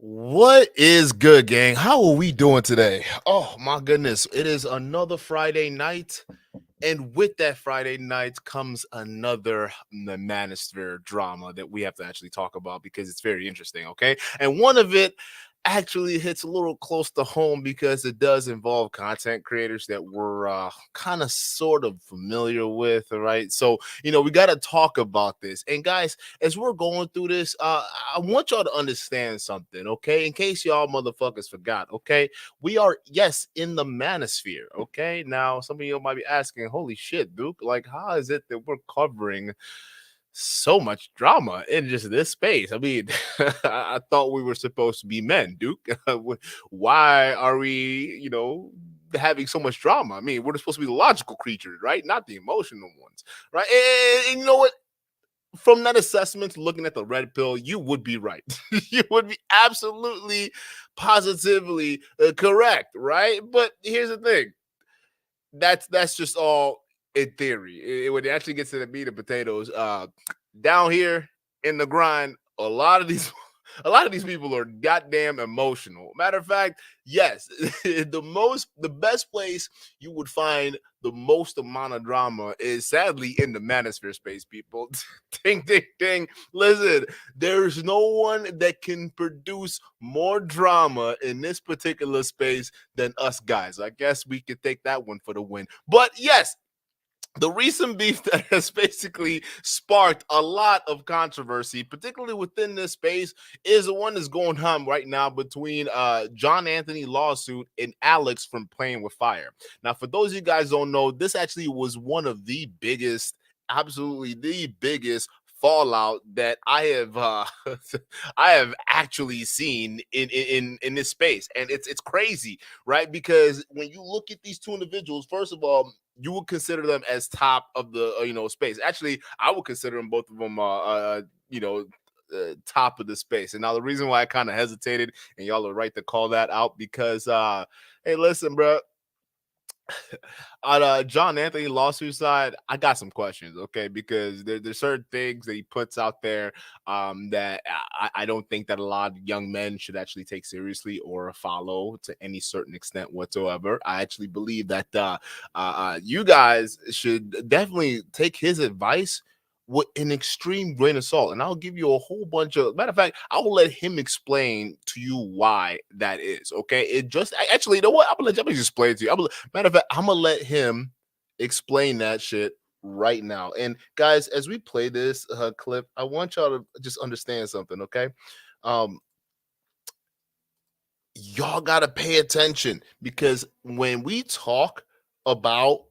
What is good, gang? How are we doing today? Oh my goodness, it is another Friday night, and with that Friday night comes another Manosphere drama that we have to actually talk about because it's very interesting, okay? And one of it actually hits a little close to home because it does involve content creators that we're kind of sort of familiar with, all right? So, we got to talk about this. And guys, as we're going through this, I want y'all to understand something, okay? In case y'all motherfuckers forgot, okay? We are, yes, in the manosphere, okay? Now, some of you might be asking, holy shit, Duke, like, how is it that we're covering so much drama in just this space? I mean, I thought we were supposed to be men, Duke. Why are we, having so much drama? I mean, we're supposed to be the logical creatures, right? Not the emotional ones, right? And you know what? From that assessment, looking at the red pill, you would be right. You would be absolutely, positively correct, right? But here's the thing: that's just all in theory. When it actually gets to the meat and potatoes, down here in the grind, a lot of these a lot of these people are goddamn emotional. Matter of fact, yes, the best place you would find the most amount of drama is sadly in the manosphere space, people. Ding ding ding. Listen, there's no one that can produce more drama in this particular space than us guys. I guess we could take that one for the win. But yes, the recent beef that has basically sparked a lot of controversy, particularly within this space, is the one that's going on right now between John Anthony lawsuit and Alex from Playing with Fire. Now, for those of you guys don't know, this actually was one of the biggest, absolutely the biggest fallout that I have I have actually seen in this space, and it's crazy, right? Because when you look at these two individuals, first of all, you would consider them as top of the space. Actually, I would consider them both of them top of the space. And now the reason why I kind of hesitated, and y'all are right to call that out, because hey, listen, bro, on John Anthony lawsuit side, I got some questions, okay? Because there's certain things that he puts out there that I don't think that a lot of young men should actually take seriously or follow to any certain extent whatsoever. I actually believe that you guys should definitely take his advice with an extreme grain of salt. And I'll give you a whole bunch of, matter of fact, I will let him explain to you why that is. Okay. It just actually, you know what? I'm gonna just explain it to you. Matter of fact, I'm gonna let him explain that shit right now. And guys, as we play this clip, I want y'all to just understand something, okay? Um, y'all gotta pay attention because when we talk about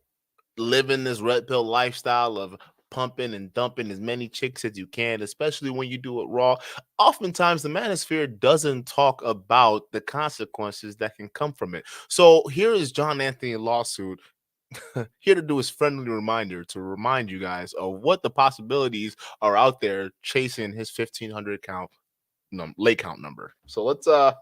living this red pill lifestyle of pumping and dumping as many chicks as you can, especially when you do it raw, oftentimes the manosphere doesn't talk about the consequences that can come from it. So here is John Anthony lawsuit here to do his friendly reminder to remind you guys of what the possibilities are out there chasing his 1500 count lay count number. So let's go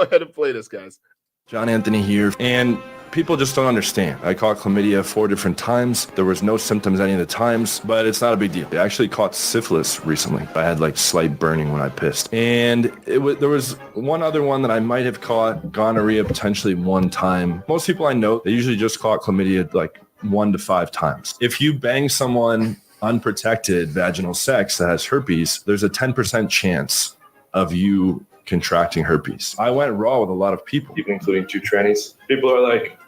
ahead and play this, guys. John Anthony here, and people just don't understand. I caught chlamydia 4 different times. There was no symptoms any of the times, but it's not a big deal. I actually caught syphilis recently. I had like slight burning when I pissed. And there was one other one that I might have caught, gonorrhea potentially 1 time. Most people I know, they usually just caught chlamydia like 1 to 5 times. If you bang someone unprotected vaginal sex that has herpes, there's a 10% chance of you contracting herpes. I went raw with a lot of people, including 2 trannies. People are like,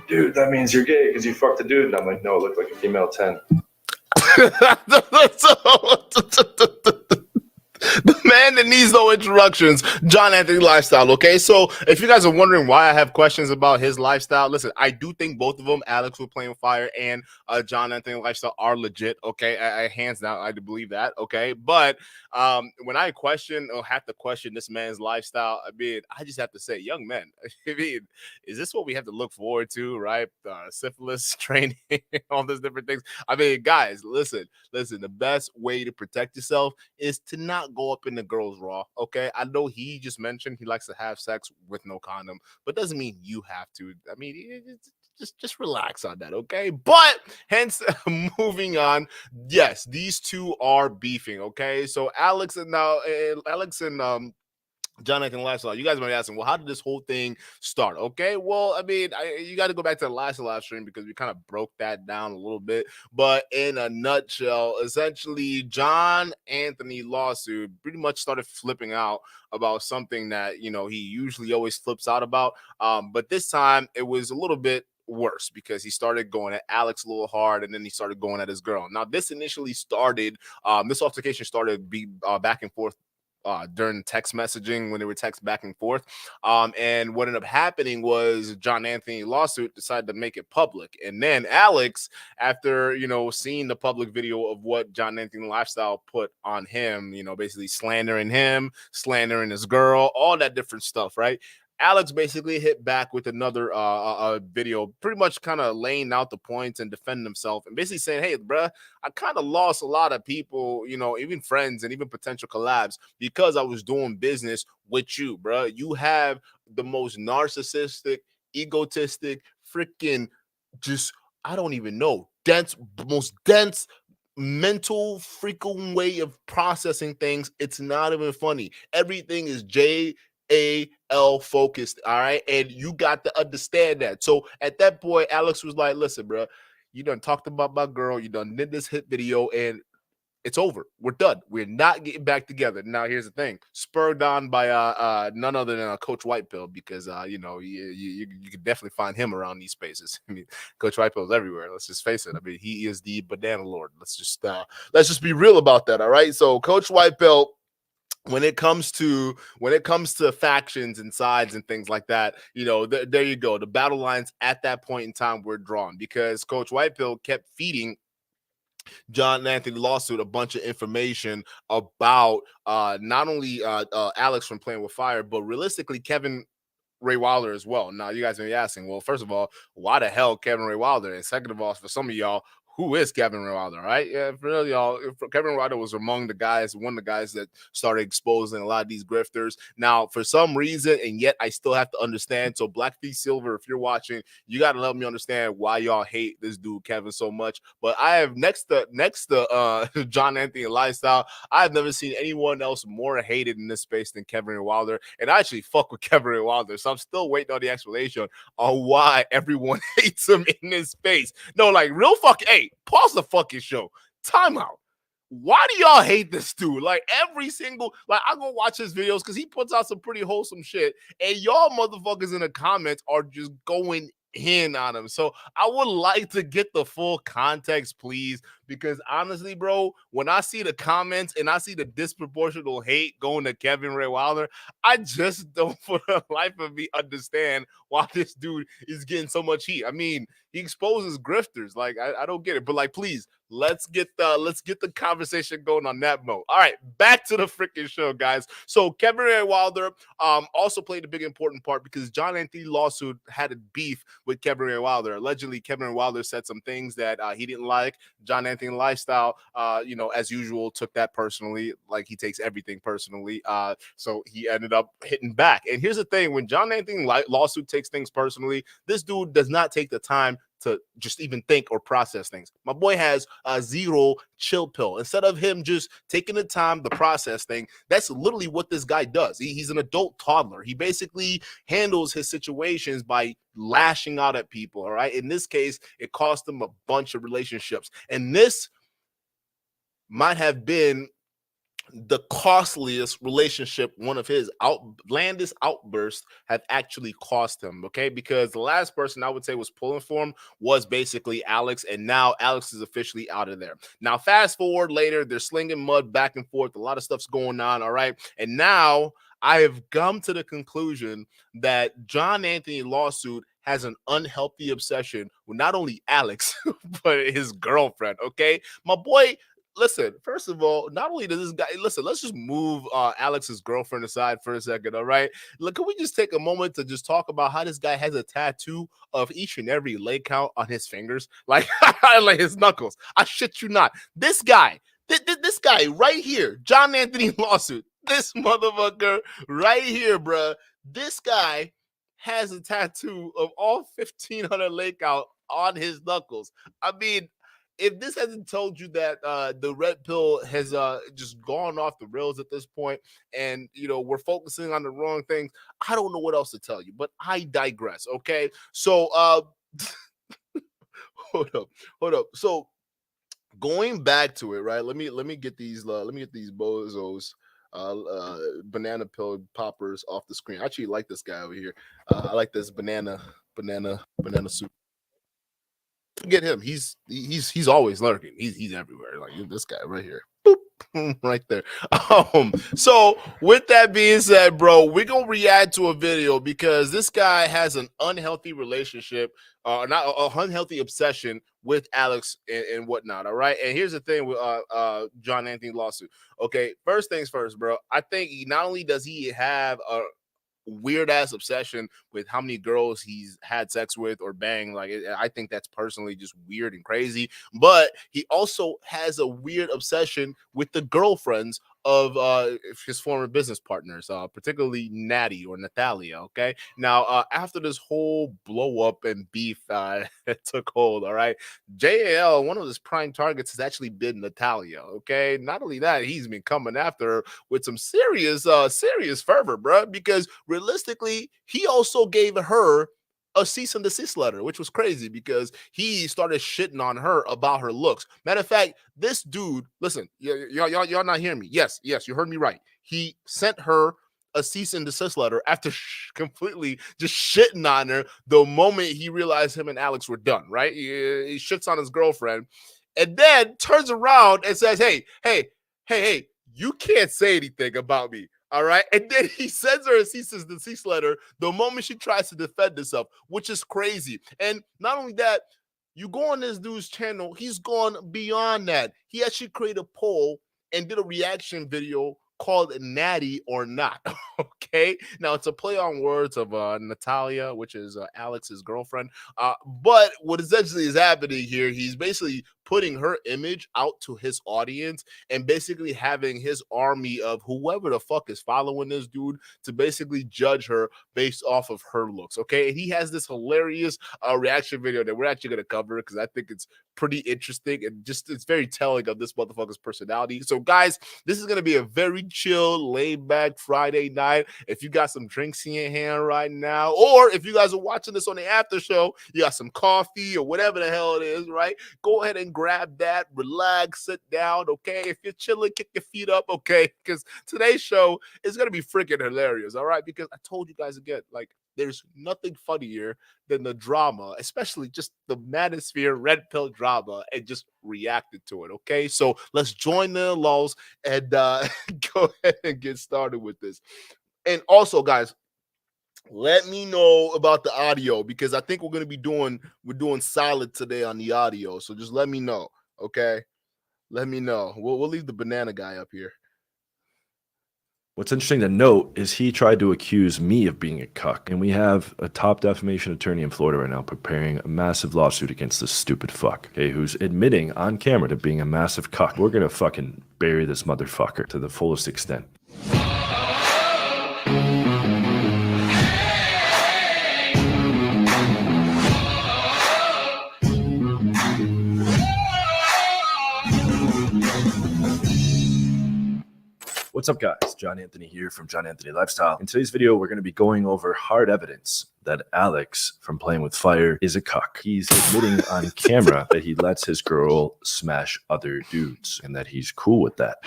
dude, that means you're gay because you fucked a dude. And I'm like, no, it looked like a female 10. The man that needs no introductions, John Anthony lifestyle. Okay, so if you guys are wondering why I have questions about his lifestyle, listen, I do think both of them, Alex with Playing with Fire and John Anthony lifestyle, are legit. Okay, I hands down, I do believe that. Okay, but when I question or have to question this man's lifestyle, I mean, I just have to say, young men, I mean, is this what we have to look forward to, right? Syphilis training, all those different things. I mean, guys, listen, the best way to protect yourself is to not go up in the girls raw. Okay, I know he just mentioned he likes to have sex with no condom, but doesn't mean you have to. I mean, just relax on that, okay? But hence, moving on. Yes, these two are beefing, okay? So Alex and Jonathan Lifestyle, you guys might be asking, well, how did this whole thing start? Okay, well, I mean, you got to go back to the last live stream because we kind of broke that down a little bit. But in a nutshell, essentially, John Anthony lawsuit pretty much started flipping out about something that, you know, he usually always flips out about. But this time it was a little bit worse because he started going at Alex a little hard, and then he started going at his girl. Now, this initially started, this altercation started back and forth during text messaging when they were text back and forth. And what ended up happening was John Anthony lawsuit decided to make it public. And then Alex, after, you know, seeing the public video of what John Anthony Lifestyle put on him, you know, basically slandering him, slandering his girl, all that different stuff, right? Alex basically hit back with another video, pretty much kind of laying out the points and defending himself and basically saying, hey, bruh, I kind of lost a lot of people, you know, even friends and even potential collabs because I was doing business with you, bruh. You have the most narcissistic, egotistic, freaking just, I don't even know, most dense mental freaking way of processing things. It's not even funny. Everything is JAL focused, all right? And you got to understand that. So at that point, Alex was like, listen, bro, you done talked about my girl, you done did this hit video, and it's over. We're done. We're not getting back together. Now, here's the thing: spurred on by none other than Coach Whitepill, because you know, you can definitely find him around these spaces. I mean, Coach Whitepill's everywhere. Let's just face it. I mean, he is the banana lord. Let's just be real about that. All right. So Coach Whitepill, when it comes to factions and sides and things like that, you know, there you go. The battle lines at that point in time were drawn because Coach Whitepill kept feeding John Anthony lawsuit a bunch of information about not only Alex from Playing with Fire, but realistically Kevin Ray Wilder as well. Now, you guys may be asking, well, first of all, why the hell Kevin Ray Wilder? And second of all, for some of y'all, who is Kevin Ray Wilder, right? Yeah, for y'all, Kevin Ray Wilder was among the guys, one of the guys that started exposing a lot of these grifters. Now, for some reason, and yet I still have to understand. So, Blackfeet Silver, if you're watching, you got to help me understand why y'all hate this dude Kevin so much. But I have next to John Anthony Lifestyle, I've never seen anyone else more hated in this space than Kevin Ray Wilder, and I actually fuck with Kevin Ray Wilder. So I'm still waiting on the explanation on why everyone hates him in this space. No, like real fucking. Hey, pause the fucking show. Time out. Why do y'all hate this dude? Like every single, like I go watch his videos because he puts out some pretty wholesome shit, and y'all motherfuckers in the comments are just going in on him. So I would like to get the full context, please, because honestly, bro, when I see the comments and I see the disproportional hate going to Kevin Ray Wilder, I just don't for the life of me understand why this dude is getting so much heat. I mean, he exposes grifters. Like, I don't get it. But like, please, let's get the conversation going on that mode. All right, back to the freaking show, guys. So Kevin Ray Wilder also played a big important part because John Anthony lawsuit had a beef with Kevin Ray Wilder. Allegedly, Kevin Ray Wilder said some things that he didn't like. John Anthony Lifestyle, you know, as usual, took that personally, like he takes everything personally. So he ended up hitting back. And here's the thing: when John Anthony lawsuit takes things personally, this dude does not take the time to just even think or process things. My boy has a zero chill pill. Instead of him just taking the time to process thing, that's literally what this guy does. He's an adult toddler. He basically handles his situations by lashing out at people, all right? In this case, it cost him a bunch of relationships. And this might have been the costliest relationship one of his outlandish outbursts have actually cost him, okay? Because the last person I would say was pulling for him was basically Alex, and now Alex is officially out of there. Now, fast forward later, they're slinging mud back and forth. A lot of stuff's going on, all right? And now I have come to the conclusion that John Anthony lawsuit has an unhealthy obsession with not only Alex, but his girlfriend, okay? My boy, listen, first of all, not only does this guy, listen, let's just move Alex's girlfriend aside for a second, all right? Look, can we just take a moment to just talk about how this guy has a tattoo of each and every leg count on his fingers? Like, like his knuckles. I shit you not. This guy, this guy right here, John Anthony lawsuit, this motherfucker right here, bruh, this guy has a tattoo of all 1,500 lake out on his knuckles. I mean, if this hasn't told you that the red pill has just gone off the rails at this point, and we're focusing on the wrong things, I don't know what else to tell you. But I digress. Okay, so hold up. So going back to it, right? Let me get these bozos. Banana pill poppers off the screen. I actually like this guy over here. I like this banana suit. Forget him. He's always lurking. He's everywhere. Like this guy right here. Boop, right there. So with that being said, bro, we're gonna react to a video because this guy has an unhealthy relationship, not a unhealthy obsession with Alex and whatnot. All right. And here's the thing with John Anthony lawsuit. Okay, first things first, bro. I think not only does he have a weird ass obsession with how many girls he's had sex with or banged. Like, I think that's personally just weird and crazy. But he also has a weird obsession with the girlfriends of his former business partners, particularly Natty or Natalia. Okay, now after this whole blow up and beef took hold, all right, JAL, one of his prime targets has actually been Natalia. Okay, not only that, he's been coming after her with some serious fervor, bro, because realistically he also gave her a cease and desist letter, which was crazy because he started shitting on her about her looks. Matter of fact, this dude, listen, y'all not hearing me. Yes, you heard me right. He sent her a cease and desist letter after completely just shitting on her the moment he realized him and Alex were done, right? He shits on his girlfriend and then turns around and says, hey, you can't say anything about me. All right. And then he sends her a cease and desist letter the moment she tries to defend herself, which is crazy. And not only that, you go on this dude's channel, he's gone beyond that. He actually created a poll and did a reaction video called Natty or Not. Okay. Now it's a play on words of Natalia, which is Alex's girlfriend. But what essentially is happening here, he's basically putting her image out to his audience and basically having his army of whoever the fuck is following this dude to basically judge her based off of her looks. Okay. And he has this hilarious reaction video that we're actually going to cover because I think it's pretty interesting and just it's very telling of this motherfucker's personality. So, guys, this is going to be a very chill, laid back Friday night. If you got some drinks in your hand right now, or if you guys are watching this on the after show, you got some coffee or whatever the hell it is, right? Go ahead and grab that, relax, sit down, okay? If you're chilling, kick your feet up, okay? Because today's show is going to be freaking hilarious, all right? Because I told you guys again, like, there's nothing funnier than the drama, especially just the Manosphere red pill drama, and just reacted to it. Okay, so let's join the laws and go ahead and get started with this. And also, guys, let me know about the audio because I think we're doing solid today on the audio. So just let me know, okay? Let me know. We'll leave the banana guy up here. What's interesting to note is he tried to accuse me of being a cuck, and we have a top defamation attorney in Florida right now preparing a massive lawsuit against this stupid fuck, okay, who's admitting on camera to being a massive cuck. We're gonna fucking bury this motherfucker to the fullest extent. What's up, guys? John Anthony here from John Anthony Lifestyle. In today's video, we're going to be going over hard evidence that Alex from Playing with Fire is a cuck. He's admitting on camera that he lets his girl smash other dudes and that he's cool with that.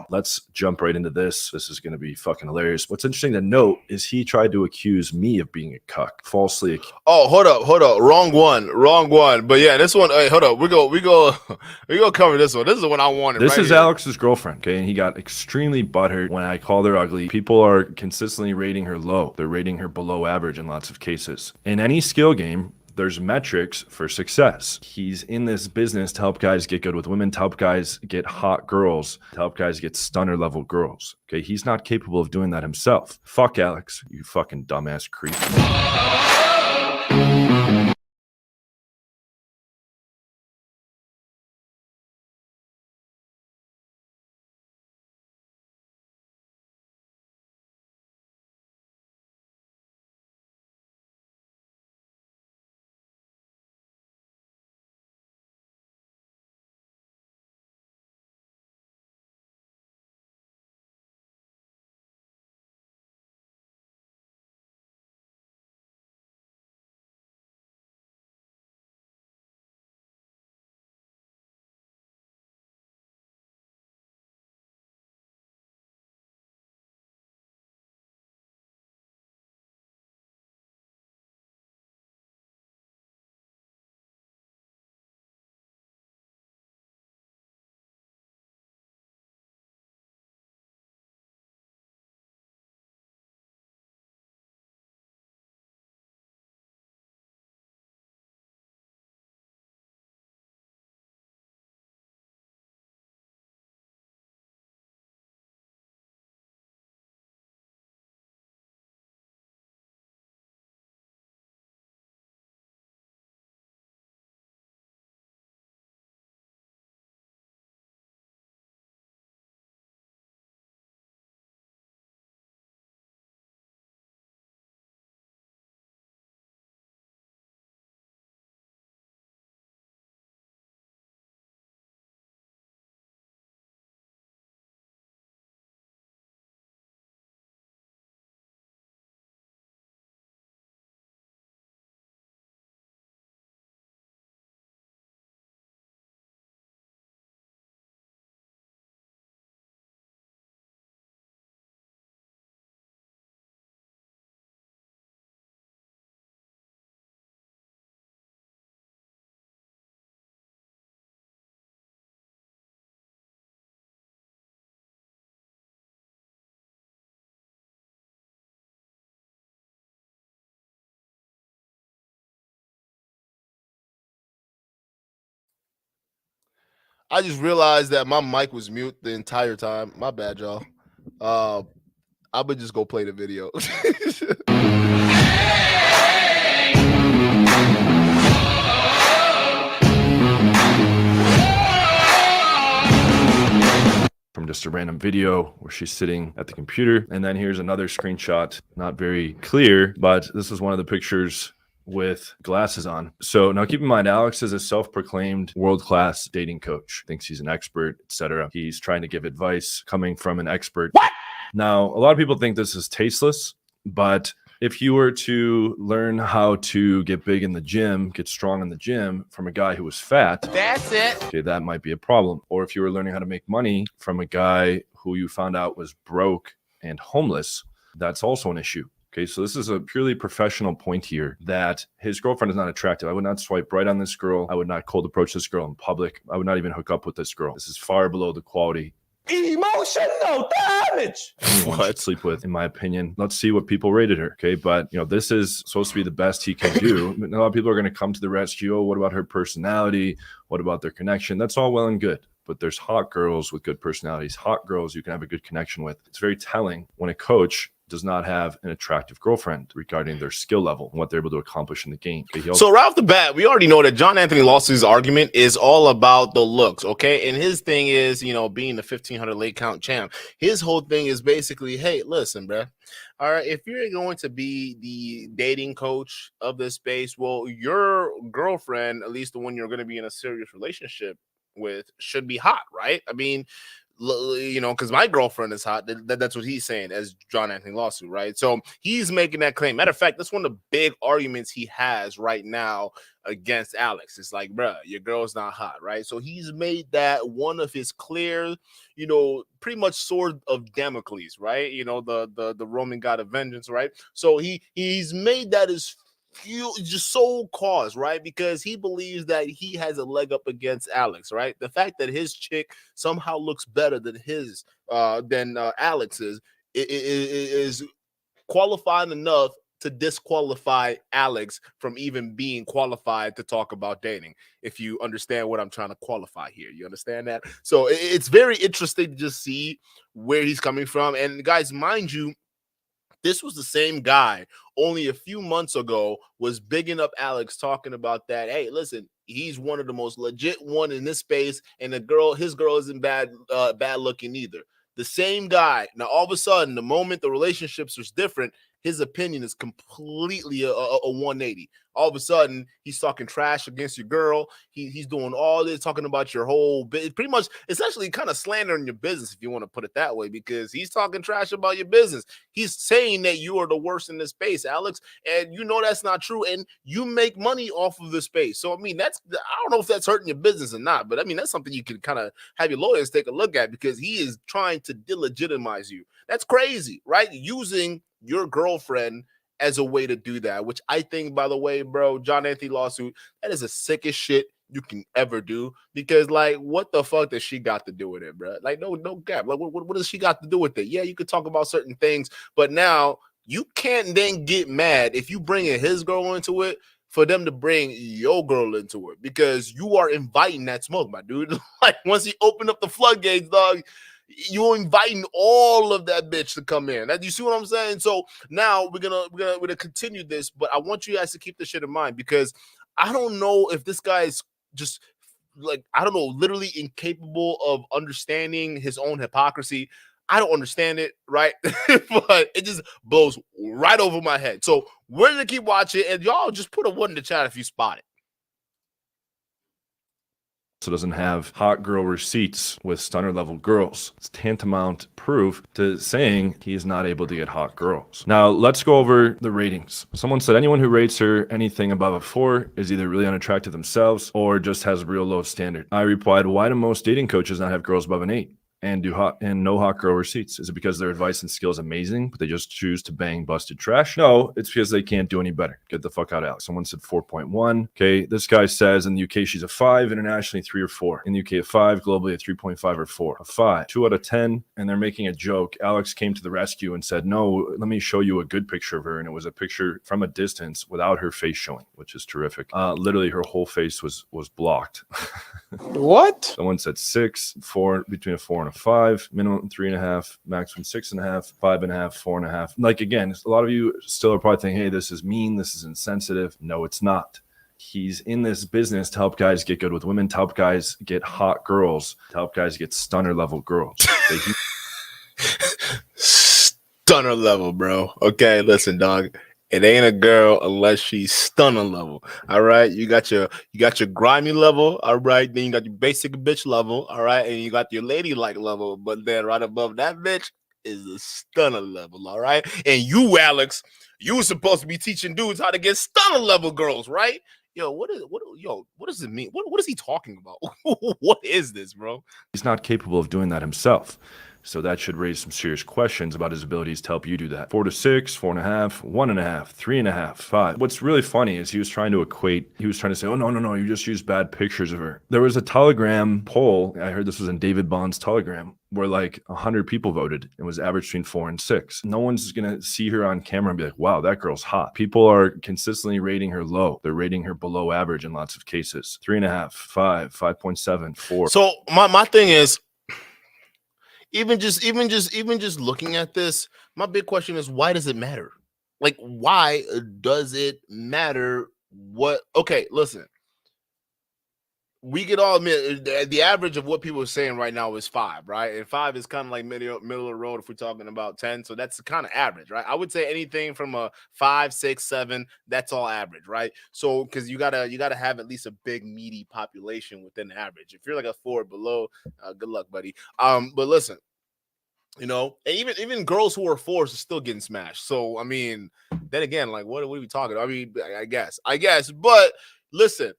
Let's jump right into this. This is going to be fucking hilarious. What's interesting to note is he tried to accuse me of being a cuck, falsely. Oh, hold up. Wrong one. But yeah, this one. Hey, hold up. We go cover this one. This is the one I wanted. This right is here. Alex's girlfriend, okay? And he got extremely butthurt when I called her ugly. People are consistently rating her low. They're rating her below average in lots of cases. In any skill game, there's metrics for success. He's in this business to help guys get good with women, to help guys get hot girls, to help guys get stunner level girls. Okay, he's not capable of doing that himself. Fuck Alex, you fucking dumbass creep. I just realized that my mic was mute the entire time. My bad, y'all. I would just go play the video. From just a random video where she's sitting at the computer. And then here's another screenshot, not very clear, but this is one of the pictures with glasses on. So now keep in mind, Alex is a self-proclaimed world-class dating coach, thinks he's an expert, etc. He's trying to give advice coming from an expert. What? Now, a lot of people think this is tasteless, but if you were to learn how to get big in the gym, get strong in the gym from a guy who was fat, that's it. Okay, that might be a problem. Or if you were learning how to make money from a guy who you found out was broke and homeless, that's also an issue. Okay, so this is a purely professional point here that his girlfriend is not attractive. I would not swipe right on this girl. I would not cold approach this girl in public. I would not even hook up with this girl. This is far below the quality emotional damage anyone should sleep with, in my opinion. Let's see what people rated her. Okay, but this is supposed to be the best he can do. A lot of people are going to come to the rescue. Oh, what about her personality? What about their connection? That's all well and good. But there's hot girls with good personalities, hot girls you can have a good connection with. It's very telling when a coach does not have an attractive girlfriend regarding their skill level and what they're able to accomplish in the game. Okay, so right off the bat, we already know that John Anthony Lawsu's argument is all about the looks, okay? And his thing is, being the 1,500 leg count champ. His whole thing is basically, hey, listen, bro. All right, if you're going to be the dating coach of this space, well, your girlfriend, at least the one you're going to be in a serious relationship with, should be hot, right? I mean, because my girlfriend is hot. That's what he's saying as John Anthony Lawsu, right? So he's making that claim. Matter of fact, that's one of the big arguments he has right now against Alex. It's like, bruh, your girl's not hot, right? So he's made that one of his clear, pretty much sword of Damocles, right? The Roman god of vengeance, right? So he's made that his just sole cause, right? Because he believes that he has a leg up against Alex, right? The fact that his chick somehow looks better than Alex's is qualifying enough to disqualify Alex from even being qualified to talk about dating. If you understand what I'm trying to qualify here, you understand that? So it's very interesting to just see where he's coming from. And guys, mind you, this was the same guy only a few months ago was bigging up Alex, talking about that. Hey, listen, he's one of the most legit one in this space, and his girl isn't bad looking either. The same guy. Now, all of a sudden, the moment the relationships was different, his opinion is completely a 180. All of a sudden, he's talking trash against your girl. He's doing all this, talking about your whole business. Pretty much, essentially kind of slandering your business, if you want to put it that way, because he's talking trash about your business. He's saying that you are the worst in this space, Alex, and that's not true, and you make money off of the space. So, I mean, I don't know if that's hurting your business or not, but, I mean, that's something you can kind of have your lawyers take a look at, because he is trying to delegitimize you. That's crazy, right? Using your girlfriend as a way to do that, which I think, by the way, bro, John Anthony lawsuit, that is the sickest shit you can ever do, because like, what the fuck does she got to do with it, bro? Like, no gap. Like, what does she got to do with it? Yeah, you could talk about certain things, but now you can't then get mad if you bring his girl into it for them to bring your girl into it, because you are inviting that smoke, my dude. Like, once he opened up the floodgates, dog, you're inviting all of that bitch to come in. You see what I'm saying? So now we're gonna continue this, but I want you guys to keep this shit in mind, because I don't know if this guy is just like, I don't know, literally incapable of understanding his own hypocrisy. I don't understand it, right? But it just blows right over my head. So we're gonna keep watching, and y'all just put a 1 in the chat if you spot it. So doesn't have hot girl receipts with stunner level girls. It's tantamount proof to saying he is not able to get hot girls. Now let's go over the ratings. Someone said anyone who rates her anything above a 4 is either really unattractive themselves or just has a real low standard. I replied, why do most dating coaches not have girls above an 8? and no hot girl receipts? Is it because their advice and skill is amazing, but they just choose to bang busted trash? No, it's because they can't do any better. Get the fuck out, Alex. Someone said 4.1. Okay, this guy says in the UK she's a 5, internationally 3 or 4. In the UK a 5, globally a 3.5 or 4. A 5, 2 out of 10, and they're making a joke. Alex came to the rescue and said, no, let me show you a good picture of her, and it was a picture from a distance without her face showing, which is terrific. Literally her whole face was blocked. What? Someone said 6, 4, between a 4 and a 5, minimum 3.5, maximum 6.5, 5.5, 4.5. Like, again, a lot of you still are probably thinking, hey, this is mean, this is insensitive. No, it's not. He's in this business to help guys get good with women, to help guys get hot girls, to help guys get stunner level girls. Stunner level, bro. Okay, listen, dog. It ain't a girl unless she's stunner level. All right. You got your grimy level. All right. Then you got your basic bitch level. All right. And you got your ladylike level. But then right above that bitch is the stunner level. All right. And you, Alex, you were supposed to be teaching dudes how to get stunner level girls, right? Yo, what does it mean? What is he talking about? What is this, bro? He's not capable of doing that himself. So that should raise some serious questions about his abilities to help you do that. 4 to 6, 4.5, 1.5, 3.5, 5. What's really funny is he was trying to say, oh, no, you just used bad pictures of her. There was a Telegram poll. I heard this was in David Bond's Telegram, where like 100 people voted. It was average between 4 and 6. No one's going to see her on camera and be like, wow, that girl's hot. People are consistently rating her low. They're rating her below average in lots of cases. 3.5, 5, 5.7, 4. So my thing is, even just looking at this, my big question is, why does it matter? Like, why does it matter? Okay, listen. We could all admit the average of what people are saying right now is 5, right? And 5 is kind of like middle of the road if we're talking about 10. So that's kind of average, right? I would say anything from a 5, 6, 7, that's all average, right? So because you gotta have at least a big meaty population within the average. If you're like a 4 below, good luck, buddy. But listen, you know, and even girls who are 4s are still getting smashed. So I mean, then again, like what are we talking about? I mean, I guess, but listen.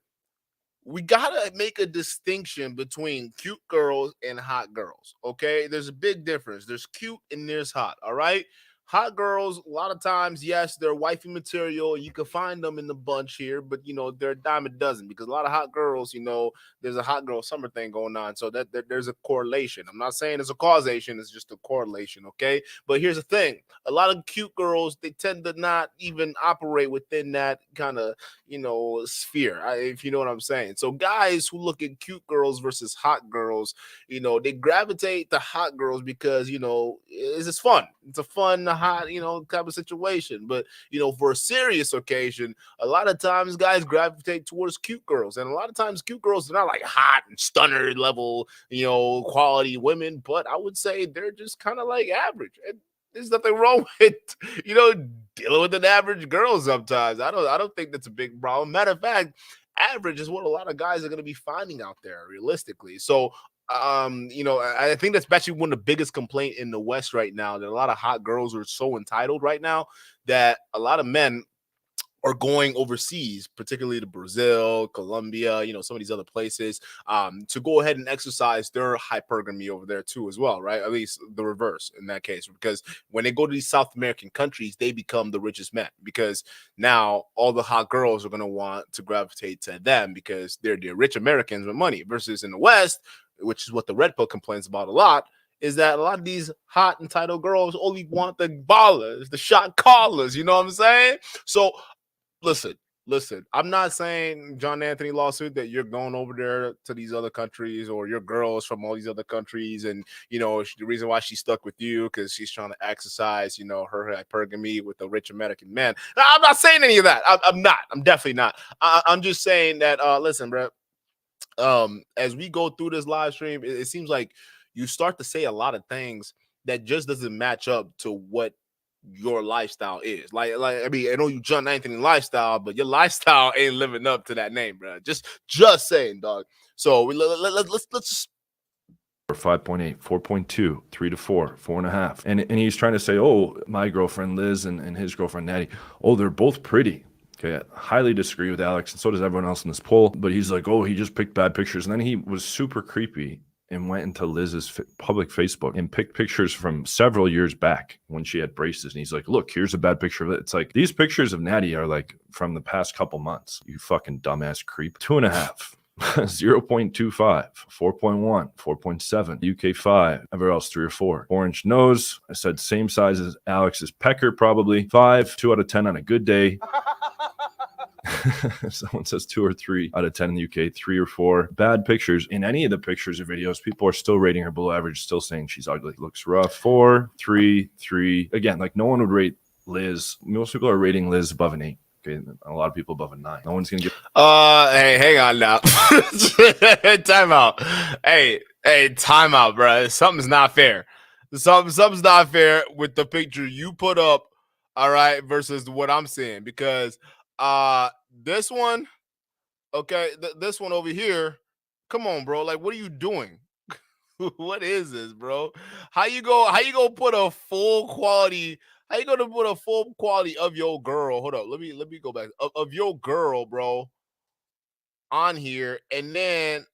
We gotta make a distinction between cute girls and hot girls. Okay, there's a big difference. There's cute and there's hot. All right, hot girls, a lot of times, yes, they're wifey material. You can find them in the bunch here, but you know they're a dime a dozen because a lot of hot girls, you know, there's a hot girl summer thing going on. So that there's a correlation. I'm not saying it's a causation; it's just a correlation. Okay, but here's the thing: a lot of cute girls, they tend to not even operate within that kind of, you know, sphere, if you know what I'm saying. So guys who look at cute girls versus hot girls, you know, they gravitate to hot girls because, you know, it's just fun. It's a fun, hot, you know, type of situation. But, you know, for a serious occasion, a lot of times guys gravitate towards cute girls. And a lot of times cute girls are not like hot and stunner level, you know, quality women, but I would say they're just kind of like average. And there's nothing wrong with, you know, dealing with an average girl sometimes. I don't think that's a big problem. Matter of fact, average is what a lot of guys are going to be finding out there realistically. So, you know, I think that's actually one of the biggest complaint in the West right now, that a lot of hot girls are so entitled right now that a lot of men are going overseas, particularly to Brazil, Colombia, you know, some of these other places, to go ahead and exercise their hypergamy over there too as well, right? At least the reverse in that case, because when they go to these South American countries, they become the richest men because now all the hot girls are going to want to gravitate to them because they're the rich Americans with money, versus in the West, which is what the Red Pill complains about a lot, is that a lot of these hot entitled girls only want the ballers, the shot callers, you know what I'm saying? So Listen, I'm not saying John Anthony lawsuit that you're going over there to these other countries or your girls from all these other countries. And, you know, the reason why she's stuck with you because she's trying to exercise, you know, her hypergamy with a rich American man. Now, I'm not saying any of that. I'm not. I'm definitely not. I'm just saying that, listen, bro, as we go through this live stream, it seems like you start to say a lot of things that just doesn't match up to what your lifestyle is. Like I mean, I know you John Anthony lifestyle, but your lifestyle ain't living up to that name, bro. Just saying, dog. So let's just 5.8, 4.2, 3 to 4, 4.5. And he's trying to say, oh, my girlfriend Liz and his girlfriend Natty, oh, they're both pretty. Okay, I highly disagree with Alex, and so does everyone else in this poll. But he's like, oh, he just picked bad pictures. And then he was super creepy and went into Liz's public Facebook and picked pictures from several years back when she had braces. And he's like, look, here's a bad picture of it. It's like, these pictures of Natty are like from the past couple months. You fucking dumbass creep. 2.5. 0.25, 4.1, 4.7, UK 5, everywhere else 3 or 4. Orange nose, I said same size as Alex's pecker, probably 5, 2 out of 10 on a good day. Someone says 2 or 3 out of 10 in the UK, 3 or 4. Bad pictures. In any of the pictures or videos, people are still rating her below average, still saying she's ugly. Looks rough. 4, 3, 3. Again, like no one would rate Liz. Most people are rating Liz above an 8. Okay, a lot of people above a 9. No one's gonna get. Hey, hang on now. Time out. Hey, time out, bro. Something's not fair. Something's not fair with the picture you put up. All right, versus what I'm seeing, because this one, okay, this one over here. Come on, bro. Like, what are you doing? What is this, bro? How you go put a full quality? How you gonna put a full quality of your girl? Hold up, let me go back of your girl, bro, on here, and then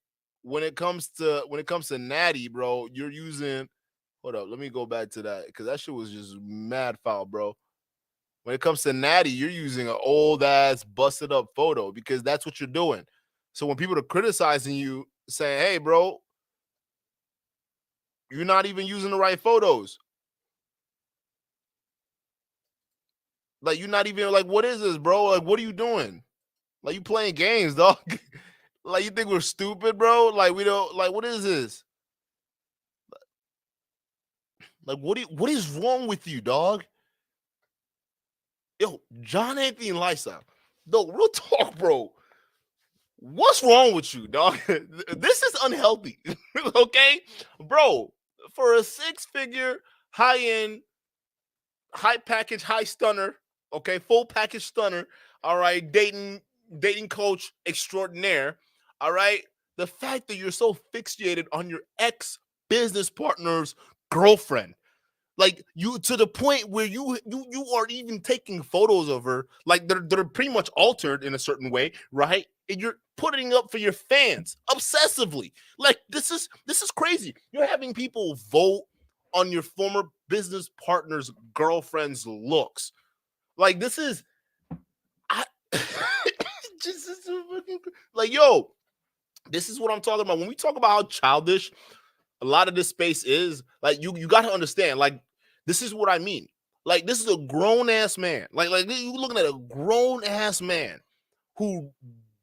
when it comes to Natty, bro, you're using. Hold up, let me go back to that because that shit was just mad foul, bro. When it comes to Natty, you're using an old ass busted up photo because that's what you're doing. So when people are criticizing you, saying, "Hey, bro, you're not even using the right photos." Like, you're not even like, what is this, bro? Like, what are you doing? Like, you playing games, dog. Like, you think we're stupid, bro? Like, we don't, like, what is this? Like, what is wrong with you, dog? Yo, John Anthony Lifestyle. No, real talk, bro. What's wrong with you, dog? This is unhealthy. Okay? Bro, for a 6-figure, high-end, high package, high stunner, okay, full package stunner, all right, dating coach extraordinaire, all right, the fact that you're so fixated on your ex business partner's girlfriend, like you to the point where you are even taking photos of her, like they're pretty much altered in a certain way, right? And you're putting up for your fans obsessively. Like this is crazy. You're having people vote on your former business partner's girlfriend's looks. Like this is, I just like, yo, this is what I'm talking about. When we talk about how childish a lot of this space is, like you got to understand, like this is what I mean. Like this is a grown ass man. Like you looking at a grown ass man who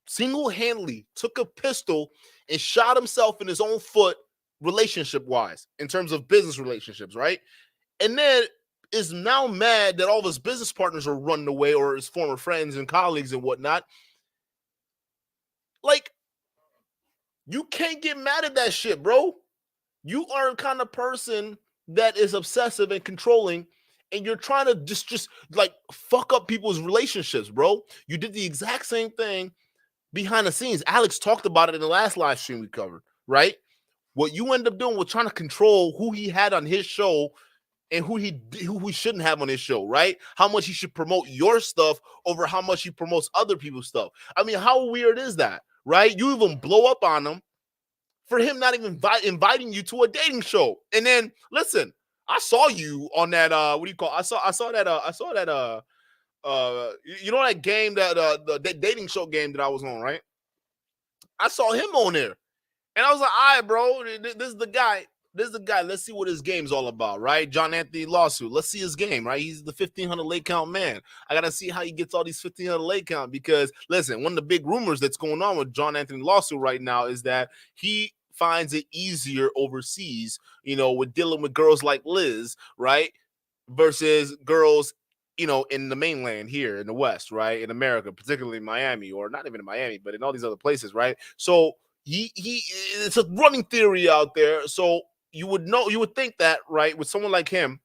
single-handedly took a pistol and shot himself in his own foot, relationship wise, in terms of business relationships, right? And then is now mad that all of his business partners are running away, or his former friends and colleagues and whatnot. Like, you can't get mad at that shit, bro. You are the kind of person that is obsessive and controlling, and you're trying to just like fuck up people's relationships, bro. You did the exact same thing behind the scenes. Alex talked about it in the last live stream we covered, right? What you end up doing was trying to control who he had on his show and who he shouldn't have on his show, right? How much he should promote your stuff over how much he promotes other people's stuff. I mean, how weird is that, right? You even blow up on him for him not even inviting you to a dating show. And then listen, I saw you on that what do you call? I saw that you know that game, that the dating show game that I was on, right? I saw him on there. And I was like, all right, bro, this is the guy. This is the guy. Let's see what his game's all about, right? John Anthony lawsuit. Let's see his game, right? He's the 1,500 late count man. I got to see how he gets all these 1,500 late count, because, listen, one of the big rumors that's going on with John Anthony lawsuit right now is that he finds it easier overseas, you know, with dealing with girls like Liz, right? Versus girls, you know, in the mainland here in the West, right? In America, particularly Miami, or not even in Miami, but in all these other places, right? So he it's a running theory out there. So you would think that, right, with someone like him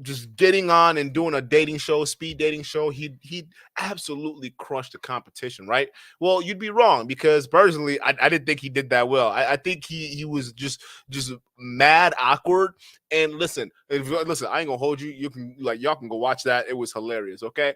just getting on and doing a dating show, speed dating show, he'd absolutely crush the competition, right? Well, you'd be wrong, because personally, I didn't think he did that well. I think he was just mad awkward. And listen, I ain't gonna hold you. You can, like, y'all can go watch that. It was hilarious. Okay.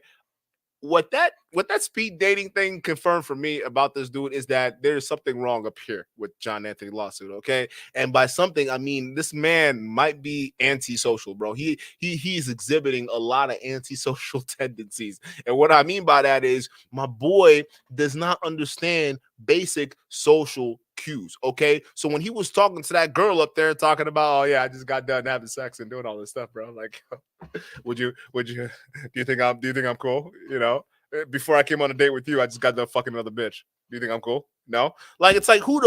what that speed dating thing confirmed for me about this dude is that there's something wrong up here with John Anthony lawsuit. Okay, and by something I mean this man might be antisocial, bro. He's exhibiting a lot of antisocial tendencies, and what I mean by that is my boy does not understand basic social cues. Okay, so when he was talking to that girl up there talking about, oh yeah, I just got done having sex and doing all this stuff, bro, like would you do you think I'm cool? You know, before I came on a date with you, I just got done fucking another bitch. Do you think I'm cool? No. Like it's like who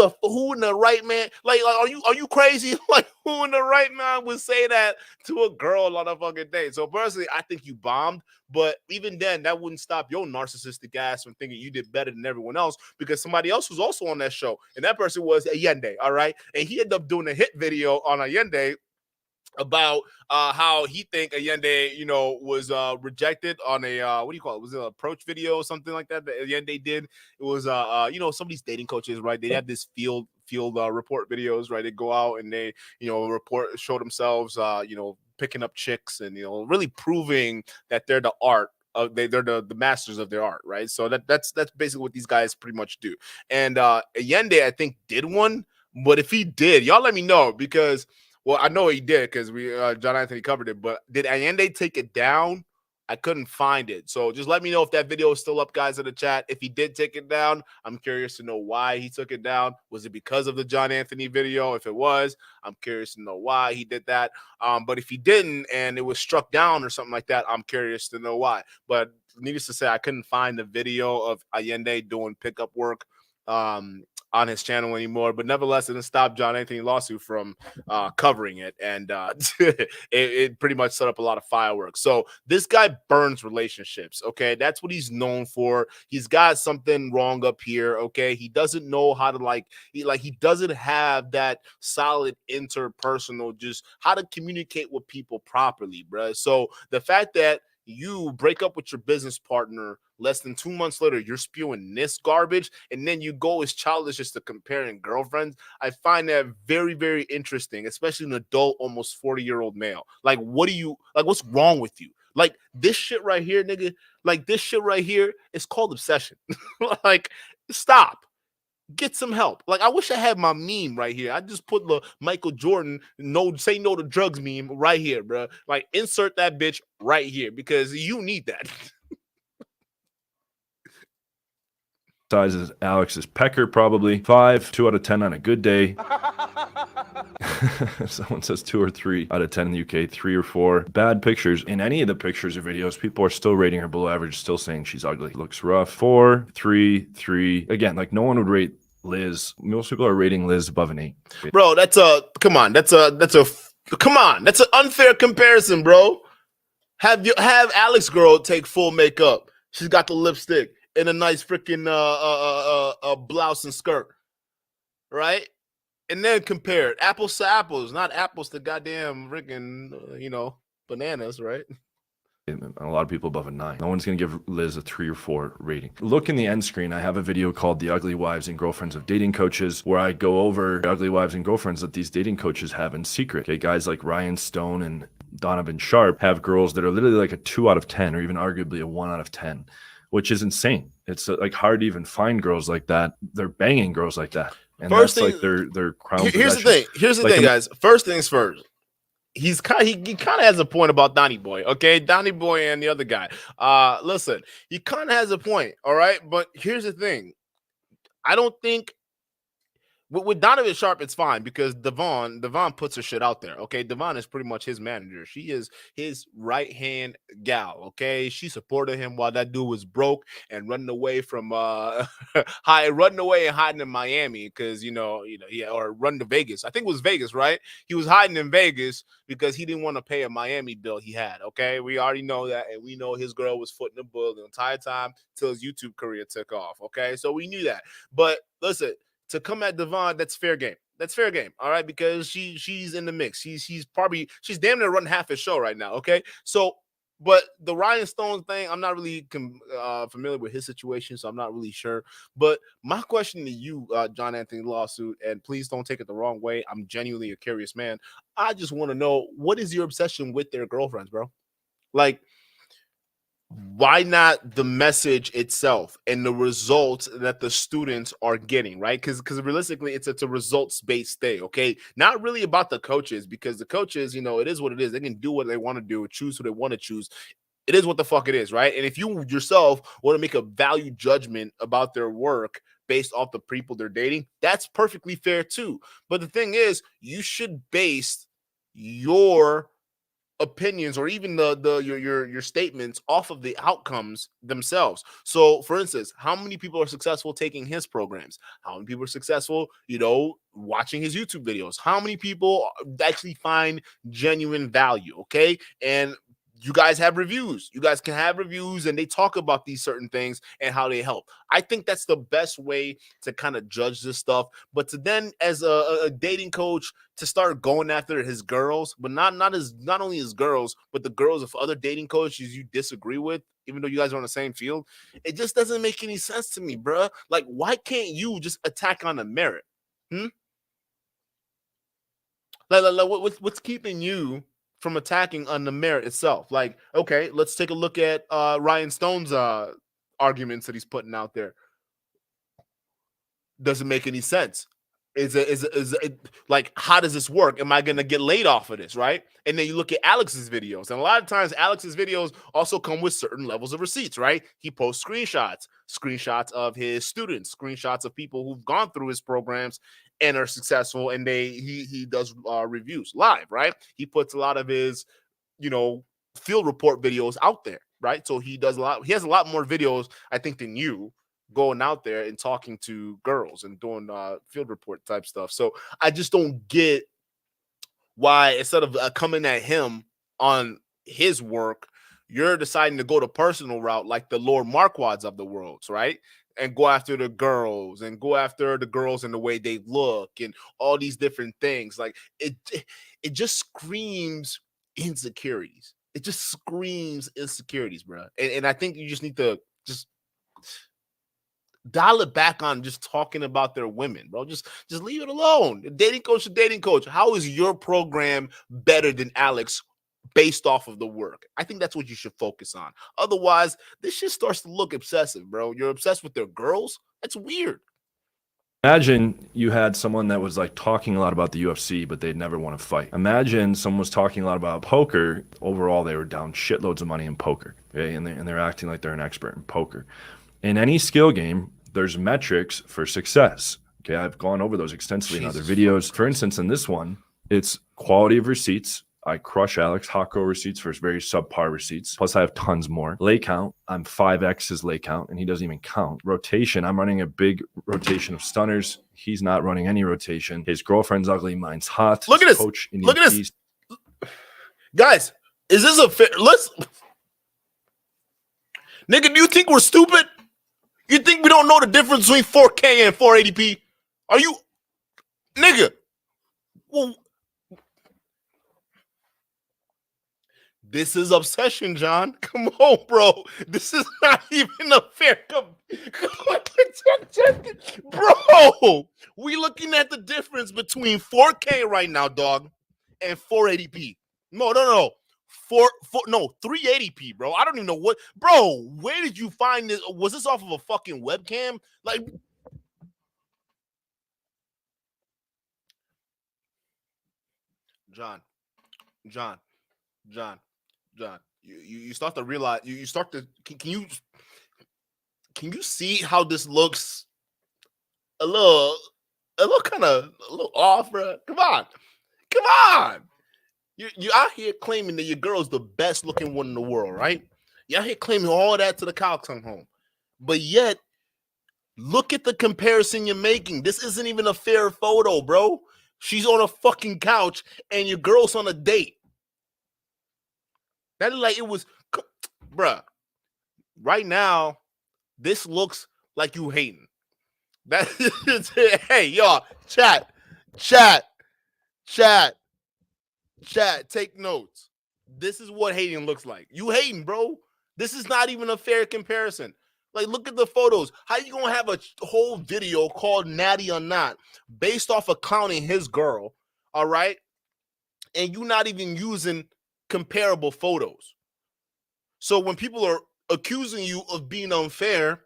in the right man? Like are you crazy? Like who in the right man would say that to a girl on a fucking date? So personally, I think you bombed. But even then, that wouldn't stop your narcissistic ass from thinking you did better than everyone else because somebody else was also on that show, and that person was Ayindei. All right, and he ended up doing a hit video on Ayindei about how he think Ayindei, was rejected on a what do you call it? Was it an approach video or something like that Ayindei did? It was some of these dating coaches, right? They have this field report videos, right? They go out and they show themselves picking up chicks and really proving that they're the art. They're the masters of their art, right? So that's basically what these guys pretty much do. And Ayindei, I think, did one, but if he did, y'all let me know because. Well, I know he did because we John Anthony covered it, but did Ayindei take it down? I couldn't find it. So just let me know if that video is still up, guys, in the chat. If he did take it down, I'm curious to know why he took it down. Was it because of the John Anthony video? If it was, I'm curious to know why he did that. But if he didn't and it was struck down or something like that, I'm curious to know why. But needless to say, I couldn't find the video of Ayindei doing pickup work on his channel anymore, but nevertheless, it didn't stop John Anthony lawsuit from covering it, and it pretty much set up a lot of fireworks. So this guy burns relationships. Okay, that's what he's known for. He's got something wrong up here. Okay, he doesn't know how to he doesn't have that solid interpersonal, just how to communicate with people properly, bro. So the fact that you break up with your business partner less than 2 months later, you're spewing this garbage, and then you go as childish as to comparing girlfriends. I find that very, very interesting, especially an adult, almost 40-year-old male. Like, what's wrong with you? Like, this shit right here, nigga, like, this shit right here is called obsession. Like, stop. Get some help. Like, I wish I had my meme right here. I just put the Michael Jordan say no to drugs meme right here, bro. Like, insert that bitch right here because you need that. Size is Alex's pecker, probably 5, 2 out of 10 on a good day. Someone says 2 or 3 out of 10 in the UK, 3 or 4. Bad pictures. In any of the pictures or videos, people are still rating her below average, still saying she's ugly. Looks rough. 4, 3, 3. Again, like no one would rate Liz. Most people are rating Liz above an 8. Bro, that's an unfair comparison, bro. Have Alex girl take full makeup. She's got the lipstick and a nice freaking blouse and skirt, right? And then compare it. Apples to apples, not apples to goddamn freaking bananas, right? A lot of people above a 9. No one's going to give Liz a 3 or 4 rating. Look in the end screen. I have a video called The Ugly Wives and Girlfriends of Dating Coaches where I go over the ugly wives and girlfriends that these dating coaches have in secret. Okay, guys like Ryan Stone and Donovan Sharp have girls that are literally like a 2 out of 10 or even arguably a 1 out of 10, which is insane. It's like hard to even find girls like that. They're banging girls like that. And that's like their crown. Here's the thing, guys. First things first. He kind of has a point about Donnie Boy, okay? Donnie Boy and the other guy. Listen, he kind of has a point, all right? But here's the thing. I don't think with Donovan Sharp, it's fine because Devon puts her shit out there. Okay, Devon is pretty much his manager. She is his right hand gal. Okay, she supported him while that dude was broke and running away from running away and hiding in Miami because or running to Vegas. I think it was Vegas, right? He was hiding in Vegas because he didn't want to pay a Miami bill he had. Okay, we already know that, and we know his girl was footing the bill the entire time till his YouTube career took off. Okay, so we knew that. But listen. To come at Devon, that's fair game. That's fair game, all right? Because she's in the mix. She's damn near running half his show right now, okay? So, but the Ryan Stone thing, I'm not really familiar with his situation, so I'm not really sure. But my question to you, John Anthony lawsuit, and please don't take it the wrong way. I'm genuinely a curious man. I just want to know, what is your obsession with their girlfriends, bro? Like, why not the message itself and the results that the students are getting, right? Because realistically, it's a results-based thing, okay? Not really about the coaches, because the coaches, it is what it is. They can do what they want to do, choose who they want to choose. It is what the fuck it is, right? And if you yourself want to make a value judgment about their work based off the people they're dating, that's perfectly fair too. But the thing is, you should base your opinions or even your statements off of the outcomes themselves. So for instance, how many people are successful taking his programs? How many people are successful, watching his YouTube videos? How many people actually find genuine value? Okay. And you guys have reviews. You guys can have reviews and they talk about these certain things and how they help. I think that's the best way to kind of judge this stuff. But to then, as a dating coach, to start going after his girls, but not only his girls, but the girls of other dating coaches you disagree with, even though you guys are on the same field, it just doesn't make any sense to me, bruh. Like, why can't you just attack on the merit? What's keeping you from attacking on the merit itself? Like, okay, let's take a look at Ryan Stone's arguments that he's putting out there. Doesn't make any sense. Is it like, how does this work? Am I gonna get laid off of this, right? And then you look at Alex's videos, and a lot of times Alex's videos also come with certain levels of receipts, right? He posts screenshots of his students, screenshots of people who've gone through his programs and are successful, and he does reviews live, right? He puts a lot of his field report videos out there, right? So he has a lot more videos, I think, than you, going out there and talking to girls and doing field report type stuff. So I just don't get why, instead of coming at him on his work, you're deciding to go the personal route, like the Lord Marquards of the world, right? And go after the girls and the way they look and all these different things. Like, it just screams insecurities. It just screams insecurities, bro. And I think you just need to just dial it back on just talking about their women, bro. Just leave it alone. Dating coach. How is your program better than Alex based off of the work? I think that's what you should focus on. Otherwise, this shit starts to look obsessive, bro. You're obsessed with their girls? That's weird. Imagine you had someone that was like talking a lot about the UFC, but they'd never want to fight. Imagine someone was talking a lot about poker. Overall, they were down shitloads of money in poker, okay? And they're acting like they're an expert in poker. In any skill game, there's metrics for success. Okay, I've gone over those extensively in other videos. For instance, in this one, it's quality of receipts. I crush Alex. Hot girl receipts versus very subpar receipts. Plus, I have tons more. Lay count, I'm 5x his lay count, and he doesn't even count. Rotation, I'm running a big rotation of stunners. He's not running any rotation. His girlfriend's ugly, mine's hot. Look at this. Look at this. Guys, is this a fair? Nigga, do you think we're stupid? You think we don't know the difference between 4K and 480p? Are you, nigga? Well, this is obsession, John. Come on, bro. This is not even a fair bro. We looking at the difference between 4K right now, dog, and 480p. No. 380p, bro. I don't even know what, bro. Where did you find this? Was this off of a fucking webcam? Like, John. You start to realize. You start to. Can you see how this looks? A little off, bro. Come on. You're out here claiming that your girl's the best looking one in the world, right? You're out here claiming all that to the cow come home. But yet, look at the comparison you're making. This isn't even a fair photo, bro. She's on a fucking couch and your girl's on a date. That is like it was, bruh. Right now, this looks like you hating. That hey, y'all, chat. Take notes. This is what hating looks like. You hating, bro. This is not even a fair comparison. Like, look at the photos. How you gonna have a whole video called Natty or Not based off of clowning his girl, all right? And you not even using comparable photos. So when people are accusing you of being unfair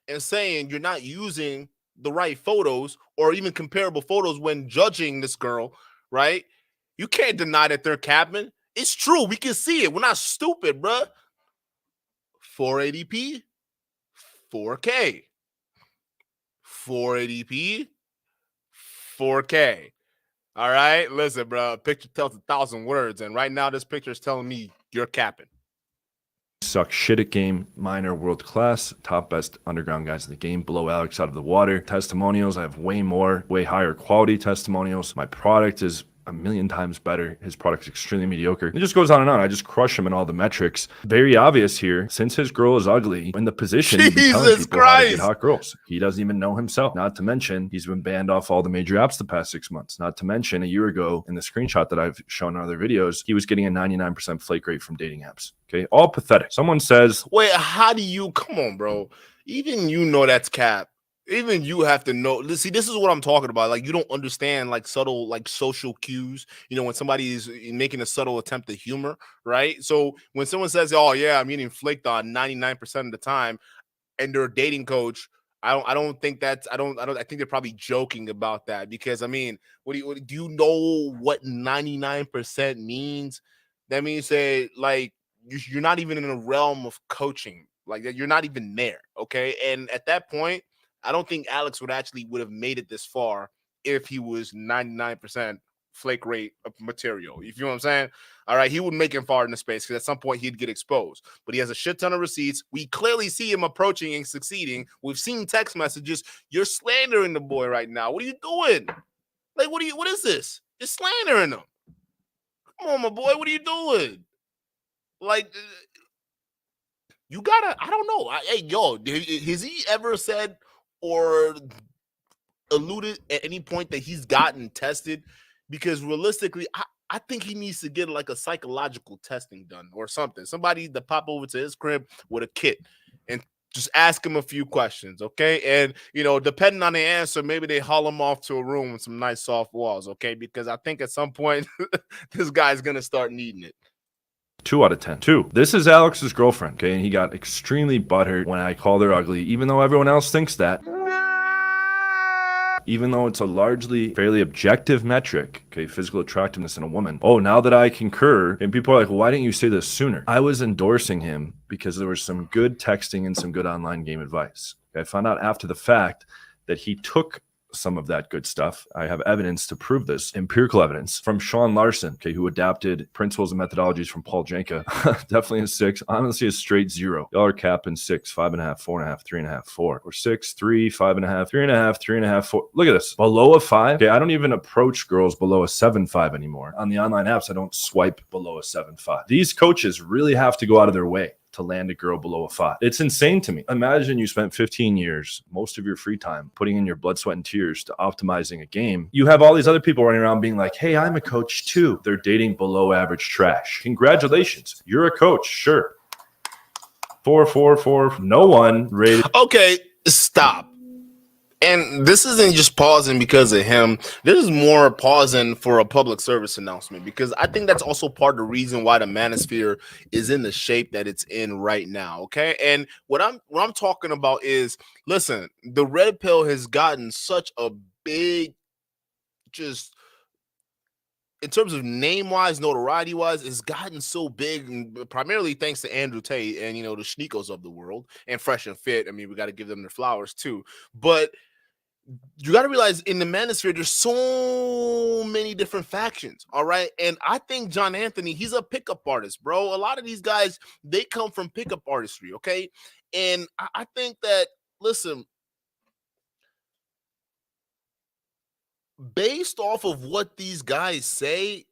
and saying you're not using the right photos or even comparable photos when judging this girl, right? You can't deny that they're capping. It's true. We can see it. We're not stupid, bruh. 480p, 4K. 480p, 4K. All right? Listen, bro. A picture tells 1,000 words. And right now, this picture is telling me you're capping. Suck shit at game, minor world class, top best underground guys in the game, blow Alex out of the water. Testimonials, I have way more, way higher quality testimonials. My product is a million times better. His product is extremely mediocre. It just goes on and on. I just crush him in all the metrics. Very obvious here, since his girl is ugly, in the position he'd be telling Jesus people how to get Christ. hot girls. He doesn't even know himself. Not to mention, he's been banned off all the major apps the past 6 months. Not to mention, a year ago, in the screenshot that I've shown in other videos, he was getting a 99% flake rate from dating apps. Okay, all pathetic. Someone says, wait, how do you, come on, bro. Even you know that's cap. Even you have to know. See, this is what I'm talking about. Like, you don't understand like subtle, like social cues. You know, when somebody is making a subtle attempt at humor, right? So when someone says, "Oh yeah, I'm getting flaked on 99% of the time," and they're a dating coach, I don't think that's I think they're probably joking about that because I mean, do you know what 99% means? That means say like you're not even in a realm of coaching, like that you're not even there, okay? And at that point, I don't think Alex would have made it this far if he was 99% flake rate of material. You feel what I'm saying? All right, he would make him far in the space because at some point he'd get exposed. But he has a shit ton of receipts. We clearly see him approaching and succeeding. We've seen text messages. You're slandering the boy right now. What are you doing? Like, what is this? You're slandering him. Come on, my boy. What are you doing? Like, you gotta, I don't know. Hey, yo, has he ever said or alluded at any point that he's gotten tested? Because realistically, I think he needs to get like a psychological testing done or something. Somebody to pop over to his crib with a kit and just ask him a few questions, okay? And, you know, depending on the answer, maybe they haul him off to a room with some nice soft walls, okay? Because I think at some point, this guy's going to start needing it. 2 out of 10. 2. This is Alex's girlfriend, okay? And he got extremely butthurt when I called her ugly, even though everyone else thinks that. Even though it's a largely fairly objective metric, okay, physical attractiveness in a woman. Oh, now that I concur, and people are like, well, why didn't you say this sooner? I was endorsing him because there was some good texting and some good online game advice. Okay, I found out after the fact that he took some of that good stuff. I have evidence to prove this, empirical evidence from Sean Larson, okay, who adapted principles and methodologies from Paul Janka. Definitely a 6. Honestly, a straight 0. Y'all are capping 6, 5.5, 4.5, 3.5, 4, or 6, 3, 5.5, 3.5, 3.5, 4. Look at this. Below a 5. Okay, I don't even approach girls below a 7.5 anymore. On the online apps, I don't swipe below a 7.5. These coaches really have to go out of their way to land a girl below a 5. It's insane to me. Imagine you spent 15 years, most of your free time, putting in your blood, sweat, and tears to optimizing a game. You have all these other people running around being like, hey, I'm a coach too. They're dating below average trash. Congratulations. You're a coach. Sure. 4, 4, 4. No one rated. Okay, stop. And this isn't just pausing because of him. This is more pausing for a public service announcement because I think that's also part of the reason why the Manosphere is in the shape that it's in right now. Okay, and what I'm talking about is, listen, the red pill has gotten such a big, just in terms of name-wise, notoriety-wise, it's gotten so big, primarily thanks to Andrew Tate and, you know, the Schneekos of the world and Fresh and Fit. I mean, we got to give them their flowers too, but you got to realize in the Manosphere, there's so many different factions. All right. And I think John Anthony, he's a pickup artist, bro. A lot of these guys, they come from pickup artistry. Okay. And I think that, listen, based off of what these guys say,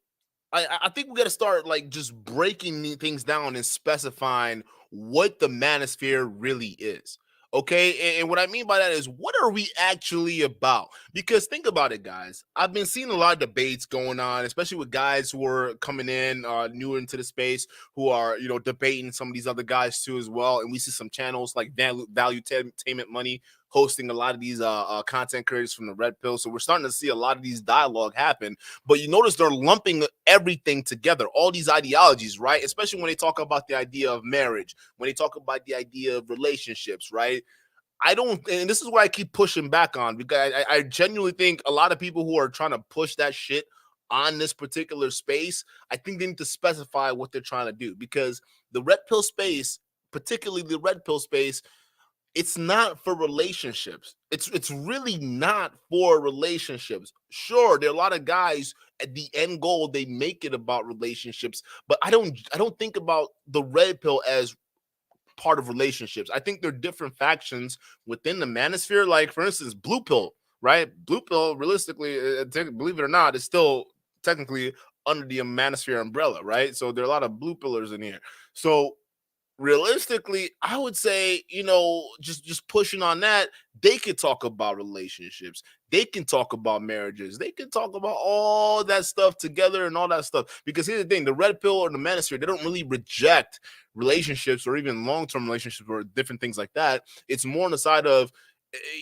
I think we got to start like just breaking things down and specifying what the Manosphere really is. Okay. And what I mean by that is, what are we actually about? Because think about it, guys. I've been seeing a lot of debates going on, especially with guys who are coming in new into the space, who are, you know, debating some of these other guys too as well. And we see some channels like Value Entertainment Money hosting a lot of these content creators from the red pill. So we're starting to see a lot of these dialogue happen. But you notice they're lumping everything together, all these ideologies, right? Especially when they talk about the idea of marriage, when they talk about the idea of relationships, right? I don't, and this is what I keep pushing back on, because I genuinely think a lot of people who are trying to push that shit on this particular space, I think they need to specify what they're trying to do, because the red pill space, particularly the red pill space, it's not for relationships. It's really not for relationships. Sure, there are a lot of guys at the end goal, they make it about relationships, but I don't think about the red pill as part of relationships. I think there are different factions within the manosphere. Like, for instance, blue pill, right? Blue pill, realistically, believe it or not, is still technically under the manosphere umbrella, right? So there are a lot of blue pillars in here. So realistically, I would say, just pushing on that, they could talk about relationships, they can talk about marriages, they can talk about all that stuff together and all that stuff. Because here's the thing, the red pill or the manosphere, they don't really reject relationships or even long-term relationships or different things like that. It's more on the side of,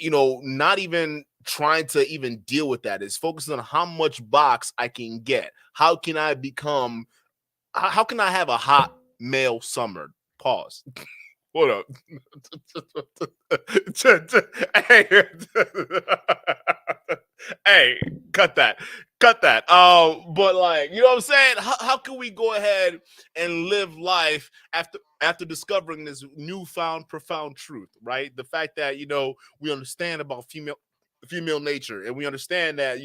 not even trying to even deal with that. It's focusing on how much box I can get. How can I have a hot male summer? Pause. Hold up. Hey, cut that. But like, you know what I'm saying? How can we go ahead and live life after discovering this newfound profound truth, right? The fact that, we understand about female nature, and we understand that,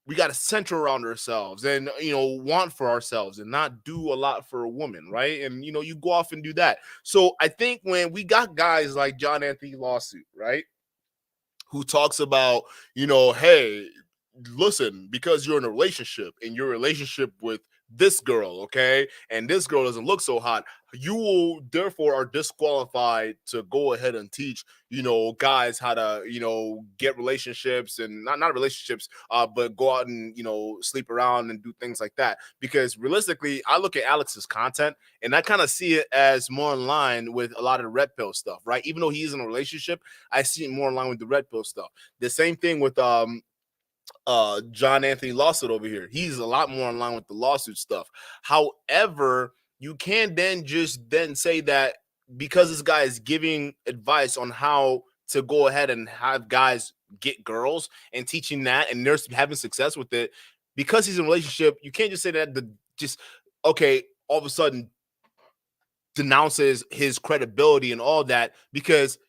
we got to center around ourselves and, want for ourselves and not do a lot for a woman, right? And, you go off and do that. So I think when we got guys like John Anthony Lawsuit, right, who talks about, hey, listen, because you're in a relationship and your relationship with this girl, okay, and this girl doesn't look so hot, you will therefore are disqualified to go ahead and teach, guys how to, get relationships, and not relationships, but go out and, sleep around and do things like that. Because realistically, I look at Alex's content and I kind of see it as more in line with a lot of the red pill stuff, right? Even though he's in a relationship, I see it more in line with the red pill stuff. The same thing with John Anthony Lawsuit over here. He's a lot more in line with the lawsuit stuff. However, you can then say that because this guy is giving advice on how to go ahead and have guys get girls and teaching that, and they're having success with it, because he's in a relationship, you can't just say that all of a sudden denounces his credibility and all that, because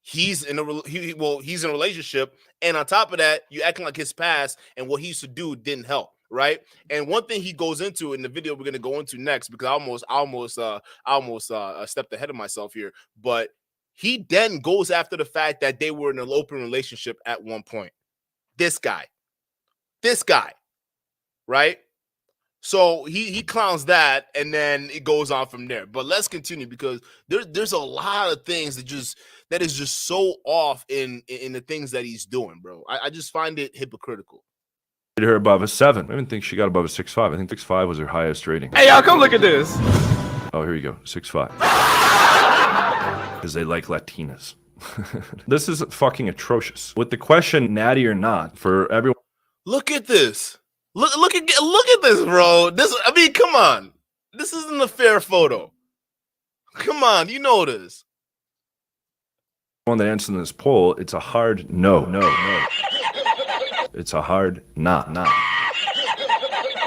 he's in a relationship, and on top of that, you acting like his past and what he used to do didn't help, right? And one thing he goes into in the video we're going to go into next, because I almost stepped ahead of myself here, but he then goes after the fact that they were in an open relationship at one point. This guy, right? So he clowns that, and then it goes on from there. But let's continue, because there's a lot of things that is just so off in the things that he's doing, bro. I just find it hypocritical. Her above a 7. I didn't think she got above a 6.5. I think 6.5 was her highest rating. Hey, y'all, come look at this. Oh, here you go, 6.5. Because they like Latinas. This is fucking atrocious. With the question, natty or not, for everyone. Look at this. Look at this, bro. Come on. This isn't a fair photo. Come on, you know this. One that answers in this poll, it's a hard no. It's a hard not.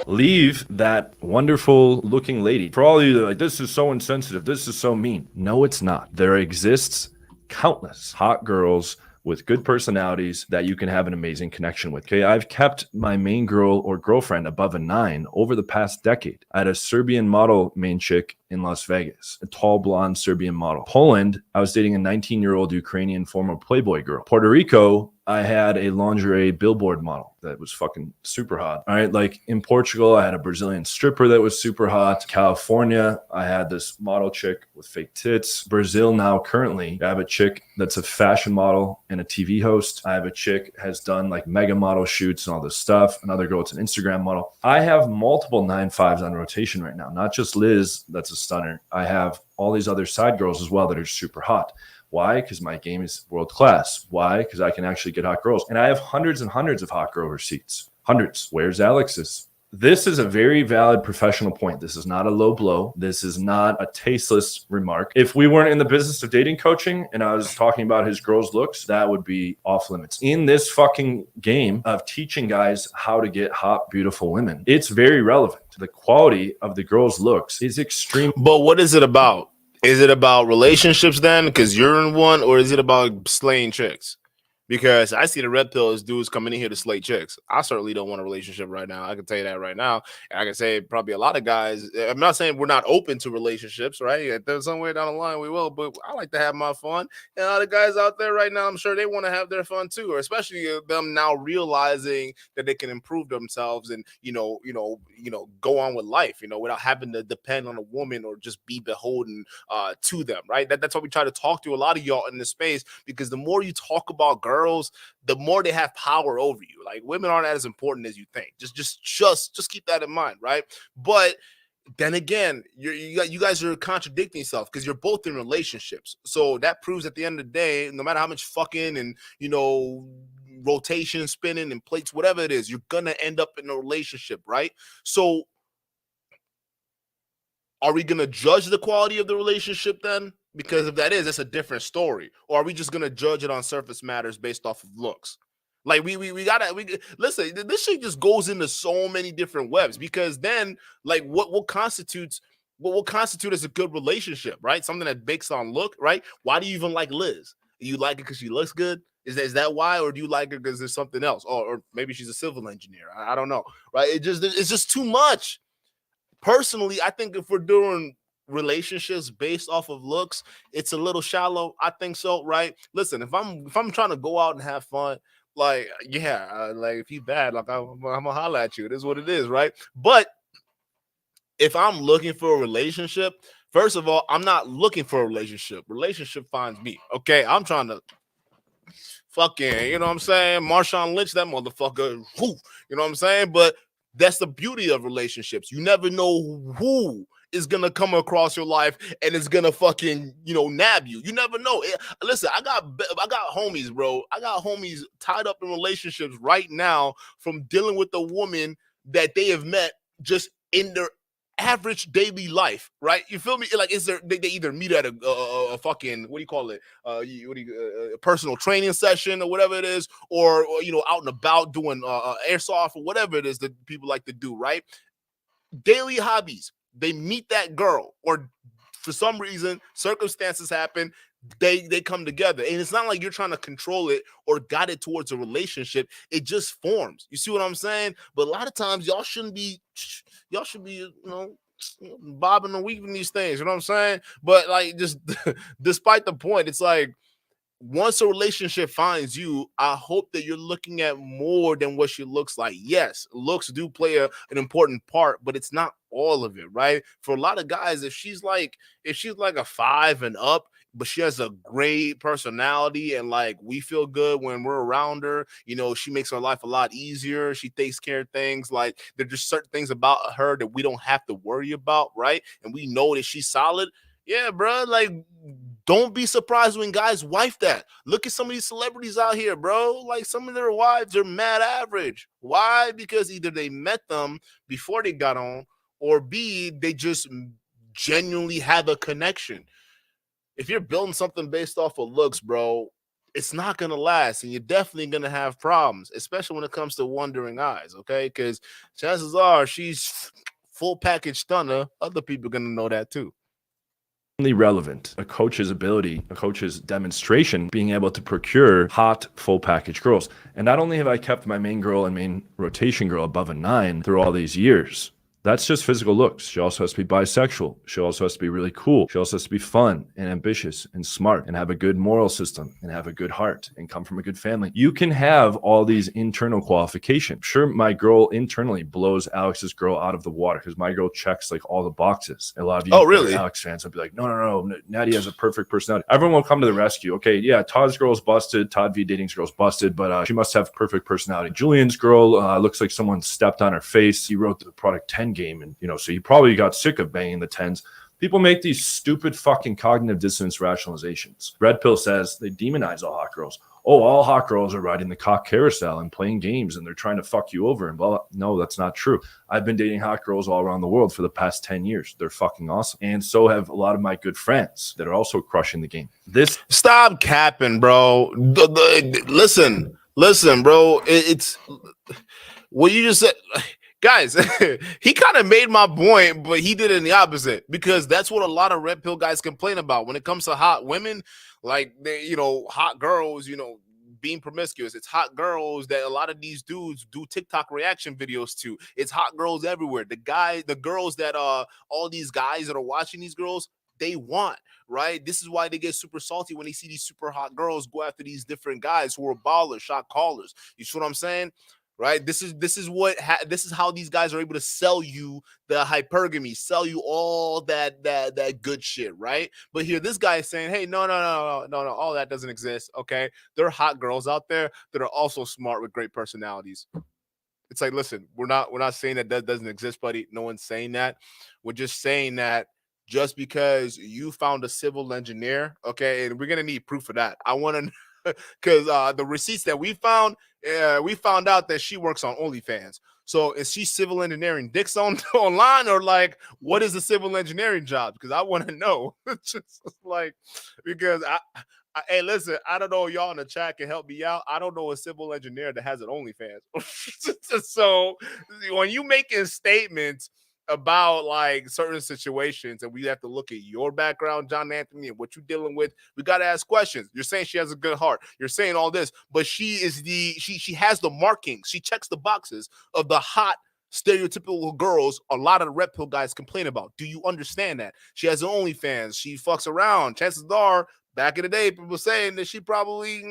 Leave that wonderful looking lady. For all of you that are like, this is so insensitive, this is so mean. No, it's not. There exists countless hot girls with good personalities that you can have an amazing connection with. Okay, I've kept my main girl or girlfriend above a 9 over the past decade. I had a Serbian model main chick in Las Vegas, a tall blonde Serbian model. Poland, I was dating a 19-year-old Ukrainian former Playboy girl. Puerto Rico, I had a lingerie billboard model that was fucking super hot. All right, like in Portugal, I had a Brazilian stripper that was super hot. California, I had this model chick with fake tits. Brazil now, currently, I have a chick that's a fashion model and a TV host. I have a chick has done like mega model shoots and all this stuff. Another girl, it's an Instagram model. I have multiple 9.5s on rotation right now, not just Liz, that's a stunner. I have all these other side girls as well that are super hot. Why? Because my game is world class. Why? Because I can actually get hot girls. And I have hundreds and hundreds of hot girl receipts. Hundreds. Where's Alex's? This is a very valid professional point. This is not a low blow. This is not a tasteless remark. If we weren't in the business of dating coaching and I was talking about his girls' looks, that would be off limits. In this fucking game of teaching guys how to get hot, beautiful women, it's very relevant. The quality of the girls' looks is extreme. But what is it about? Is it about relationships then? Because you're in one, or is it about slaying chicks? Because I see the red pill as dudes coming in here to slay chicks. I certainly don't want a relationship right now. I can tell you that right now. And I can say probably a lot of guys. I'm not saying we're not open to relationships, right? There's somewhere down the line we will, but I like to have my fun. And all the guys out there right now, I'm sure they want to have their fun too, or especially them now realizing that they can improve themselves and go on with life, without having to depend on a woman or just be beholden to them, right? That's what we try to talk to a lot of y'all in this space, because the more you talk about girls, the more they have power over you. Like, women aren't as important as you think. Just keep that in mind, right? But then again, you guys are contradicting yourself, because you're both in relationships. So that proves at the end of the day, no matter how much fucking and rotation, spinning, and plates, whatever it is, you're gonna end up in a relationship, right? So are we gonna judge the quality of the relationship then? Because if that is, that's a different story. Or are we just gonna judge it on surface matters based off of looks? Like we listen. This shit just goes into so many different webs, because then, like, what constitutes as a good relationship, right? Something that based on look, right? Why do you even like Liz? You like it because she looks good? Is that why, or do you like her because there's something else? Or maybe she's a civil engineer. I don't know, right? It's just too much. Personally, I think if we're doing relationships based off of looks, it's a little shallow. I think so, right? Listen, if I'm trying to go out and have fun, like, yeah, like, if you bad, like, I'm gonna holler at you. It is what it is, right? But if I'm looking for a relationship, first of all, I'm not looking for a relationship. Relationship finds me. Okay, I'm trying to fucking, you know what I'm saying, Marshawn Lynch that motherfucker. Whoo, you know what I'm saying? But that's the beauty of relationships. You never know who is gonna come across your life and is gonna fucking nab you. You never know. Listen, I got homies, bro. I got homies tied up in relationships right now from dealing with a woman that they have met just in their average daily life, right? You feel me? Like, they either meet at a fucking, what do you call it? A personal training session or whatever it is, or out and about doing airsoft or whatever it is that people like to do, right? Daily hobbies. They meet that girl, or for some reason, circumstances happen, they come together. And it's not like you're trying to control it or guide it towards a relationship. It just forms. You see what I'm saying? But a lot of times y'all should be bobbing and weaving these things. You know what I'm saying? But, like, just despite the point, it's like, once a relationship finds you, I hope that you're looking at more than what she looks like. Yes, looks do play an important part, but it's not all of it, right? For a lot of guys, if she's like a 5 and up, but she has a great personality and, like, we feel good when we're around her, she makes our life a lot easier. She takes care of things. Like, there's just certain things about her that we don't have to worry about, right? And we know that she's solid. Yeah, bro. Like, don't be surprised when guys wife that. Look at some of these celebrities out here, bro. Like, some of their wives are mad average. Why? Because either they met them before they got on, or B, they just genuinely have a connection. If you're building something based off of looks, bro, it's not going to last, and you're definitely going to have problems, especially when it comes to wondering eyes, okay? Because chances are she's full package stunner. Other people are going to know that too. Relevant. A coach's ability, a coach's demonstration, being able to procure hot, full package girls. And not only have I kept my main girl and main rotation girl above a 9 through all these years, that's just physical looks. She also has to be bisexual. She also has to be really cool. She also has to be fun and ambitious and smart and have a good moral system and have a good heart and come from a good family. You can have all these internal qualifications. Sure, my girl internally blows Alex's girl out of the water because my girl checks, like, all the boxes. A lot of you really? Alex fans will be like, no, Natty has a perfect personality. Everyone will come to the rescue. Okay, yeah, Todd's girl's busted. Todd V Dating's girl's busted, but she must have perfect personality. Julian's girl looks like someone stepped on her face. He wrote the product 10 game, and so he probably got sick of banging the 10s. People make these stupid fucking cognitive dissonance rationalizations. Red Pill says they demonize all hot girls. Oh, all hot girls are riding the cock carousel and playing games and they're trying to fuck you over. And blah, blah. No, that's not true. I've been dating hot girls all around the world for the past 10 years. They're fucking awesome. And so have a lot of my good friends that are also crushing the game. This Stop capping, bro. Listen, bro. It's what you just said. Guys, he kind of made my point, but he did it in the opposite, because that's what a lot of red pill guys complain about when it comes to hot women, like they, hot girls, being promiscuous. It's hot girls that a lot of these dudes do TikTok reaction videos to. It's hot girls everywhere. The girls that all these guys that are watching these girls, they want, right? This is why they get super salty when they see these super hot girls go after these different guys who are ballers, shot callers. You see what I'm saying? Right? This is how these guys are able to sell you the hypergamy, sell you all that good shit, right? But here, this guy is saying, hey, no, all that doesn't exist. Okay, there are hot girls out there that are also smart with great personalities. It's like, listen, we're not saying that doesn't exist, buddy. No one's saying that. We're just saying that just because you found a civil engineer, okay, and we're gonna need proof of that. I want to. Because the receipts that we found out that she works on OnlyFans. So is she civil engineering dicks online, or like what is the civil engineering job? Because I want to know. It's just like, because hey, listen, I don't know, y'all in the chat can help me out. I don't know a civil engineer that has an OnlyFans. So when you making statements about like certain situations, and we have to look at your background, John Anthony, and what you're dealing with, we got to ask questions. You're saying she has a good heart, you're saying all this, but she has the markings, she checks the boxes of the hot stereotypical girls a lot of the red pill guys complain about. Do you understand that? She has an OnlyFans, she fucks around. Chances are, back in the day, people were saying that she probably,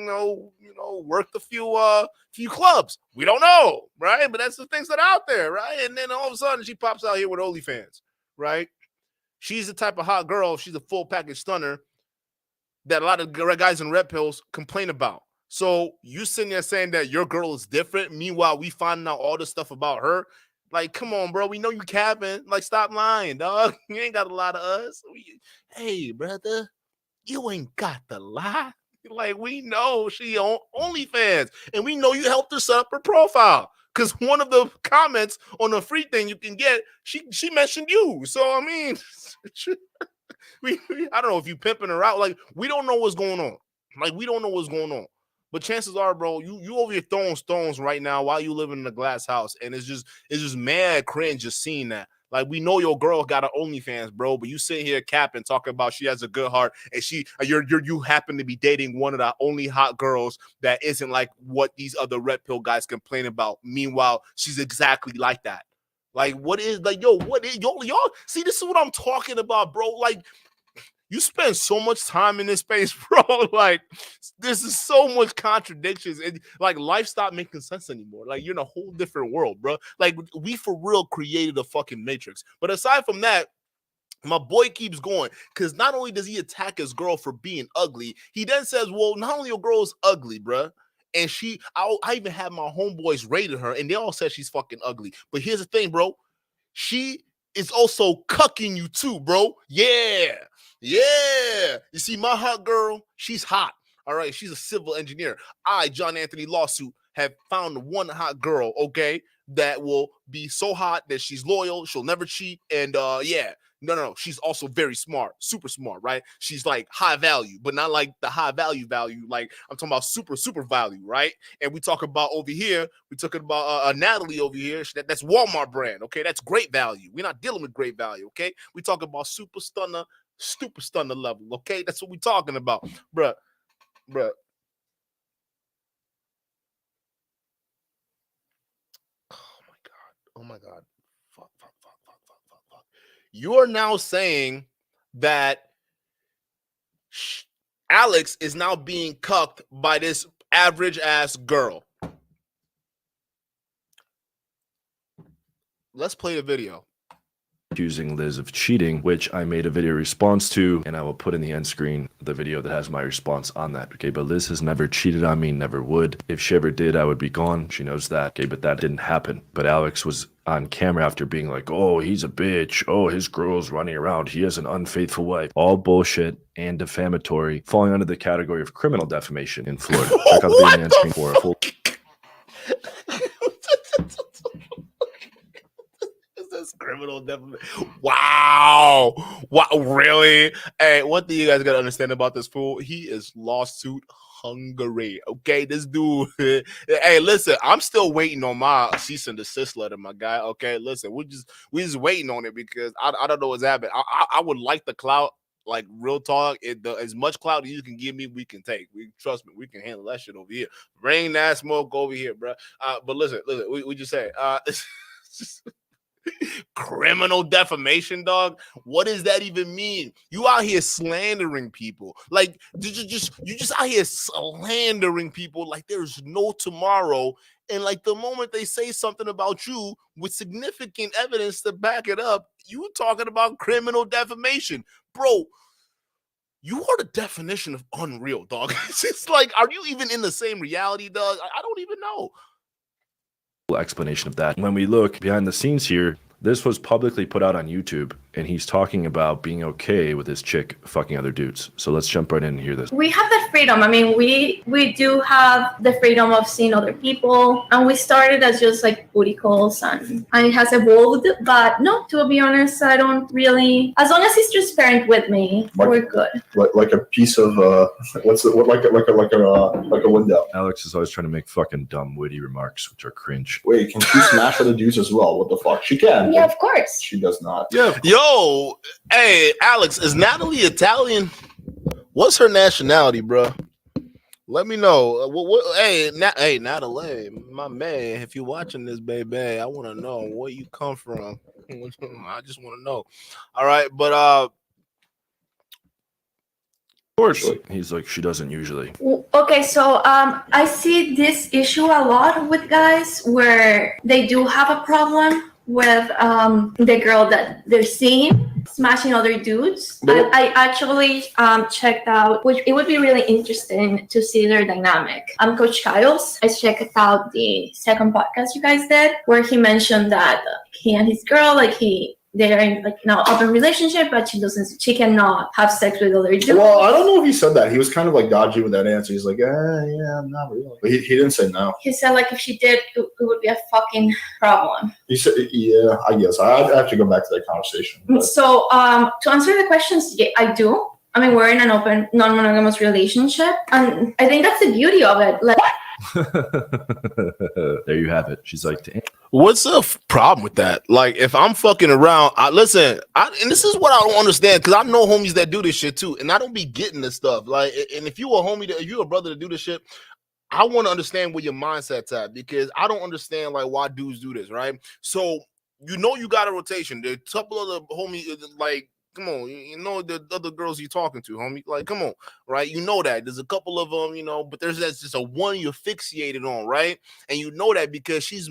worked a few clubs. We don't know, right? But that's the things that are out there, right? And then all of a sudden, she pops out here with OnlyFans, right? She's the type of hot girl. She's a full package stunner that a lot of guys in red pills complain about. So you sitting there saying that your girl is different. Meanwhile, we finding out all this stuff about her. Like, come on, bro. We know you capping. Like, stop lying, dog. You ain't got a lot of us. Hey, brother. You ain't got to lie. Like, we know she on OnlyFans, and we know you helped her set up her profile, because one of the comments on the free thing you can get, she mentioned you. So I mean, I don't know if you pimping her out. Like, we don't know what's going on. Like, we don't know what's going on. But chances are, bro, you over here throwing stones right now while you living in a glass house, and it's just mad cringe just seeing that. Like, we know your girl got an OnlyFans, bro, but you sitting here capping, talking about she has a good heart, and you happen to be dating one of the only hot girls that isn't like what these other red pill guys complain about. Meanwhile, she's exactly like that. Like, what is like, y'all see, this is what I'm talking about, bro. Like, you spend so much time in this space, bro. Like, this is so much contradictions, and like life stopped making sense anymore. Like, you're in a whole different world, bro. Like, we for real created a fucking matrix. But aside from that, my boy keeps going, because not only does he attack his girl for being ugly, he then says, well, not only your girl is ugly, bro, and I even had my homeboys rated her, and they all said she's fucking ugly. But here's the thing, bro. She is also cucking you too, bro. Yeah. You see, my hot girl, she's hot. All right, she's a civil engineer. I, John Anthony Lawsuit, have found one hot girl, okay, that will be so hot that she's loyal, she'll never cheat, and no, she's also very smart, super smart, right? She's like high value, but not like the high value, like I'm talking about super value, right? And we talk about over here, we talking about Natalie over here, that's Walmart brand, okay? That's great value. We're not dealing with great value, okay? We talk about super stunner level, okay? That's what we're talking about, bruh. Oh my god. Fuck. You are now saying that Alex is now being cucked by this average ass girl. Let's play the video. accusing Liz of cheating, which I made a video response to, and I will put in the end screen the video that has my response on that. Okay, but Liz has never cheated on me, never would. If she ever did, I would be gone. She knows that. Okay, but that didn't happen. But Alex was on camera after being like, oh, he's a bitch. Oh, his girl's running around. He has an unfaithful wife. All bullshit and defamatory, falling under the category of criminal defamation in Florida. Check out the video in the end screen for a full... This criminal defamation. Wow. Really? Hey, one thing you guys gotta understand about this fool, he is lawsuit hungry. Okay, this dude. Hey, listen, I'm still waiting on my cease and desist letter, my guy. Okay, listen, we just waiting on it because I don't know what's happening. I would like the clout. Like real talk, as much clout as you can give me, we can take. Trust me, we can handle that shit over here. Bring that smoke over here, bro. But listen, we just say, criminal defamation, dog. What does that even mean? You out here slandering people, like you just out here slandering people like there's no tomorrow. And like the moment they say something about you with significant evidence to back it up, you talking about criminal defamation, bro. You are the definition of unreal, dog. It's just like, are you even in the same reality, dog? I don't even know. Explanation of that. When we look behind the scenes here, this was publicly put out on YouTube, and he's talking about being okay with his chick fucking other dudes. So let's jump right in and hear this. We have that freedom. I mean, we do have the freedom of seeing other people, and we started as just like booty calls, and it has evolved. But no, to be honest, I don't really. As long as he's transparent with me, we're good. Like a piece of like a window. Alex is always trying to make fucking dumb, witty remarks, which are cringe. Wait, can she smash other dudes as well? What the fuck? She can. Yeah, of course. She does not. Yeah. Yo, hey, Alex, is Natalie Italian? What's her nationality, bro? Let me know. Hey, Natalie, my man, if you're watching this, baby, I want to know where you come from. I just want to know. All right, but of course, he's like, she doesn't usually. Okay, so I see this issue a lot with guys where they do have a problem with the girl that they're seeing smashing other dudes. I actually checked out, which it would be really interesting to see their dynamic. I'm Coach Kyle's. I checked out the second podcast you guys did, where he mentioned that he and his girl, they're in like now open relationship, but she cannot have sex with other dudes. Well, I don't know if he said that. He was kind of like dodgy with that answer. He's like, yeah, not really. But he didn't say no. He said like if she did, it would be a fucking problem. He said, yeah, I guess. I'd have to go back to that conversation. But. So to answer the questions, yeah, I do. I mean, we're in an open, non-monogamous relationship, and I think that's the beauty of it. Like. There you have it. She's like, damn. What's the problem with that? Like, if I'm fucking around, and this is what I don't understand, because I know homies that do this shit too, and I don't be getting this stuff. Like, and if you a homie, if you a brother to do this shit, I want to understand where your mindset's at, because I don't understand like why dudes do this, right? So you got a rotation. There's a couple of the homies like. Come on, you know the other girls you're talking to, homie. Like, come on, right? You know that. There's a couple of them, but that's just a one you're fixated on, right? And you know that because she's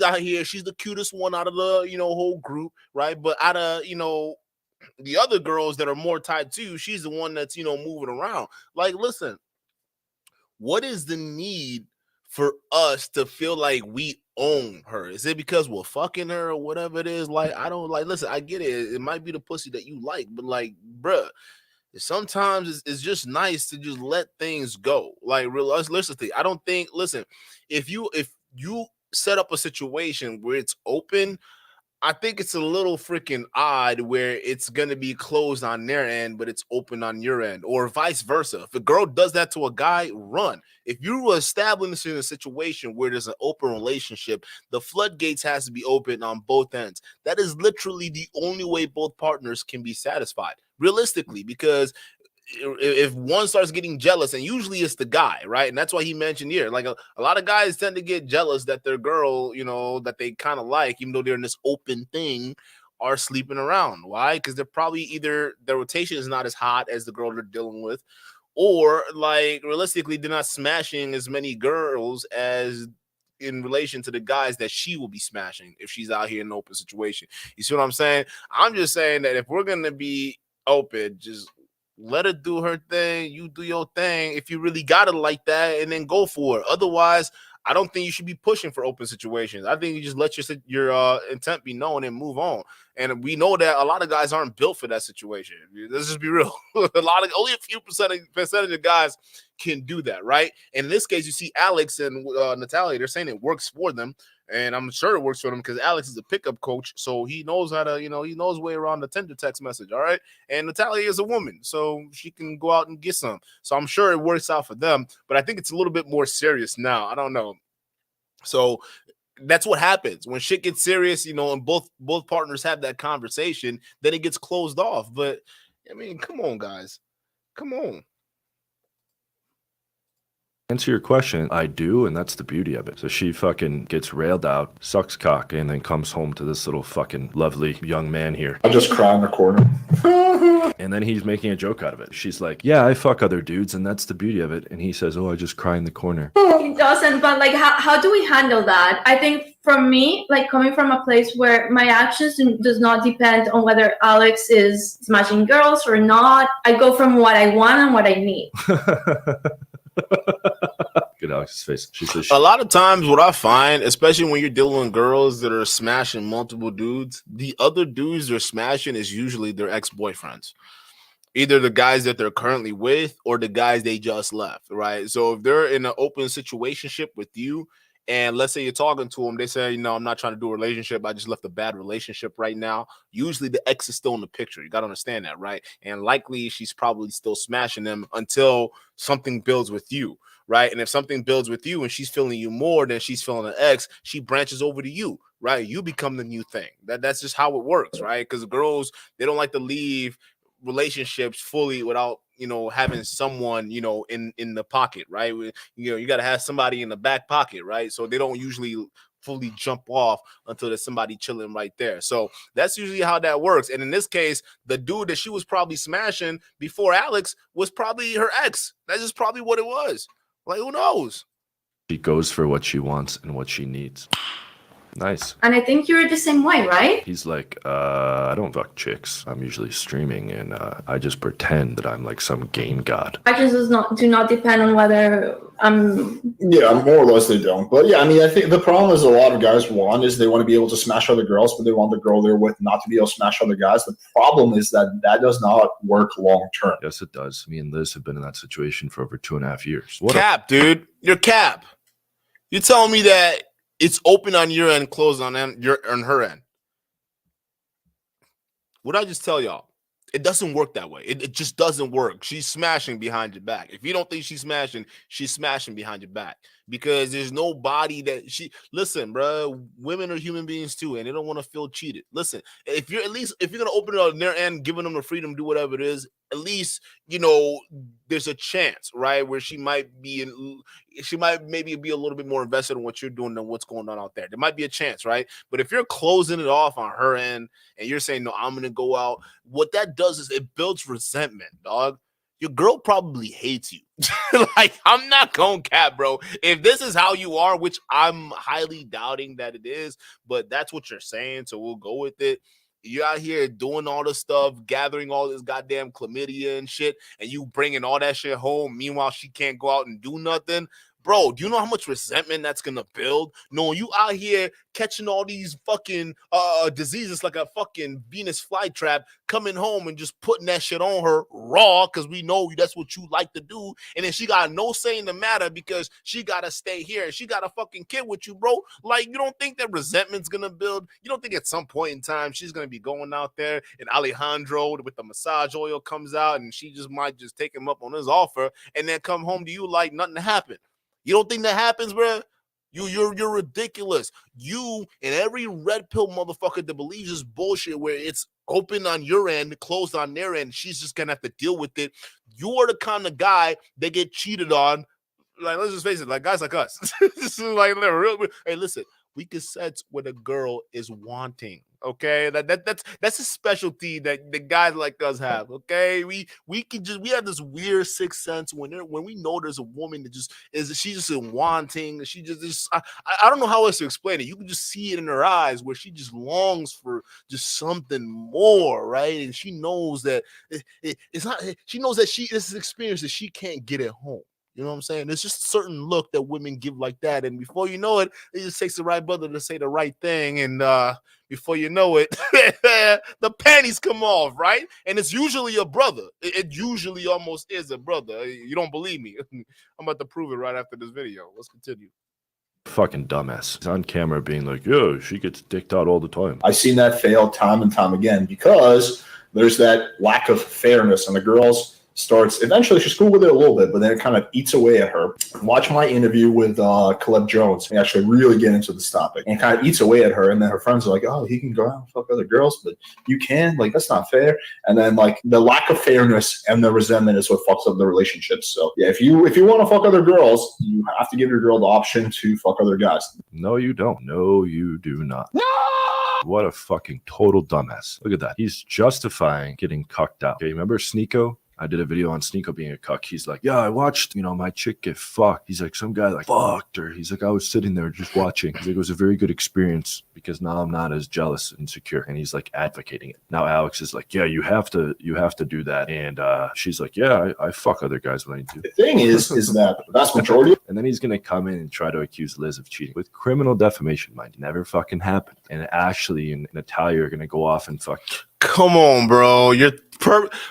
out here. She's the cutest one out of the, whole group, right? But out of, the other girls that are more tied to you, she's the one that's, moving around. Like, listen, what is the need for us to feel like we own her? Is it because we're fucking her or whatever it is? Like, I don't like, listen, I get it. It might be the pussy that you like, but like, bruh, sometimes it's just nice to just let things go. Like, realistically, I don't think, listen, if you set up a situation where it's open, I think it's a little freaking odd where it's going to be closed on their end, but it's open on your end, or vice versa. If a girl does that to a guy, run. If you were establishing a situation where there's an open relationship, the floodgates has to be open on both ends. That is literally the only way both partners can be satisfied, realistically, because if one starts getting jealous, and usually it's the guy, right? And that's why he mentioned here, like a lot of guys tend to get jealous that their girl, that they kind of like, even though they're in this open thing, are sleeping around. Why? Because they're probably either their rotation is not as hot as the girl they're dealing with, or like realistically, they're not smashing as many girls as in relation to the guys that she will be smashing if she's out here in an open situation. You see what I'm saying? I'm just saying that if we're gonna be open, just let her do her thing. You do your thing. If you really got it like that, and then go for it. Otherwise, I don't think you should be pushing for open situations. I think you just let your intent be known and move on. And we know that a lot of guys aren't built for that situation. Let's just be real. Only a few percentage of guys can do that, right? And in this case, you see Alex and Natalia. They're saying it works for them. And I'm sure it works for them because Alex is a pickup coach, so he knows how to, he knows way around the Tinder text message, all right? And Natalia is a woman, so she can go out and get some. So I'm sure it works out for them, but I think it's a little bit more serious now. I don't know. So that's what happens when shit gets serious, and both partners have that conversation, then it gets closed off. But, I mean, come on, guys. Come on. Answer your question, I do, and that's the beauty of it. So she fucking gets railed out, sucks cock, and then comes home to this little fucking lovely young man here. I just cry in the corner. And then he's making a joke out of it. She's like, yeah, I fuck other dudes, and that's the beauty of it. And he says, oh, I just cry in the corner. He doesn't, but like, how do we handle that? I think from me, like coming from a place where my actions does not depend on whether Alex is smashing girls or not. I go from what I want and what I need. Good Alex's face. She says a lot of times what I find, especially when you're dealing with girls that are smashing multiple dudes, the other dudes they're smashing is usually their ex-boyfriends. Either the guys that they're currently with or the guys they just left, right? So if they're in an open situationship with you, and let's say you're talking to them, they say, I'm not trying to do a relationship. I just left a bad relationship right now. Usually the ex is still in the picture. You got to understand that, right? And likely she's probably still smashing them until something builds with you, right? And if something builds with you and she's feeling you more than she's feeling the ex, she branches over to you, right? You become the new thing. That's just how it works, right? Because girls, they don't like to leave relationships fully without having someone in the pocket, right? You got to have somebody in the back pocket, right? So they don't usually fully jump off until there's somebody chilling right there. So that's usually how that works. And in this case, the dude that she was probably smashing before Alex was probably her ex. That's just probably what it was. Like, who knows? She goes for what she wants and what she needs. Nice. And I think you're the same way, right? He's like, I don't fuck chicks. I'm usually streaming, and I just pretend that I'm like some game god. Actions do not depend on whether Yeah, more or less they don't. But yeah, I mean, I think the problem is a lot of guys is they want to be able to smash other girls, but they want the girl they're with not to be able to smash other guys. The problem is that does not work long term. Yes, it does. Me and Liz have been in that situation for over 2.5 years. Dude. You're cap. You're telling me that it's open on your end, closed on her end. What I just tell y'all, it doesn't work that way. It just doesn't work. She's smashing behind your back. If you don't think she's smashing behind your back because there's nobody that listen, bro. Women are human beings too, and they don't want to feel cheated. Listen, if you're gonna open it on their end, giving them the freedom to do whatever it is, at least there's a chance, right, where she might maybe be a little bit more invested in what you're doing than what's going on out there. There might be a chance, right? But if you're closing it off on her end and you're saying, no, I'm gonna go out, what that does is it builds resentment, dog. Your girl probably hates you. Like, I'm not going cap, bro. If this is how you are, which I'm highly doubting that it is, but that's what you're saying, so we'll go with it. You're out here doing all this stuff, gathering all this goddamn chlamydia and shit, and you bringing all that shit home. Meanwhile, she can't go out and do nothing. Bro, do you know how much resentment that's going to build? Knowing you out here catching all these fucking diseases like a fucking Venus flytrap, coming home and just putting that shit on her raw because we know that's what you like to do. And then she got no say in the matter because she got to stay here and she got a fucking kid with you, bro. Like, you don't think that resentment's going to build? You don't think at some point in time she's going to be going out there and Alejandro with the massage oil comes out and she might take him up on his offer and then come home to you like nothing happened? You don't think that happens, bro? You're ridiculous. You and every red pill motherfucker that believes this bullshit where it's open on your end, closed on their end, she's just gonna have to deal with it. You're the kind of guy that get cheated on. Like, let's just face it, like guys like us. This is like real. Hey, listen, we can sense what a girl is wanting. Okay, that's a specialty that the guys like us have. Okay, we have this weird sixth sense when we know there's a woman that she's just wanting. She just I don't know how else to explain it. You can just see it in her eyes where she just longs for just something more, right? And she knows that it's not. She knows that this is an experience that she can't get at home. You know what I'm saying? There's just a certain look that women give like that, and before you know it, it just takes the right brother to say the right thing, and before you know it, the panties come off, right? And it's usually a brother. It usually almost is a brother. You don't believe me? I'm about to prove it right after this video. Let's continue. Fucking dumbass. He's on camera being like, yo, she gets dicked out all the time. I've seen that fail time and time again because there's that lack of fairness, and the girls starts, eventually she's cool with it a little bit, but then it kind of eats away at her. Watch my interview with Caleb Jones. We actually really get into this topic, and kind of eats away at her. And then her friends are like, oh, he can go out and fuck other girls, but you can? Like, that's not fair. And then, like, the lack of fairness and the resentment is what fucks up the relationships. So, yeah, if you want to fuck other girls, you have to give your girl the option to fuck other guys. No, you don't. No, you do not. No! What a fucking total dumbass. Look at that. He's justifying getting cucked out. Okay, remember Sneeko? I did a video on Sneeko being a cuck. He's like, yeah, I watched, my chick get fucked. He's like, some guy like fucked her. He's like, I was sitting there just watching. He's like, it was a very good experience because now I'm not as jealous and insecure. And he's like advocating it. Now Alex is like, yeah, you have to do that. And she's like, yeah, I fuck other guys when I do. The thing is that the vast majority. And then he's going to come in and try to accuse Liz of cheating with criminal defamation, mind. Never fucking happened. And Ashley and Natalia are going to go off and fuck. Come on, bro.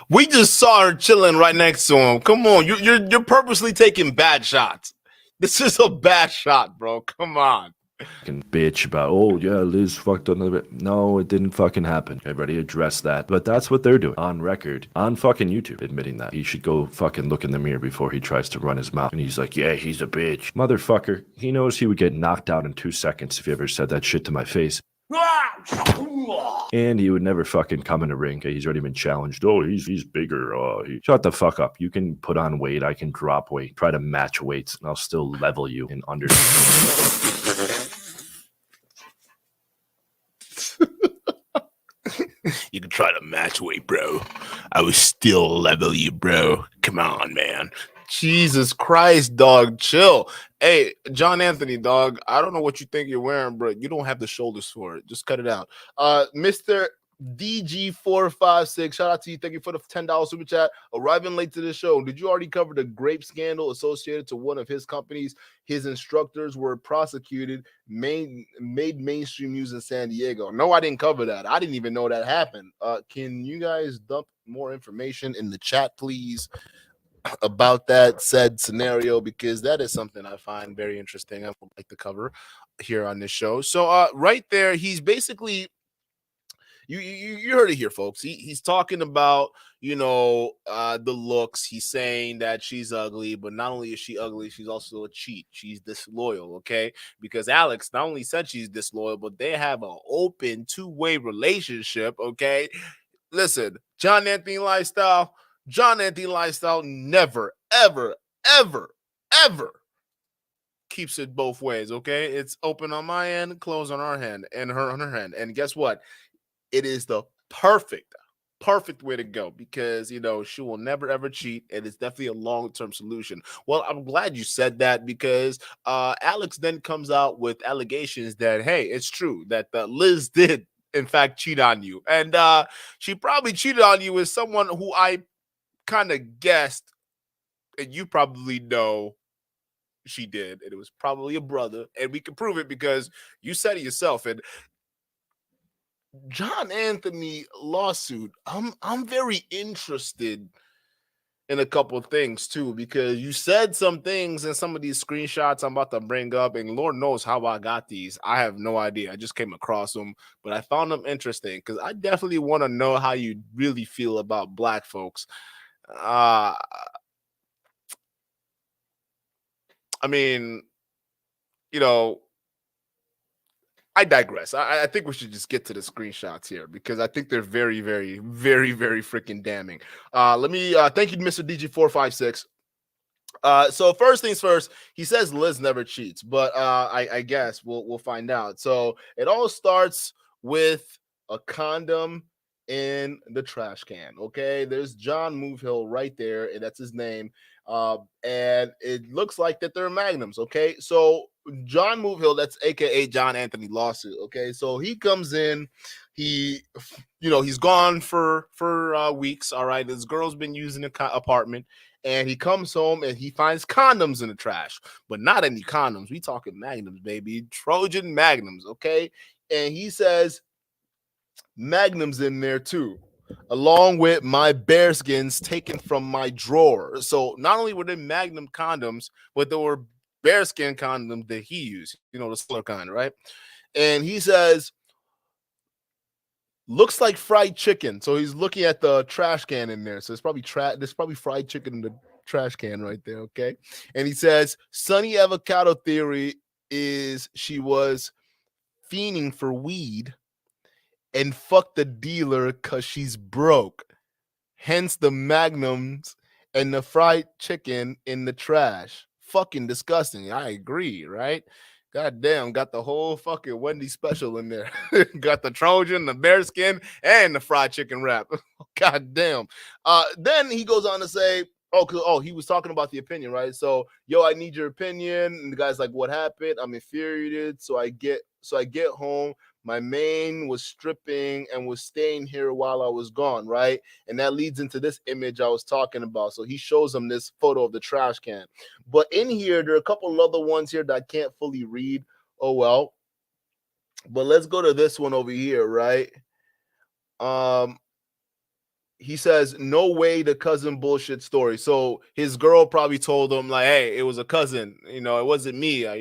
We just saw her chilling right next to him. Come on, you're purposely taking bad shots. This is a bad shot, bro. Come on. Fucking bitch about, oh yeah, Liz fucked another bit. No, it didn't fucking happen. Everybody address that. But that's what they're doing on record, on fucking YouTube, admitting that. He should go fucking look in the mirror before he tries to run his mouth. And he's like, yeah, he's a bitch. Motherfucker, he knows he would get knocked out in 2 seconds if he ever said that shit to my face. And he would never fucking come in a ring. Okay? He's already been challenged. Oh, he's bigger. Shut the fuck up. You can put on weight. I can drop weight. Try to match weights, and I'll still level you in under. You can try to match weight, bro. I will still level you, bro. Come on, man. Jesus Christ, dog, chill. Hey, John Anthony, dog, I don't know what you think you're wearing, bro. You don't have the shoulders for it. Just cut it out. Mr. DG456, shout out to you. Thank you for the $10 super chat. Arriving late to the show. Did you already cover the grape scandal associated to one of his companies? His instructors were prosecuted, made mainstream news in San Diego. No, I didn't cover that. I didn't even know that happened. Can you guys dump more information in the chat, please, about that said scenario, because that is something I find very interesting. I would like to cover here on this show. So right there, he's basically, you heard it here, folks. He's talking about, the looks. He's saying that she's ugly, but not only is she ugly, she's also a cheat. She's disloyal, okay? Because Alex not only said she's disloyal, but they have an open two-way relationship, okay? Listen, John Anthony Lifestyle never, ever, ever, ever keeps it both ways, okay? It's open on my end, closed on our hand, and her on her hand. And guess what? It is the perfect way to go because, she will never, ever cheat, and it's definitely a long-term solution. Well, I'm glad you said that because Alex then comes out with allegations that, hey, it's true that Liz did, in fact, cheat on you. And she probably cheated on you with someone who I kind of guessed, and you probably know she did, and it was probably a brother, and we can prove it because you said it yourself. And John Anthony lawsuit, I'm very interested in a couple of things too, because you said some things in some of these screenshots I'm about to bring up, and Lord knows how I got these. I have no idea. I just came across them, but I found them interesting because I definitely want to know how you really feel about black folks. I mean, I digress. I think we should just get to the screenshots here because I think they're very, very, very, very freaking damning. Let me thank you, Mr. DG456. So first things first, he says Liz never cheats, but I guess we'll find out. So it all starts with a condom in the trash can. Okay, there's John Movehill right there, and that's his name. And it looks like that they're magnums. Okay, so John Movehill, that's AKA John Anthony Lawsuit. Okay, so he comes in, he's gone for weeks. All right, this girl's been using the apartment, and he comes home and he finds condoms in the trash, but not any condoms. We talking magnums, baby, Trojan magnums. Okay, and he says magnums in there too, along with my bearskins taken from my drawer. So not only were they magnum condoms, but there were bearskin condoms that he used, the smaller kind, right? And he says, looks like fried chicken. So he's looking at the trash can in there. So it's probably there's probably fried chicken in the trash can right there. Okay. And he says, Sunny Avocado theory is she was fiending for weed and fuck the dealer because she's broke. Hence the magnums and the fried chicken in the trash. Fucking disgusting. I agree, right? God damn, got the whole fucking Wendy special in there. Got the Trojan, the bearskin, and the fried chicken wrap. God damn. Then he goes on to say, he was talking about the opinion, right? So, I need your opinion. And the guy's like, what happened? I'm infuriated. So I get home. My main was stripping and was staying here while I was gone, right? And that leads into this image I was talking about. So he shows him this photo of the trash can. But in here, there are a couple of other ones here that I can't fully read. Oh, well. But let's go to this one over here, right? He says, no way, the cousin bullshit story. So his girl probably told him, like, hey, it was a cousin. It wasn't me. I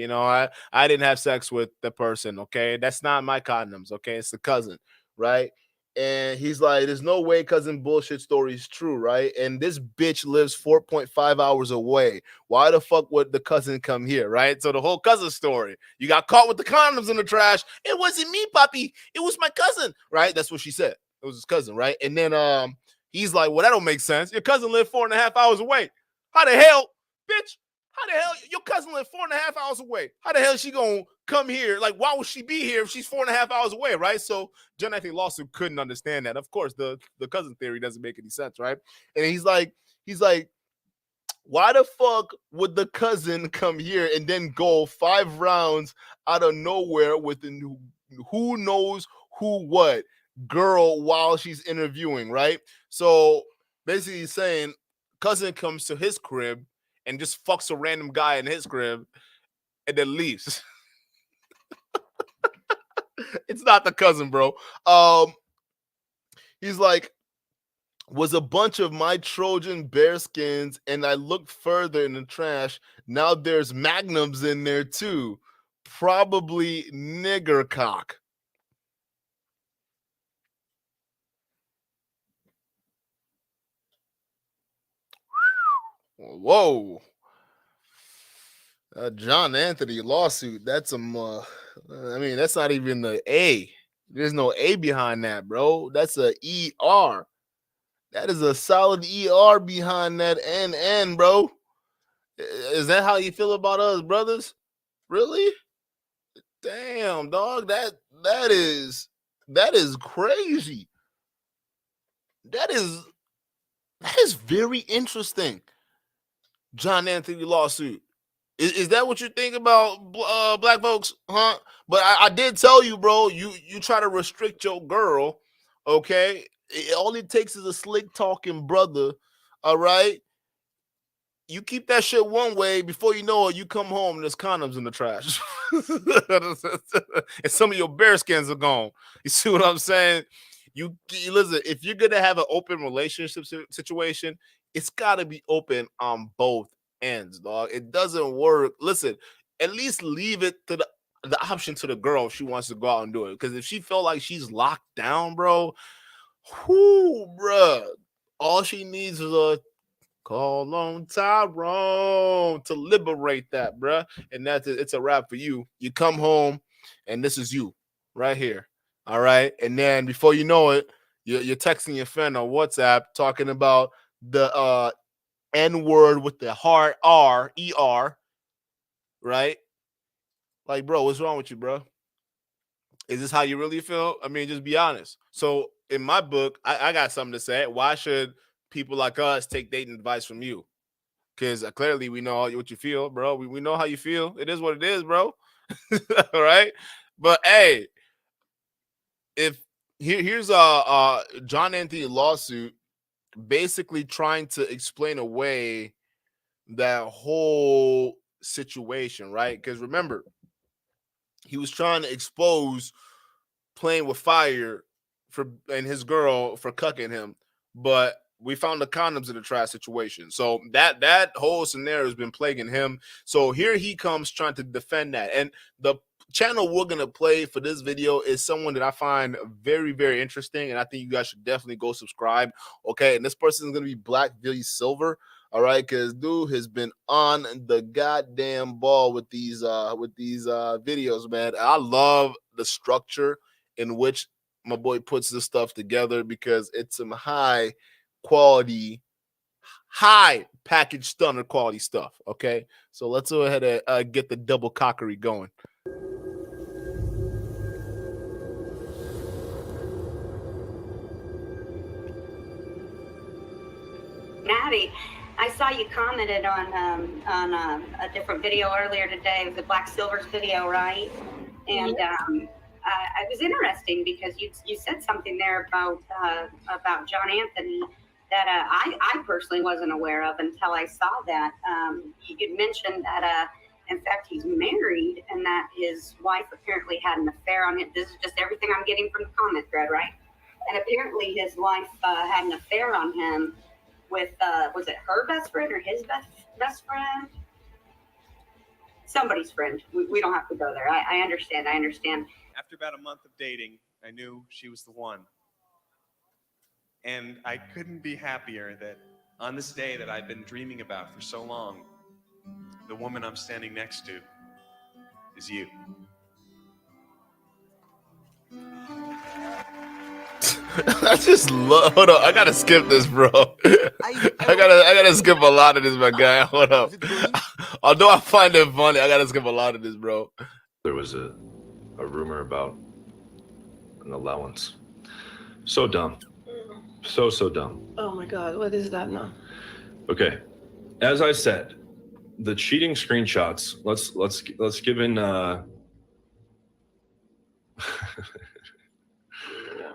didn't have sex with the person. Okay. That's not my condoms. Okay. It's the cousin. Right. And he's like, there's no way cousin bullshit story is true. Right. And this bitch lives 4.5 hours away. Why the fuck would the cousin come here? Right. So the whole cousin story, you got caught with the condoms in the trash. It wasn't me, puppy. It was my cousin. Right. That's what she said. It was his cousin. Right. And then, he's like, well, that don't make sense. Your cousin lived 4.5 hours away. How the hell, bitch? How the hell your cousin lived 4.5 hours away? How the hell is she gonna come here? Like, why would she be here if she's 4.5 hours away, right? So John Anthony Lawsuit couldn't understand that. Of course, the cousin theory doesn't make any sense, right? And he's like, why the fuck would the cousin come here and then go 5 rounds out of nowhere with who knows who what girl while she's interviewing, right? So basically he's saying cousin comes to his crib and just fucks a random guy in his crib and then leaves. It's not the cousin, bro. He's like, was a bunch of my Trojan bearskins, and I looked further in the trash. Now there's magnums in there too. Probably nigger cock. Whoa. John Anthony Lawsuit. That's that's not even the A. There's no A behind that, bro. That's a ER. That is a solid ER behind that N, bro. Is that how you feel about us, brothers? Really? Damn, dog. That is crazy. That is very interesting. John Anthony Lawsuit. Is that what you think about black folks, huh? But I did tell you, bro, you try to restrict your girl, okay? All it takes is a slick talking brother, all right? You keep that shit one way, before you know it, you come home and there's condoms in the trash. And some of your bearskins are gone. You see what I'm saying? You listen, if you're gonna have an open relationship situation, it's gotta be open on both ends, dog. It doesn't work. Listen, at least leave it to the option to the girl if she wants to go out and do it. Because if she felt like she's locked down, bro, bruh, all she needs is a call on Tyrone to liberate that, bruh. And that's it. It's a wrap for you. You come home, and this is you right here. All right. And then before you know it, you're texting your friend on WhatsApp talking about the N word with the hard R-E-R, right? Like, bro, what's wrong with you, bro? Is this how you really feel? I mean, just be honest. So in my book, I got something to say. Why should people like us take dating advice from you? Because clearly we know what you feel, bro. We know how you feel. It is what it is, bro. All right. But hey, if here's a John Anthony lawsuit basically trying to explain away that whole situation, right? Because remember, he was trying to expose playing with fire and his girl for cucking him, but we found the condoms in a trash situation. So that whole scenario has been plaguing him. So here he comes trying to defend that. And the channel we're gonna play for this video is someone that I find very, very interesting, and I think you guys should definitely go subscribe. Okay, and this person is gonna be Black Billy Silver. All right, because dude has been on the goddamn ball with these videos, man. I love the structure in which my boy puts this stuff together because it's some high package stunner quality stuff. Okay, so let's go ahead and get the double cockery going. Maddie, I saw you commented on a different video earlier today. It was the Black Silver's video, right? And it was interesting because you said something there about John Anthony that I personally wasn't aware of until I saw that. You mentioned that in fact he's married and that his wife apparently had an affair on him. This is just everything I'm getting from the comment thread, right? And apparently his wife had an affair on him with was it her best friend or his best friend? Somebody's friend. We don't have to go there. I understand. After about a month of dating, I knew she was the one. And I couldn't be happier that on this day that I've been dreaming about for so long, the woman I'm standing next to is you. I just love. Hold on, I gotta skip this, bro. I gotta skip a lot of this, my guy. Hold up. Although I find it funny, I gotta skip a lot of this, bro. There was a rumor about an allowance. So dumb. So dumb. Oh my God, what is that now? Okay. As I said, the cheating screenshots, let's give in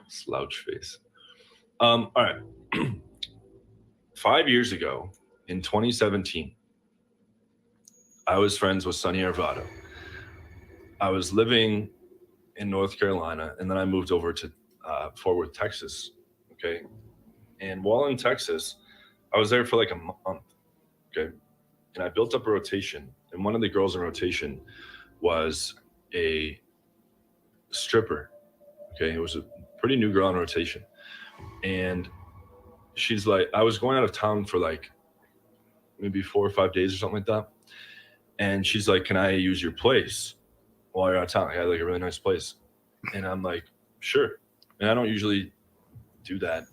slouch face. All right. 5 years ago, in 2017, I was friends with Sonny Arvado. I was living in North Carolina, and then I moved over to Fort Worth, Texas. Okay. And while in Texas, I was there for like a month. Okay. And I built up a rotation. And one of the girls in rotation was a stripper. Okay. It was a pretty new girl in rotation. And she's like, I was going out of town for like maybe 4 or 5 days or something like that. And she's like, can I use your place while you're out of town? I had like a really nice place. And I'm like, sure. And I don't usually do that.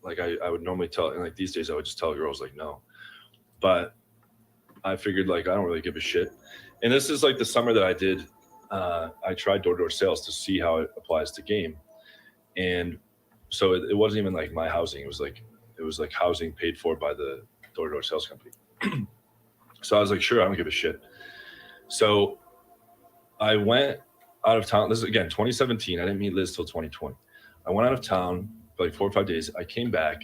Like I would normally tell, and like these days I would just tell girls like no. But I figured like I don't really give a shit. And this is like the summer that I did. I tried door-to-door sales to see how it applies to game. And so it wasn't even like my housing. It was like housing paid for by the door-to-door sales company. So I was like, sure, I don't give a shit. So I went out of town. This is again 2017. I didn't meet Liz till 2020. I went out of town for like 4 or 5 days. I came back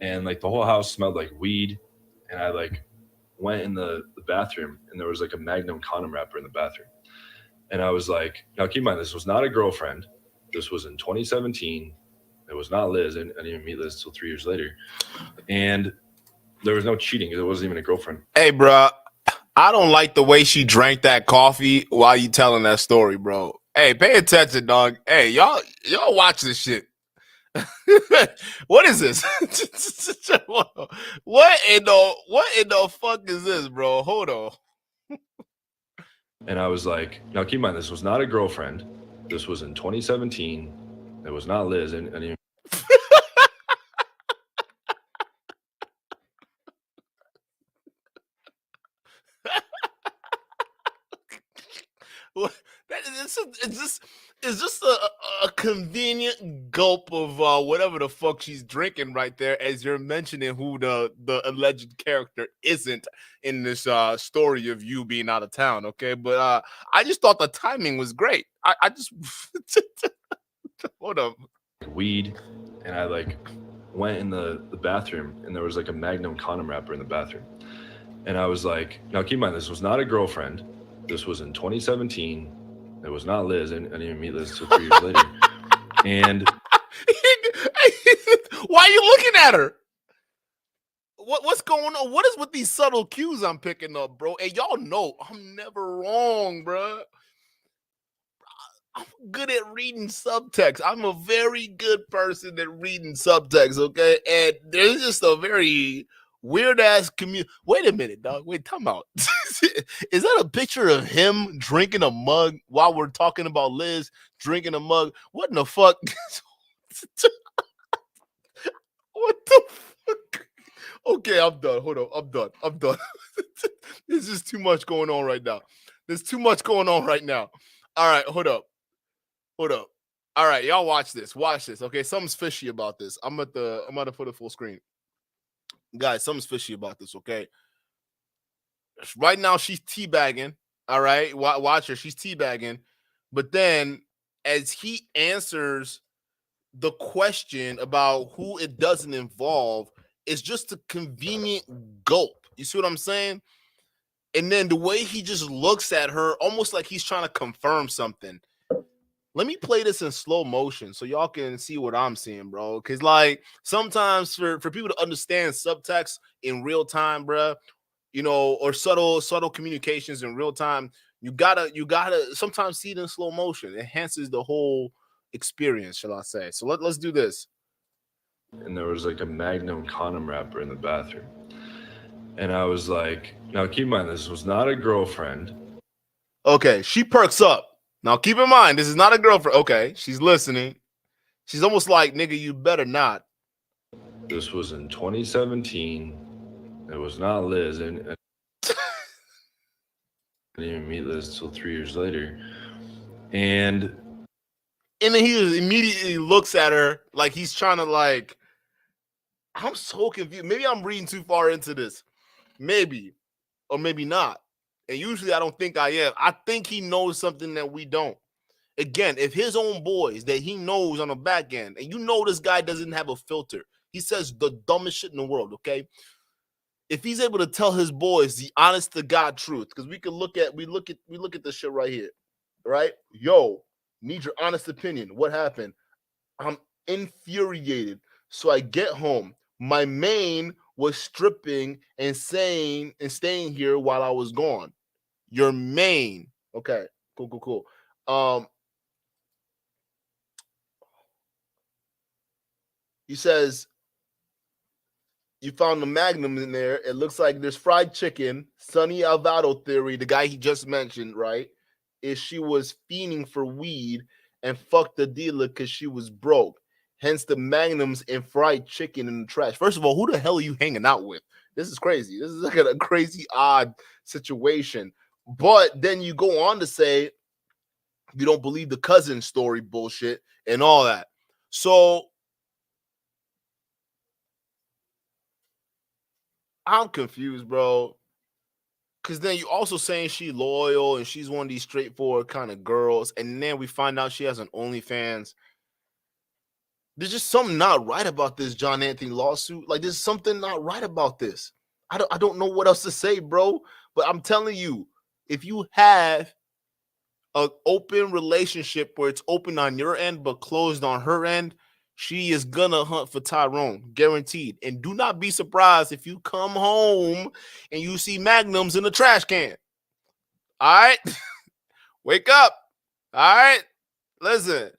and like the whole house smelled like weed. And I like went in the bathroom and there was like a Magnum condom wrapper in the bathroom. And I was like, now keep in mind, this was not a girlfriend. This was in 2017. It was not Liz. I didn't even meet Liz till 3 years later. And there was no cheating. It wasn't even a girlfriend. Hey, bro, I don't like the way she drank that coffee while you telling that story, bro. Hey, pay attention, dog. Hey, y'all watch this shit. What is this? What in the fuck is this, bro? Hold on. And I was like, now keep in mind, this was not a girlfriend. This was in 2017. It was not Liz. And even It's just It's just a convenient gulp of whatever the fuck she's drinking right there, as you're mentioning who the alleged character isn't in this story of you being out of town. Okay, but I just thought the timing was great. I just hold up. weed, and I like went in the bathroom, and there was like a Magnum condom wrapper in the bathroom, and I was like, now keep in mind, this was not a girlfriend. This was in 2017. It was not Liz. I didn't even meet Liz until 3 years later. And why are you looking at her? What's going on? What is with these subtle cues I'm picking up, bro? Hey, y'all know I'm never wrong, bro. I'm good at reading subtext. I'm a very good person at reading subtext, okay? And there's just a very weird ass Wait a minute, dog. Wait, time out. Is that a picture of him drinking a mug while we're talking about Liz drinking a mug? What in the fuck? What the fuck? Okay, I'm done. Hold on. I'm done. There's just too much going on right now. There's too much going on right now. All right, hold up. All right, y'all watch this. Watch this. Okay, something's fishy about this. I'm at the put it full screen. Guys, something's fishy about this, okay? Right now, she's teabagging. All right, watch her. She's teabagging. But then, as he answers the question about who it doesn't involve, it's just a convenient gulp. You see what I'm saying? And then the way he just looks at her, almost like he's trying to confirm something. Let me play this in slow motion so y'all can see what I'm seeing, bro. Because, like, sometimes for people to understand subtext in real time, bro, you know, or subtle communications in real time, you gotta sometimes see it in slow motion. It enhances the whole experience, shall I say. So let's do this. And there was like a Magnum condom wrapper in the bathroom. And I was like, now keep in mind, this was not a girlfriend. Okay, she perks up. Now, keep in mind, this is not a girlfriend. Okay, she's listening. She's almost like, nigga, you better not. This was in 2017. It was not Liz. And I didn't even meet Liz until 3 years later. And then he just immediately looks at her like he's trying to, like, I'm so confused. Maybe I'm reading too far into this. Maybe, or maybe not. And usually I don't think I am. I think he knows something that we don't. Again, if his own boys that he knows on the back end, and you know this guy doesn't have a filter. He says the dumbest shit in the world, okay? If he's able to tell his boys the honest to God truth, because we look at this shit right here, right? Yo, need your honest opinion. What happened? I'm infuriated. So I get home. My main was stripping and staying here while I was gone. Your main. Okay, cool. He says you found the Magnum in there. It looks like there's fried chicken. Sonny Alvaro theory, the guy he just mentioned, right? Is she was fiending for weed and fucked the dealer because she was broke. Hence the Magnums and fried chicken in the trash. First of all, who the hell are you hanging out with? This is crazy. This is like a crazy, odd situation. But then you go on to say you don't believe the cousin story bullshit and all that. So I'm confused, bro. Because then you also saying she loyal and she's one of these straightforward kind of girls. And then we find out she has an OnlyFans. There's just something not right about this John Anthony lawsuit. Like, there's something not right about this. I don't know what else to say, bro. But I'm telling you, if you have an open relationship where it's open on your end but closed on her end, she is gonna hunt for Tyrone, guaranteed. And do not be surprised if you come home and you see Magnums in the trash can. All right? Wake up. All right? Listen.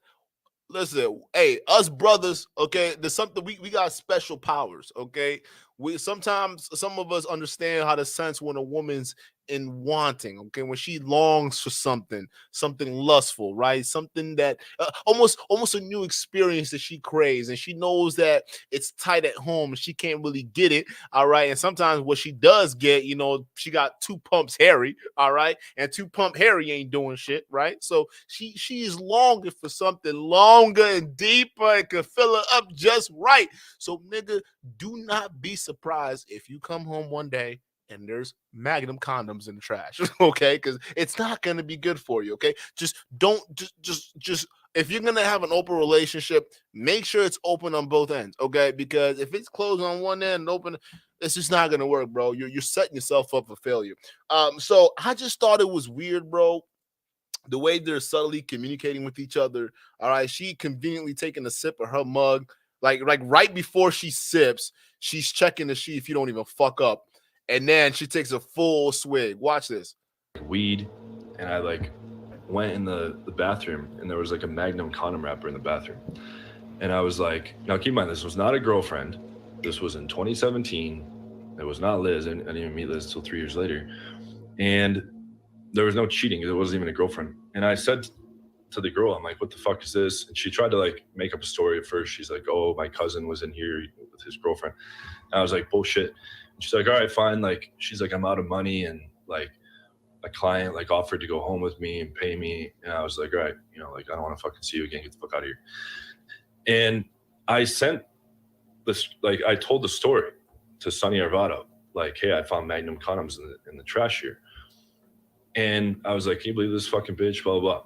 Hey, us brothers, okay, there's something, we got special powers, okay? We sometimes some of us understand how to sense when a woman's in wanting, okay, when she longs for something lustful, right? Something that almost a new experience that she craves, and she knows that it's tight at home and she can't really get it, all right? And sometimes what she does get, she got 2 pumps Harry, all right? And 2 pump Harry ain't doing shit, right? So she is longing for something longer and deeper and can fill her up just right. So nigga, do not be surprised if you come home one day and there's Magnum condoms in the trash, okay? Because it's not gonna be good for you, okay? Just don't just if you're gonna have an open relationship, make sure it's open on both ends, okay? Because if it's closed on one end and open, it's just not gonna work, bro. You're setting yourself up for failure. So I just thought it was weird, bro, the way they're subtly communicating with each other. All right, she conveniently taking a sip of her mug, like right before she sips, she's checking to see if you don't even fuck up, and then she takes a full swig. Watch this. Weed, and I like went in the bathroom, and there was like a Magnum condom wrapper in the bathroom, and I was like, now keep in mind, this was not a girlfriend. This was in 2017. It was not Liz. I didn't even meet Liz until 3 years later, and there was no cheating. It wasn't even a girlfriend. And I said to the girl, I'm like, what the fuck is this? And she tried to like make up a story at first. She's like, oh, my cousin was in here with his girlfriend. And I was like, bullshit. And she's like, all right, fine. Like, she's like, I'm out of money, and like a client like offered to go home with me and pay me. And I was like, all right, like, I don't want to fucking see you again. Get the fuck out of here. And I sent this, like, I told the story to Sonny Arvado, like, hey, I found Magnum condoms in the trash here. And I was like, can you believe this fucking bitch, blah, blah, blah.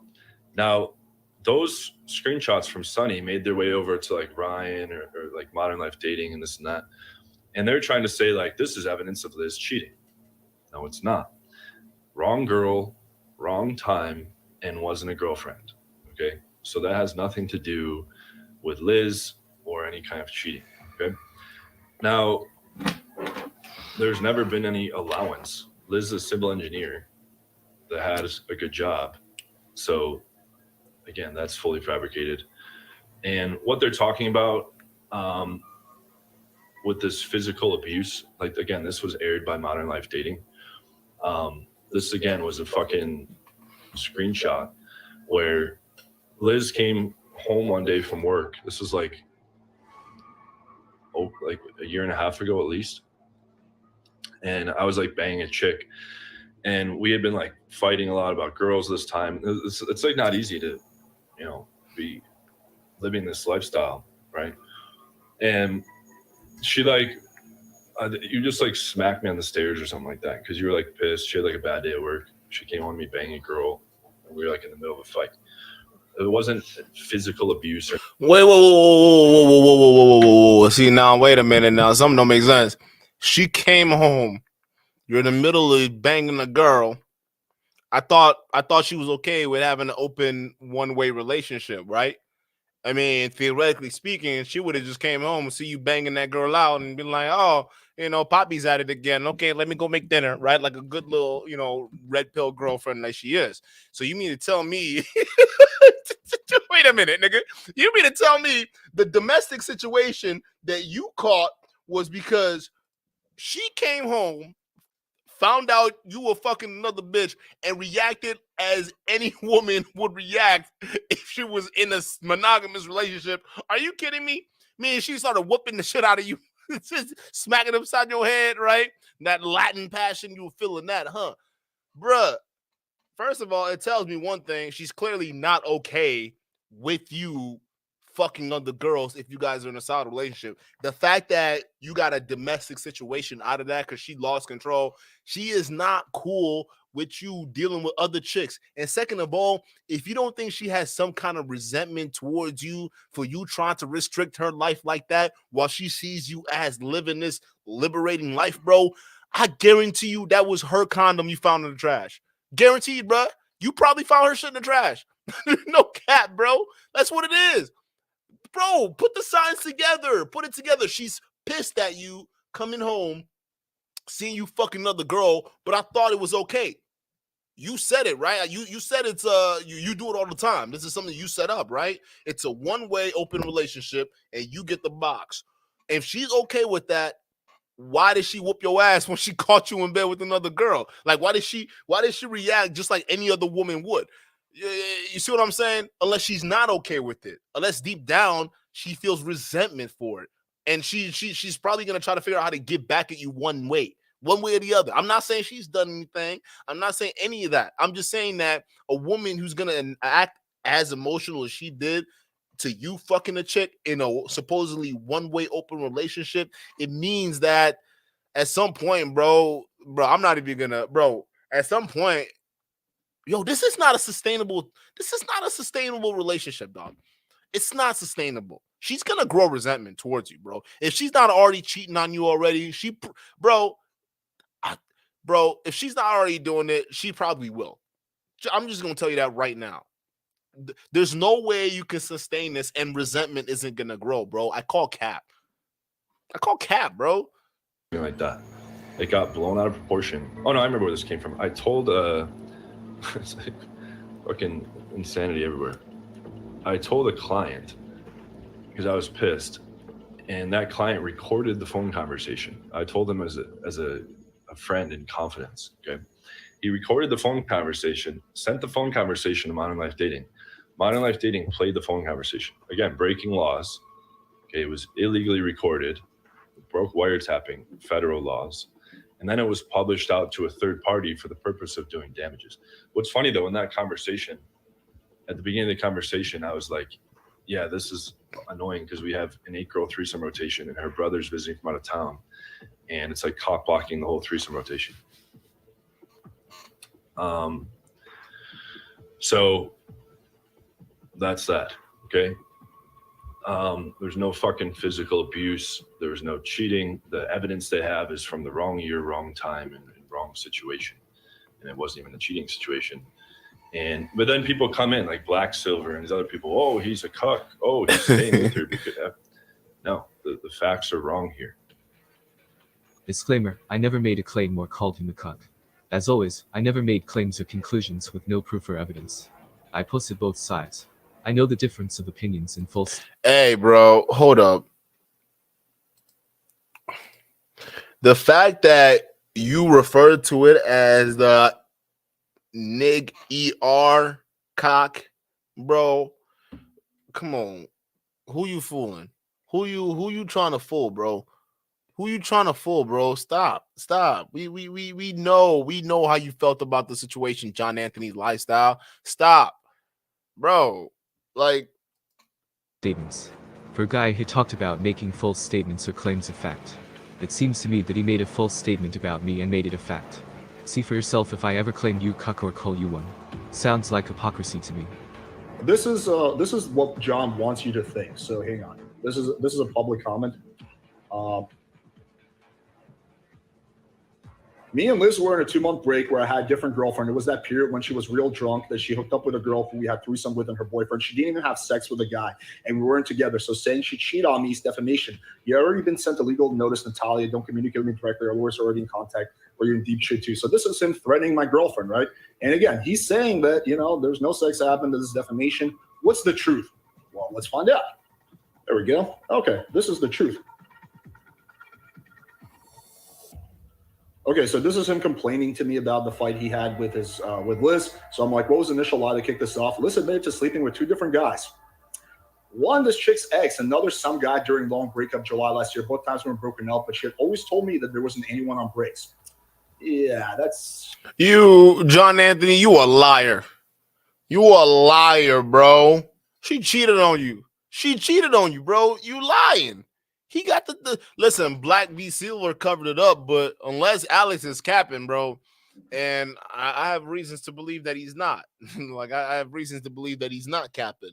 Now, those screenshots from Sonny made their way over to like Ryan or like Modern Life Dating and this and that. And they're trying to say like, this is evidence of Liz cheating. No, it's not. Wrong girl, wrong time, and wasn't a girlfriend. Okay. So that has nothing to do with Liz or any kind of cheating. Okay. Now, there's never been any allowance. Liz is a civil engineer that has a good job. So again, that's fully fabricated. And what they're talking about with this physical abuse, like, again, this was aired by Modern Life Dating. This again was a fucking screenshot where Liz came home one day from work. This was like a year and a half ago at least. And I was like banging a chick. And we had been like fighting a lot about girls this time. It's like not easy to, be living this lifestyle, right? And she like, you just like smacked me on the stairs or something like that because you were like pissed. She had like a bad day at work. She came on me banging a girl, and we were like in the middle of a fight. It wasn't physical abuse. Wait, whoa. See, now, wait a minute. Now, something don't make sense. She came home. You're in the middle of banging a girl. I thought she was okay with having an open one-way relationship, right? I mean, theoretically speaking, she would have just came home and see you banging that girl out and be like, oh, Poppy's at it again. Okay, let me go make dinner, right? Like a good little, red pill girlfriend like she is. So you mean to tell me, wait a minute, nigga. You mean to tell me the domestic situation that you caught was because she came home, found out you were fucking another bitch, and reacted as any woman would react if she was in a monogamous relationship? Are you kidding me? Man, she started whooping the shit out of you, smacking upside your head, right? That Latin passion, you were feeling that, huh? Bruh, first of all, it tells me one thing. She's clearly not okay with you fucking other girls if you guys are in a solid relationship. The fact that you got a domestic situation out of that because she lost control, she is not cool with you dealing with other chicks. And second of all, if you don't think she has some kind of resentment towards you for you trying to restrict her life like that while she sees you as living this liberating life, bro, I guarantee you that was her condom you found in the trash. Guaranteed, bro. You probably found her shit in the trash. No cap, bro. That's what it is. Bro, put the signs together. Put it together. She's pissed at you coming home, seeing you fucking another girl, but I thought it was okay. You said it, right? You said it's you do it all the time. This is something you set up, right? It's a one-way open relationship, and you get the box. If she's okay with that, why did she whoop your ass when she caught you in bed with another girl? Like, why did she react just like any other woman would? You see what I'm saying? Unless she's not okay with it, unless deep down she feels resentment for it, and she's probably gonna try to figure out how to get back at you one way or the other. I'm not saying she's done anything. I'm not saying any of that. I'm just saying that a woman who's gonna act as emotional as she did to you fucking a chick in a supposedly one-way open relationship, it means that at some point, bro, I'm not even gonna, bro, at some point, yo, this is not a sustainable relationship, dog. It's not sustainable. She's gonna grow resentment towards you, bro. If she's not already cheating on you already, bro, if she's not already doing it, she probably will. I'm just gonna tell you that right now. There's no way you can sustain this and resentment isn't gonna grow, bro. I call cap, bro. Like that. It got blown out of proportion. Oh no, I remember where this came from. I told it's like fucking insanity everywhere. I told a client because I was pissed, and that client recorded the phone conversation. I told him as a friend in confidence. Okay, he recorded the phone conversation, sent the phone conversation to Modern Life Dating. Modern Life Dating played the phone conversation. Again, breaking laws. Okay, it was illegally recorded, broke wiretapping, federal laws. And then it was published out to a third party for the purpose of doing damages. What's funny though, in that conversation, at the beginning of the conversation, I was like, yeah, this is annoying because we have an 8-girl threesome rotation and her brother's visiting from out of town. And it's like cock blocking the whole threesome rotation. So that's that, okay? There's no fucking physical abuse. There was no cheating. The evidence they have is from the wrong year, wrong time, and wrong situation. And it wasn't even a cheating situation. But then people come in like Black Silver and these other people, oh, he's a cuck. Oh, he's staying with her. No, the facts are wrong here. Disclaimer, I never made a claim or called him a cuck. As always, I never made claims or conclusions with no proof or evidence. I posted both sides. I know the difference of opinions in full. Hey, bro, hold up. The fact that you referred to it as the nig ER cock, bro, come on. Who you fooling? Who you trying to fool, bro? Who you trying to fool, bro? Stop. We know how you felt about the situation, John Anthony's lifestyle. Stop, bro. Like, Statements. For a guy who talked about making false statements or claims of fact, it seems to me that he made a false statement about me and made it a fact. See for yourself if I ever claim you cuck or call you one. Sounds like hypocrisy to me. This is what John wants you to think. So hang on. This is a public comment. Me and Liz were in a 2-month break where I had a different girlfriend. It was that period when she was real drunk that she hooked up with a girl who we had threesome with and her boyfriend. She didn't even have sex with a guy, and we weren't together. So saying she cheated on me is defamation. You already been sent a legal notice, Natalia. Don't communicate with me directly. Our lawyers are already in contact, or you're in deep shit too. So this is him threatening my girlfriend, right? And again, he's saying that, there's no sex happened. This is defamation. What's the truth? Well, let's find out. There we go. Okay, this is the truth. Okay, so this is him complaining to me about the fight he had with his with Liz. So I'm like, what was the initial lie to kick this off? Liz admitted to sleeping with 2 different guys. One, this chick's ex, another some guy during long breakup July last year. Both times we were broken up, but she had always told me that there wasn't anyone on breaks. Yeah, that's... You, John Anthony, you a liar. You a liar, bro. She cheated on you. Bro. You lying. He got the listen, Black v Silver covered it up, but unless Alex is capping, bro, and I have reasons to believe that he's not. Like, I have reasons to believe that he's not capping.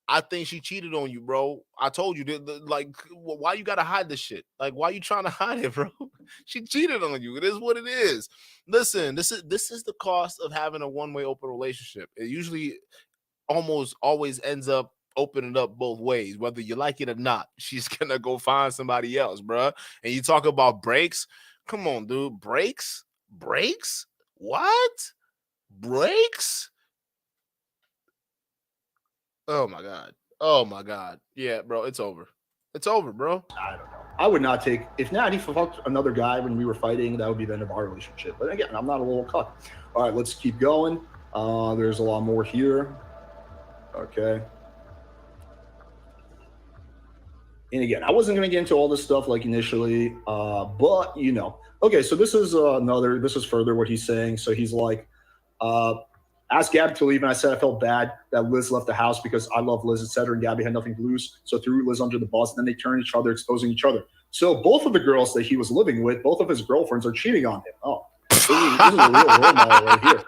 I think she cheated on you, bro. I told you, like, why you gotta hide this shit? Like, why you trying to hide it, bro? She cheated on you. It is what it is. Listen, this is the cost of having a one-way open relationship. It usually almost always ends up opening up both ways, whether you like it or not. She's gonna go find somebody else, bro. And you talk about breaks. Come on, dude. Breaks? What? Breaks? Oh my god. Yeah, bro, it's over. It's over, bro. I don't know. I would not take, if Natty fucked another guy when we were fighting, that would be the end of our relationship. But again, I'm not a little cuck. All right, let's keep going. There's a lot more here. Okay. And again, I wasn't going to get into all this stuff like initially, but you know. Okay, so this is further what he's saying. So he's like, asked Gabby to leave, and I said I felt bad that Liz left the house because I love Liz, etc. And Gabby had nothing to lose, so threw Liz under the bus. And then they turned each other, exposing each other. So both of the girls that he was living with, both of his girlfriends, are cheating on him. Oh, this is a real role model right here.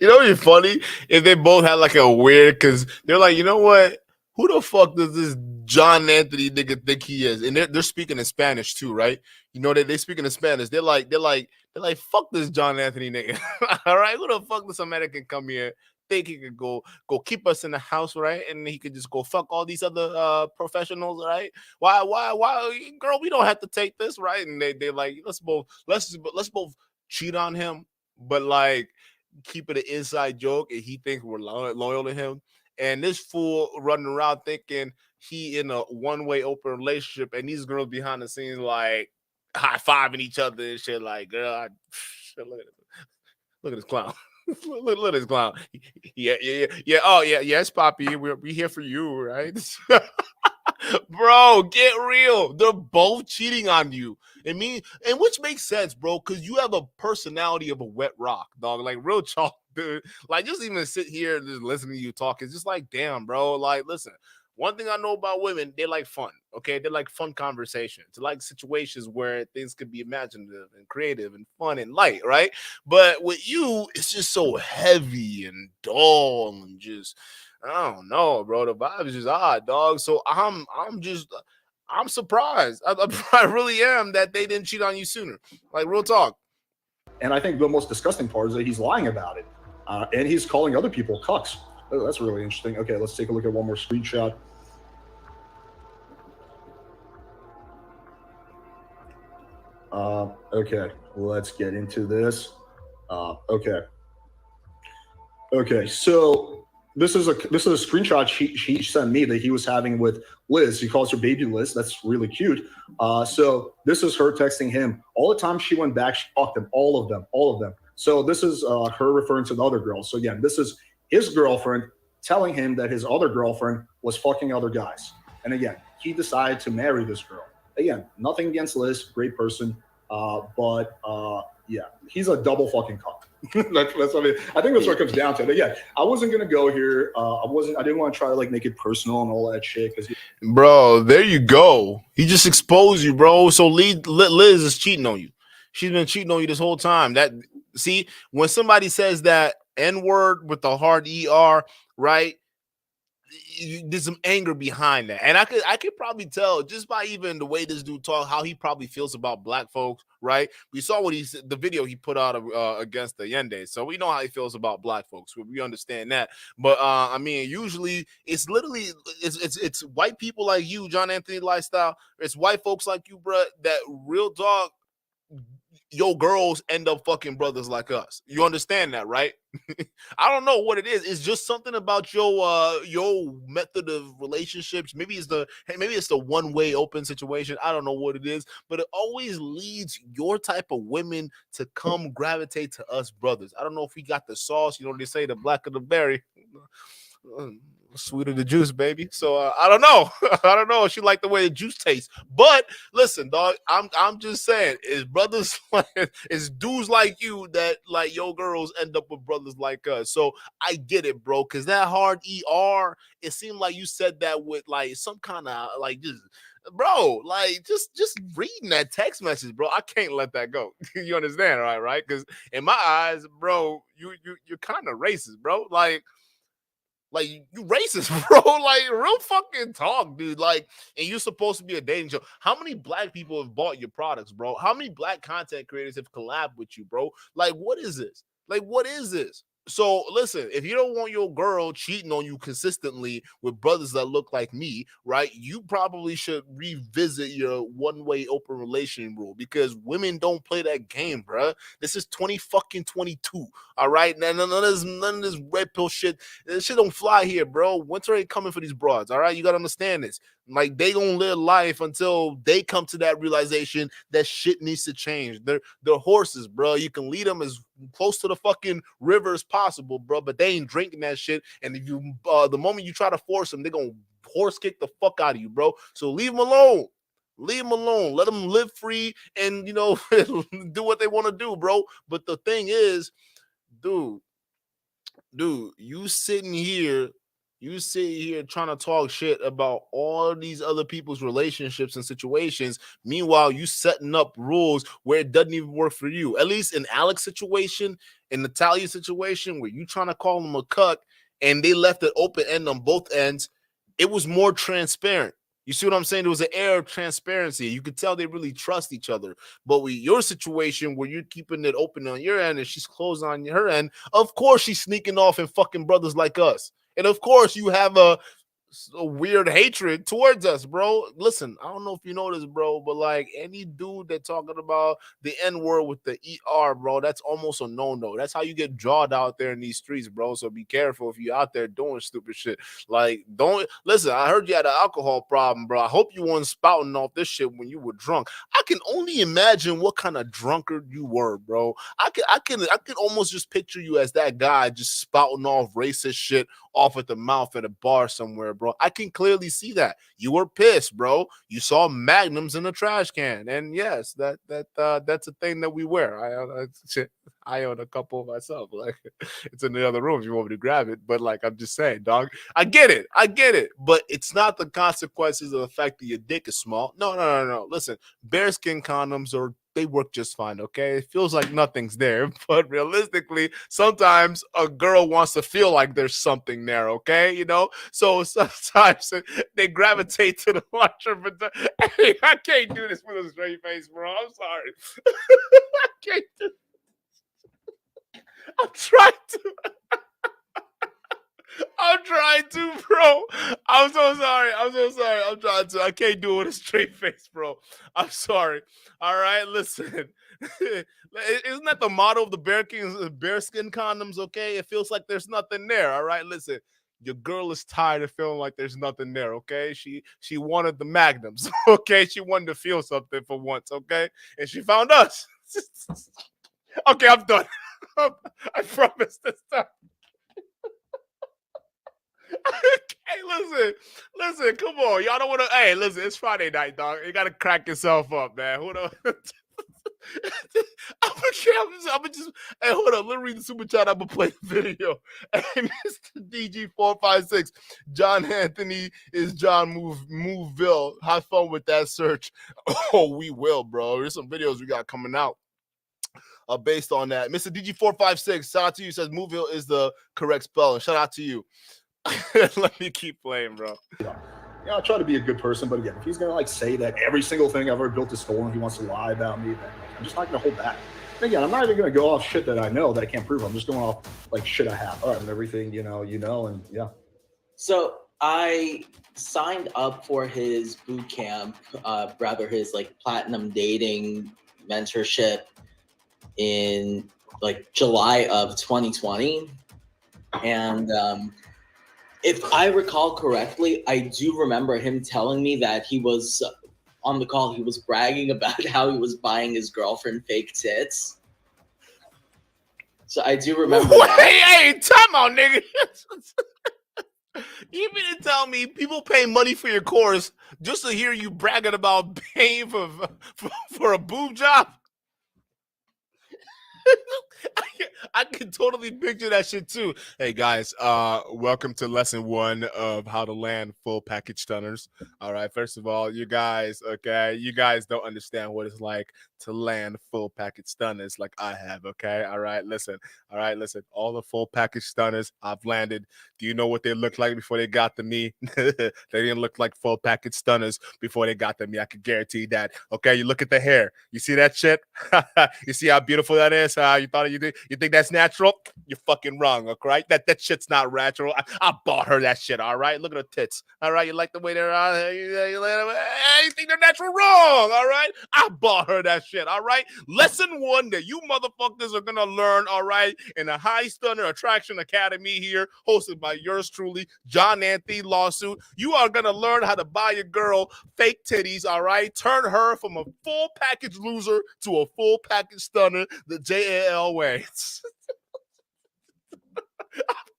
You know, what'd be funny if they both had like a weird, because they're like, you know what? Who the fuck does this John Anthony nigga think he is? And they're speaking in Spanish too, right? You know that they speaking in Spanish. They're like, fuck this John Anthony nigga. All right, who the fuck this American come here think he could go keep us in the house, right? And he could just go fuck all these other professionals, right? Why, girl? We don't have to take this, right? And they like, let's both cheat on him, but like keep it an inside joke, and he thinks we're loyal to him. And this fool running around thinking he in a one-way open relationship, and these girls behind the scenes like high-fiving each other and shit. Like, girl, look at this clown. look at this clown. Yeah. Oh yeah. Yes, Poppy. We're here for you, right? Bro, get real. They're both cheating on you. And which makes sense, bro, because you have a personality of a wet rock, dog. Like real talk, dude. Like just even sit here and just listen to you talk. It's just like, damn, bro. Like, listen. One thing I know about women, they like fun, okay? They like fun conversations. They like situations where things could be imaginative and creative and fun and light, right? But with you, it's just so heavy and dull and just, I don't know, bro. The vibe is just odd, dog. So I'm surprised. I really am that they didn't cheat on you sooner. Like, real talk. And I think the most disgusting part is that he's lying about it. And he's calling other people cucks. Oh, that's really interesting. Okay, let's take a look at one more screenshot. Okay, let's get into this. Okay, so this is a screenshot she sent me that he was having with Liz. He calls her baby Liz. That's really cute. So this is her texting him. All the time she went back, she fucked them, all of them. So this is her referring to the other girls. So again, this is his girlfriend telling him that his other girlfriend was fucking other guys. And again, he decided to marry this girl. Again, nothing against Liz, great person. But yeah, he's a double fucking cuck. that's what I think that's what it comes down to. But yeah, I wasn't gonna go here. I didn't want to try to like make it personal and all that shit. Bro, there you go. He just exposed you, bro. So Liz is cheating on you. She's been cheating on you this whole time. See, when somebody says that N-word with the hard ER, right? There's some anger behind that, and I could probably tell just by even the way this dude talk how he probably feels about black folks, right? We saw what the video he put out against the Ayindei, so we know how he feels about black folks. We understand that, but I mean, usually it's literally it's white people like you, John Anthony lifestyle. It's white folks like you, bro. That real dog. Your girls end up fucking brothers like us. You understand that, right? I don't know what it is. It's just something about your method of relationships. Maybe it's the one-way open situation. I don't know what it is, but it always leads your type of women to come gravitate to us brothers. I don't know if we got the sauce. You know, they say the blacker the berry. Sweeter the juice, baby. So I don't know. I don't know if she like the way the juice tastes. But listen, dog, I'm just saying, it's brothers like it's dudes like you that like your girls end up with brothers like us. So I get it, bro. Cause that hard ER, it seemed like you said that with like some kind of like just bro, like just reading that text message, bro. I can't let that go. You understand, right? Because in my eyes, bro, you're kind of racist, bro. Like you racist, bro. Like real fucking talk, dude. Like, and you're supposed to be a dating show. How many black people have bought your products, bro? How many black content creators have collabed with you, bro? Like, what is this? Like, what is this? So listen, if you don't want your girl cheating on you consistently with brothers that look like me, right? You probably should revisit your one-way open relation rule because women don't play that game, bro. This is 2022. All right. None of this red pill shit. This shit don't fly here, bro. Winter ain't coming for these broads. All right. You gotta understand this. Like they gonna live life until they come to that realization that shit needs to change. They're horses, bro. You can lead them as close to the fucking river as possible, bro. But they ain't drinking that shit. And if you, the moment you try to force them, they're gonna horse kick the fuck out of you, bro. So leave them alone. Leave them alone. Let them live free and, you know, do what they want to do, bro. But the thing is, dude, you sitting here trying to talk shit about all these other people's relationships and situations. Meanwhile, you setting up rules where it doesn't even work for you. At least in Alex's situation, in Natalia's situation, where you trying to call them a cuck and they left it open end on both ends, it was more transparent. You see what I'm saying? There was an air of transparency. You could tell they really trust each other. But with your situation where you're keeping it open on your end and she's closed on her end, of course she's sneaking off and fucking brothers like us. And of course you have a weird hatred towards us, bro. Listen, I don't know if you know this, bro, but like any dude that talking about the N-word with the ER, bro, that's almost a no-no. That's how you get jawed out there in these streets, bro. So be careful if you're out there doing stupid shit. Like, don't listen. I heard you had an alcohol problem, bro. I hope you weren't spouting off this shit when you were drunk. I can only imagine what kind of drunkard you were, bro. I can almost just picture you as that guy just spouting off racist shit off at the mouth at a bar somewhere, bro. I can clearly see that. You were pissed, bro. You saw magnums in a trash can. And yes, that's a thing that we wear. I own a couple myself. Like, it's in the other room if you want me to grab it. But like, I'm just saying, dog, I get it. But it's not the consequences of the fact that your dick is small. No. Listen, bearskin condoms they work just fine, okay? It feels like nothing's there, but realistically, sometimes a girl wants to feel like there's something there, okay? You know? So sometimes they gravitate to the larger, but hey, I can't do this with a straight face, bro. I'm sorry. I can't do this. I'm trying to, bro. I'm so sorry. I'm trying to. I can't do it with a straight face, bro. I'm sorry. All right, listen. Isn't that the motto of the bearskin condoms, okay? It feels like there's nothing there, all right? Listen, your girl is tired of feeling like there's nothing there, okay? She wanted the magnums, okay? She wanted to feel something for once, okay? And she found us. Okay, I'm done. I promise this time. Hey, listen, come on. Y'all don't want to. Hey, listen, it's Friday night, dog. You got to crack yourself up, man. Hold on. Hey, hold on. Let me read the super chat. I'm going to play the video. Hey, Mr. DG456. John Anthony is John Moveville. Have fun with that search. Oh, we will, bro. There's some videos we got coming out. Based on that. Mr. DG456, shout out to you. Says Moveville is the correct spelling. Shout out to you. Let me keep playing, bro. Yeah, I try to be a good person, but again, if he's gonna like say that every single thing I've ever built is stolen, he wants to lie about me, then I'm just not gonna hold back. And again, I'm not even gonna go off shit that I know that I can't prove. I'm just going off like shit I have. All right, and everything you know, and yeah. So I signed up for his boot camp, his like platinum dating mentorship in like July of 2020, and if I recall correctly, I do remember him telling me that he was on the call. He was bragging about how he was buying his girlfriend fake tits. So I do remember that. Hey, time out, nigga. You mean to tell me people pay money for your course just to hear you bragging about paying for a boob job? I can totally picture that shit too. Hey guys, welcome to lesson 1 of how to land full package stunners. All right, first of all, you guys don't understand what it's like to land full package stunners like I have. Okay, all right, listen. All the full package stunners I've landed. Do you know what they looked like before they got to me? They didn't look like full package stunners before they got to me. I can guarantee that. Okay, you look at the hair. You see that shit? You see how beautiful that is? You thought you did? You think that's natural? You're fucking wrong, okay? That shit's not natural. I bought her that shit, all right? Look at her tits, all right? You like the way they're on? You think they're natural? Wrong, all right? I bought her that shit, all right? Lesson one that you motherfuckers are gonna learn, all right, in the High Stunner Attraction Academy here, hosted by yours truly, John Anthony Lawsuit. You are gonna learn how to buy your girl fake titties, all right? Turn her from a full package loser to a full package stunner the JAL way.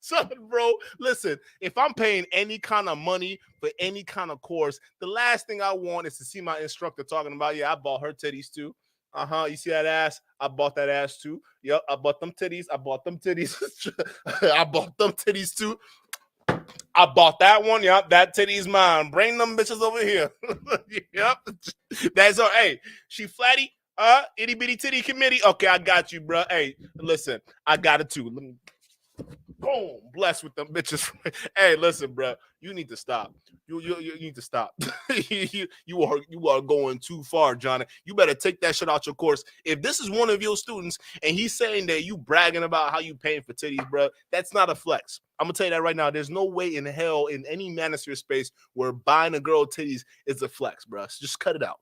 Son, bro, listen, if I'm paying any kind of money for any kind of course, the last thing I want is to see my instructor talking about, yeah, I bought her titties too. You see that ass? I bought that ass too. Yep, I bought them titties. I bought them titties. I bought them titties too. I bought that one. Yep, that titty's mine. Bring them bitches over here. Yep, that's all. Hey, she flatty. Itty bitty titty committee. Okay, I got you, bro. Hey, listen, I got it too. Let me. Boom, blessed with them bitches. Hey, listen, bro, you need to stop. You need to stop. you are going too far, Johnny. You better take that shit out your course. If this is one of your students and he's saying that you bragging about how you paying for titties, bro, that's not a flex. I'm gonna tell you that right now. There's no way in hell in any manosphere space where buying a girl titties is a flex, bro. So just cut it out.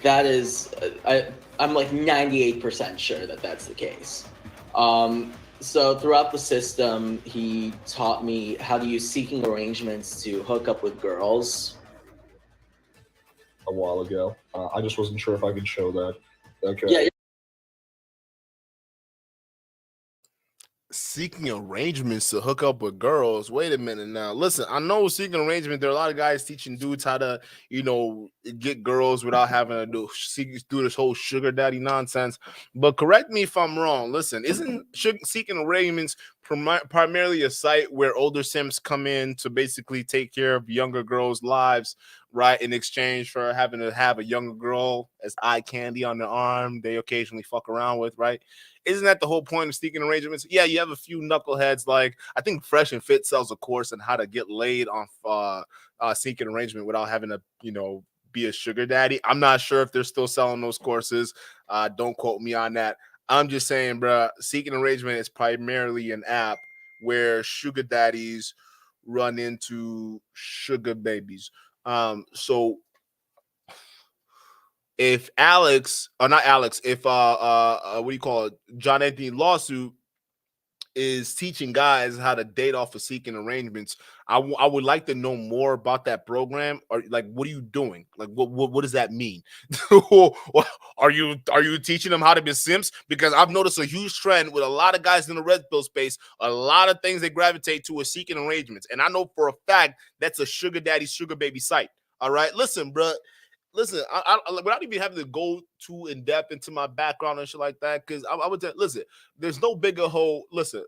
That is, I'm like 98% sure that that's the case. So throughout the system, he taught me how to use seeking arrangements to hook up with girls. A while ago, I just wasn't sure if I could show that. Okay. Yeah. Seeking arrangements to hook up with girls. Wait a minute now. Listen, I know seeking arrangement. There are a lot of guys teaching dudes how to, get girls without having to do this whole sugar daddy nonsense. But correct me if I'm wrong. Listen, isn't seeking arrangements primarily a site where older simps come in to basically take care of younger girls' lives, right? In exchange for having to have a younger girl as eye candy on their arm they occasionally fuck around with, right? Isn't that the whole point of seeking arrangements? Yeah, you have a few knuckleheads like I think Fresh and Fit sells a course on how to get laid on seeking arrangement without having to, be a sugar daddy. I'm not sure if they're still selling those courses. Don't quote me on that. I'm just saying, bro, seeking arrangement is primarily an app where sugar daddies run into sugar babies. So if John Anthony Lawsuit is teaching guys how to date off of seeking arrangements, I would like to know more about that program. Or like, what are you doing? Like, what does that mean? Are you teaching them how to be simps? Because I've noticed a huge trend with a lot of guys in the red pill space. A lot of things they gravitate to is seeking arrangements, and I know for a fact that's a sugar daddy, sugar baby site. All right, listen, bro. Listen, I without even having to go too in depth into my background and shit like that, because I would tell, listen, there's no bigger hole. Listen,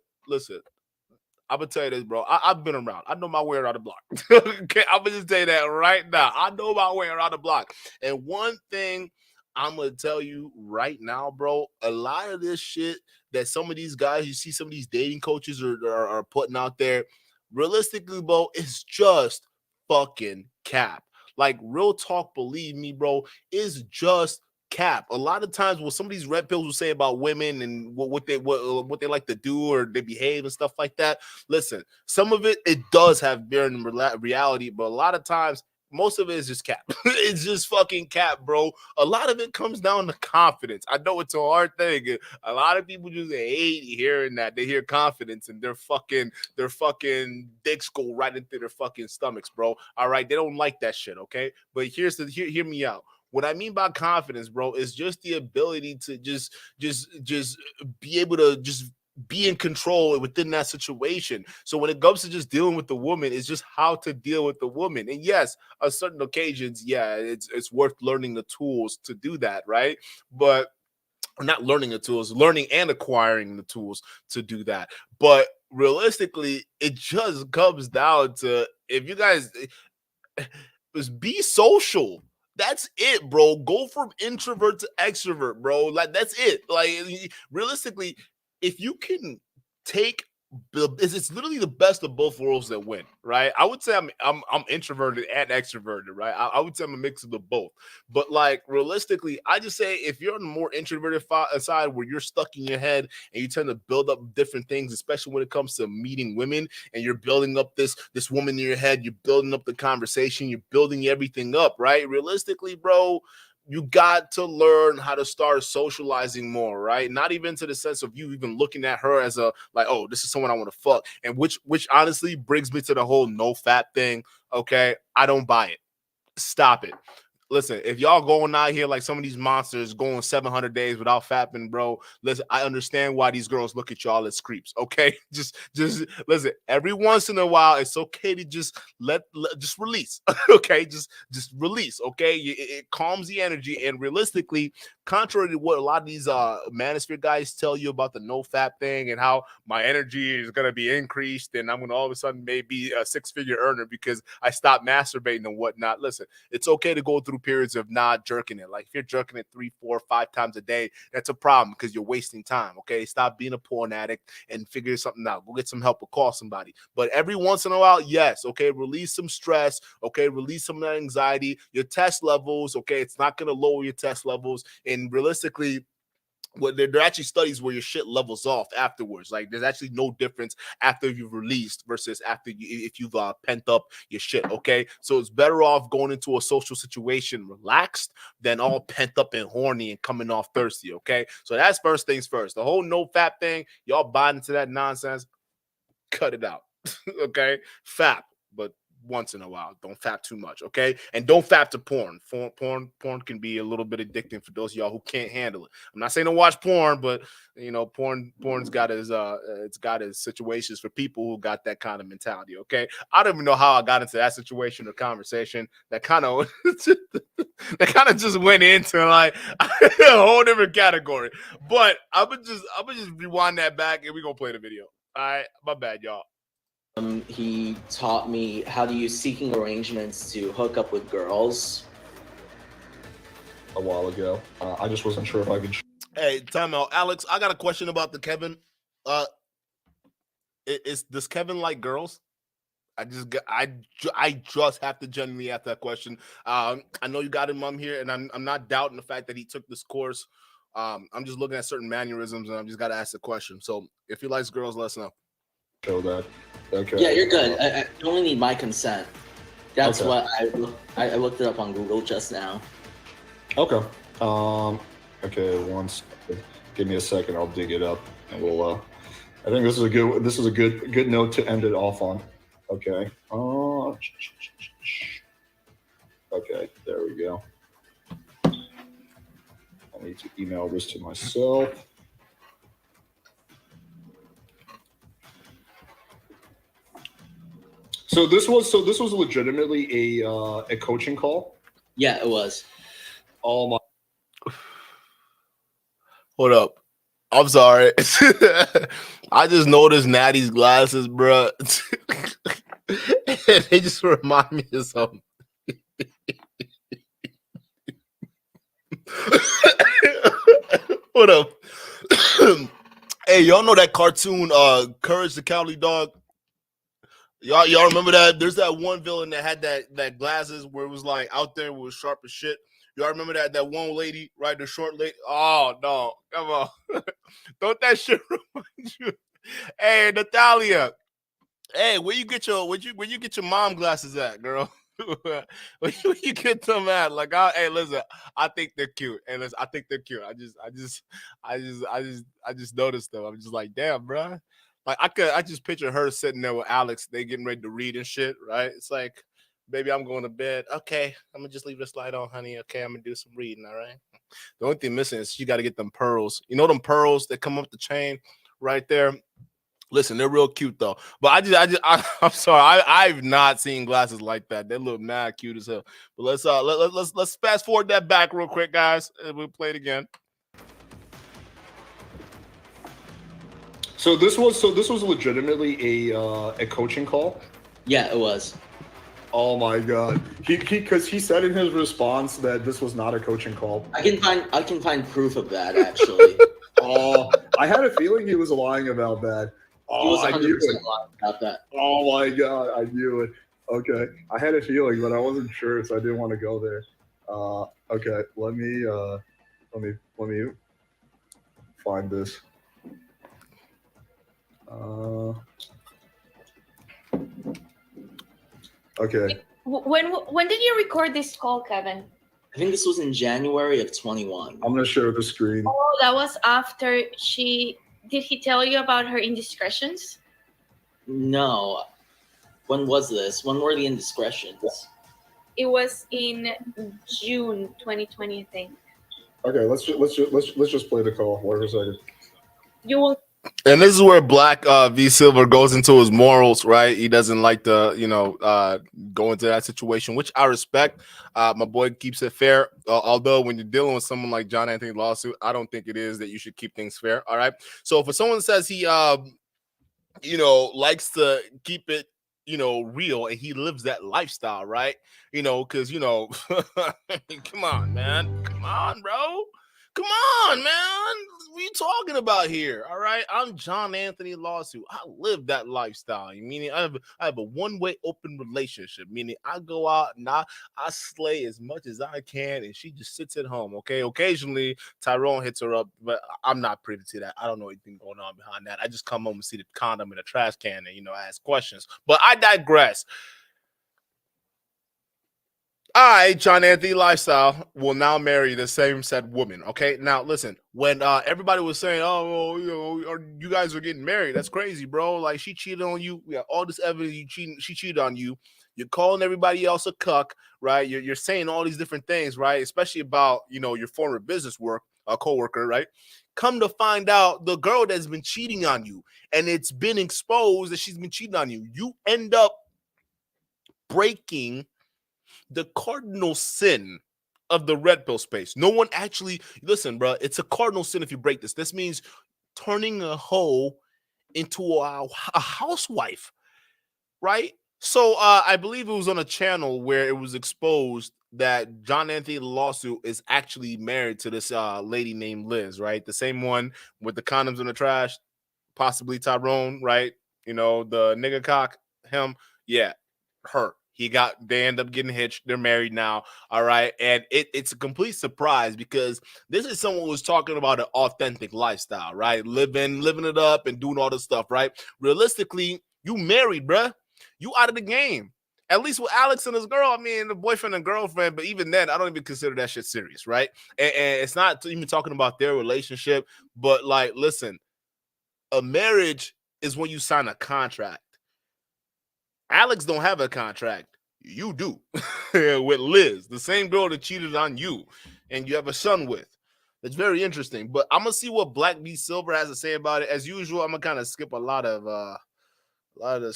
I'm gonna tell you this, bro. I've been around. I know my way around the block. Okay, I'm gonna just tell you that right now. I know my way around the block. And one thing I'm gonna tell you right now, bro, a lot of this shit that some of these guys, you see some of these dating coaches are putting out there, realistically, bro, it's just fucking cap. Like, real talk, believe me, bro, is just cap. A lot of times what some of these red pills will say about women and what they like to do or they behave and stuff like that. Listen, some of it does have bearing reality, but a lot of times most of it is just cap. It's just fucking cap, bro. A lot of it comes down to confidence. I know it's a hard thing. A lot of people just hate hearing that. They hear confidence and their fucking dicks go right into their fucking stomachs, bro. All right, they don't like that shit, okay? But hear me out. What I mean by confidence, bro, is just the ability to just be able to just be in control within that situation. So when it comes to just dealing with the woman, it's just how to deal with the woman. And yes, on certain occasions, yeah, it's worth learning the tools to do that, right? But not learning the tools, learning and acquiring the tools to do that. But realistically, it just comes down to, if you guys just be social. That's it, bro. Go from introvert to extrovert, bro. Like, that's it. Like, realistically, if you can take it's literally the best of both worlds that win, right? I would say I'm introverted and extroverted, right? I would say I'm a mix of the both. But like realistically, I just say if you're on the more introverted side where you're stuck in your head and you tend to build up different things, especially when it comes to meeting women, and you're building up this woman in your head, you're building up the conversation, you're building everything up, right? Realistically, bro, you got to learn how to start socializing more, right? Not even to the sense of you even looking at her as a like, oh, this is someone I want to fuck. And which honestly brings me to the whole no fap thing. Okay, I don't buy it. Stop it. Listen, if y'all going out here like some of these monsters going 700 days without fapping, bro, listen, I understand why these girls look at y'all as creeps, okay? Just listen, every once in a while, it's okay to just just release, okay? Just release, okay? It calms the energy, and realistically, contrary to what a lot of these Manosphere guys tell you about the no fap thing and how my energy is going to be increased and I'm going to all of a sudden maybe a 6-figure earner because I stopped masturbating and whatnot. Listen, it's okay to go through periods of not jerking it. Like if you're jerking it 3, 4, 5 times a day, that's a problem because you're wasting time, okay? Stop being a porn addict and figure something out. Go get some help or call somebody. But every once in a while, yes, okay, release some stress, okay, release some anxiety, your test levels, okay, it's not going to lower your test levels. And realistically, there are actually studies where your shit levels off afterwards. Like there's actually no difference after you've released versus after if you've pent up your shit. Okay, so it's better off going into a social situation relaxed than all pent up and horny and coming off thirsty. Okay, so that's first things first. The whole no fap thing, y'all buying into that nonsense, cut it out. Okay, fap, but once in a while. Don't fap too much, okay? And don't fap to porn. Porn can be a little bit addicting for those of y'all who can't handle it. I'm not saying to watch porn, but you know, porn's got its situations for people who got that kind of mentality, okay? I don't even know how I got into that situation or conversation. That kind of just went into like a whole different category. But I'm gonna just rewind that back and we're gonna play the video. All right, my bad, y'all. He taught me how to use seeking arrangements to hook up with girls. A while ago, I just wasn't sure if I could. Hey, time out, Alex. I got a question about the Kevin. Does Kevin like girls? I just have to genuinely ask that question. I know you got him on here, and I'm not doubting the fact that he took this course. I'm just looking at certain mannerisms, and I'm just got to ask the question. So if he likes girls, let us know. Show that. Okay. Yeah, you're good. You only need my consent. That's okay. What I looked it up on Google just now. Okay. Okay. One second. Give me a second. I'll dig it up, and we'll. I think this is a good note to end it off on. Okay. Okay. There we go. I need to email this to myself. So this was legitimately a coaching call? Yeah, it was. Oh my. Hold up. I'm sorry. I just noticed Natty's glasses, bro. They just remind me of something. What up? Hey, y'all know that cartoon, Courage the Cowardly Dog? Y'all remember that? There's that one villain that had that glasses where it was like out there was sharp as shit. Y'all remember that one lady, right? The short lady. Oh no, come on! Don't that shit remind you? Hey, Natalia. Hey, where you get your mom glasses at, girl? Where you get them at? Like, hey, listen, I think they're cute. Hey, listen, I think they're cute. I just noticed them. I'm just like, damn, bro. Like I just picture her sitting there with Alex. They getting ready to read and shit, right? It's like, baby, I'm going to bed. Okay, I'm gonna just leave this light on, honey. Okay, I'm gonna do some reading. All right. The only thing missing is you got to get them pearls. You know them pearls that come up the chain right there. Listen, they're real cute though. But I'm sorry, I've not seen glasses like that. They look mad cute as hell. But let's fast forward that back real quick, guys, and we'll play it again. So this was legitimately a coaching call? Yeah, it was. Oh my god. Because he said in his response that this was not a coaching call. I can find proof of that actually. Oh, I had a feeling he was lying about that. He was I 100% knew it. lying about that. Oh my god, I knew it. Okay, I had a feeling, but I wasn't sure, so I didn't want to go there. Okay, let me find this. Okay. When did you record this call, Kevin? I think this was in January of 21. I'm gonna share the screen. Oh, that was after did he tell you about her indiscretions? No. When was this? When were the indiscretions? It was in June 2020, I think. Okay, let's just play the call. Wait for a second. You will. And this is where Black V Silver goes into his morals, right? He doesn't like to, go into that situation, which I respect. My boy keeps it fair. Although when you're dealing with someone like John Anthony lawsuit, I don't think it is that you should keep things fair. All right. So if someone says he, likes to keep it, real, and he lives that lifestyle, right? Because come on, man, come on, bro. Come on, man. What are you talking about here? All right. I'm John Anthony Lawsuit. I live that lifestyle. Meaning I have a one-way open relationship. Meaning I go out and I slay as much as I can, and she just sits at home. Okay. Occasionally Tyrone hits her up, but I'm not privy to that. I don't know anything going on behind that. I just come home and see the condom in a trash can and ask questions. But I digress. I, John Anthony Lifestyle, will now marry the same said woman. Okay, now listen. When everybody was saying, "Oh, well, you guys are getting married," that's crazy, bro. Like she cheated on you. We got all this evidence she cheated on you. You're calling everybody else a cuck, right? You're saying all these different things, right? Especially about your former business coworker, right? Come to find out, the girl that's been cheating on you, and it's been exposed that she's been cheating on you. You end up breaking the cardinal sin of the red pill space. No one actually, listen, bro, it's a cardinal sin if you break this. This means turning a hoe into a housewife, right? So I believe it was on a channel where it was exposed that John Anthony lawsuit is actually married to this lady named Liz, right? The same one with the condoms in the trash, possibly Tyrone, right? The nigga cock, him, yeah, her. They end up getting hitched. They're married now. All right. And it's a complete surprise because this is someone who's talking about an authentic lifestyle, right? Living it up and doing all this stuff, right? Realistically, you married, bruh. You out of the game. At least with Alex and his girl, I mean, the boyfriend and girlfriend, but even then, I don't even consider that shit serious, right? And it's not even talking about their relationship, but like, listen, a marriage is when you sign a contract. Alex don't have a contract. You do. With Liz, the same girl that cheated on you and you have a son with. That's very interesting. But I'm going to see what Black V Silver has to say about it. As usual, I'm going to kind of skip a lot of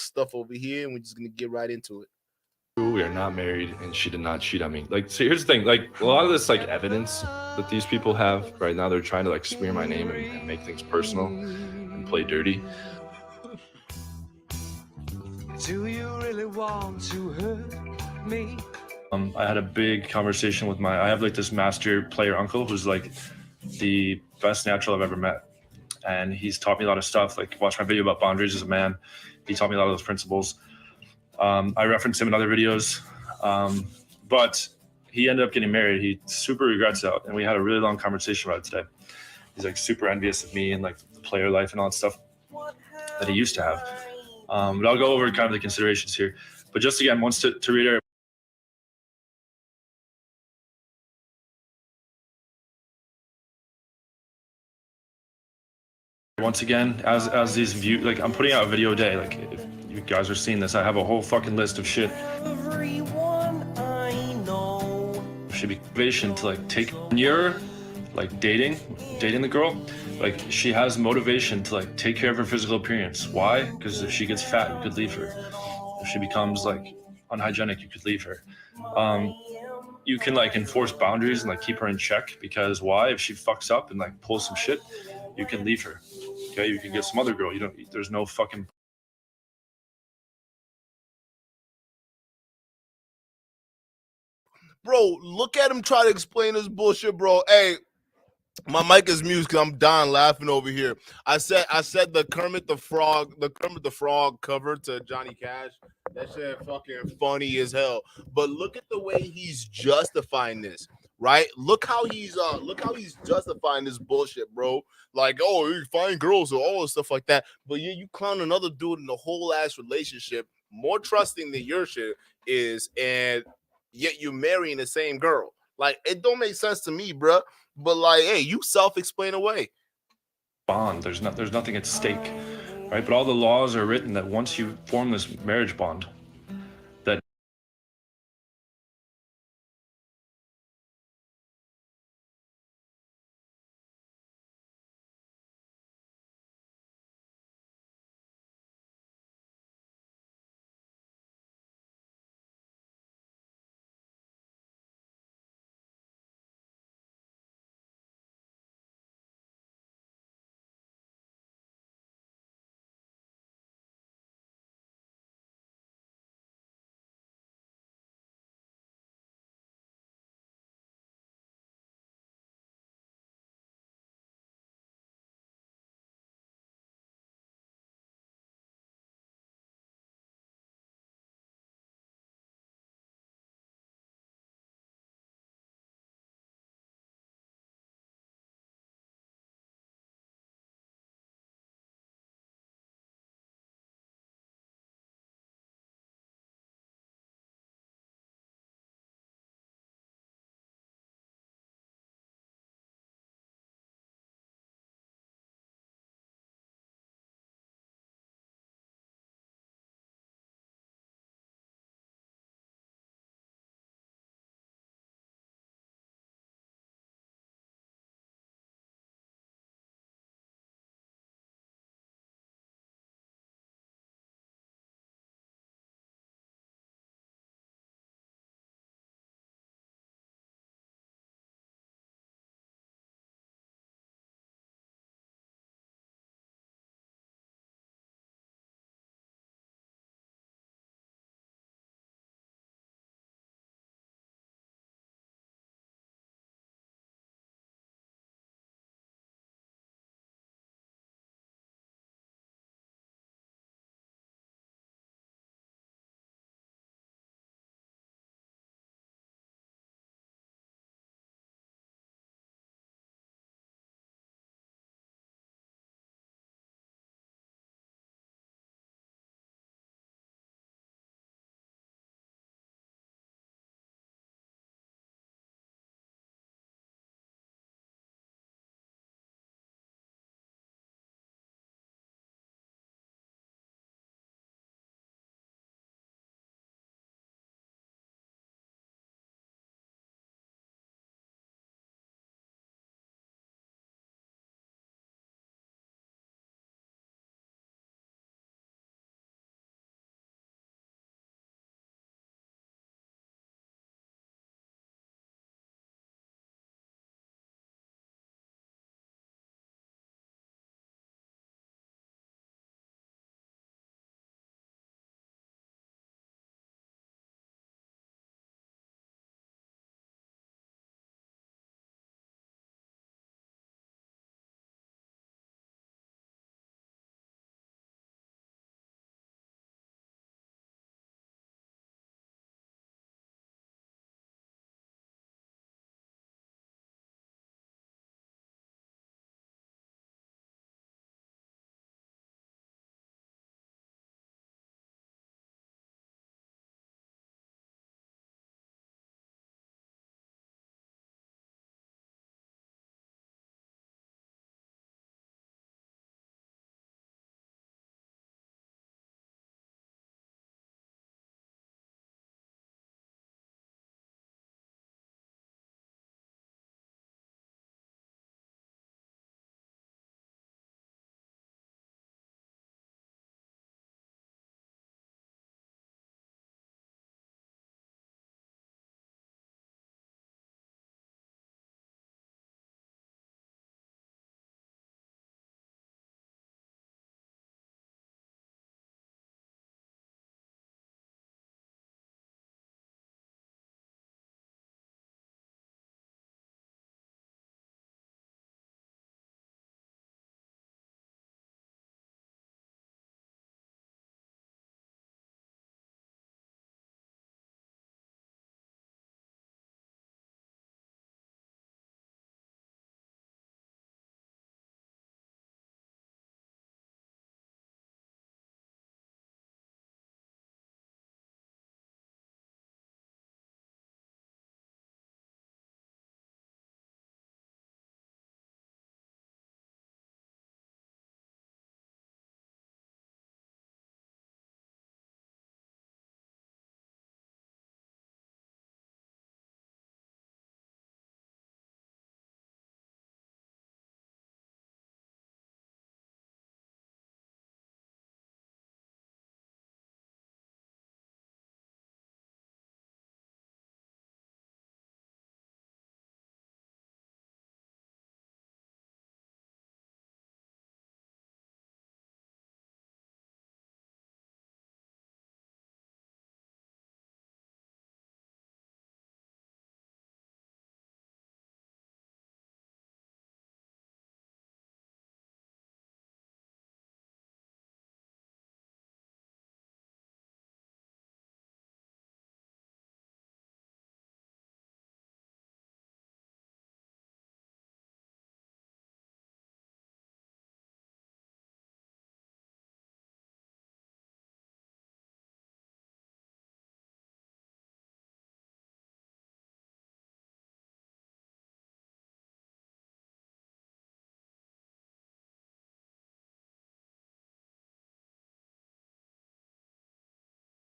stuff over here, and we're just going to get right into it. We are not married, and she did not cheat on me. Like, so here's the thing. Like, a lot of this, like, evidence that these people have right now, they're trying to, like, smear my name and make things personal and play dirty. Do you really want to hurt me? I had a big conversation with I have like this master player uncle who's like the best natural I've ever met. And he's taught me a lot of stuff, like watch my video about boundaries as a man. He taught me a lot of those principles. I referenced him in other videos, but he ended up getting married. He super regrets it, and we had a really long conversation about it today. He's like super envious of me and like the player life and all that stuff that he used to have. But I'll go over kind of the considerations here. But just again, once to reiterate. Once again, as these views, like I'm putting out a video a day. Like if you guys are seeing this, I have a whole fucking list of shit. Everyone I know should be motivation to like take you're like dating the girl. Like she has motivation to like take care of her physical appearance. Why? Because if she gets fat, you could leave her. If she becomes like unhygienic, you could leave her. You can like enforce boundaries and like keep her in check, because why? If she fucks up and like pulls some shit, you can leave her. Okay, you can get some other girl. There's no fucking. Bro, look at him try to explain this bullshit, bro. Hey, My mic is muted because I'm dying laughing over here. I said the Kermit the Frog cover to Johnny Cash. That shit fucking funny as hell. But look at the way he's justifying this, right? Look how he's justifying this bullshit, bro. Like, oh, you find girls or all this stuff like that. But you clown another dude in the whole ass relationship, more trusting than your shit is, and yet you're marrying the same girl. Like, it don't make sense to me, bro. But like, hey, you self-explain away. Bond. There's nothing at stake, right? But all the laws are written that once you form this marriage bond,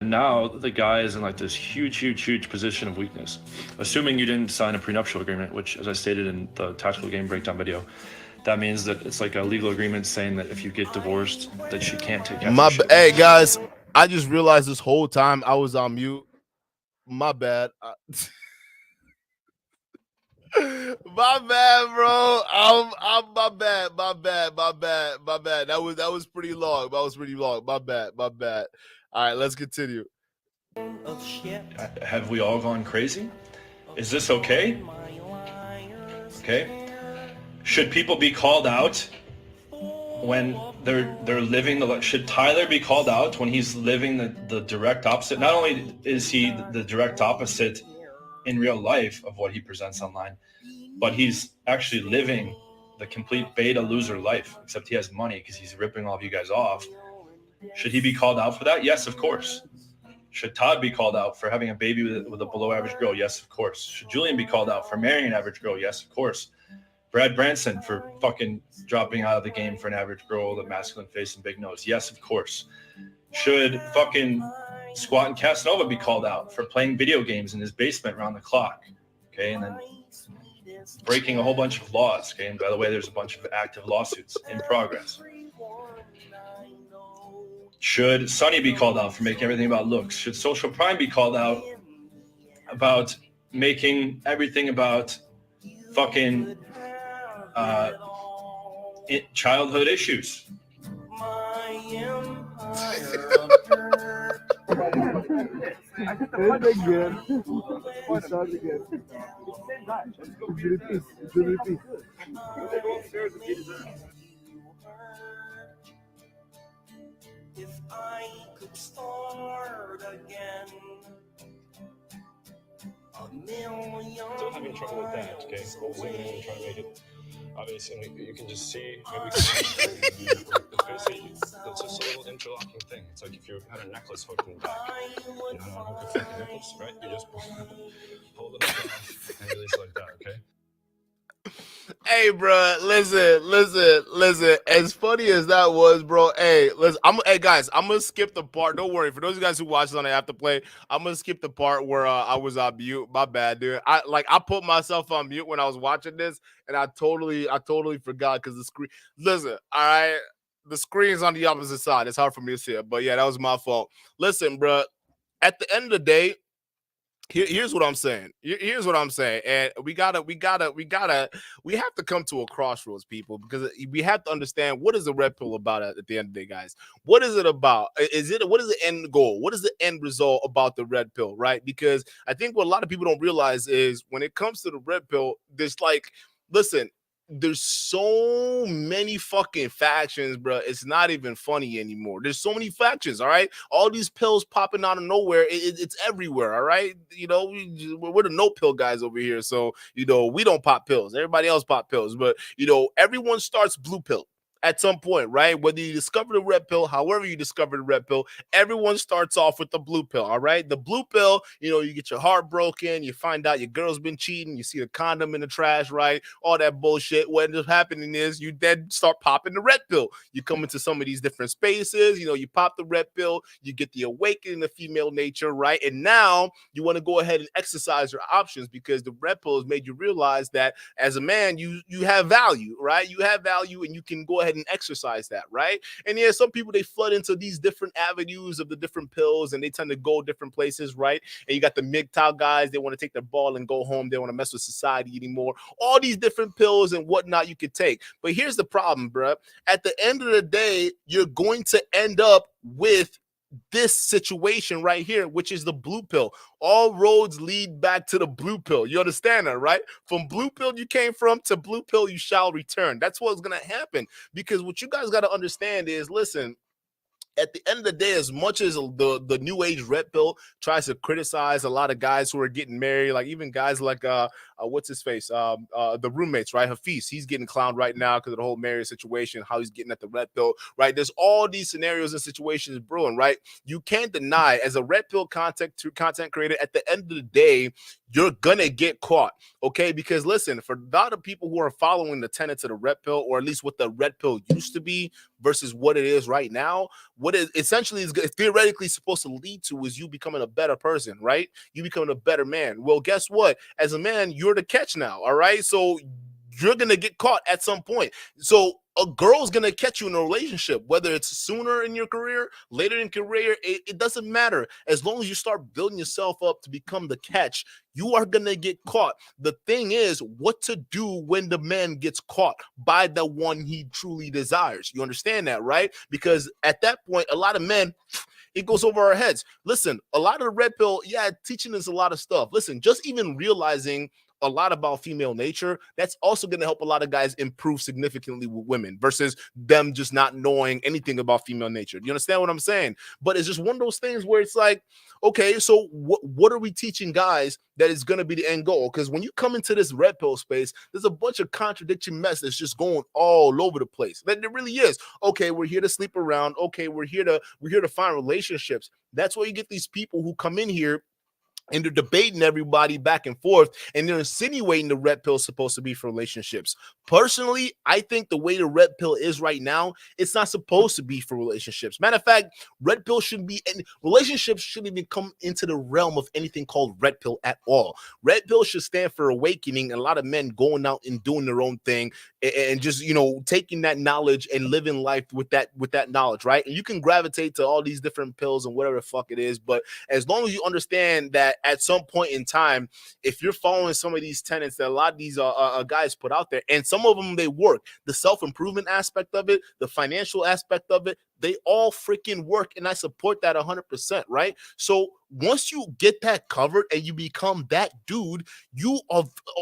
Now the guy is in like this huge position of weakness. Assuming you didn't sign a prenuptial agreement, which, as I stated in the tactical game breakdown video, that means that it's like a legal agreement saying that if you get divorced, that she can't take after shit. Hey guys, I just realized this whole time I was on mute. My bad. My bad, bro. I'm my bad. That was pretty long. My bad. All right, let's continue. Have we all gone crazy? Is this okay? Okay. Should people be called out when they're living the? Should Tyler be called out when he's living the direct opposite? Not only is he the direct opposite in real life of what he presents online, but he's actually living the complete beta loser life, except he has money because he's ripping all of you guys off. Should he be called out for that? Yes, of course. Should Todd be called out for having a baby with a below average girl? Yes, of course. Should Julian be called out for marrying an average girl? Yes, of course. Brad Branson for fucking dropping out of the game for an average girl with a masculine face and big nose? Yes, of course. Should fucking Squat and Casanova be called out for playing video games in his basement around the clock? Okay, and then breaking a whole bunch of laws. Okay, and by the way, there's a bunch of active lawsuits in progress. Should Sonny be called out for making everything about looks? Should Social Prime be called out about making everything about fucking childhood issues? If I could start again, Still having trouble with that, okay? We'll zoom in and try to make it obvious, and you can just see, maybe we can it's just a little interlocking thing. It's like if you had a necklace hooked in the back. You know how to hook a fucking necklace, right? You just pull the hook off and release like that, okay? Hey, bro, listen. As funny as that was, bro. Hey, listen. Hey, guys, I'm gonna skip the part. Don't worry. For those of you guys who watch this on the Afterplay, I'm gonna skip the part where I was on mute. My bad, dude. I put myself on mute when I was watching this, and I totally forgot because the screen. Listen, all right, the screen's on the opposite side. It's hard for me to see it, but yeah, that was my fault. Listen, bro. At the end of the day. Here's what I'm saying. Here's what I'm saying. And we have to come to a crossroads, people, because we have to understand what is the red pill about at the end of the day, guys. What is it about? What is the end goal? What is the end result about the red pill, right? Because I think what a lot of people don't realize is when it comes to the red pill, there's so many fucking factions, bro. It's not even funny anymore. There's so many factions, all right? All these pills popping out of nowhere. It's everywhere, all right? You know, we're the no pill guys over here. So, you know, we don't pop pills. Everybody else pop pills. But, you know, everyone starts blue pill at some point, right? Whether you discover the red pill, however you discover the red pill, everyone starts off with the blue pill, all right? The blue pill, you know, you get your heart broken, you find out your girl's been cheating, you see a condom in the trash, right? All that bullshit. What ends up happening is you then start popping the red pill. You come into some of these different spaces, you know, you pop the red pill, you get the awakening of female nature, right? And now you want to go ahead and exercise your options because the red pill has made you realize that as a man, you have value, right? You have value and you can go ahead and exercise that, right? And yeah, some people, they flood into these different avenues of the different pills and they tend to go different places, right? And you got the MGTOW guys, they want to take their ball and go home. They want to mess with society anymore. All these different pills and whatnot you could take. But here's the problem, bro. At the end of the day, you're going to end up with this situation right here, which is the blue pill. All roads lead back to the blue pill. You understand that, right? From blue pill you came from to blue pill you shall return. That's what's going to happen, because what you guys got to understand is, listen, at the end of the day, as much as the new age red pill tries to criticize a lot of guys who are getting married, like even guys like what's his face? The roommates, right? Hafiz, he's getting clowned right now because of the whole marriage situation, how he's getting at the red pill, right? There's all these scenarios and situations brewing, right? You can't deny, as a red pill content creator, at the end of the day, you're gonna get caught, okay? Because listen, for a lot of people who are following the tenets of the red pill, or at least what the red pill used to be versus what it is right now, what it essentially is theoretically supposed to lead to is you becoming a better person, right? You becoming a better man. Well, guess what? As a man, you're the catch now, all right? So you're gonna get caught at some point. So a girl's gonna catch you in a relationship, whether it's sooner in your career, later in career, it doesn't matter. As long as you start building yourself up to become the catch, you are gonna get caught. The thing is, what to do when the man gets caught by the one he truly desires. You understand that, right? Because at that point, a lot of men, it goes over our heads. Listen, a lot of the red pill, yeah, teaching us a lot of stuff. Listen, just even realizing a lot about female nature, that's also going to help a lot of guys improve significantly with women versus them just not knowing anything about female nature. You understand what I'm saying? But it's just one of those things where it's like, okay, so what are we teaching guys that is going to be the end goal? Because when you come into this red pill space, there's a bunch of contradiction mess that's just going all over the place. That it really is. Okay, we're here to sleep around. Okay, we're here to find relationships. That's why you get these people who come in here and they're debating everybody back and forth, and they're insinuating the red pill is supposed to be for relationships. Personally, I think the way the red pill is right now, it's not supposed to be for relationships. Matter of fact, red pill shouldn't be, and relationships shouldn't even come into the realm of anything called red pill at all. Red pill should stand for awakening, and a lot of men going out and doing their own thing, and just, you know, taking that knowledge and living life with that knowledge, right? And you can gravitate to all these different pills and whatever the fuck it is, but as long as you understand that at some point in time, if you're following some of these tenets that a lot of these guys put out there, and some of them, they work, the self-improvement aspect of it, the financial aspect of it, they all freaking work, and I support that 100%, right? So once you get that covered and you become that dude, you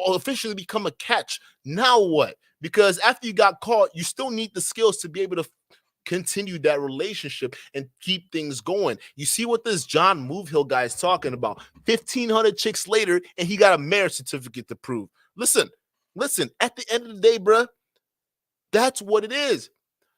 officially become a catch. Now what? Because after you got caught, you still need the skills to be able to continue that relationship and keep things going. You see what this John Movehill guy is talking about. 1,500 chicks later, and he got a marriage certificate to prove. Listen, at the end of the day, bruh, that's what it is.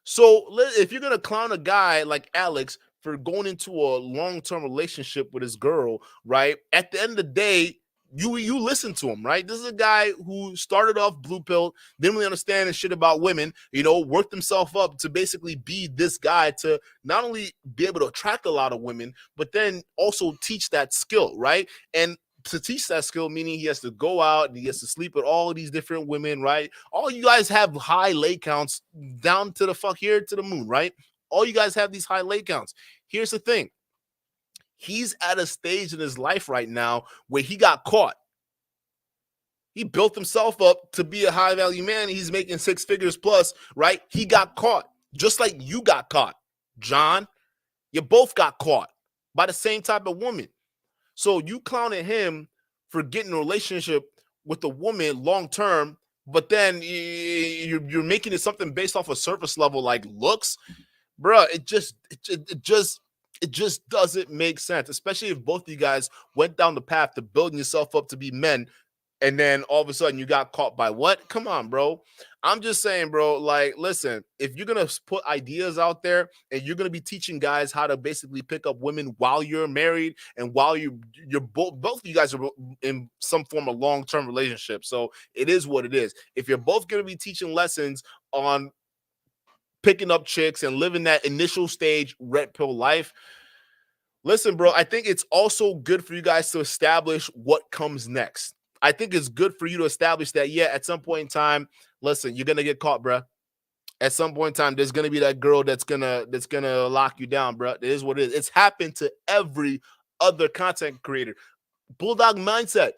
So if you're going to clown a guy like Alex for going into a long-term relationship with his girl, right, at the end of the day, you listen to him, right? This is a guy who started off blue pill, didn't really understand the shit about women, you know, worked himself up to basically be this guy to not only be able to attract a lot of women, but then also teach that skill, right? And to teach that skill, meaning he has to go out and he has to sleep with all these different women, right? All you guys have high lay counts down to the fuck here to the moon, right? All you guys have these high lay counts. Here's the thing. He's at a stage in his life right now where he got caught. He built himself up to be a high value man. He's making 6 figures plus, right? He got caught just like you got caught, John. You both got caught by the same type of woman. So you clowning him for getting a relationship with a woman long term, but then you're making it something based off a surface level like looks, bro. It just doesn't make sense, especially if both of you guys went down the path to building yourself up to be men, and then all of a sudden you got caught by what? Come on, bro. I'm just saying, bro, like, listen, if you're going to put ideas out there and you're going to be teaching guys how to basically pick up women while you're married and while you're both of you guys are in some form of long-term relationship. So it is what it is. If you're both going to be teaching lessons on picking up chicks and living that initial stage red pill life, listen, bro, I think it's also good for you guys to establish what comes next. I think it's good for you to establish that, yeah, at some point in time, listen, you're gonna get caught, bro. At some point in time, there's gonna be that girl that's gonna lock you down, bro. It is what it is. It's happened to every other content creator. Bulldog Mindset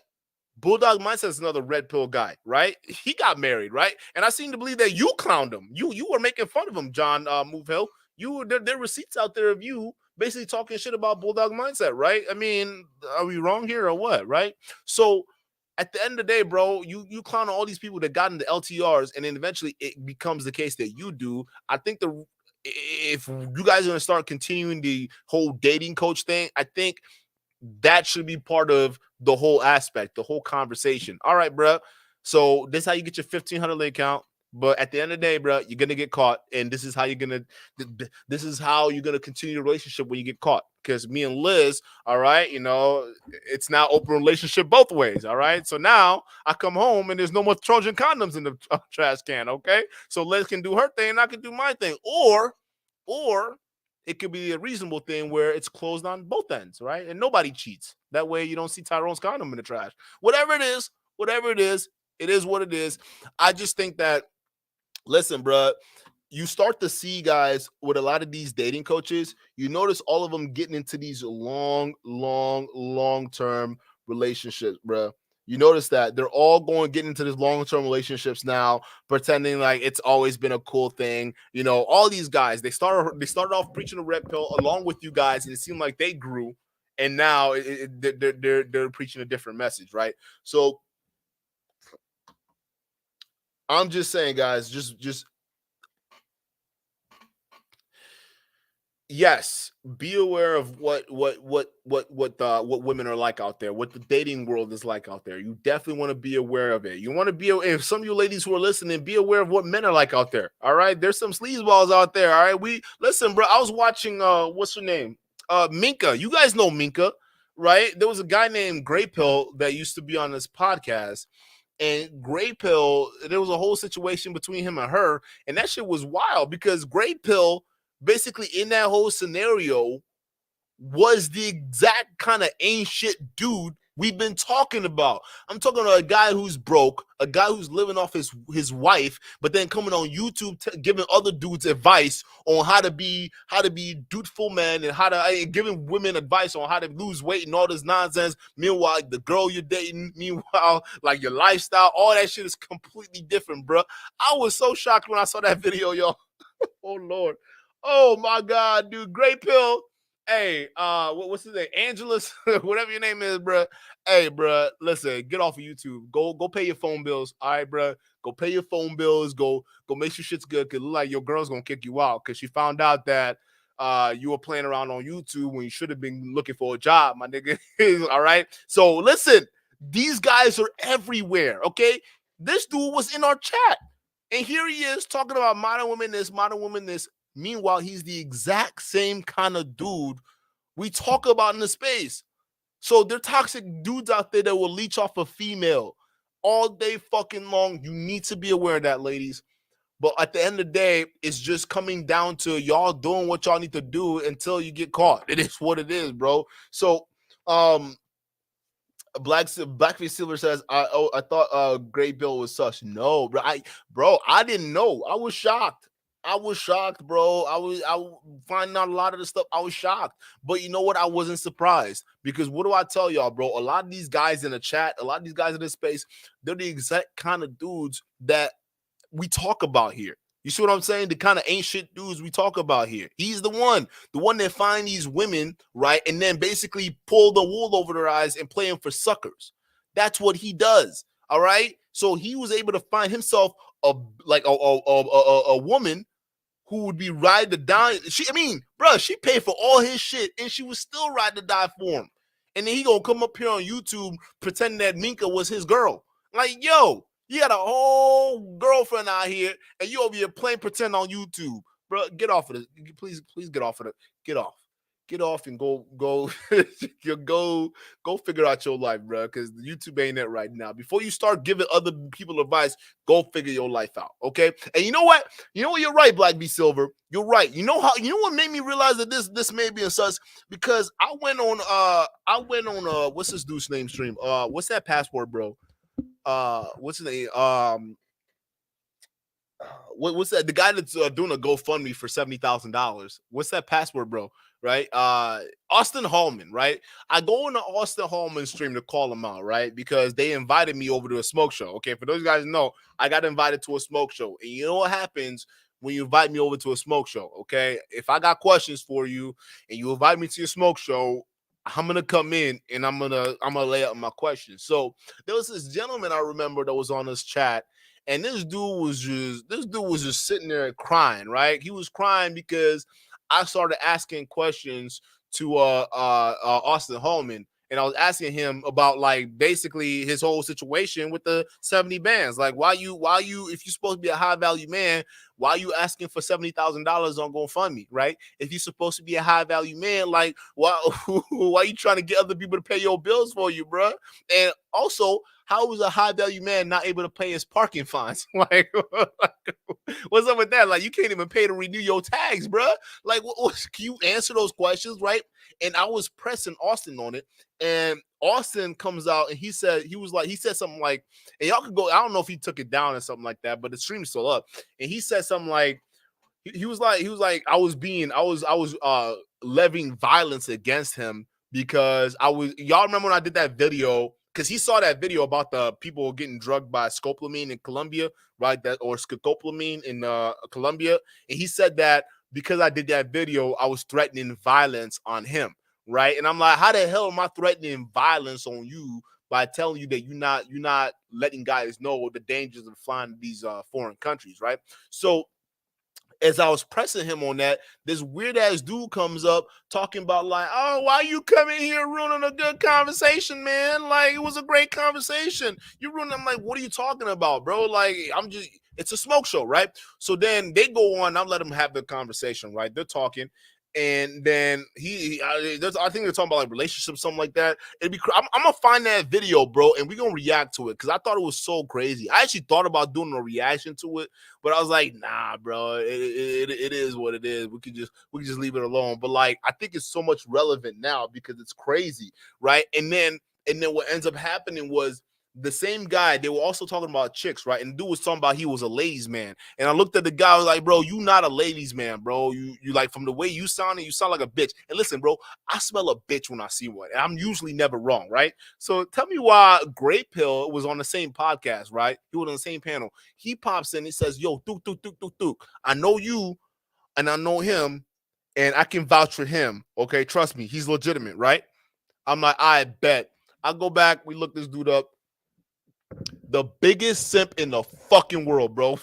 is another red pill guy, right? He got married, right? And I seem to believe that you clowned him. You were making fun of him, John Movehill. There were receipts out there of you basically talking shit about Bulldog Mindset, right? I mean, are we wrong here or what, right? So at the end of the day, bro, you clown all these people that got into LTRs, and then eventually it becomes the case that you do. I think if you guys are going to start continuing the whole dating coach thing, I think that should be part of the whole aspect, the whole conversation. All right, bro. So this is how you get your 1,500 link count. But at the end of the day, bro, you're gonna get caught, and this is how you're gonna continue the relationship when you get caught. Because me and Liz, all right, you know, it's now open relationship both ways. All right, so now I come home and there's no more Trojan condoms in the trash can. Okay, so Liz can do her thing, and I can do my thing, or it could be a reasonable thing where it's closed on both ends, right? And nobody cheats. That way you don't see Tyrone's condom in the trash. Whatever it is, it is what it is. I just think that, listen, bro, you start to see guys with a lot of these dating coaches, you notice all of them getting into these long-term relationships, bro. You notice that they're all getting into these long-term relationships now, pretending like it's always been a cool thing. You know, all these guys, they started off preaching a red pill along with you guys, and it seemed like they grew, and now they're preaching a different message, right? So I'm just saying, guys, just yes, be aware of what women are like out there, what the dating world is like out there. You definitely want to be aware of it. You want to be, if some of you ladies who are listening, be aware of what men are like out there. All right, there's some sleazeballs out there. All right, listen, bro. I was watching what's her name? Minka. You guys know Minka, right? There was a guy named Grey Pill that used to be on this podcast. And Grey Pill, there was a whole situation between him and her, and that shit was wild because Grey Pill, basically in that whole scenario, was the exact kind of ain't shit dude we've been talking about. I'm talking about a guy who's broke, a guy who's living off his wife, but then coming on YouTube giving other dudes advice on how to be dutiful men and giving women advice on how to lose weight and all this nonsense. Meanwhile, like, the girl you're dating, like your lifestyle, all that shit is completely different, bro. I was so shocked when I saw that video, y'all. Oh Lord. Oh my God, dude. Grey Pill. Hey, what's his name? Angelus, whatever your name is, bro. Hey, bro, listen, get off of YouTube. Go pay your phone bills. All right, bro. Go pay your phone bills. Go make sure shit's good. Cause it look like your girl's gonna kick you out because she found out that you were playing around on YouTube when you should have been looking for a job, my nigga. All right. So listen, these guys are everywhere. Okay, this dude was in our chat, and here he is talking about modern women this, modern women this. Meanwhile, he's the exact same kind of dude we talk about in the space. So they're toxic dudes out there that will leech off a female all day fucking long. You need to be aware of that, ladies. But at the end of the day, it's just coming down to y'all doing what y'all need to do until you get caught. It is what it is, bro. So, Blackface Silver says, I thought Grey Bill was sus. No, bro, I didn't know. I was shocked. Bro. I finding out a lot of the stuff. I was shocked. But you know what? I wasn't surprised because what do I tell y'all, bro? A lot of these guys in the chat, a lot of these guys in this space, they're the exact kind of dudes that we talk about here. You see what I'm saying? The kind of ain't shit dudes we talk about here. He's the one that find these women, right? And then basically pull the wool over their eyes and play them for suckers. That's what he does. All right. So he was able to find himself a woman who would be ride to die. She paid for all his shit and she was still ride to die for him. And then he gonna come up here on YouTube pretending that Minka was his girl. Like, yo, you got a whole girlfriend out here and you over here playing pretend on YouTube. Bro, get off of it. Please get off of it. Get off and go figure out your life, bro, because YouTube ain't it right now. Before you start giving other people advice, go figure your life out, okay? And you know what? You're right, Black B Silver. You're right. You know what made me realize that this may be a sus? Because I went on what's this dude's name stream? What's that password, bro? What's his name? What's that? The guy that's doing a GoFundMe for $70,000. What's that password, bro? Right? Austin Hallman, right? I go on the Austin Hallman stream to call him out, right? Because they invited me over to a smoke show. Okay, for those of you guys who know, I got invited to a smoke show. And you know what happens when you invite me over to a smoke show, okay? If I got questions for you and you invite me to your smoke show, I'm gonna come in and I'm gonna lay out my questions. So there was this gentleman I remember that was on this chat. And this dude was just sitting there crying, right? He was crying because I started asking questions to Austin Hallman, and I was asking him about like basically his whole situation with the 70 bands. Like, why you, if you're supposed to be a high value man, why are you asking for $70,000 on GoFundMe, right? If you're supposed to be a high value man, like, why are you trying to get other people to pay your bills for you, bro? And also, how was a high value man not able to pay his parking fines? Like, what's up with that? Like, you can't even pay to renew your tags, bro. Like, can you answer those questions, right? And I was pressing Austin on it, and Austin comes out and he said something like, and y'all could go, I don't know if he took it down or something like that, but the stream's still up. And he said something like, he was like, I was levying violence against him because y'all remember when I did that video, because he saw that video about the people getting drugged by scopolamine in Colombia, right? Or scopolamine in Colombia. And he said that because I did that video, I was threatening violence on him, right? And I'm like, how the hell am I threatening violence on you by telling you that you're not letting guys know the dangers of flying to these foreign countries, right? So as I was pressing him on that, this weird ass dude comes up talking about like, oh, why you coming here ruining a good conversation, man? Like, it was a great conversation. You ruined. I'm like, what are you talking about, bro? Like, it's a smoke show, right? So then they go on. I'm letting them have the conversation, right? They're talking. And then I think they're talking about like relationships, something like that. I'm gonna find that video, bro, and we're gonna react to it because I thought it was so crazy. I actually thought about doing a reaction to it, but I was like, nah, bro, it is what it is. We could just leave it alone. But like, I think it's so much relevant now because it's crazy, right? And then what ends up happening was, the same guy, they were also talking about chicks, right? And the dude was talking about he was a ladies' man. And I looked at the guy, I was like, bro, you not a ladies' man, bro. You like, from the way you sound like a bitch. And listen, bro, I smell a bitch when I see one. And I'm usually never wrong, right? So tell me why Grey Pill was on the same podcast, right? He was on the same panel. He pops in, he says, yo, Duke. I know you and I know him and I can vouch for him. Okay, trust me, he's legitimate, right? I'm like, I bet. I go back, we look this dude up. The biggest simp in the fucking world, bro.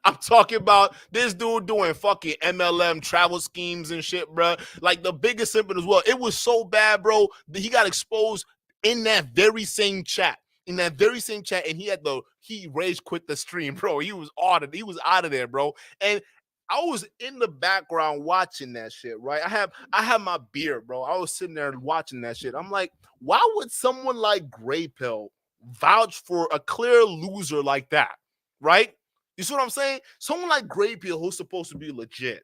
I'm talking about this dude doing fucking MLM travel schemes and shit, bro. Like, the biggest simp in the world. It was so bad, bro, that he got exposed in that very same chat. And he rage quit the stream, bro. He was out of there, bro. And I was in the background watching that shit, right? I have my beer, bro. I was sitting there watching that shit. I'm like, why would someone like Grey Pill vouch for a clear loser like that, right? You see what I'm saying? Someone like Grey Pill, who's supposed to be legit,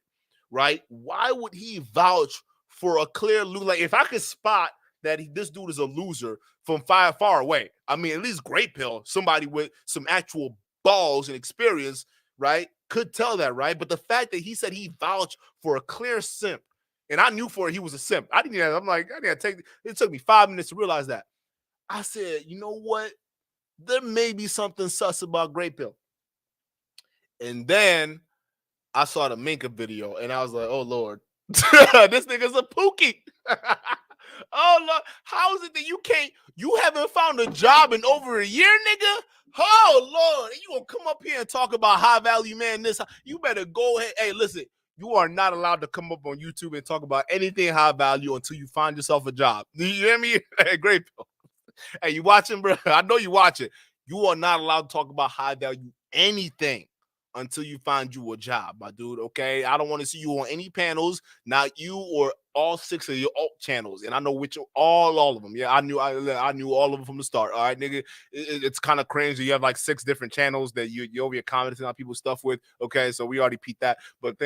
right? Why would he vouch for a clear loser? Like, if I could spot that this dude is a loser from far away, I mean, at least Grey Pill, somebody with some actual balls and experience, right, could tell that, right? But the fact that he said he vouched for a clear simp, and I knew for it he was a simp. It took me 5 minutes to realize that. I said, you know what? There may be something sus about Grey Pill. And then I saw the Minka video, and I was like, oh, Lord. This nigga's a pookie. Oh, Lord. How is it that you haven't found a job in over a year, nigga? Oh, Lord. You gonna come up here and talk about high-value man this? You better go ahead. Hey, listen. You are not allowed to come up on YouTube and talk about anything high value until you find yourself a job. You hear me? Hey, Grey Pill. Hey, you watching, bro? I know you watching. You are not allowed to talk about high value anything until you find you a job, my dude. Okay, I don't want to see you on any panels, not you or all 6 of your alt channels. And I know all of them. Yeah, I knew all of them from the start. All right, nigga. It's kind of cringe. You have like 6 different channels that you over here commenting on people's stuff with. Okay, so we already peeped that. But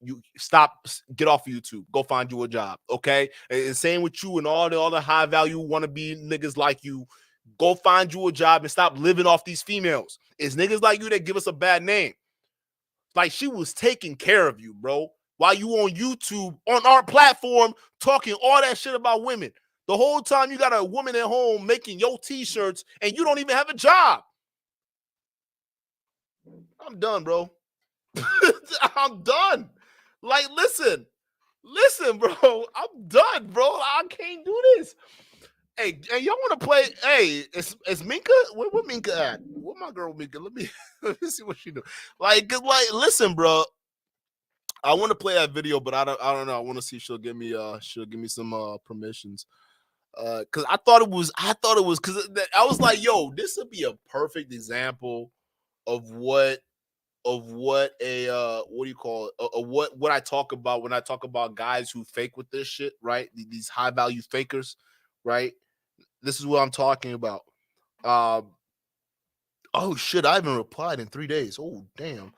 you stop, get off of YouTube, go find you a job, okay? And same with you and all the other high value wannabe niggas like you. Go find you a job and stop living off these females. It's niggas like you that give us a bad name. Like, she was taking care of you, bro, while you on YouTube, on our platform, talking all that shit about women. The whole time you got a woman at home making your t-shirts and you don't even have a job. I'm done, bro. I'm done. Like, listen, bro. I'm done, bro. I can't do this. Hey, y'all want to play? Hey, is Minka? Where Minka at? Where my girl Minka? Let me see what she do. Like, listen, bro. I want to play that video, but I don't know. I want to see if she'll give me some permissions. Because I thought it was because I was like, yo, this would be a perfect example of what a what do you call it? What I talk about when I talk about guys who fake with this shit, right? These high value fakers, right? This is what I'm talking about. Oh shit, I haven't replied in 3 days. Oh damn.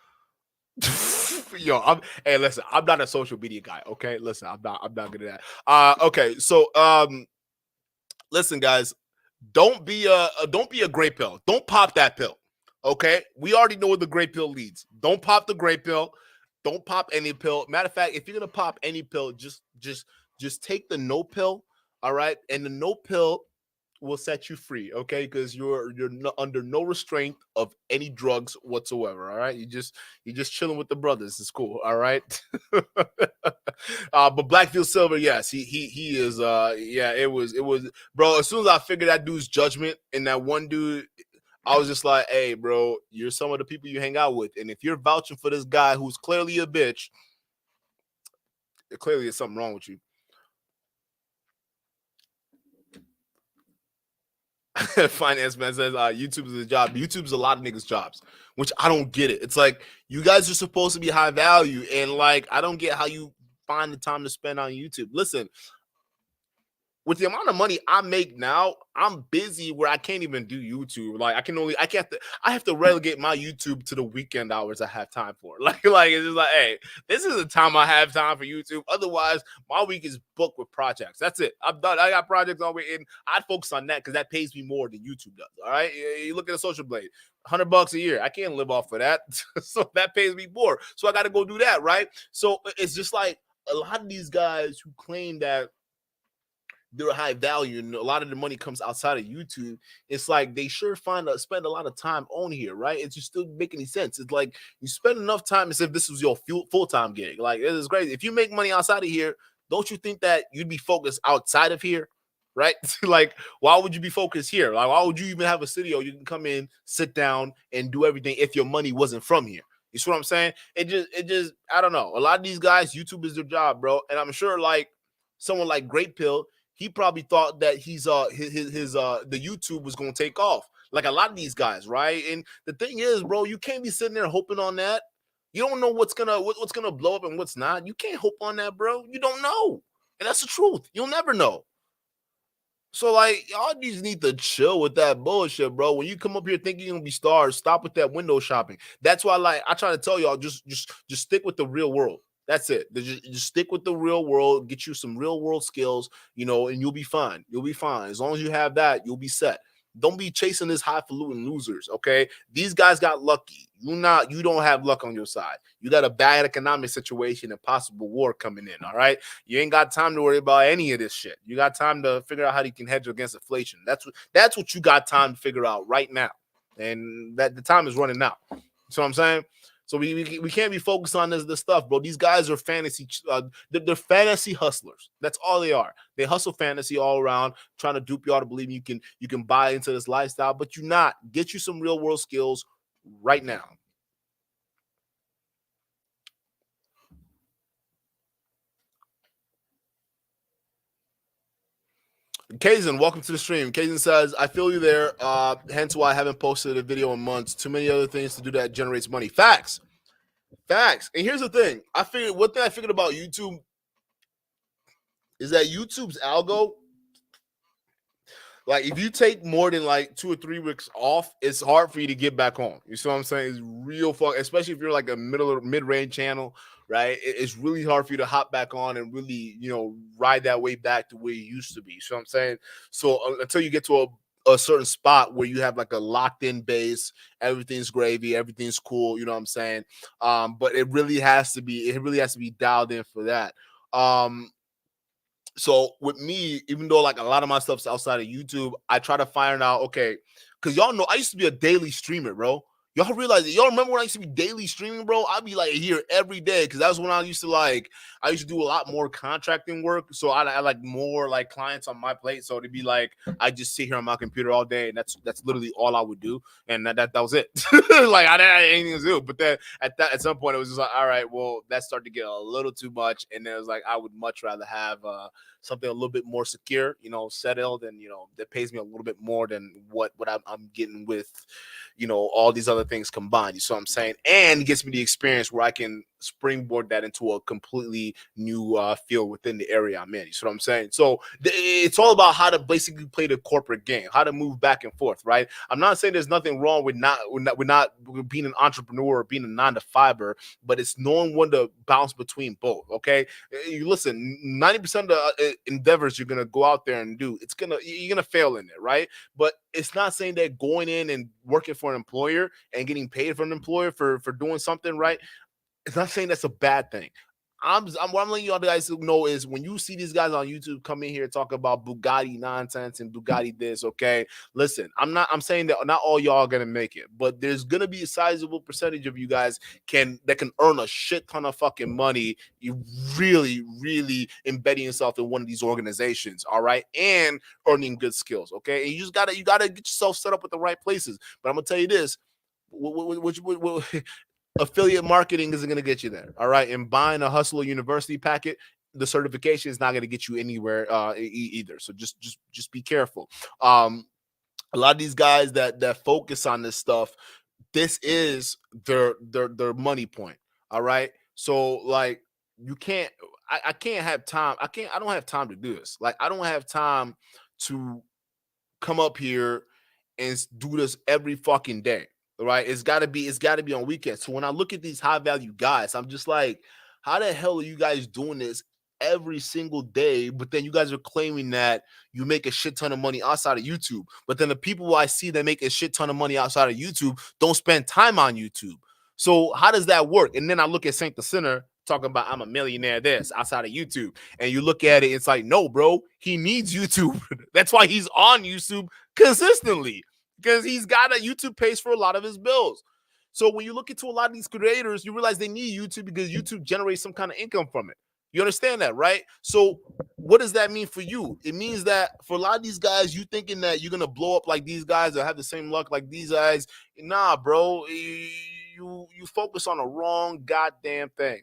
Yo, hey, listen, I'm not a social media guy. Okay, listen, I'm not good at that. Okay, so listen, guys, don't be a gray pill. Don't pop that pill. Okay, we already know where the gray pill leads. Don't pop the gray pill. Don't pop any pill. Matter of fact, if you're gonna pop any pill, just take the no pill. All right, and the no pill will set you free, okay? Because you're under no restraint of any drugs whatsoever. All right, you're just chilling with the brothers. It's cool. All right. But Blackfield Silver, yes, he is. Yeah, it was, bro. As soon as I figured that dude's judgment and that one dude, I was just like, hey, bro, you're some of the people you hang out with, and if you're vouching for this guy who's clearly a bitch, clearly there's something wrong with you. Finance man says YouTube is a job. YouTube is a lot of niggas' jobs, which I don't get it. It's like you guys are supposed to be high value, and like I don't get how you find the time to spend on YouTube. Listen, with the amount of money I make now, I'm busy where I can't even do YouTube. Like I have to relegate my YouTube to the weekend hours I have time for. Like it's just like, hey, this is the time I have time for YouTube. Otherwise, my week is booked with projects. That's it. I'm done. I got projects all the way in. I'd focus on that because that pays me more than YouTube does. All right. You look at a Social Blade, $100 a year. I can't live off of that. So that pays me more. So I got to go do that. Right. So it's just like a lot of these guys who claim that they're high value and a lot of the money comes outside of YouTube. It's like they sure spend a lot of time on here, right? It just still make any sense. It's like you spend enough time as if this was your full-time gig. Like it is crazy. If you make money outside of here, don't you think that you'd be focused outside of here? Right? Like, why would you be focused here? Like, why would you even have a studio you can come in, sit down, and do everything if your money wasn't from here? You see what I'm saying? It just, I don't know. A lot of these guys, YouTube is their job, bro. And I'm sure like someone like Great Pill, he probably thought that his the YouTube was gonna take off, like a lot of these guys, right? And the thing is, bro, you can't be sitting there hoping on that. You don't know what's gonna blow up and what's not. You can't hope on that, bro. You don't know, and that's the truth. You'll never know. So like y'all just need to chill with that bullshit, bro. When you come up here thinking you're gonna be stars, stop with that window shopping. That's why like I try to tell y'all, just stick with the real world. That's it. Just stick with the real world, get you some real world skills, you know, and you'll be fine. You'll be fine. As long as you have that, you'll be set. Don't be chasing this highfalutin losers, okay? These guys got lucky. You don't have luck on your side. You got a bad economic situation and possible war coming in, all right? You ain't got time to worry about any of this shit. You got time to figure out how you can hedge against inflation. That's what you got time to figure out right now. And that the time is running out. So what I'm saying? So we can't be focused on this stuff, bro. These guys are fantasy. They're fantasy hustlers. That's all they are. They hustle fantasy all around, trying to dupe y'all to believe you can buy into this lifestyle, but you're not. Get you some real world skills right now. Kazan, welcome to the stream. Kazan says, I feel you there. Hence why I haven't posted a video in months. Too many other things to do that generates money. Facts. And here's the thing. One thing I figured about YouTube is that YouTube's algo, like if you take more than like 2 or 3 weeks off, it's hard for you to get back on. You see what I'm saying? It's real fun, especially if you're like a mid-range channel, right? It's really hard for you to hop back on and really, you know, ride that way back to where you used to be. So I'm saying, so until you get to a certain spot where you have like a locked in base, everything's gravy, everything's cool, you know what I'm saying? But it really has to be dialed in for that. So with me, even though like a lot of my stuff's outside of YouTube, I try to find out, okay, because y'all know I used to be a daily streamer, bro. Y'all realize that? Y'all remember when I used to be daily streaming, bro? I'd be like here every day because that was when I used to do a lot more contracting work. So I like more like clients on my plate. So to be like, I just sit here on my computer all day, and that's literally all I would do, and that was it. Like I didn't have anything to do. But then at some point it was just like, all right, well that started to get a little too much, and then it was like I would much rather have something a little bit more secure, settled, and that pays me a little bit more than what I'm getting with, all these other things combined. You see what I'm saying? And it gets me the experience where I can springboard that into a completely new field within the area I'm in. You see what I'm saying? So it's all about how to basically play the corporate game, how to move back and forth, right? I'm not saying there's nothing wrong with not being an entrepreneur or being a 9-to-5er, but it's knowing when to bounce between both. Okay, you listen. 90% of the endeavors you're gonna go out there and do, you're gonna fail in it, right? But it's not saying that going in and working for an employer and getting paid from an employer for doing something right. It's not saying that's a bad thing. What I'm letting you all guys know is when you see these guys on YouTube come in here talk about Bugatti nonsense and Bugatti this, okay? Listen, I'm saying that not all y'all are gonna make it, but there's gonna be a sizable percentage of you guys that can earn a shit ton of fucking money. You really, really embedding yourself in one of these organizations, all right, and earning good skills, okay? And you gotta get yourself set up with the right places. But I'm gonna tell you this. Affiliate marketing isn't going to get you there, all right? And buying a Hustler University packet, the certification is not going to get you anywhere either. So just be careful. A lot of these guys that focus on this stuff, this is their money point, all right? So like you can't, I can't have time. I don't have time to do this. Like I don't have time to come up here and do this every fucking day. Right, it's got to be on weekends. So when I look at these high value guys, I'm just like, how the hell are you guys doing this every single day? But then you guys are claiming that you make a shit ton of money outside of YouTube. But then the people I see that make a shit ton of money outside of YouTube don't spend time on YouTube. So how does that work? And then I look at Saint the Sinner talking about I'm a millionaire this outside of YouTube, and you look at it, it's like, no, bro, he needs YouTube. That's why he's on YouTube consistently. Because he's got a YouTube pays for a lot of his bills. So when you look into a lot of these creators, you realize they need YouTube because YouTube generates some kind of income from it. You understand that, right? So what does that mean for you? It means that for a lot of these guys, you thinking that you're going to blow up like these guys or have the same luck like these guys. Nah, bro. You focus on the wrong goddamn thing.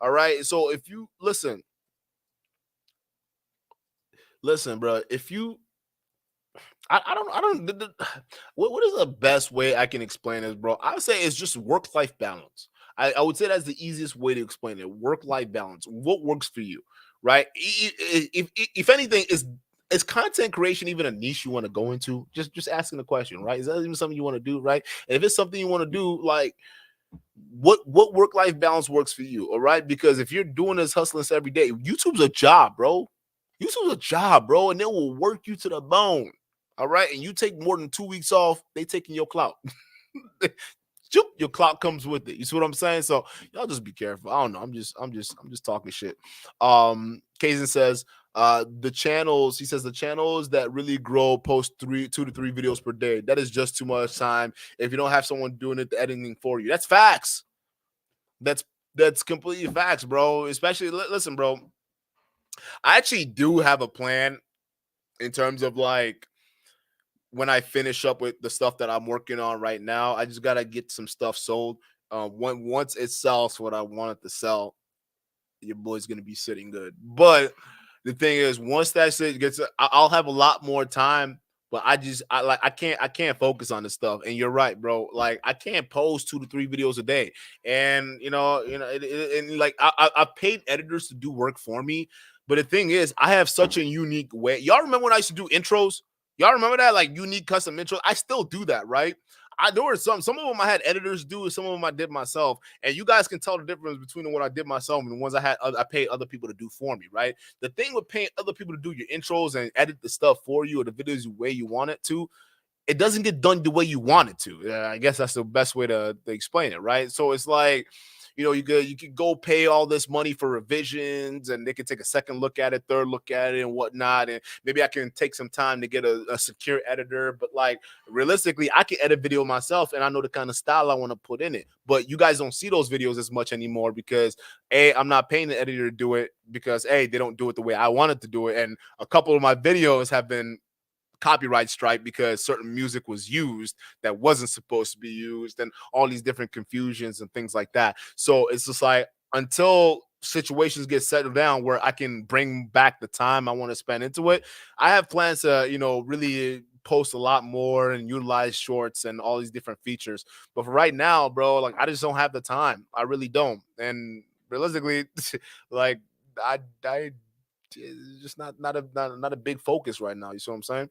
All right? So if you listen, bro, if you what is the best way I can explain this, bro? I would say it's just work-life balance. I would say that's the easiest way to explain it. Work-life balance. What works for you, right? If anything, is content creation even a niche you want to go into? Just asking the question, right? Is that even something you want to do, right? And if it's something you want to do, like what work-life balance works for you, all right? Because if you're doing this hustling every day, YouTube's a job, bro. YouTube's a job, bro, and it will work you to the bone. All right, and you take more than 2 weeks off, they taking your clout. Your clout comes with it. You see what I'm saying? So y'all just be careful. I don't know. I'm just talking shit. Kazan says the channels. He says the channels that really grow post 2 to 3 videos per day. That is just too much time. If you don't have someone doing it, the editing for you, that's facts. That's completely facts, bro. Especially listen, bro. I actually do have a plan in terms of like, when I finish up with the stuff that I'm working on right now, I just gotta get some stuff sold. Once it sells what I want it to sell, your boy's gonna be sitting good. But the thing is, once that shit gets, I'll have a lot more time. But I can't focus on this stuff. And you're right, bro. Like I can't post 2 to 3 videos a day. And like I paid editors to do work for me. But the thing is, I have such a unique way. Y'all remember when I used to do intros? Y'all remember that? Like unique custom intros? I still do that, right? There were some of them I had editors do, some of them I did myself. And you guys can tell the difference between what I did myself and the ones I paid other people to do for me, right? The thing with paying other people to do your intros and edit the stuff for you or the videos the way you want it to, it doesn't get done the way you want it to. I guess that's the best way to explain it, right? So it's like, you could go pay all this money for revisions and they can take a second look at it, third look at it and whatnot. And maybe I can take some time to get a secure editor. But like realistically, I can edit video myself and I know the kind of style I want to put in it. But you guys don't see those videos as much anymore because I'm not paying the editor to do it because they don't do it the way I wanted to do it. And a couple of my videos have been copyright strike because certain music was used that wasn't supposed to be used and all these different confusions and things like that. So it's just like until situations get settled down where I can bring back the time I want to spend into it, I have plans to, really post a lot more and utilize shorts and all these different features. But for right now, bro, like I just don't have the time. I really don't. And realistically, like I it's just not a big focus right now. You see what I'm saying?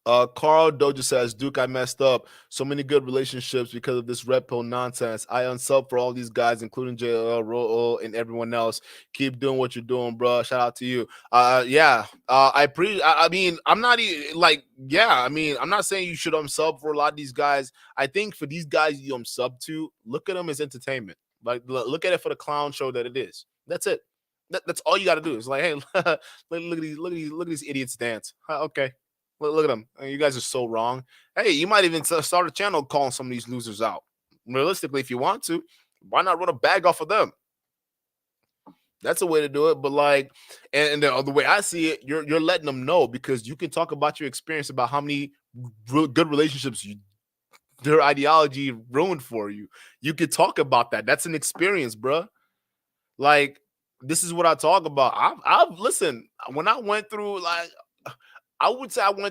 Carl Doja says, Duke, I messed up. So many good relationships because of this red pill nonsense. I unsub for all these guys, including JL, Roll, and everyone else. Keep doing what you're doing, bro. Shout out to you. Yeah. I mean, I'm not even like, yeah. I mean, I'm not saying you should unsub for a lot of these guys. I think for these guys you unsub to, look at them as entertainment. Like, look at it for the clown show that it is. That's it. That's all you got to do. It's like, hey, look at these idiots dance. Okay. Look at them. You guys are so wrong. Hey, you might even start a channel calling some of these losers out. Realistically, if you want to, why not run a bag off of them? That's a way to do it. But like, and the way I see it, you're letting them know, because you can talk about your experience about how many good relationships their ideology ruined for you. You could talk about that. That's an experience, bro. Like, this is what I talk about. I've listen, when I went through, like, I would say when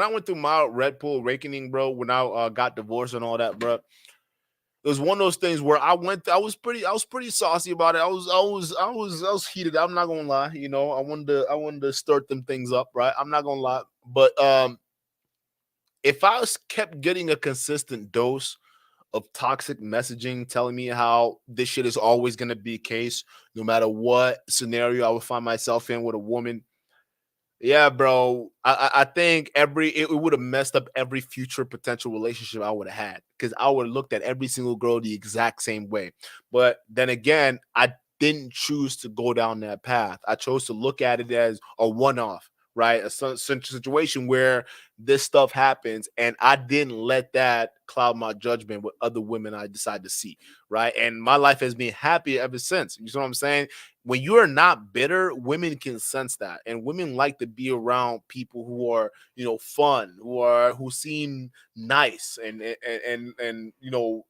I went through my Red Pill awakening, bro, when I got divorced and all that, bro. It was one of those things where I was pretty saucy about it. I was heated. I'm not gonna lie, I wanted to stir them things up, right? I'm not gonna lie. But if I kept getting a consistent dose of toxic messaging telling me how this shit is always gonna be a case, no matter what scenario I would find myself in with a woman. Yeah, bro. I think it would have messed up every future potential relationship I would have had, because I would have looked at every single girl the exact same way. But then again, I didn't choose to go down that path. I chose to look at it as a one-off, right? A situation where this stuff happens, and I didn't let that cloud my judgment with other women I decide to see, right? And my life has been happy ever since. You know what I'm saying? When you are not bitter, women can sense that, and women like to be around people who are, fun, who seem nice and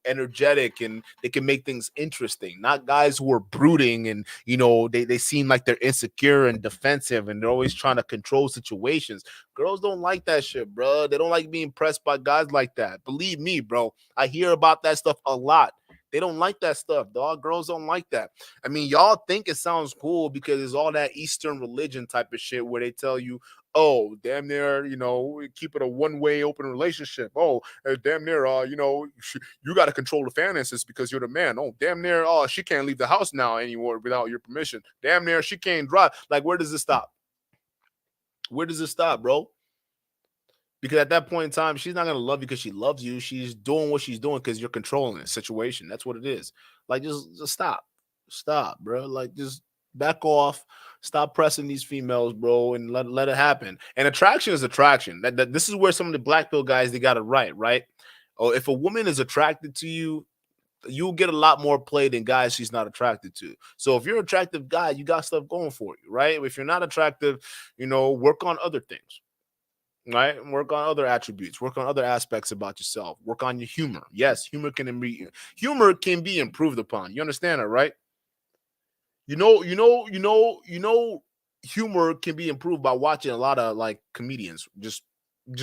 energetic, and they can make things interesting. Not guys who are brooding and they seem like they're insecure and defensive, and they're always trying to control situations. Girls don't like that shit, bro. They don't like being pressed by guys like that. Believe me, bro. I hear about that stuff a lot. They don't like that stuff, dog. Girls don't like that. I mean, y'all think it sounds cool because it's all that Eastern religion type of shit where they tell you, oh, damn near, keep it a one-way open relationship. Oh, damn near, you got to control the finances because you're the man. Oh, damn near, she can't leave the house now anymore without your permission. Damn near, she can't drive. Like, where does it stop? Where does it stop, bro? Because at that point in time, she's not going to love you because she loves you. She's doing what she's doing because you're controlling the situation. That's what it is. Like, just stop. Stop, bro. Like, just back off. Stop pressing these females, bro, and let it happen. And attraction is attraction. This is where some of the black pill guys, they got it right? Oh, if a woman is attracted to you, you'll get a lot more play than guys she's not attracted to. So if you're an attractive guy, you got stuff going for you, right? If you're not attractive, work on other things. Right? Work on other attributes, work on other aspects about yourself, work on your humor. Yes, humor can be improved upon. You understand that, right? Humor can be improved by watching a lot of like comedians. Just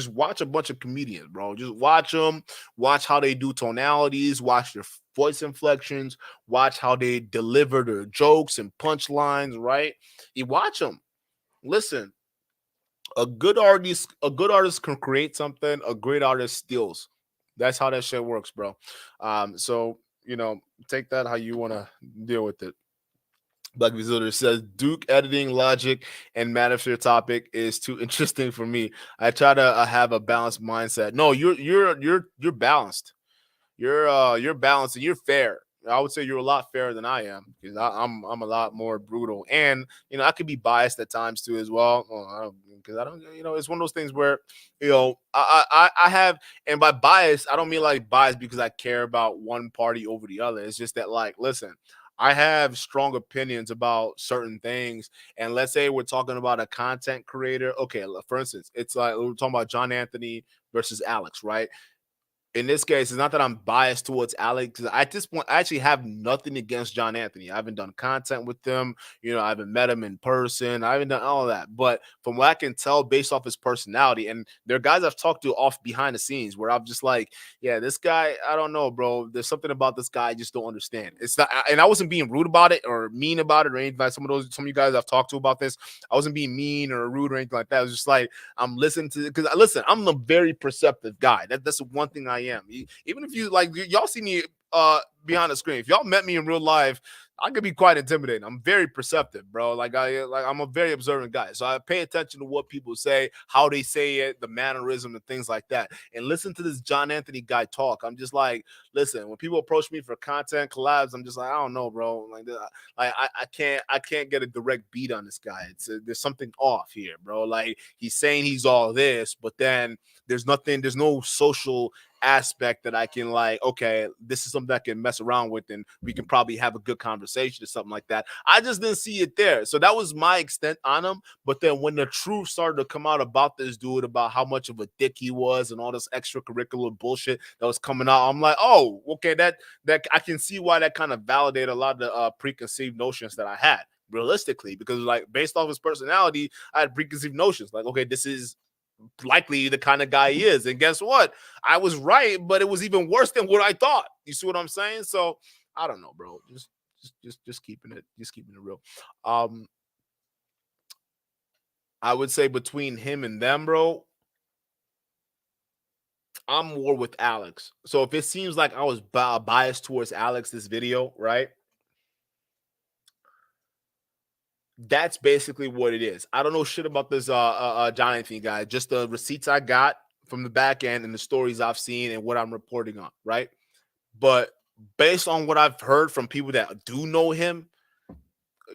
watch a bunch of comedians, bro. Just watch them, watch how they do tonalities, watch their voice inflections, watch how they deliver their jokes and punchlines, right? You watch them. Listen, a good artist can create something, a great artist steals. That's how that shit works, bro. So take that how you want to deal with it. Black Visitor says Duke editing logic and Manosphere topic is too interesting for me. I try to have a balanced mindset. No, you're balanced. You're balanced and you're fair. I would say you're a lot fairer than I am, because I'm a lot more brutal, and I could be biased at times too as well. Because I don't, it's one of those things where I have, and by bias I don't mean like bias because I care about one party over the other. It's just that, like, listen, I have strong opinions about certain things, and let's say we're talking about a content creator. Okay, for instance, it's like we're talking about John Anthony versus Alex, right? in this case, it's not that I'm biased towards Alex. At this point, I actually have nothing against John Anthony. I haven't done content with him. I haven't met him in person. I haven't done all of that. But from what I can tell, based off his personality, and there are guys I've talked to off behind the scenes where I'm just like, yeah, this guy, I don't know, bro. There's something about this guy I just don't understand. It's not, and I wasn't being rude about it or mean about it or anything. Like some of you guys I've talked to about this, I wasn't being mean or rude or anything like that. It was just like I'm listening to, because listen, I'm a very perceptive guy. That's one thing I am. Even if you like, y'all see me behind the screen. If y'all met me in real life, I could be quite intimidating. I'm very perceptive, bro. I'm a very observant guy. So I pay attention to what people say, how they say it, the mannerism and things like that. And listen to this John Anthony guy talk. I'm just like, listen, when people approach me for content collabs, I'm just like, I don't know, bro. I can't get a direct beat on this guy. There's something off here, bro. Like he's saying he's all this, but then there's no social aspect that I can like, okay, this is something I can mess around with and we can probably have a good conversation or something like that. I just didn't see it there. So that was my extent on him. But then when the truth started to come out about this dude, about how much of a dick he was and all this extracurricular bullshit that was coming out, I'm like, oh, okay, that I can see why that kind of validated a lot of the preconceived notions that I had realistically, because like based off his personality, I had preconceived notions like, okay, this is likely the kind of guy he is. And guess what? I was right, but it was even worse than what I thought. You see what I'm saying? So I don't know, bro. Just keeping it real. I would say between him and them, bro, I'm more with Alex. So if it seems like I was biased towards Alex this video, right? That's basically what it is. I don't know shit about this John Anthony guy. Just the receipts I got from the back end and the stories I've seen and what I'm reporting on, right? But based on what I've heard from people that do know him,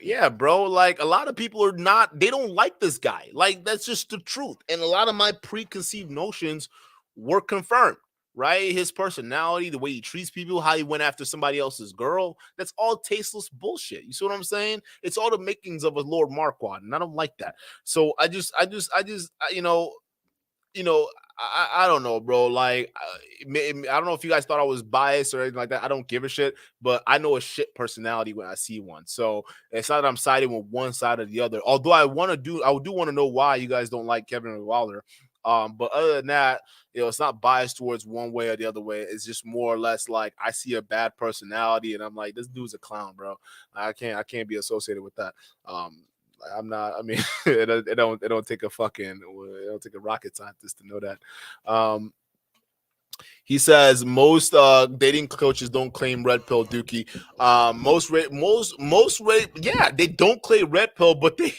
yeah, bro, like a lot of people they don't like this guy. Like that's just the truth. And a lot of my preconceived notions were confirmed. Right? His personality, the way he treats people, how he went after somebody else's girl, that's all tasteless bullshit. You see what I'm saying? It's all the makings of a Lord Marquardt, and I don't like that. So I don't know, bro. Like, I don't know if you guys thought I was biased or anything like that. I don't give a shit, but I know a shit personality when I see one. So it's not that I'm siding with one side or the other. Although I do want to know why you guys don't like Kevin Wilder. But other than that, it's not biased towards one way or the other way. It's just more or less like I see a bad personality and I'm like, this dude's a clown, bro. I can't be associated with that. I'm not. I mean, it don't take a rocket scientist to know that. He says most dating coaches don't claim red pill, Dookie. Most rape, yeah, they don't claim red pill, but they.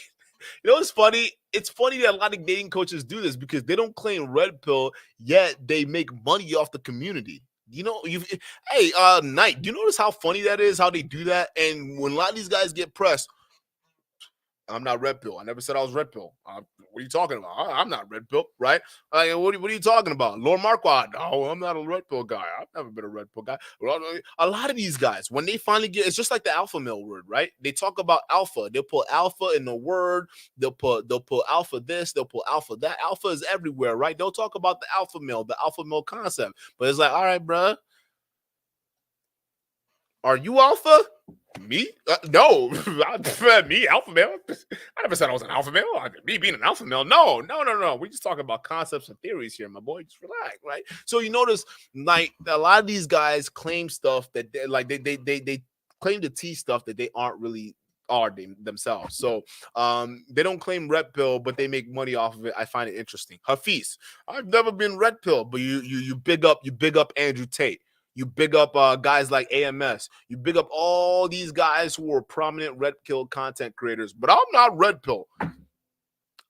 You know what's funny? It's funny that a lot of dating coaches do this because they don't claim red pill, yet they make money off the community. Hey, Knight, do you notice how funny that is? How they do that? And when a lot of these guys get pressed, I'm not red pill. I never said I was red pill. What are you talking about? I'm not red pill, right? Like, what are you talking about? Lord Marquardt? No, I'm not a red pill guy. I've never been a red pill guy. A lot of these guys, when they finally it's just like the alpha male word, right? They talk about alpha. They'll put alpha in the word. They'll put alpha this. They'll put alpha that. Alpha is everywhere, right? They'll talk about the alpha male concept. But it's like, all right, bro. Are you alpha? Me? No. Me, alpha male? I never said I was an alpha male. Me being an alpha male? No. We're just talking about concepts and theories here, my boy. Just relax, right? So you notice, like, a lot of these guys claim stuff that they claim to teach stuff that they aren't really themselves. So they don't claim red pill, but they make money off of it. I find it interesting. Hafiz, I've never been red pill, but you big up Andrew Tate. You big up guys like AMS. You big up all these guys who are prominent red pill content creators. But I'm not red pill.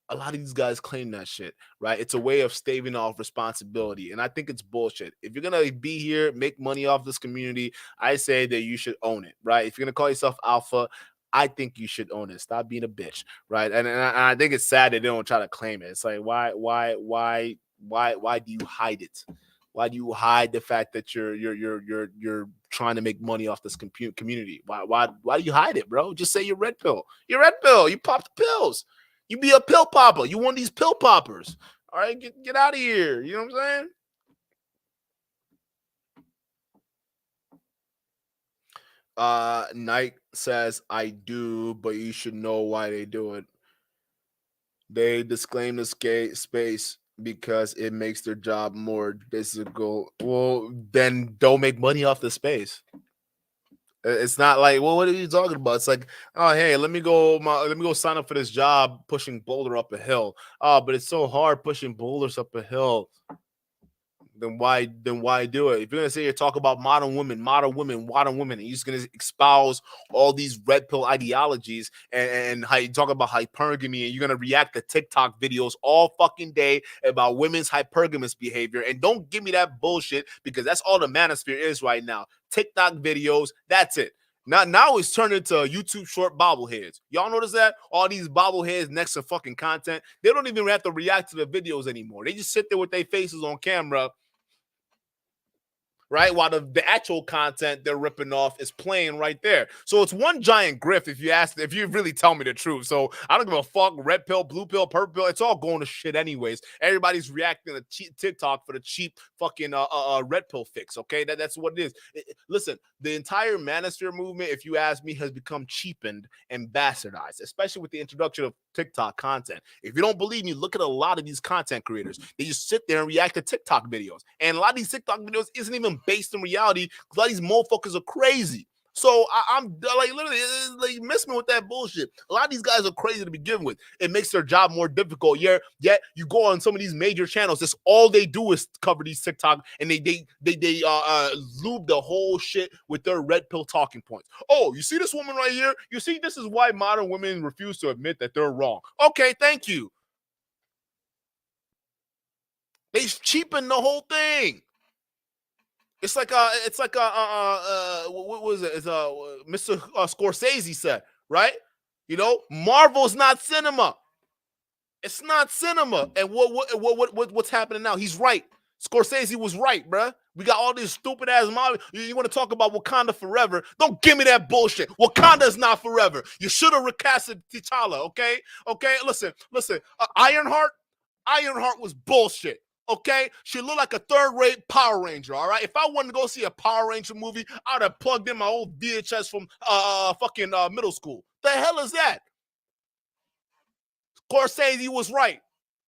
A lot of these guys claim that shit, right? It's a way of staving off responsibility. And I think it's bullshit. If you're going to be here, make money off this community, I say that you should own it, right? If you're going to call yourself alpha, I think you should own it. Stop being a bitch, right? And I think it's sad that they don't try to claim it. It's like, why do you hide it? Why do you hide the fact that you're trying to make money off this community? Why do you hide it, bro? Just say you're red pill. You're red pill. You pop the pills. You be a pill popper. You one of these pill poppers. All right, get out of here. You know what I'm saying? Nike says, I do, but you should know why they do it. They disclaim the space because it makes their job more difficult. Well, then don't make money off the space. It's not like, well, what are you talking about? It's like, oh, hey, let me go sign up for this job pushing boulder up a hill. Oh, but it's so hard pushing boulders up a hill. Then why do it? If you're gonna say you talk about modern women, and you're just gonna espouse all these red pill ideologies and how you talk about hypergamy, and you're gonna react to TikTok videos all fucking day about women's hypergamous behavior, and don't give me that bullshit, because that's all the manosphere is right now. TikTok videos, that's it. Now it's turned into YouTube short bobbleheads. Y'all notice that? All these bobbleheads next to fucking content, they don't even have to react to the videos anymore. They just sit there with their faces on camera, right? While the actual content they're ripping off is playing right there. So it's one giant grift if you really tell me the truth. So I don't give a fuck, red pill, blue pill, purple pill. It's all going to shit anyways. Everybody's reacting to TikTok for the cheap fucking red pill fix, okay? That's what it is. Listen, the entire Manosphere movement, if you ask me, has become cheapened and bastardized, especially with the introduction of TikTok content. If you don't believe me, look at a lot of these content creators. They just sit there and react to TikTok videos. And a lot of these TikTok videos isn't even based in reality, because a lot of these motherfuckers are crazy. So I'm like, literally, like, miss me with that bullshit. A lot of these guys are crazy to begin with. It makes their job more difficult. Yet you go on some of these major channels, that's all they do is cover these TikTok, and they lube the whole shit with their red pill talking points. Oh, you see this woman right here? You see, this is why modern women refuse to admit that they're wrong. Okay, thank you. They cheapen the whole thing. It's like what was it? It's Mr. Scorsese said, right? You know, Marvel's not cinema. It's not cinema. And what's happening now? He's right. Scorsese was right, bruh. We got all this stupid ass Marvel. You want to talk about Wakanda forever? Don't give me that bullshit. Wakanda's not forever. You should have recasted T'Challa, okay? Okay, listen. Ironheart was bullshit. Okay, she looked like a third-rate Power Ranger. All right, if I wanted to go see a Power Ranger movie, I'd have plugged in my old VHS from fucking middle school. The hell is that? Scorsese was right.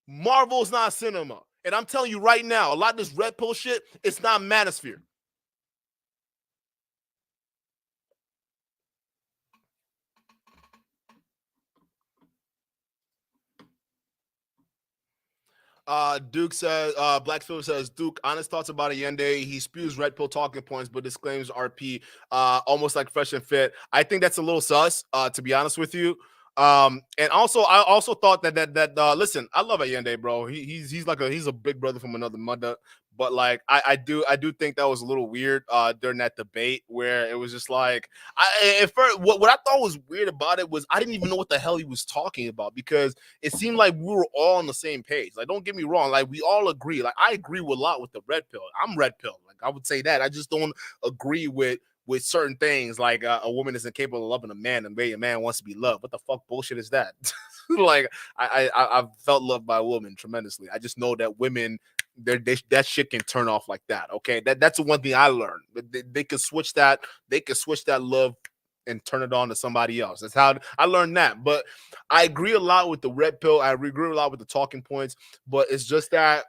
Marvel's not cinema, and I'm telling you right now, a lot of this red pill shit, it's not Manosphere. Duke says, Blackfield says, Duke, honest thoughts about Ayindei. He spews red pill talking points, but disclaims RP, almost like fresh and fit. I think that's a little sus, to be honest with you. And also, I also thought that listen, I love Ayindei, bro. He's a big brother from another mother. But like, I do think that was a little weird during that debate, where it was just like, what I thought was weird about it was I didn't even know what the hell he was talking about, because it seemed like we were all on the same page. Like, don't get me wrong, like we all agree. Like, I agree with a lot with the red pill. I'm red pill. Like, I would say that. I just don't agree with certain things, like a woman isn't capable of loving a man the way a man wants to be loved. What the fuck bullshit is that? Like, I've felt loved by a woman tremendously. I just know that women, that shit can turn off like that. Okay, that's the one thing I learned. They could switch that. They could switch that love and turn it on to somebody else. That's how I learned that. But I agree a lot with the red pill. I agree a lot with the talking points. But it's just that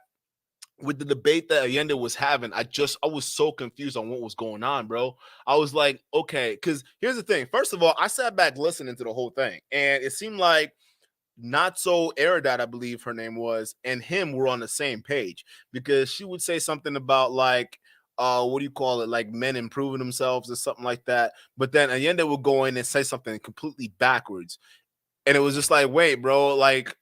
with the debate that Ayindei was having, I was so confused on what was going on, bro. I was like, okay, because here's the thing. First of all, I sat back listening to the whole thing, and it seemed like Not So Erudite, I believe her name was, and him were on the same page, because she would say something about like, what do you call it? Like men improving themselves or something like that. But then Ayindei would go in and say something completely backwards. And it was just like, wait, bro, like,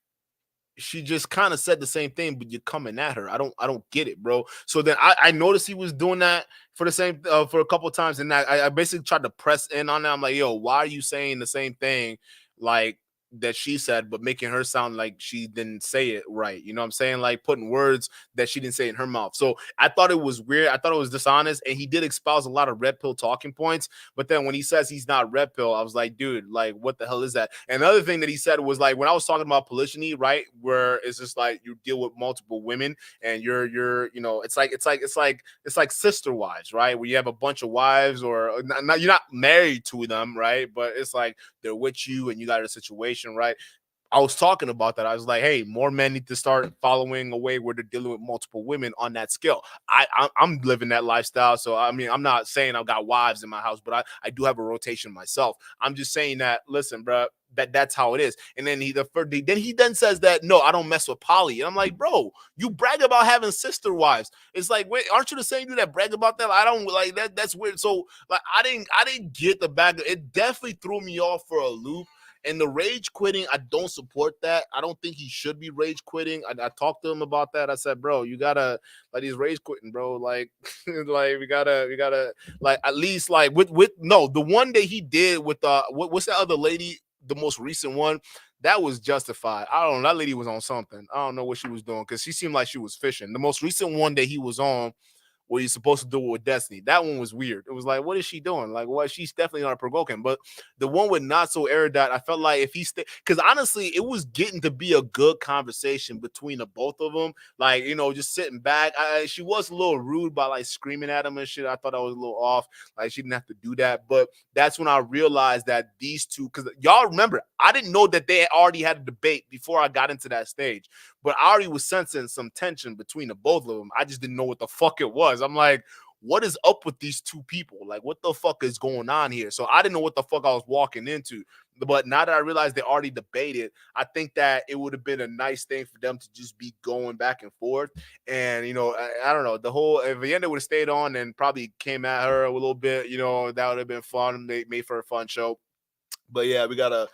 she just kind of said the same thing, but you're coming at her. I don't get it, bro. So then I noticed he was doing that for the same for a couple of times, and I basically tried to press in on that. I'm like, yo, why are you saying the same thing? Like, that she said, but making her sound like she didn't say it right. You know what I'm saying? Like putting words that she didn't say in her mouth. So I thought it was weird. I thought it was dishonest. And he did espouse a lot of red pill talking points. But then when he says he's not red pill, I was like, dude, like, what the hell is that? And the other thing that he said was like, when I was talking about polygyny, right, where it's just like you deal with multiple women and you're, you know, it's like sister wives, right? Where you have a bunch of wives or not, you're not married to them, right? But it's like they're with you and you got a situation, right? I was talking about that. I was like, hey, more men need to start following a way where they're dealing with multiple women on that scale. I'm living that lifestyle. So, I mean, I'm not saying I've got wives in my house, but I do have a rotation myself. I'm just saying that, listen, bro, that's how it is. And then he then says that, no, I don't mess with poly. And I'm like, bro, you brag about having sister wives. It's like, wait, aren't you the same dude that brag about that? I don't like that. That's weird. So like, I didn't get the back. It definitely threw me off for a loop. And the rage quitting, I don't support that. I don't think he should be rage quitting. I talked to him about that. I said, bro, you gotta like he's rage quitting, bro. Like, like we gotta like at least like with no, the one that he did with what's that other lady, the most recent one, that was justified. I don't know. That lady was on something. I don't know what she was doing because she seemed like she was fishing. The most recent one that he was on, where you're supposed to do it with Destiny. That one was weird. It was like, what is she doing? Like, what? She's definitely not provoking. But the one with Not So Erudite, I felt like if he because honestly, it was getting to be a good conversation between the both of them. Like, you know, just sitting back. She was a little rude by like screaming at him and shit. I thought that was a little off. Like, she didn't have to do that. But that's when I realized that these two, because y'all remember, I didn't know that they already had a debate before I got into that stage. But I already was sensing some tension between the both of them. I just didn't know what the fuck it was. I'm like, what is up with these two people? Like, what the fuck is going on here? So I didn't know what the fuck I was walking into. But now that I realized they already debated, I think that it would have been a nice thing for them to just be going back and forth. And, you know, I don't know. The whole, if Ayindei would have stayed on and probably came at her a little bit, you know, that would have been fun. They made for a fun show. But yeah, we gotta.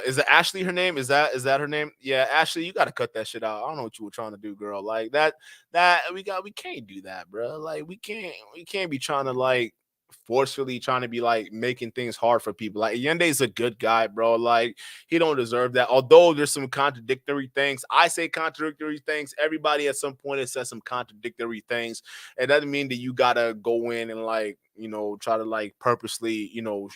Is it Ashley? Her name is that her name? Yeah, Ashley, you gotta cut that shit out. I don't know what you were trying to do, girl. Like that we can't do that, bro. Like we can't be trying to like forcefully trying to be like making things hard for people. Like Ayindei's a good guy, bro. Like he don't deserve that. Although there's some contradictory things. I say contradictory things. Everybody at some point has said some contradictory things. It doesn't mean that you gotta go in and like, you know, try to like purposely, you know,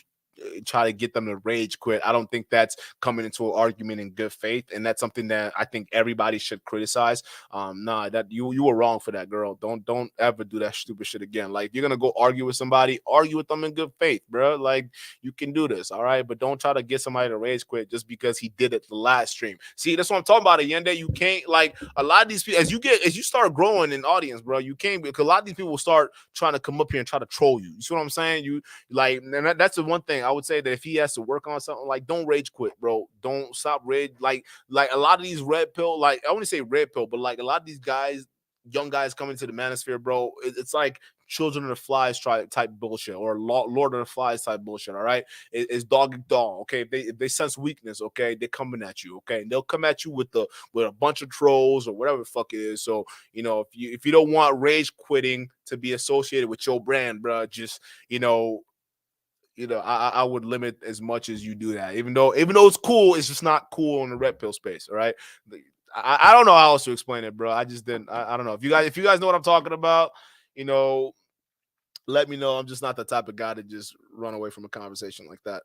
try to get them to rage quit. I don't think that's coming into an argument in good faith, and that's something that I think everybody should criticize. Nah, that you were wrong for that, girl. Don't ever do that stupid shit again. Like, if you're gonna go argue with somebody, argue with them in good faith, bro. Like, you can do this, all right, but don't try to get somebody to rage quit just because he did it the last stream. See, that's what I'm talking about, Ayindei. You can't, like, a lot of these people, as you start growing in audience, bro, you can't, because a lot of these people will start trying to come up here and try to troll you. You see what I'm saying? You like, and that's the one thing I would say, that if he has to work on something, like, don't rage quit, bro. Don't stop rage. Like a lot of these red pill, like, I wouldn't say red pill, but like a lot of these guys, young guys coming to the Manosphere, bro, it's like Children of the Flies type bullshit, or Lord of the Flies type bullshit. All right, it's dog and dog. Okay, if they sense weakness, okay, they're coming at you. Okay, and they'll come at you with a bunch of trolls or whatever the fuck it is. So, you know, if you don't want rage quitting to be associated with your brand, bro, just, you know, I would limit as much as you do that. Even though it's cool, it's just not cool in the red pill space. All right. I don't know how else to explain it, bro. I just didn't. I don't know. If you guys know what I'm talking about, you know, let me know. I'm just not the type of guy to just run away from a conversation like that.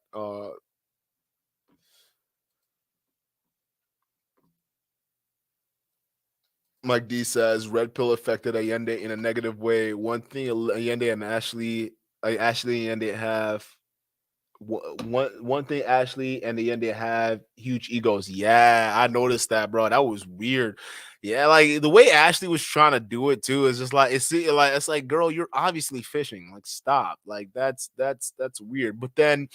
Mike D says red pill affected Ayindei in a negative way. One thing Ayindei and Ashley and Ayindei have. One thing, Ashley and Ayindei have huge egos. Yeah, I noticed that, bro. That was weird. Yeah, like the way Ashley was trying to do it too is just like it's like, girl, you're obviously fishing. Like, stop. Like, that's weird. But then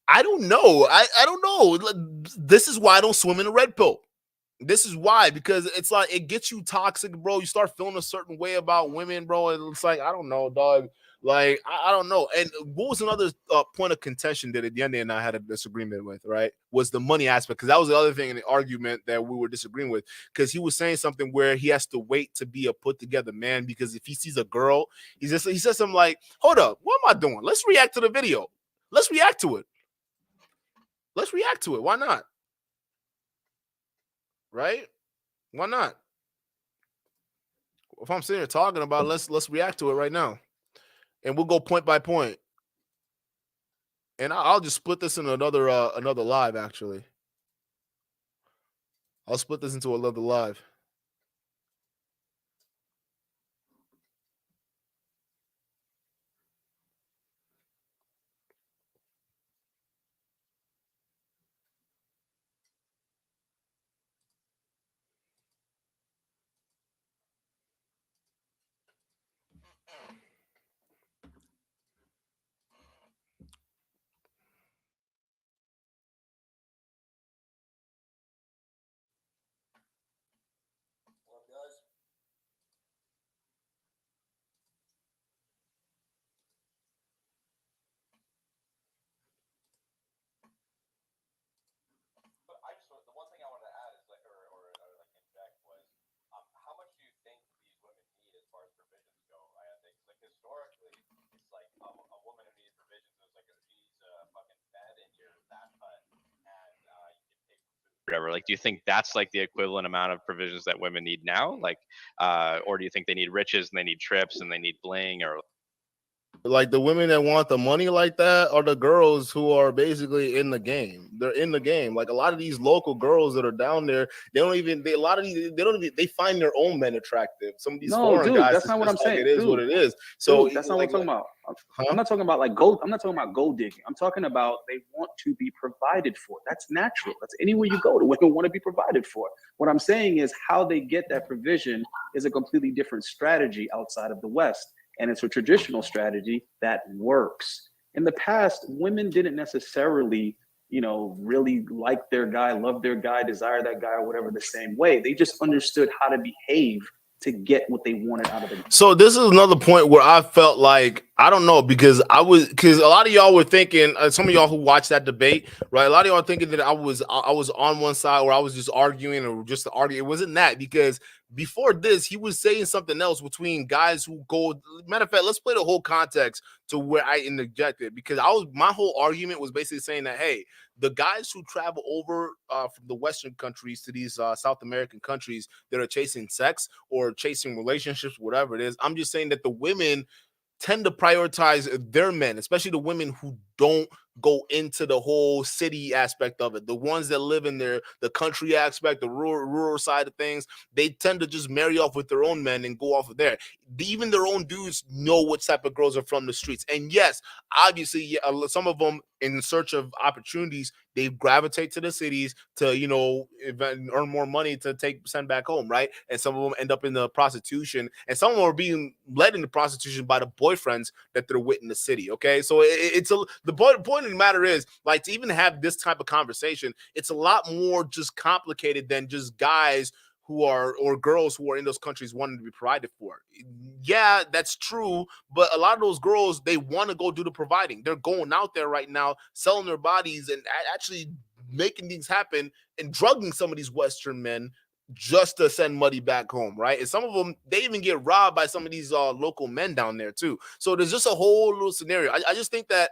I don't know. I don't know. This is why I don't swim in a red pill. This is why, because it's like it gets you toxic, bro. You start feeling a certain way about women, bro. It's like, I don't know, dog. Like, I don't know. And what was another point of contention that Ayindei and I had a disagreement with, right? Was the money aspect, because that was the other thing in the argument that we were disagreeing with, because he was saying something where he has to wait to be a put together man, because if he sees a girl, he says something like, hold up, what am I doing? Let's react to the video. Let's react to it. Why not? right? Why not? If I'm sitting here talking about it, let's react to it right now. And we'll go point by point. And I'll just split this in another live, actually. I'll split this into another live. Whatever. Like, do you think that's like the equivalent amount of provisions that women need now? Like, or do you think they need riches and they need trips and they need bling? Or like the women that want the money like that are the girls who are basically in the game. They're in the game. Like a lot of these local girls that are down there, they don't even they find their own men attractive. Some of these foreign guys, that's not what I'm saying. It is what it is. So that's not what I'm talking about. I'm not talking about like gold. I'm not talking about gold digging. I'm talking about they want to be provided for. That's natural. That's anywhere you go. The women want to be provided for. What I'm saying is how they get that provision is a completely different strategy outside of the West. And it's a traditional strategy that works. In the past, women didn't necessarily, really like their guy, love their guy, desire that guy or whatever the same way. They just understood how to behave to get what they wanted out of it. So this is another point where I felt like, I don't know, because a lot of y'all were thinking, some of y'all who watched that debate, right? A lot of y'all are thinking that I was on one side or I was just arguing or just to argue. It wasn't that, because before this, he was saying something else between guys who go. Matter of fact, let's play the whole context to where I interjected, because my whole argument was basically saying that, hey, the guys who travel over from the Western countries to these South American countries that are chasing sex or chasing relationships, whatever it is, I'm just saying that the women tend to prioritize their men, especially the women who don't go into the whole city aspect of it. The ones that live in the country aspect, the rural side of things, they tend to just marry off with their own men and go off of there. Even their own dudes know what type of girls are from the streets. And yes, obviously, some of them in search of opportunities, they gravitate to the cities to, earn more money to send back home, right? And some of them end up in the prostitution, and some of them are being led into prostitution by the boyfriends that they're with in the city. Okay, so the point of the matter is, like, to even have this type of conversation, it's a lot more just complicated than just guys who are, or girls who are in those countries wanting to be provided for. Yeah, that's true. But a lot of those girls, they want to go do the providing. They're going out there right now, selling their bodies and actually making things happen and drugging some of these Western men just to send money back home, right? And some of them, they even get robbed by some of these local men down there too. So there's just a whole little scenario. I just think that,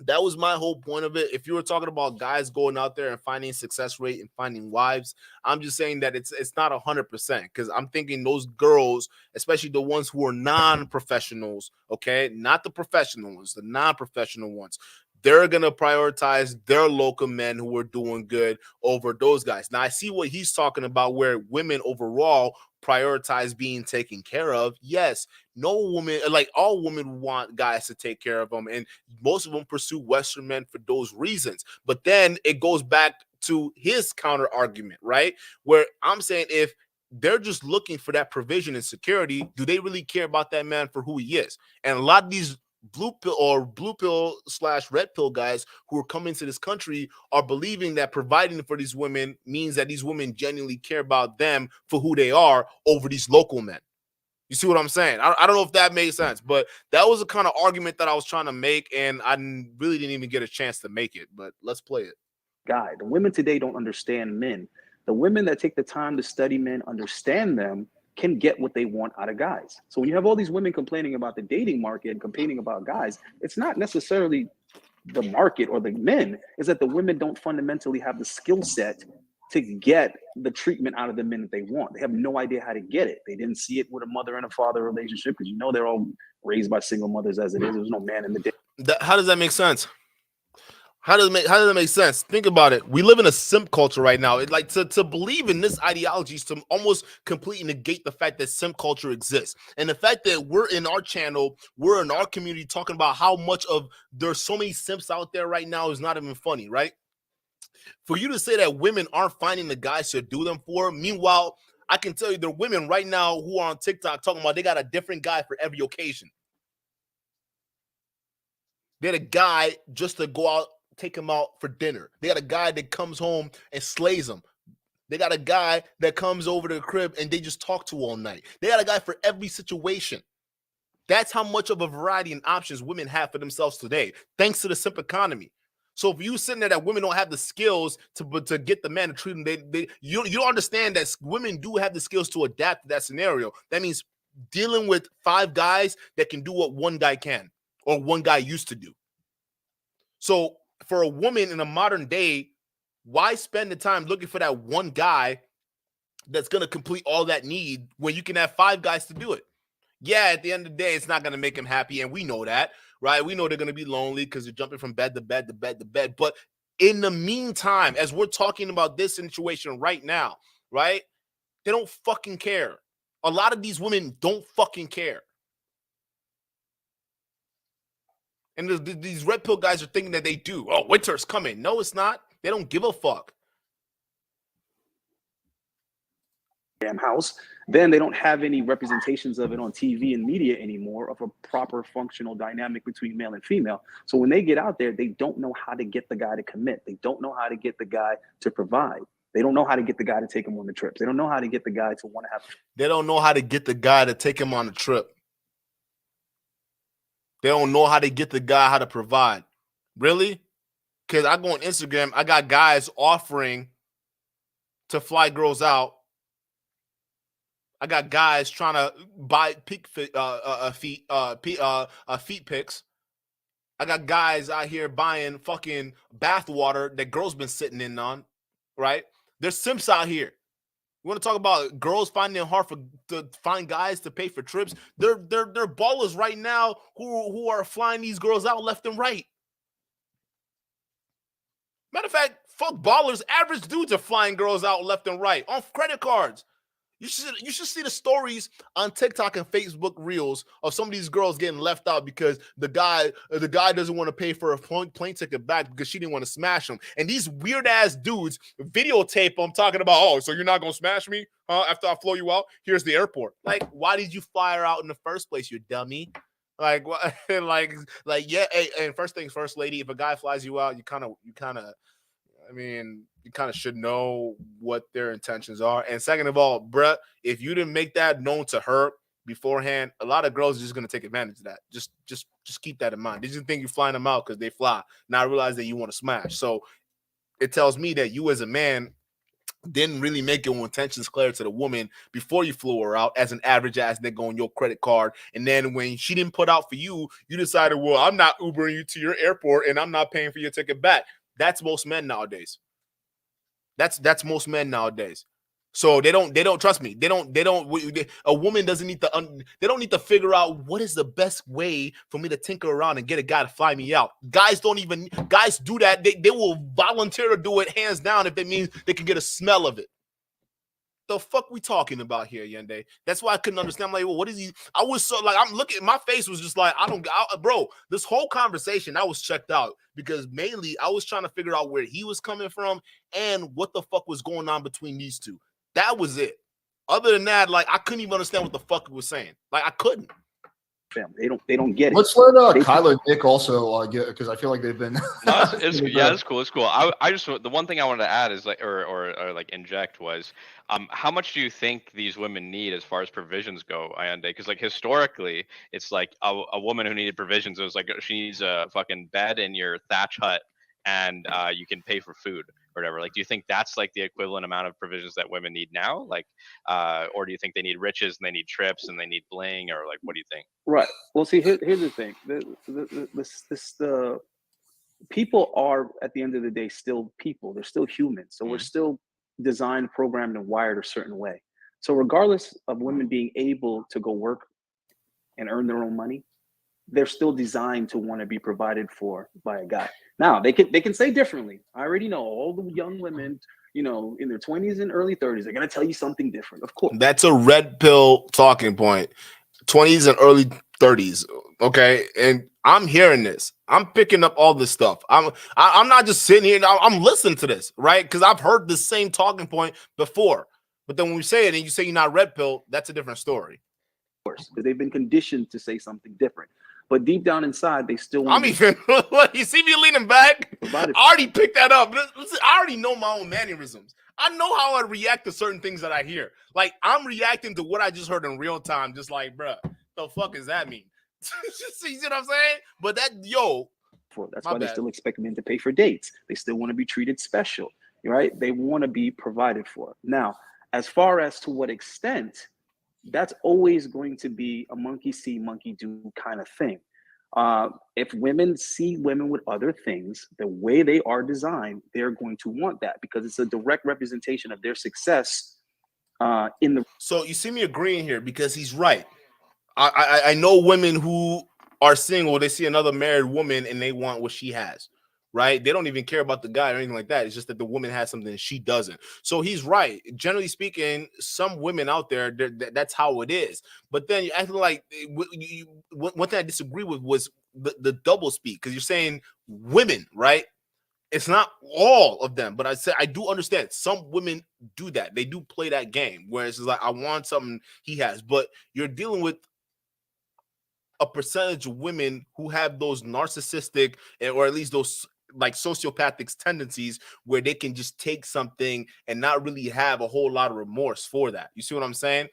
that was my whole point of it. If you were talking about guys going out there and finding success rate and finding wives, I'm just saying that it's not 100%, because I'm thinking those girls, especially the ones who are non-professionals, okay, not the professional ones, the non-professional ones, they're going to prioritize their local men who are doing good over those guys. Now, I see what he's talking about, where women overall prioritize being taken care of. Yes, no woman, like all women, want guys to take care of them, and most of them pursue Western men for those reasons. But then it goes back to his counter argument, right? Where I'm saying, if they're just looking for that provision and security, do they really care about that man for who he is? And a lot of these blue pill / red pill guys who are coming to this country are believing that providing for these women means that these women genuinely care about them for who they are over these local men. You see what I'm saying? I don't know if that made sense, but that was the kind of argument that I was trying to make, and I really didn't even get a chance to make it, but let's play it. Guy, the women today don't understand men. The women that take the time to study men, understand them, can get what they want out of guys. So when you have all these women complaining about the dating market and complaining about guys, it's not necessarily the market or the men, is that the women don't fundamentally have the skill set to get the treatment out of the men that they want. They have no idea how to get it. They didn't see it with a mother and a father relationship because they're all raised by single mothers as it is. There's no man in the day. How does that make sense? How does that make sense? Think about it. We live in a simp culture right now. It like to believe in this ideology is to almost completely negate the fact that simp culture exists. And the fact that we're in our channel, we're in our community talking about how much of there's so many simps out there right now is not even funny, right? For you to say that women aren't finding the guys to do them for, meanwhile, I can tell you there are women right now who are on TikTok talking about they got a different guy for every occasion. They had a guy just to go out, take him out for dinner. They got a guy that comes home and slays him. They got a guy that comes over to the crib and they just talk to all night. They got a guy for every situation. That's how much of a variety and options women have for themselves today, thanks to the simp economy. So if you sitting there that women don't have the skills to get the man to treat them, you don't understand that women do have the skills to adapt to that scenario. That means dealing with 5 guys that can do what one guy can or one guy used to do. So for a woman in a modern day, why spend the time looking for that one guy that's going to complete all that need when you can have 5 guys to do it? Yeah, at the end of the day, it's not going to make him happy, and we know that, right? We know they're going to be lonely because they're jumping from bed to bed to bed to bed. But in the meantime, as we're talking about this situation right now, right, they don't fucking care. A lot of these women don't fucking care. And these red pill guys are thinking that they do. Oh, winter's coming. No, it's not. They don't give a fuck. Damn house. Then they don't have any representations of it on TV and media anymore of a proper functional dynamic between male and female. So when they get out there, they don't know how to get the guy to commit. They don't know how to get the guy to provide. They don't know how to get the guy to take him on the trips. They don't know how to get the guy to want to have. They don't know how to get the guy to take him on a trip. They don't know how to get the guy how to provide. Really? Because I go on Instagram, I got guys offering to fly girls out. I got guys trying to buy feet pics. I got guys out here buying fucking bath water that girls been sitting in on, right? There's simps out here. You want to talk about girls finding it hard to find guys to pay for trips? They're ballers right now who are flying these girls out left and right. Matter of fact, fuck ballers. Average dudes are flying girls out left and right on credit cards. You should see the stories on TikTok and Facebook Reels of some of these girls getting left out because the guy doesn't want to pay for a plane ticket back because she didn't want to smash him. And these weird ass dudes videotape them talking about, oh, so you're not gonna smash me, huh? After I flow you out, here's the airport. Like, why did you fly her out in the first place, you dummy? Like, what? like, yeah. Hey, and first things first, lady. If a guy flies you out, you kind of. I mean, you kind of should know what their intentions are. And second of all, bruh, if you didn't make that known to her beforehand, a lot of girls are just going to take advantage of that. Just keep that in mind. They just think you're flying them out because they fly. Now I realize that you want to smash. So it tells me that you as a man didn't really make your intentions clear to the woman before you flew her out as an average ass nigga on your credit card. And then when she didn't put out for you, you decided, well, I'm not Ubering you to your airport and I'm not paying for your ticket back. That's most men nowadays. That's most men nowadays. So they don't trust me. A woman doesn't need to, they don't need to figure out what is the best way for me to tinker around and get a guy to fly me out. Guys do that. They will volunteer to do it hands down if it means they can get a smell of it. The fuck we talking about here, Ayindei? That's why I couldn't understand. I'm like, well, what is he? I was so like, I'm looking, my face was just like, bro, this whole conversation, I was checked out because mainly I was trying to figure out where he was coming from and what the fuck was going on between these two. That was it. Other than that, like, I couldn't even understand what the fuck he was saying. Like, I couldn't. They don't get it. Let's let Kyler and Nick also get, because I feel like they've been. No, it's cool. It's cool. I just, the one thing I wanted to add is like, or like inject was, how much do you think these women need as far as provisions go, Ayindei? Because like historically, it's like a woman who needed provisions. It was like she needs a fucking bed in your thatch hut, and you can pay for food or whatever. Like, do you think that's like the equivalent amount of provisions that women need now? Like, or do you think they need riches and they need trips and they need bling, or like, what do you think? Right. Well, see, here's the thing. The people are, at the end of the day, still people. They're still humans. So we're still designed, programmed, and wired a certain way. So regardless of women being able to go work and earn their own money, they're still designed to want to be provided for by a guy. Now they can say differently. I already know all the young women, you know, in their 20s and early 30s, they're gonna tell you something different. Of course. That's a red pill talking point. 20s and early 30s. Okay. And I'm hearing this. I'm picking up all this stuff. I'm not just sitting here. I'm listening to this, right? Because I've heard the same talking point before. But then when we say it and you say you're not red pill, that's a different story. Of course, because they've been conditioned to say something different. But deep down inside, they still want I'm even you see me leaning back. I already picked that up. Listen, I already know my own mannerisms. I know how I react to certain things that I hear. Like I'm reacting to what I just heard in real time, just like, bruh, the fuck does that mean? You see what I'm saying? But that's why they still expect men to pay for dates. They still want to be treated special, right? They want to be provided for. Now, as far as to what extent, that's always going to be a monkey see, monkey do kind of thing. If women see women with other things, the way they are designed, they're going to want that because it's a direct representation of their success in the. So you see me agreeing here because he's right. I know women who are single, they see another married woman and they want what she has, right? They don't even care about the guy or anything like that. It's just that the woman has something she doesn't. So he's right. Generally speaking, some women out there, that's how it is. But then you act like one thing I disagree with was the double speak because you're saying women, right? It's not all of them, but I do understand some women do that. They do play that game where it's like, I want something he has, but you're dealing with a percentage of women who have those narcissistic or at least those like sociopathic tendencies where they can just take something and not really have a whole lot of remorse for that. You see what I'm saying?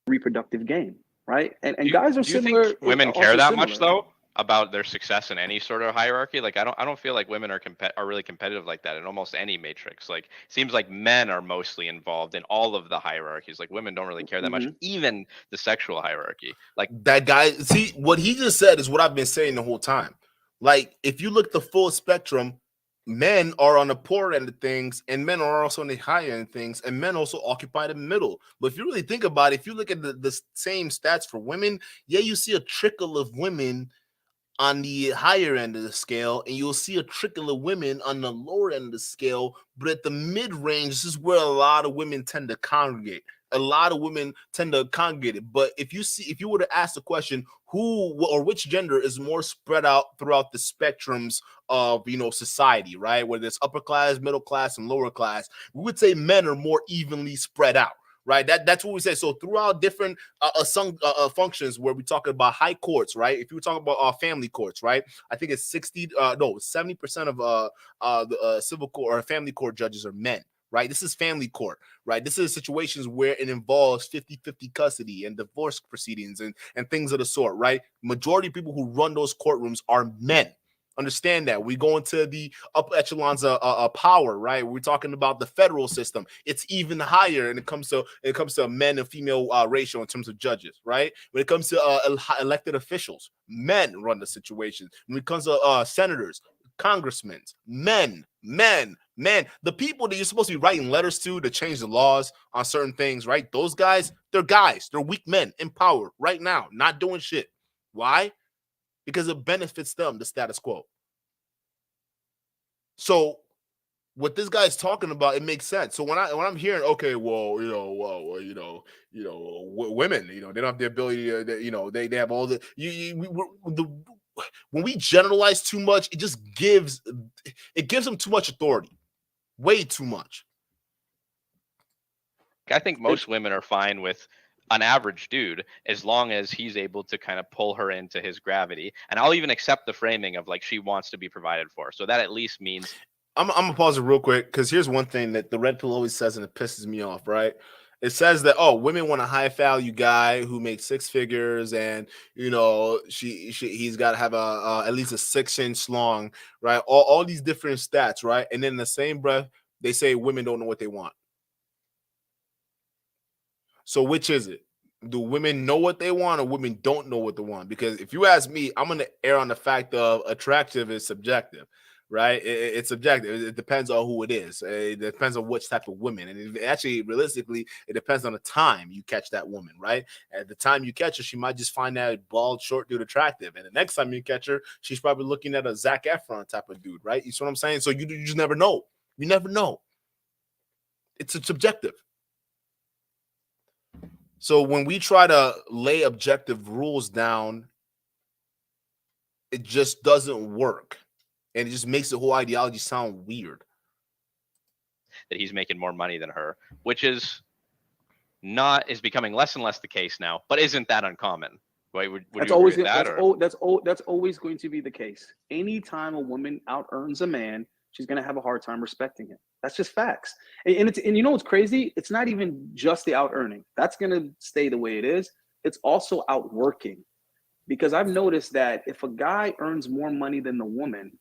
Reproductive game, right? And guys are similar. Do you think women care that much though about their success in any sort of hierarchy? Like I don't feel like women are really competitive like that in almost any matrix. Like it seems like men are mostly involved in all of the hierarchies. Like women don't really care that much, even the sexual hierarchy. Like that guy, see what he just said is what I've been saying the whole time. Like if you look the full spectrum, men are on the poor end of things and men are also on the higher end of things and men also occupy the middle. But if you really think about it, if you look at the same stats for women, yeah, you see a trickle of women on the higher end of the scale, and you'll see a trickle of women on the lower end of the scale. But at the mid-range, this is where a lot of women tend to congregate. A lot of women tend to congregate it. But if you were to ask the question, who or which gender is more spread out throughout the spectrums of society, right? Whether it's upper class, middle class, and lower class, we would say men are more evenly spread out. Right, that's what we say. So throughout different functions where we talk about high courts, right? If you talk about family courts, right? I think it's 70% of the civil court or family court judges are men, right? This is family court, right? This is situations where it involves 50-50 custody and divorce proceedings and things of the sort, right? Majority of people who run those courtrooms are men. Understand that. We go into the upper echelons of power, right? We're talking about the federal system. It's even higher, and it comes to men and female ratio in terms of judges, right? When it comes to elected officials, men run the situation. When it comes to senators, congressmen, men. The people that you're supposed to be writing letters to change the laws on certain things, right? Those guys, they're guys. They're weak men in power right now, not doing shit. Why? Because it benefits them, the status quo. So what this guy's talking about, it makes sense. So when I'm hearing, okay, well, women, they don't have the ability to, they have all the when we generalize too much, it just gives them too much authority, way too much. I think most women are fine with an average dude as long as he's able to kind of pull her into his gravity. And I'll even accept the framing of like she wants to be provided for. So that at least means I'm gonna pause it real quick because here's one thing that the red pill always says and it pisses me off, right? It says that women want a high value guy who makes six figures and he's got to have at least a 6-inch long, right? All these different stats, right? And then in the same breath they say women don't know what they want. So which is it? Do women know what they want or women don't know what they want? Because if you ask me, I'm going to err on the fact of attractive is subjective, right? It's subjective. It depends on who it is. It depends on which type of women. And actually, realistically, it depends on the time you catch that woman, right? At the time you catch her, she might just find that bald, short dude attractive. And the next time you catch her, she's probably looking at a Zac Efron type of dude, right? You see what I'm saying? So you just never know. You never know. It's subjective. So when we try to lay objective rules down, it just doesn't work. And it just makes the whole ideology sound weird. That he's making more money than her, which is becoming less and less the case now. But isn't that uncommon? Right? Would That's you always agree with that? that's always going to be the case. Anytime a woman out earns a man, she's going to have a hard time respecting him. That's just facts. And you know what's crazy? It's not even just the out earning. That's going to stay the way it is. It's also outworking, because I've noticed that if a guy earns more money than the woman,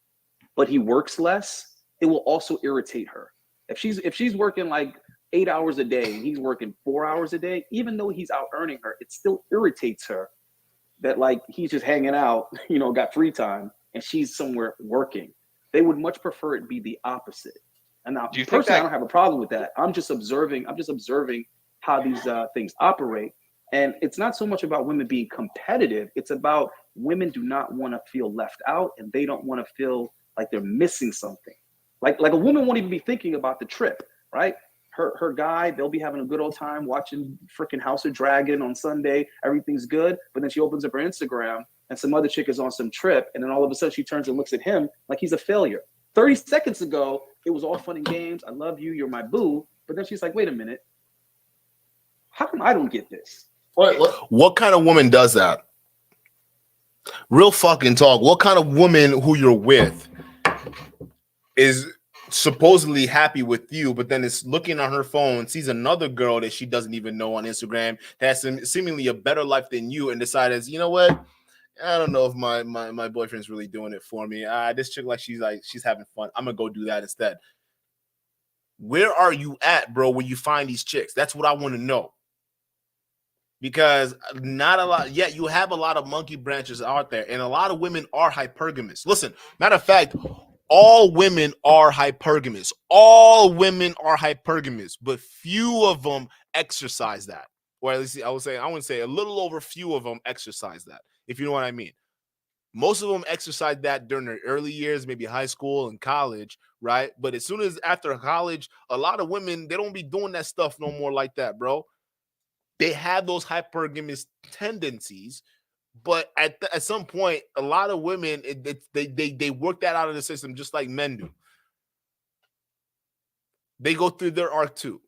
but he works less, it will also irritate her. If she's working like 8 hours a day and he's working 4 hours a day, even though he's out earning her, it still irritates her that like he's just hanging out, got free time, and she's somewhere working. They would much prefer it be the opposite. And now, personally, I don't have a problem with that. I'm just observing how these things operate. And it's not so much about women being competitive. It's about women do not want to feel left out, and they don't want to feel like they're missing something. Like a woman won't even be thinking about the trip, right? Her guy, they'll be having a good old time watching freaking House of Dragon on Sunday. Everything's good. But then she opens up her Instagram and some other chick is on some trip. And then all of a sudden she turns and looks at him like he's a failure. 30 seconds ago, it was all fun and games. I love you. You're my boo. But then she's like, wait a minute. How come I don't get this? What kind of woman does that? Real fucking talk. What kind of woman who you're with is supposedly happy with you, but then is looking on her phone, sees another girl that she doesn't even know on Instagram that has seemingly a better life than you, and decides, you know what? I don't know if my boyfriend's really doing it for me. This chick she's having fun. I'm gonna go do that instead. Where are you at, bro, when you find these chicks? That's what I want to know. Because not a lot, yet you have a lot of monkey branches out there, and a lot of women are hypergamous. Listen, matter of fact, all women are hypergamous. All women are hypergamous, but few of them exercise that. Or at least I wouldn't say a little over few of them exercise that, if you know what I mean. Most of them exercise that during their early years, maybe high school and college, right? But as soon as after college, a lot of women, they don't be doing that stuff no more like that, bro. They have those hypergamous tendencies, but at some point, a lot of women, they work that out of the system just like men do. They go through their arc too.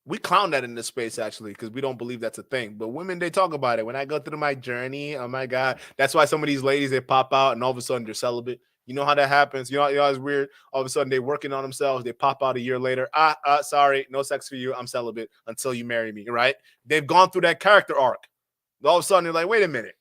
We clown that in this space, actually, because we don't believe that's a thing. But women, they talk about it. When I go through my journey, oh my God. That's why some of these ladies, they pop out and all of a sudden they're celibate. You know how that happens? You know it's weird. All of a sudden they're working on themselves. They pop out a year later. Sorry, no sex for you. I'm celibate until you marry me, right? They've gone through that character arc. All of a sudden they're like, wait a minute.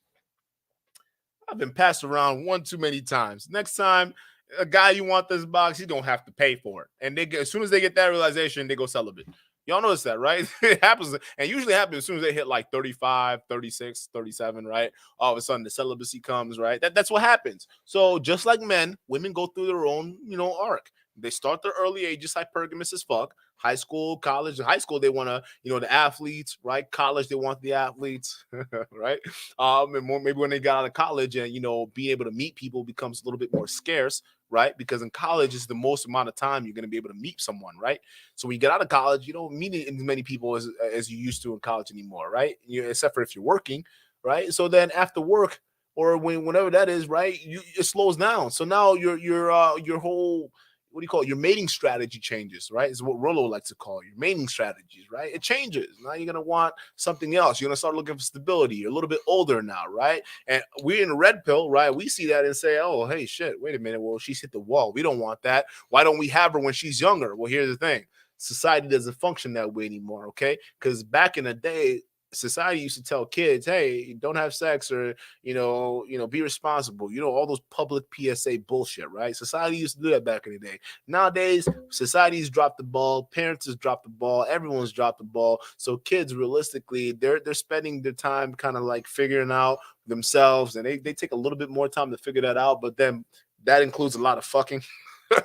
I've been passed around one too many times. Next time, a guy you want this box, you don't have to pay for it. And as soon as they get that realization, they go celibate. Y'all notice that, right? It happens, and usually happens as soon as they hit like 35, 36, 37, right? All of a sudden the celibacy comes, right? That's what happens. So just like men, women go through their own, arc. They start their early ages hypergamous as fuck. High school, college. High school, they want to, the athletes, right? College, they want the athletes, right? And maybe when they got out of college and, being able to meet people becomes a little bit more scarce, right? Because in college is the most amount of time you're going to be able to meet someone, right? So when you get out of college, you don't meet as many people as you used to in college anymore, right? Except for if you're working, right? So then after work or whenever that is, right, it slows down. So now your whole, what do you call it? Your mating strategy changes, right? Is what Rollo likes to call your mating strategies, right? It changes. Now you're going to want something else. You're going to start looking for stability. You're a little bit older now, right? And we're in a red pill, right? We see that and say, oh, hey, shit, wait a minute. Well, she's hit the wall. We don't want that. Why don't we have her when she's younger? Well, here's the thing. Society doesn't function that way anymore, okay? Because back in the day, society used to tell kids, hey, don't have sex or, be responsible. All those public PSA bullshit, right? Society used to do that back in the day. Nowadays, society's dropped the ball. Parents has dropped the ball. Everyone's dropped the ball. So kids, realistically, they're spending their time kind of like figuring out themselves, and they take a little bit more time to figure that out. But then that includes a lot of fucking.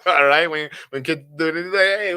All right, when kids do it, like, hey,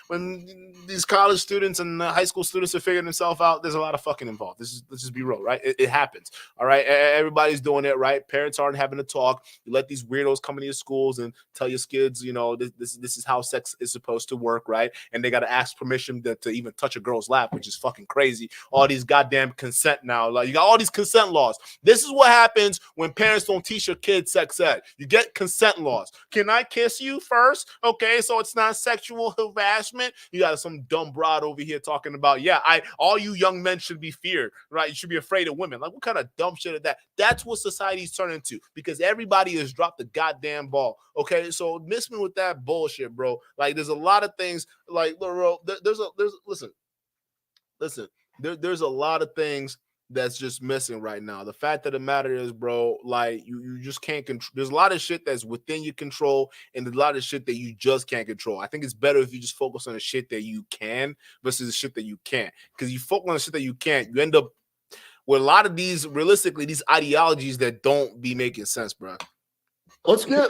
when these college students and high school students are figuring themselves out, there's a lot of fucking involved. Let's just be real, right? It happens. All right, everybody's doing it, right? Parents aren't having a talk. You let these weirdos come into your schools and tell your kids, you know, this is how sex is supposed to work, right? And they got to ask permission to even touch a girl's lap, which is fucking crazy. All these goddamn consent now, like you got all these consent laws. This is what happens when parents don't teach your kids sex ed. You get consent laws. Can I kiss you first? Okay, so it's not sexual harassment. You got some dumb broad over here talking about, yeah, all you young men should be feared, right? You should be afraid of women. Like, what kind of dumb shit is that? That's what society's turned into because everybody has dropped the goddamn ball. Okay, so miss me with that bullshit, bro. Like, there's a lot of things. Like, bro, there's a lot of things that's just missing right now. The fact of the matter is, bro, like you just can't control. There's a lot of shit that's within your control and there's a lot of shit that you just can't control. I think it's better if you just focus on the shit that you can versus the shit that you can't. Because you focus on the shit that you can't, you end up with a lot of these, realistically, these ideologies that don't be making sense, bro. Let's get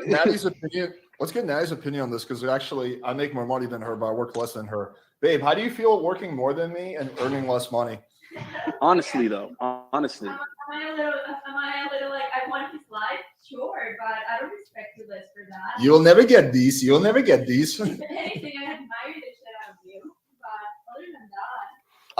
Natty's opinion. Let's get Natty's opinion on this because actually I make more money than her, but I work less than her. Babe, how do you feel working more than me and earning less money? Honestly, though, honestly. Am I a little like, I want his life? Sure, but I don't expect you less for that. You'll never get these. You'll never get these. If anything, I admire the shit out of you. But other than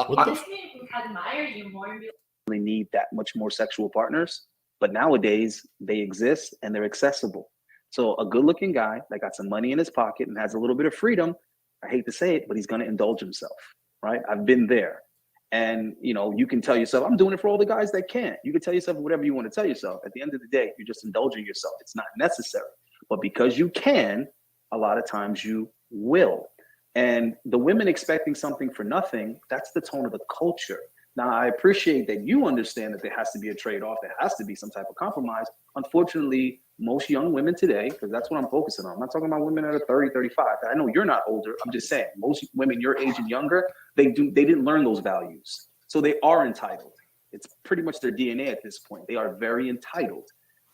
that, it makes me admire you more and be Really need that much more sexual partners, but nowadays they exist and they're accessible. So a good-looking guy that got some money in his pocket and has a little bit of freedom, I hate to say it, but he's going to indulge himself, right? I've been there. And, you know, you can tell yourself, I'm doing it for all the guys that can't. You can tell yourself whatever you want to tell yourself. At the end of the day, you're just indulging yourself. It's not necessary. But because you can, a lot of times you will. And the women expecting something for nothing, that's the tone of the culture. Now, I appreciate that you understand that there has to be a trade-off. There has to be some type of compromise. Unfortunately, most young women today, because that's what I'm focusing on. I'm not talking about women that are 30, 35. I know you're not older. I'm just saying most women your age and younger, they didn't learn those values. So they are entitled. It's pretty much their DNA at this point. They are very entitled.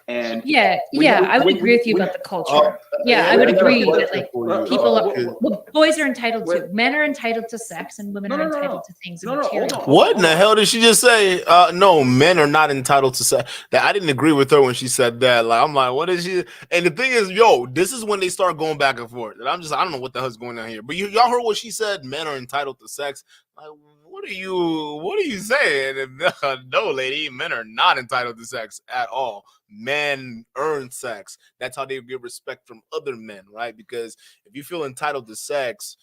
And I would agree with you about the culture. I would agree that like boys are entitled to, men are entitled to sex, and women are entitled to things. What in the hell did she just say? No, men are not entitled to sex. That I didn't agree with her when she said that. Like, I'm like, what is she? And the thing is, this is when they start going back and forth. And I don't know what the hell's going on here. But y'all heard what she said? Men are entitled to sex. Like, what are you saying? No, lady, men are not entitled to sex at all. Men earn sex. That's how they get respect from other men, right? Because if you feel entitled to sex,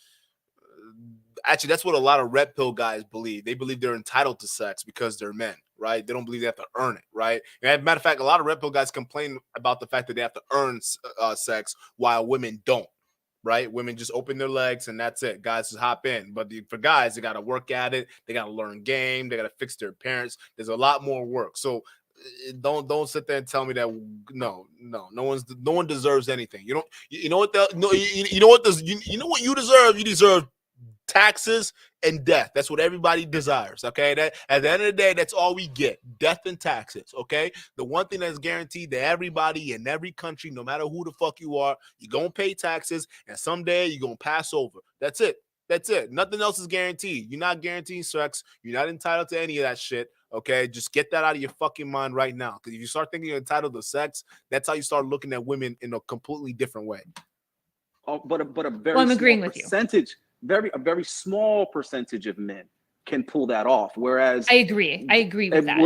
actually, that's what a lot of red pill guys believe. They believe they're entitled to sex because they're men, right? They don't believe they have to earn it, right? And as a matter of fact, a lot of red pill guys complain about the fact that they have to earn sex while women don't. Right? Women just open their legs and that's it. Guys just hop in. But for guys, they got to work at it. They got to learn game. They got to fix their parents. There's a lot more work. So don't sit there and tell me that no one deserves anything. You know what you deserve? You deserve taxes and death. That's what everybody desires. Okay, that at the end of the day, that's all we get: death and taxes. Okay, the one thing that's guaranteed to everybody in every country, no matter who the fuck you are, you're gonna pay taxes, and someday you're gonna pass over. That's it. That's it. Nothing else is guaranteed. You're not guaranteed sex. You're not entitled to any of that shit. Okay, just get that out of your fucking mind right now. Because if you start thinking you're entitled to sex, that's how you start looking at women in a completely different way. Oh, but a very I'm agreeing with percentage. you. A very small percentage of men can pull that off. Whereas I agree with that.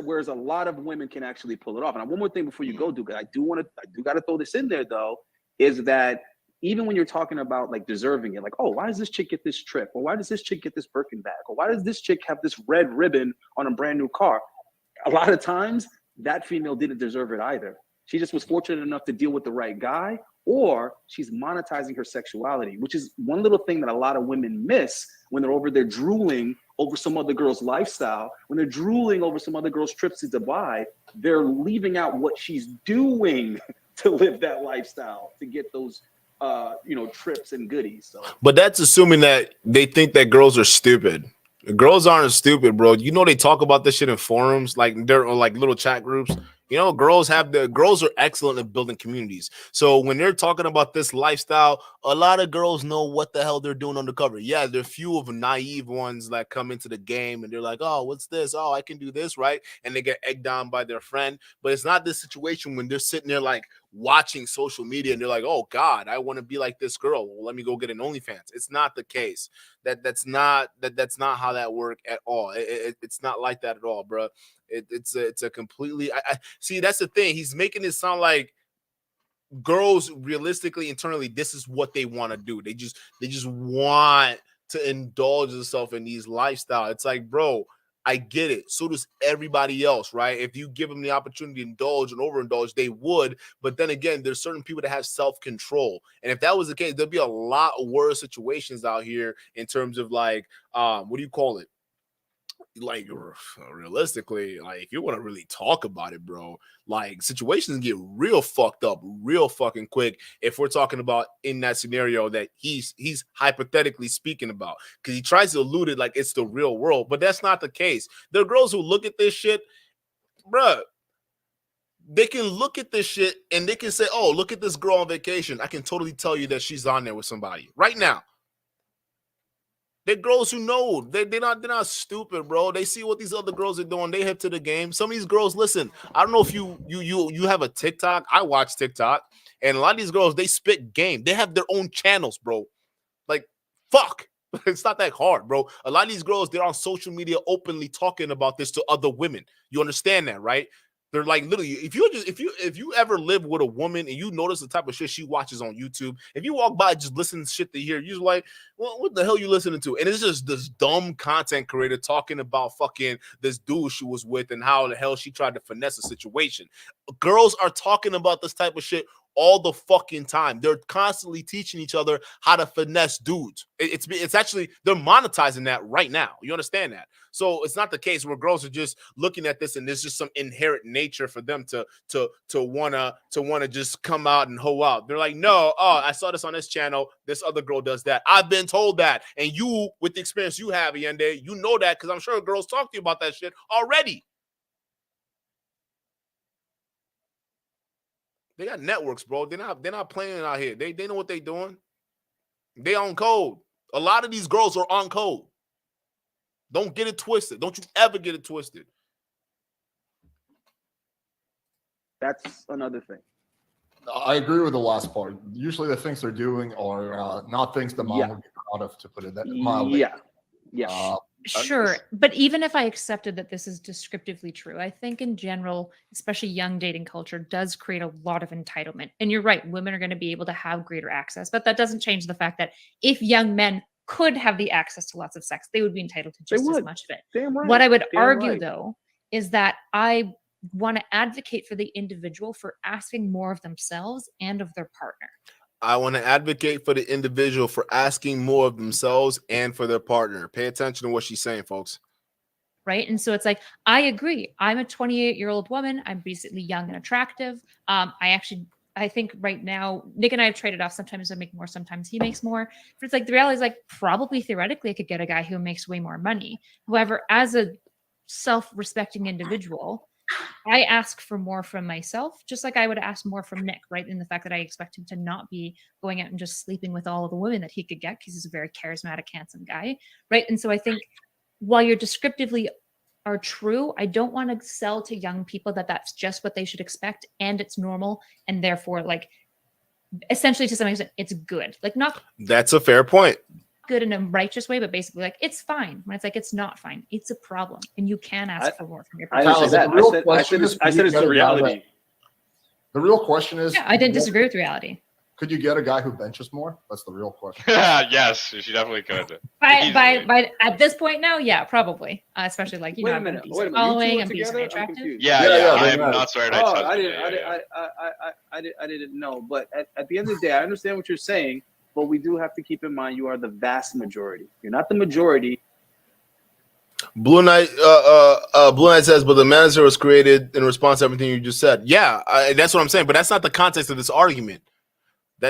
Whereas a lot of women can actually pull it off. And one more thing before you go, Duke, I do got to throw this in there though, is that even when you're talking about like deserving it, like, oh, why does this chick get this trip? Or why does this chick get this Birkin bag? Or why does this chick have this red ribbon on a brand new car? A lot of times that female didn't deserve it either. She just was fortunate enough to deal with the right guy, or she's monetizing her sexuality, which is one little thing that a lot of women miss when they're over there drooling over some other girl's lifestyle. When they're drooling over some other girl's trips to Dubai, they're leaving out what she's doing to live that lifestyle, to get those trips and goodies. So. But that's assuming that they think that girls are stupid. Girls aren't stupid, bro. You know they talk about this shit in forums, like they're like little chat groups. You know, girls are excellent at building communities. So when they're talking about this lifestyle, a lot of girls know what the hell they're doing undercover. Yeah, there are few of naive ones that come into the game and they're like, oh, what's this? Oh, I can do this, right? And they get egged on by their friend. But it's not this situation when they're sitting there like watching social media and they're like, oh God, I want to be like this girl. Well, let me go get an OnlyFans. It's not the case. That's not how that works at all. It's not like that at all, bro. It's a completely I see. That's the thing. He's making it sound like girls realistically internally this is what they want to do. They just want to indulge themselves in these lifestyle. It's like, bro, I get it. So does everybody else, right? If you give them the opportunity to indulge and overindulge, they would. But then again, there's certain people that have self-control. And if that was the case, there'd be a lot of worse situations out here in terms of like, what do you call it? Like realistically, like if you want to really talk about it, bro, like situations get real fucked up real fucking quick if we're talking about in that scenario that he's hypothetically speaking about, because he tries to allude it like it's the real world, but that's not the case. There are girls who look at this shit, bro. They can look at this shit and they can say, oh, look at this girl on vacation. I can totally tell you that she's on there with somebody right now. They're girls who know. They're not stupid, bro. They see what these other girls are doing. They hip to the game. Some of these girls, listen, I don't know if you have a TikTok. I watch TikTok, and a lot of these girls, they spit game. They have their own channels, bro. Like, fuck. It's not that hard, bro. A lot of these girls, they're on social media openly talking about this to other women. You understand that, right? They're like literally, if you ever live with a woman and you notice the type of shit she watches on YouTube, if you walk by just listen to shit to hear, you're like, well, what the hell you listening to? And it's just this dumb content creator talking about fucking this dude she was with and how the hell she tried to finesse a situation. Girls are talking about this type of shit all the fucking time. They're constantly teaching each other how to finesse dudes. It's actually, they're monetizing that right now. You understand that? So it's not the case where girls are just looking at this and there's just some inherent nature for them to wanna just come out and hoe out. They're like, no, oh, I saw this on this channel. This other girl does that. I've been told that. And you, with the experience you have, Ayindei, you know that because I'm sure girls talk to you about that shit already. They got networks, bro. They're not playing out here. They know what they're doing. They on code. A lot of these girls are on code. Don't get it twisted. Don't you ever get it twisted. That's another thing. I agree with the last part. Usually the things they're doing are not things the mom would be proud of, to put it that mildly. Yeah. Sure. But even if I accepted that this is descriptively true, I think in general, especially young dating culture, does create a lot of entitlement. And you're right, women are going to be able to have greater access. But that doesn't change the fact that if young men could have the access to lots of sex, they would be entitled to just as much of it. Damn right. What I would argue, right. though, is that I want to advocate for the individual for asking more of themselves and of their partner. I want to advocate for the individual for asking more of themselves and for their partner. Pay attention to what she's saying, folks. Right. And so it's like, I agree. I'm a 28-year-old woman. I'm basically young and attractive. I think right now, Nick and I have traded off. Sometimes I make more, sometimes he makes more. But it's like, the reality is like, probably theoretically, I could get a guy who makes way more money. However, as a self-respecting individual, I ask for more from myself, just like I would ask more from Nick, right? In the fact that I expect him to not be going out and just sleeping with all of the women that he could get because he's a very charismatic, handsome guy, right? And so I think while you're descriptively are true, I don't want to sell to young people that that's just what they should expect and it's normal and therefore like essentially to some extent it's good. Like not That's a fair point. Good in a righteous way, but basically like it's fine. When it's like it's not fine, it's a problem, and you can ask for more from your partner. I said it's the reality. The real question is, yeah, I didn't disagree with reality. Could you get a guy who benches more? That's the real question. Yes, she definitely could. By at this point now, yeah, probably. Especially like Wait a minute. Following and being attractive. Yeah. I am not sorry. I didn't know, but at the end of the day, I understand what you're saying. But we do have to keep in mind you are the vast majority. You're not the majority. Blue Knight says, but the manager was created in response to everything you just said. Yeah, that's what I'm saying. But that's not the context of this argument.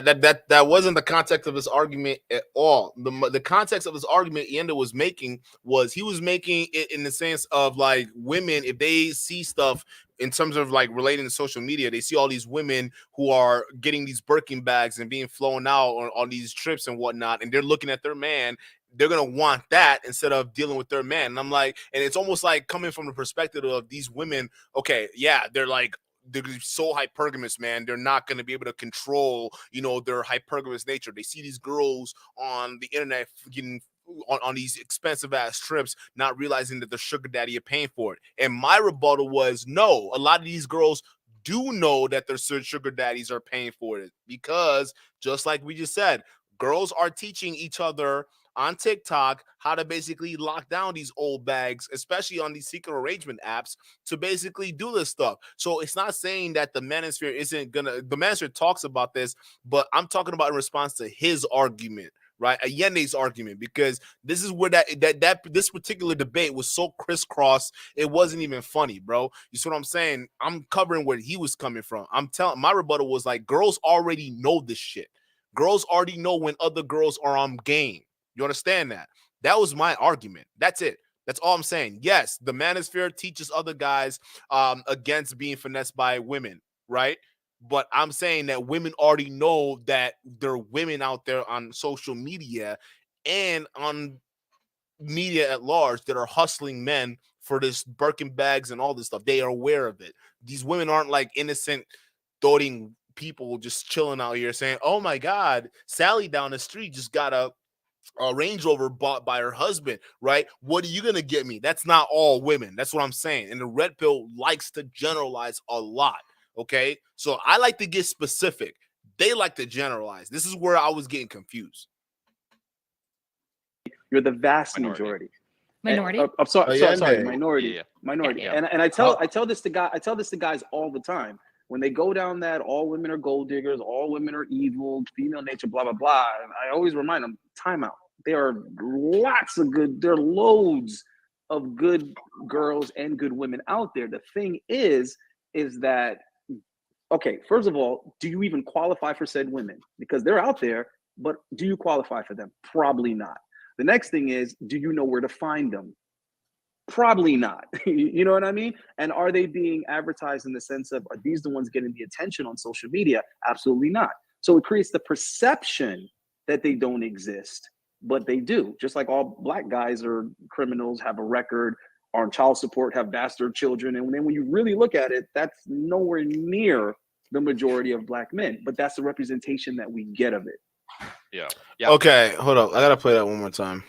That wasn't the context of his argument at all. The context of his argument Ayindei was making was he was making it in the sense of like women, if they see stuff in terms of like relating to social media, they see all these women who are getting these Birkin bags and being flown out on these trips and whatnot, and they're looking at their man. They're gonna want that instead of dealing with their man. And I'm like, and it's almost like coming from the perspective of these women. Okay, yeah, they're so hypergamous, man. They're not going to be able to control, their hypergamous nature. They see these girls on the internet getting on these expensive ass trips, not realizing that the sugar daddy are paying for it. And my rebuttal was, no, a lot of these girls do know that their sugar daddies are paying for it, because just like we just said, girls are teaching each other on TikTok how to basically lock down these old bags, especially on these secret arrangement apps, to basically do this stuff. So it's not saying that the Manosphere isn't gonna. The Manosphere talks about this, but I'm talking about in response to his argument, right? Ayindei's argument, because this is where this particular debate was so crisscross, it wasn't even funny, bro. You see what I'm saying? I'm covering where he was coming from. My rebuttal was like, girls already know this shit. Girls already know when other girls are on game. You understand that? That was my argument. That's it. That's all I'm saying. Yes, the Manosphere teaches other guys against being finessed by women, right? But I'm saying that women already know that there are women out there on social media and on media at large that are hustling men for this Birkin bags and all this stuff. They are aware of it. These women aren't like innocent, doting people just chilling out here saying, oh my God, Sally down the street just got a Range Rover bought by her husband, right? What are you gonna get me? That's not all women. That's what I'm saying. And the red pill likes to generalize a lot. Okay, so I like to get specific. They like to generalize. This is where I was getting confused. You're the vast majority. Minority. I'm sorry, Ayindei. minority. Minority. Yeah. And I tell this to guys all the time. When they go down that all women are gold diggers, all women are evil, female nature, blah, blah, blah. And I always remind them, time out. There are loads of good girls and good women out there. The thing is that, okay, first of all, do you even qualify for said women? Because they're out there, but do you qualify for them? Probably not. The next thing is, do you know where to find them? Probably not. You know what I mean? And are they being advertised in the sense of, are these the ones getting the attention on social media? Absolutely not. So it creates the perception that they don't exist, but they do. Just like all black guys are criminals, have a record, are on child support, have bastard children. And then when you really look at it, that's nowhere near the majority of black men, but that's the representation that we get of it. Yeah. Okay, hold up. I gotta play that one more time.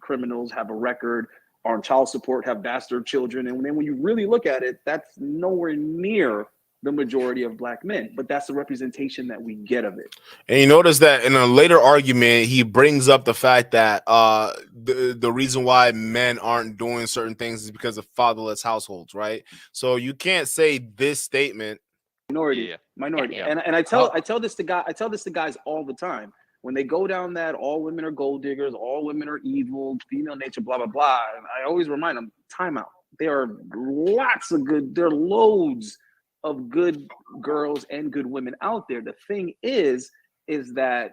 Criminals have a record, are on child support, have bastard children. And then when you really look at it, that's nowhere near the majority of black men, but that's the representation that we get of it. And you notice that in a later argument, he brings up the fact that the reason why men aren't doing certain things is because of fatherless households, right? So you can't say this statement. Minority. Yeah. And I tell this to guys all the time. When they go down that all women are gold diggers, all women are evil, female nature, blah, blah, blah. And I always remind them, time out. There are loads of good girls and good women out there. The thing is that,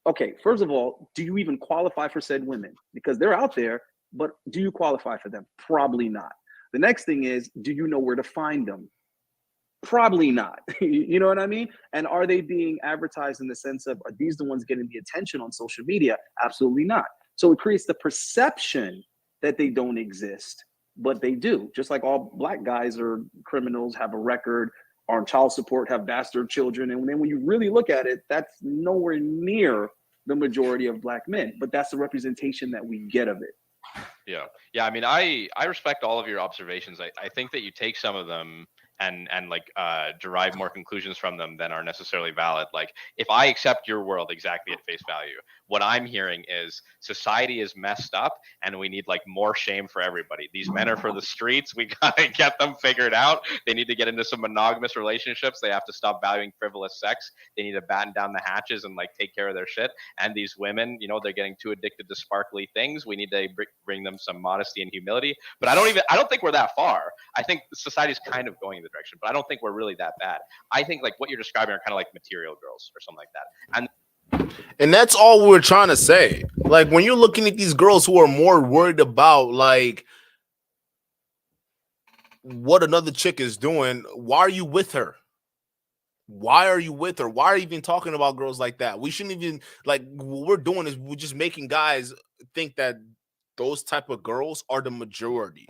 okay, first of all, do you even qualify for said women? Because they're out there, but do you qualify for them? Probably not. The next thing is, do you know where to find them? Probably not. You know what I mean? And are they being advertised in the sense of, are these the ones getting the attention on social media? Absolutely not. So it creates the perception that they don't exist, but they do. Just like all black guys are criminals, have a record, are on child support, have bastard children. And then when you really look at it, that's nowhere near the majority of black men, but that's the representation that we get of it. Yeah. I mean, I respect all of your observations. I think that you take some of them and like derive more conclusions from them than are necessarily valid. Like, if I accept your world exactly at face value, what I'm hearing is society is messed up and we need like more shame for everybody. These men are for the streets. We gotta get them figured out. They need to get into some monogamous relationships. They have to stop valuing frivolous sex. They need to batten down the hatches and like take care of their shit. And these women, they're getting too addicted to sparkly things. We need to bring them some modesty and humility. But I don't think we're that far. I think society's kind of going in the direction, but I don't think we're really that bad. I think like what you're describing are kind of like material girls or something like that. And that's all we're trying to say. Like when you're looking at these girls who are more worried about like what another chick is doing, why are you with her? Why are you with her? Why are you even talking about girls like that? We shouldn't even like what we're doing is we're just making guys think that those type of girls are the majority.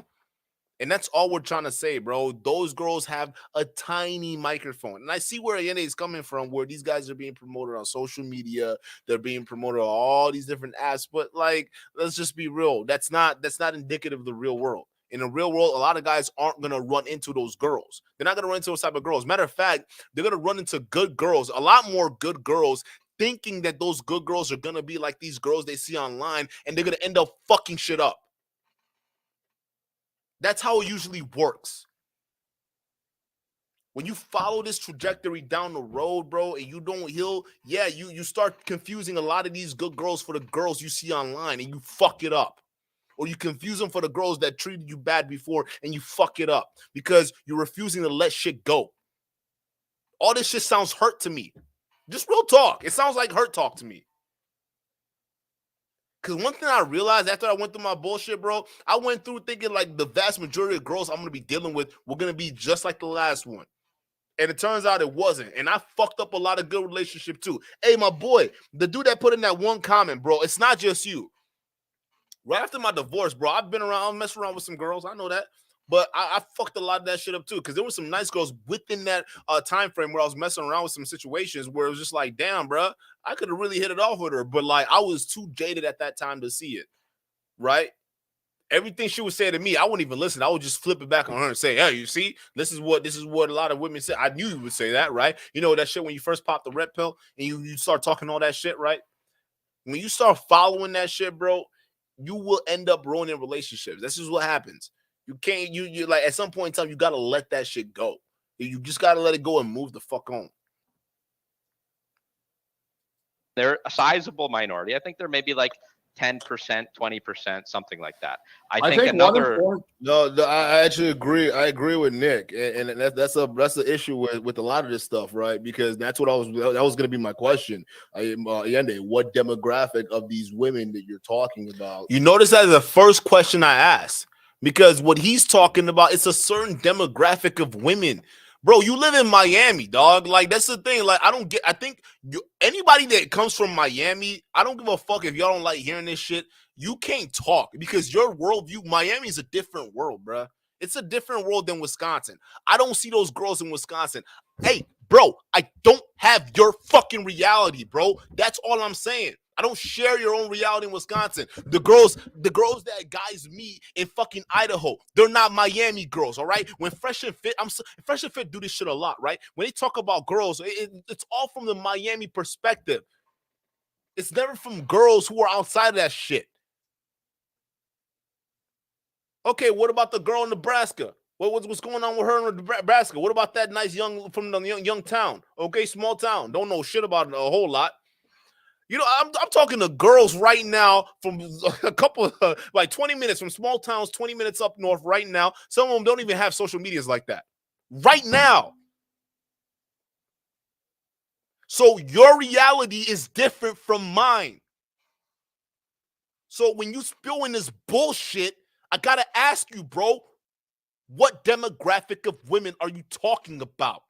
And that's all we're trying to say, bro. Those girls have a tiny microphone. And I see where Ayindei is coming from, where these guys are being promoted on social media. They're being promoted on all these different apps. But like, let's just be real. That's not indicative of the real world. In the real world, a lot of guys aren't going to run into those girls. They're not going to run into those type of girls. Matter of fact, they're going to run into good girls, a lot more good girls, thinking that those good girls are going to be like these girls they see online, and they're going to end up fucking shit up. That's how it usually works. When you follow this trajectory down the road, bro, and you don't heal, yeah, you start confusing a lot of these good girls for the girls you see online, and you fuck it up. Or you confuse them for the girls that treated you bad before, and you fuck it up because you're refusing to let shit go. All this shit sounds hurt to me. Just real talk. It sounds like hurt talk to me. Because one thing I realized after I went through my bullshit, bro, I went through thinking like the vast majority of girls I'm going to be dealing with were going to be just like the last one. And it turns out it wasn't. And I fucked up a lot of good relationship too. Hey, my boy, the dude that put in that one comment, bro, it's not just you. Right after my divorce, bro, I've been around, messed around with some girls. I know that. But I fucked a lot of that shit up too, because there were some nice girls within that time frame where I was messing around with some situations where it was just like, damn, bro, I could have really hit it off with her, but like I was too jaded at that time to see it, right? Everything she would say to me, I wouldn't even listen. I would just flip it back on her and say, "Hey, you see, this is what a lot of women say." I knew you would say that, right? You know that shit when you first pop the red pill and you start talking all that shit, right? When you start following that shit, bro, you will end up ruining relationships. This is what happens. You can't, you like at some point in time, you gotta let that shit go. You just gotta let it go and move the fuck on. They're a sizable minority. I think they're maybe like 10%, 20%, something like that. I think another. No, I actually agree. I agree with Nick, and that's the issue with a lot of this stuff, right? Because that's what that was going to be my question. Ayindei, what demographic of these women that you're talking about? You notice that is the first question I asked, because what he's talking about, it's a certain demographic of women. Bro, you live in Miami, dog. Like, that's the thing. Like, I think anybody that comes from Miami, I don't give a fuck if y'all don't like hearing this shit. You can't talk because your worldview, Miami is a different world, bro. It's a different world than Wisconsin. I don't see those girls in Wisconsin. Hey, bro, I don't have your fucking reality, bro. That's all I'm saying. I don't share your own reality in Wisconsin. The girls that guys meet in fucking Idaho, they're not Miami girls, all right? When Fresh and Fit, Fresh and Fit do this shit a lot, right? When they talk about girls, it's all from the Miami perspective. It's never from girls who are outside of that shit. Okay, what about the girl in Nebraska? What's going on with her in Nebraska? What about that nice from the young town? Okay, small town. Don't know shit about it a whole lot. You know, I'm talking to girls right now from a couple of, like 20 minutes from small towns, 20 minutes up north right now. Some of them don't even have social medias like that right now. So your reality is different from mine. So when you spewing this bullshit, I got to ask you, bro, what demographic of women are you talking about?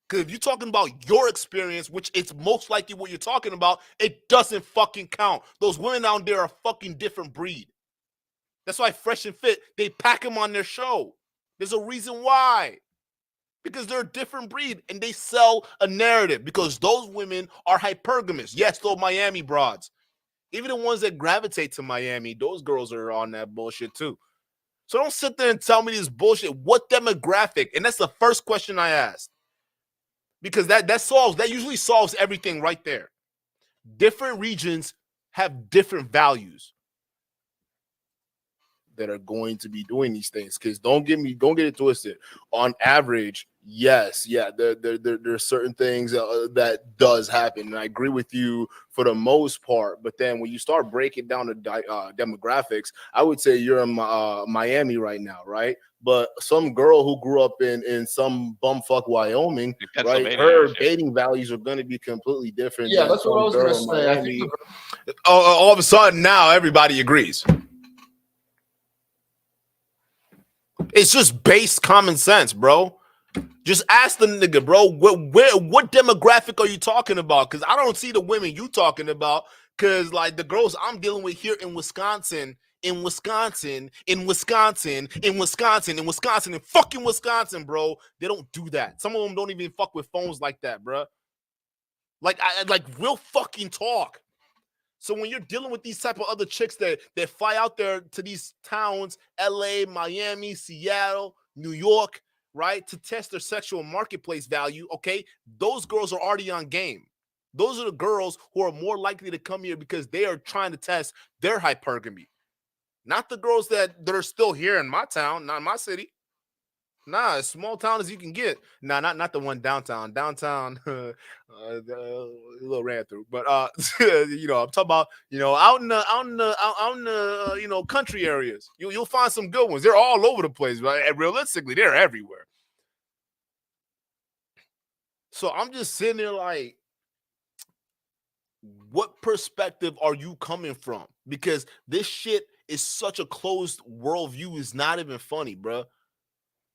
Because if you're talking about your experience, which it's most likely what you're talking about, it doesn't fucking count. Those women out there are a fucking different breed. That's why Fresh and Fit, they pack them on their show. There's a reason why. Because they're a different breed and they sell a narrative because those women are hypergamous. Yes, those Miami broads. Even the ones that gravitate to Miami, those girls are on that bullshit too. So don't sit there and tell me this bullshit. What demographic? And that's the first question I asked. Because that usually solves everything right there. Different regions have different values. that are going to be doing these things. Because don't get it twisted. On average, yes, there's certain things that does happen, and I agree with you for the most part. But then when you start breaking down the demographics, I would say you're in Miami right now, right? But some girl who grew up in some bumfuck Wyoming, right? Her dating values are going to be completely different. Yeah, that's what I was going to say. I think all of a sudden now everybody agrees. It's just base common sense, bro. Just ask the nigga, bro, what demographic are you talking about? Because I don't see the women you talking about. Because like the girls I'm dealing with here in Wisconsin, in fucking Wisconsin, bro, they don't do that. Some of them don't even fuck with phones like that, bro. Like real fucking talk. So when you're dealing with these type of other chicks that fly out there to these towns, LA, Miami, Seattle, New York, right, to test their sexual marketplace value, okay, those girls are already on game. Those are the girls who are more likely to come here because they are trying to test their hypergamy. Not the girls that are still here in my town, not in my city. Nah, as small town as you can get. Nah, not the one downtown. Downtown, a little ran through. But you know, I'm talking about, you know, out in the you know, country areas. You'll find some good ones. They're all over the place, right? And realistically, they're everywhere. So I'm just sitting there like, what perspective are you coming from? Because this shit is such a closed worldview. It's not even funny, bro.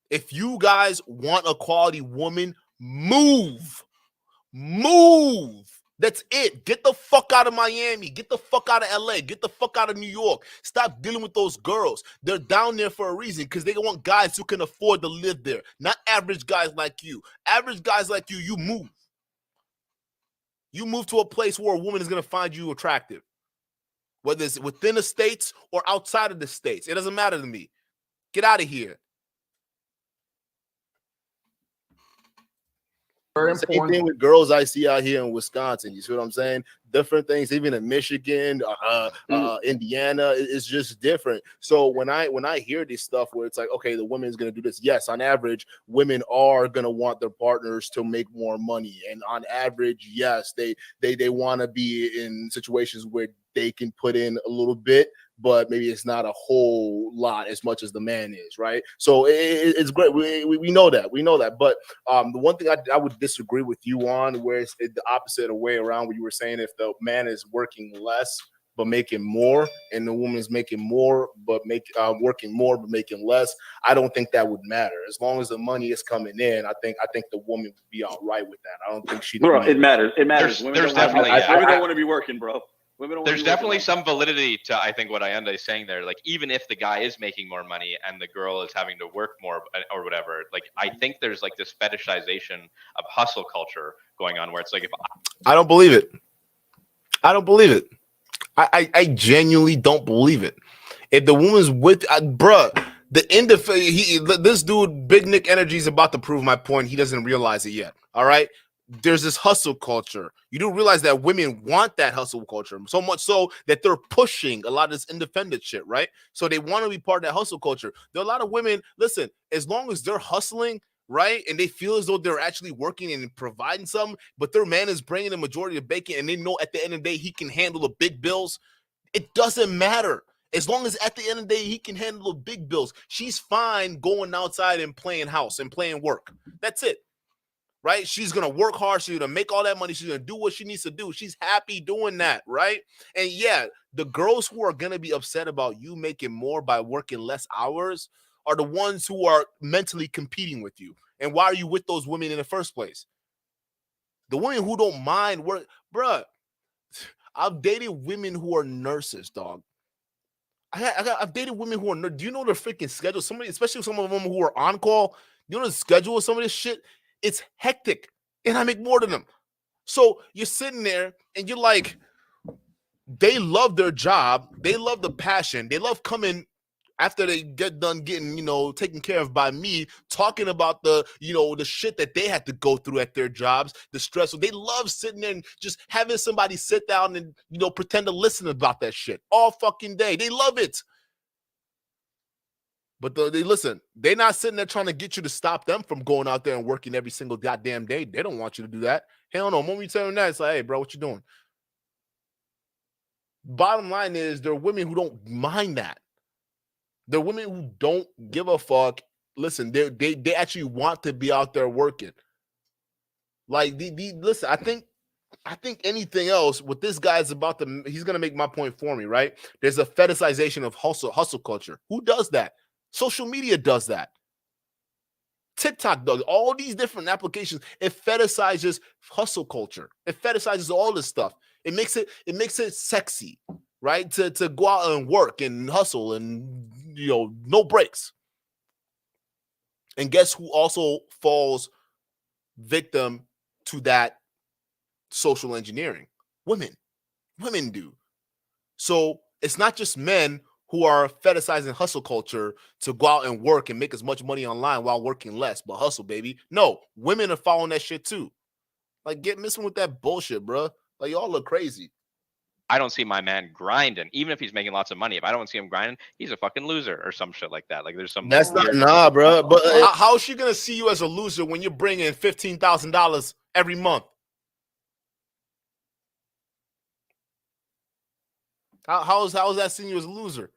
If you guys want a quality woman, move. That's it. Get the fuck out of Miami. Get the fuck out of LA. Get the fuck out of New York. Stop dealing with those girls. They're down there for a reason because they want guys who can afford to live there. Not average guys like you. Average guys like you move. You move to a place where a woman is going to find you attractive. Whether it's within the states or outside of the states. It doesn't matter to me. Get out of here. Same thing with girls I see out here in Wisconsin. You see what I'm saying? Different things, even in Michigan, Indiana, it's just different. So when I hear this stuff where it's like, okay, the woman is going to do this. Yes, on average, women are going to want their partners to make more money, and on average, yes, they want to be in situations where they can put in a little bit, but maybe it's not a whole lot as much as the man is, right? So it's great. We know that. We know that. But the one thing I would disagree with you on, where it's the opposite way around, where you were saying if the man is working less but making more, and the woman is making more but working more but making less, I don't think that would matter. As long as the money is coming in, I think the woman would be all right with that. I don't think she. Bro, it matters. It matters. There's definitely. Women don't want to be working, bro. There's definitely some validity to, I think, what Ayindei is saying there. Like, even if the guy is making more money and the girl is having to work more or whatever, like, I think there's like this fetishization of hustle culture going on where it's like, if I don't believe it. I don't believe it. I genuinely don't believe it. If the woman's with, bruh, the end of this dude, Big Nick Energy, is about to prove my point. He doesn't realize it yet. All right. There's this hustle culture. You do realize that women want that hustle culture so much so that they're pushing a lot of this independent shit, right? So they want to be part of that hustle culture. There are a lot of women, listen, as long as they're hustling, right, and they feel as though they're actually working and providing something, but their man is bringing the majority of bacon and they know at the end of the day he can handle the big bills, it doesn't matter. As long as at the end of the day he can handle the big bills, she's fine going outside and playing house and playing work. That's it. Right? She's going to work hard. She's going to make all that money. She's going to do what she needs to do. She's happy doing that, right? And yeah, the girls who are going to be upset about you making more by working less hours are the ones who are mentally competing with you. And why are you with those women in the first place? The women who don't mind work, bruh, I've dated women who are nurses, dog. I've dated women who are, do you know their freaking schedule? Somebody, especially some of them who are on call, you know the schedule of some of this shit? It's hectic, and I make more than them. So you're sitting there, and you're like, they love their job. They love the passion. They love coming after they get done getting, taken care of by me, talking about the shit that they had to go through at their jobs, the stress. So they love sitting there and just having somebody sit down and, pretend to listen about that shit all fucking day. They love it. But they listen, they're not sitting there trying to get you to stop them from going out there and working every single goddamn day. They don't want you to do that. Hell no. When we tell them that, it's like, hey, bro, what you doing? Bottom line is there are women who don't mind that. There are women who don't give a fuck. Listen, they actually want to be out there working. Like listen, I think anything else, what this guy's about to, he's gonna make my point for me, right? There's a fetishization of hustle culture. Who does that? Social media does that. TikTok does. All these different applications, it fetishizes hustle culture. It fetishizes all this stuff. It makes it sexy, right? To go out and work and hustle and no breaks. And guess who also falls victim to that social engineering? Women do. So it's not just men who are fetishizing hustle culture to go out and work and make as much money online while working less, but hustle, baby. No, women are following that shit too. Like, get missing with that bullshit, bro. Like, y'all look crazy. I don't see my man grinding, even if he's making lots of money. If I don't see him grinding, he's a fucking loser or some shit like that. Like, there's some. That's not nah, bro. But how is she gonna see you as a loser when you're bringing $15,000 every month? How is that seeing you as a loser?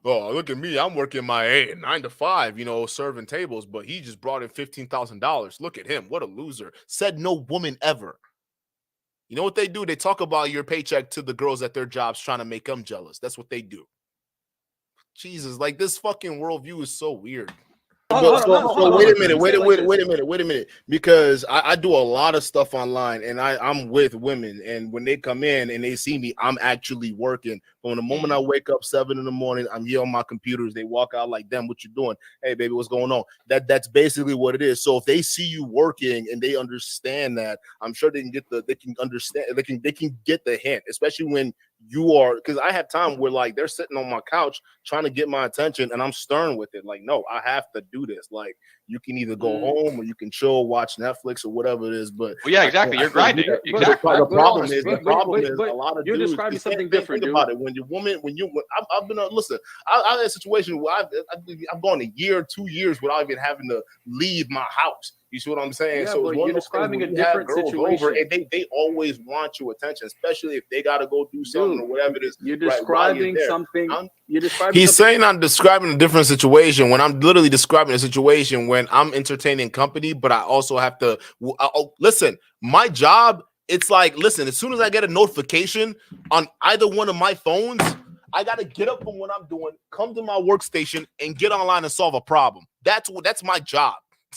Oh, look at me. I'm working my 9 to 5, serving tables, but he just brought in $15,000. Look at him. What a loser. Said no woman ever. You know what they do? They talk about your paycheck to the girls at their jobs, trying to make them jealous. That's what they do. Jesus, like, this fucking worldview is so weird. So wait a minute. Because I do a lot of stuff online, and I'm with women, and when they come in and they see me, I'm actually working. But the moment I wake up 7 in the morning, I'm here on my computers. They walk out like, "Damn, what you doing? Hey, baby, what's going on?" That's basically what it is. So if they see you working and they understand that, I'm sure they can get the hint, especially when you are, because I have time where like they're sitting on my couch trying to get my attention, and I'm stern with it. Like, no, I have to do this. Like, you can either go home or you can chill, watch Netflix or whatever it is. But well, yeah, exactly. You're grinding. Exactly. The problem is a lot of you're dudes, describing something different. Think about it. When your woman, I've been listen. I had a situation where I've gone a year, 2 years without even having to leave my house. You see what I'm saying? Yeah, so but you're describing a different situation. Over, and they always want your attention, especially if they got to go do something or whatever it is. You're describing something. He's saying I'm describing a different situation when I'm literally describing a situation when I'm entertaining company, but I also have to listen. My job, it's like, listen, as soon as I get a notification on either one of my phones, I got to get up from what I'm doing, come to my workstation, and get online and solve a problem. That's my job.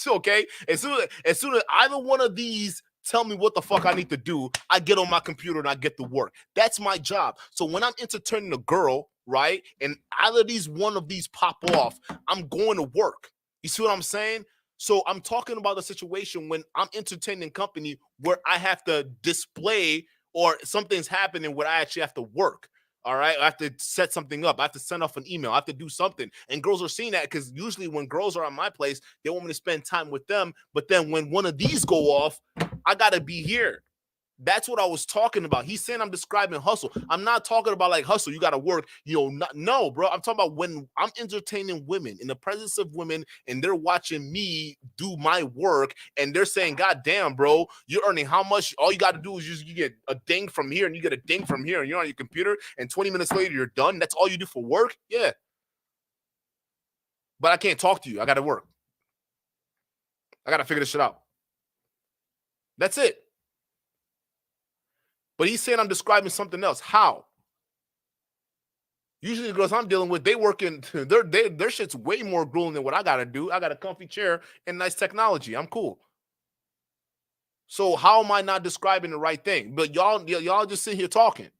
Okay, as soon as either one of these tell me what the fuck I need to do, I get on my computer and I get to work. That's my job. So when I'm entertaining a girl, right, and either one of these pop off, I'm going to work. You see what I'm saying? So I'm talking about a situation when I'm entertaining company where I have to display or something's happening where I actually have to work. All right, I have to set something up. I have to send off an email. I have to do something. And girls are seeing that because usually when girls are on my place, they want me to spend time with them. But then when one of these go off, I got to be here. That's what I was talking about. He's saying I'm describing hustle. I'm not talking about like hustle. You got to work. No, bro. I'm talking about when I'm entertaining women in the presence of women and they're watching me do my work and they're saying, God damn, bro, you're earning how much? All you got to do is you get a ding from here and you get a ding from here and you're on your computer and 20 minutes later you're done. That's all you do for work? Yeah. But I can't talk to you. I got to work. I got to figure this shit out. That's it. But he's saying I'm describing something else. How? Usually the girls I'm dealing with, they working, their shit's way more grueling than what I got to do. I got a comfy chair and nice technology. I'm cool. So how am I not describing the right thing? But y'all just sit here talking.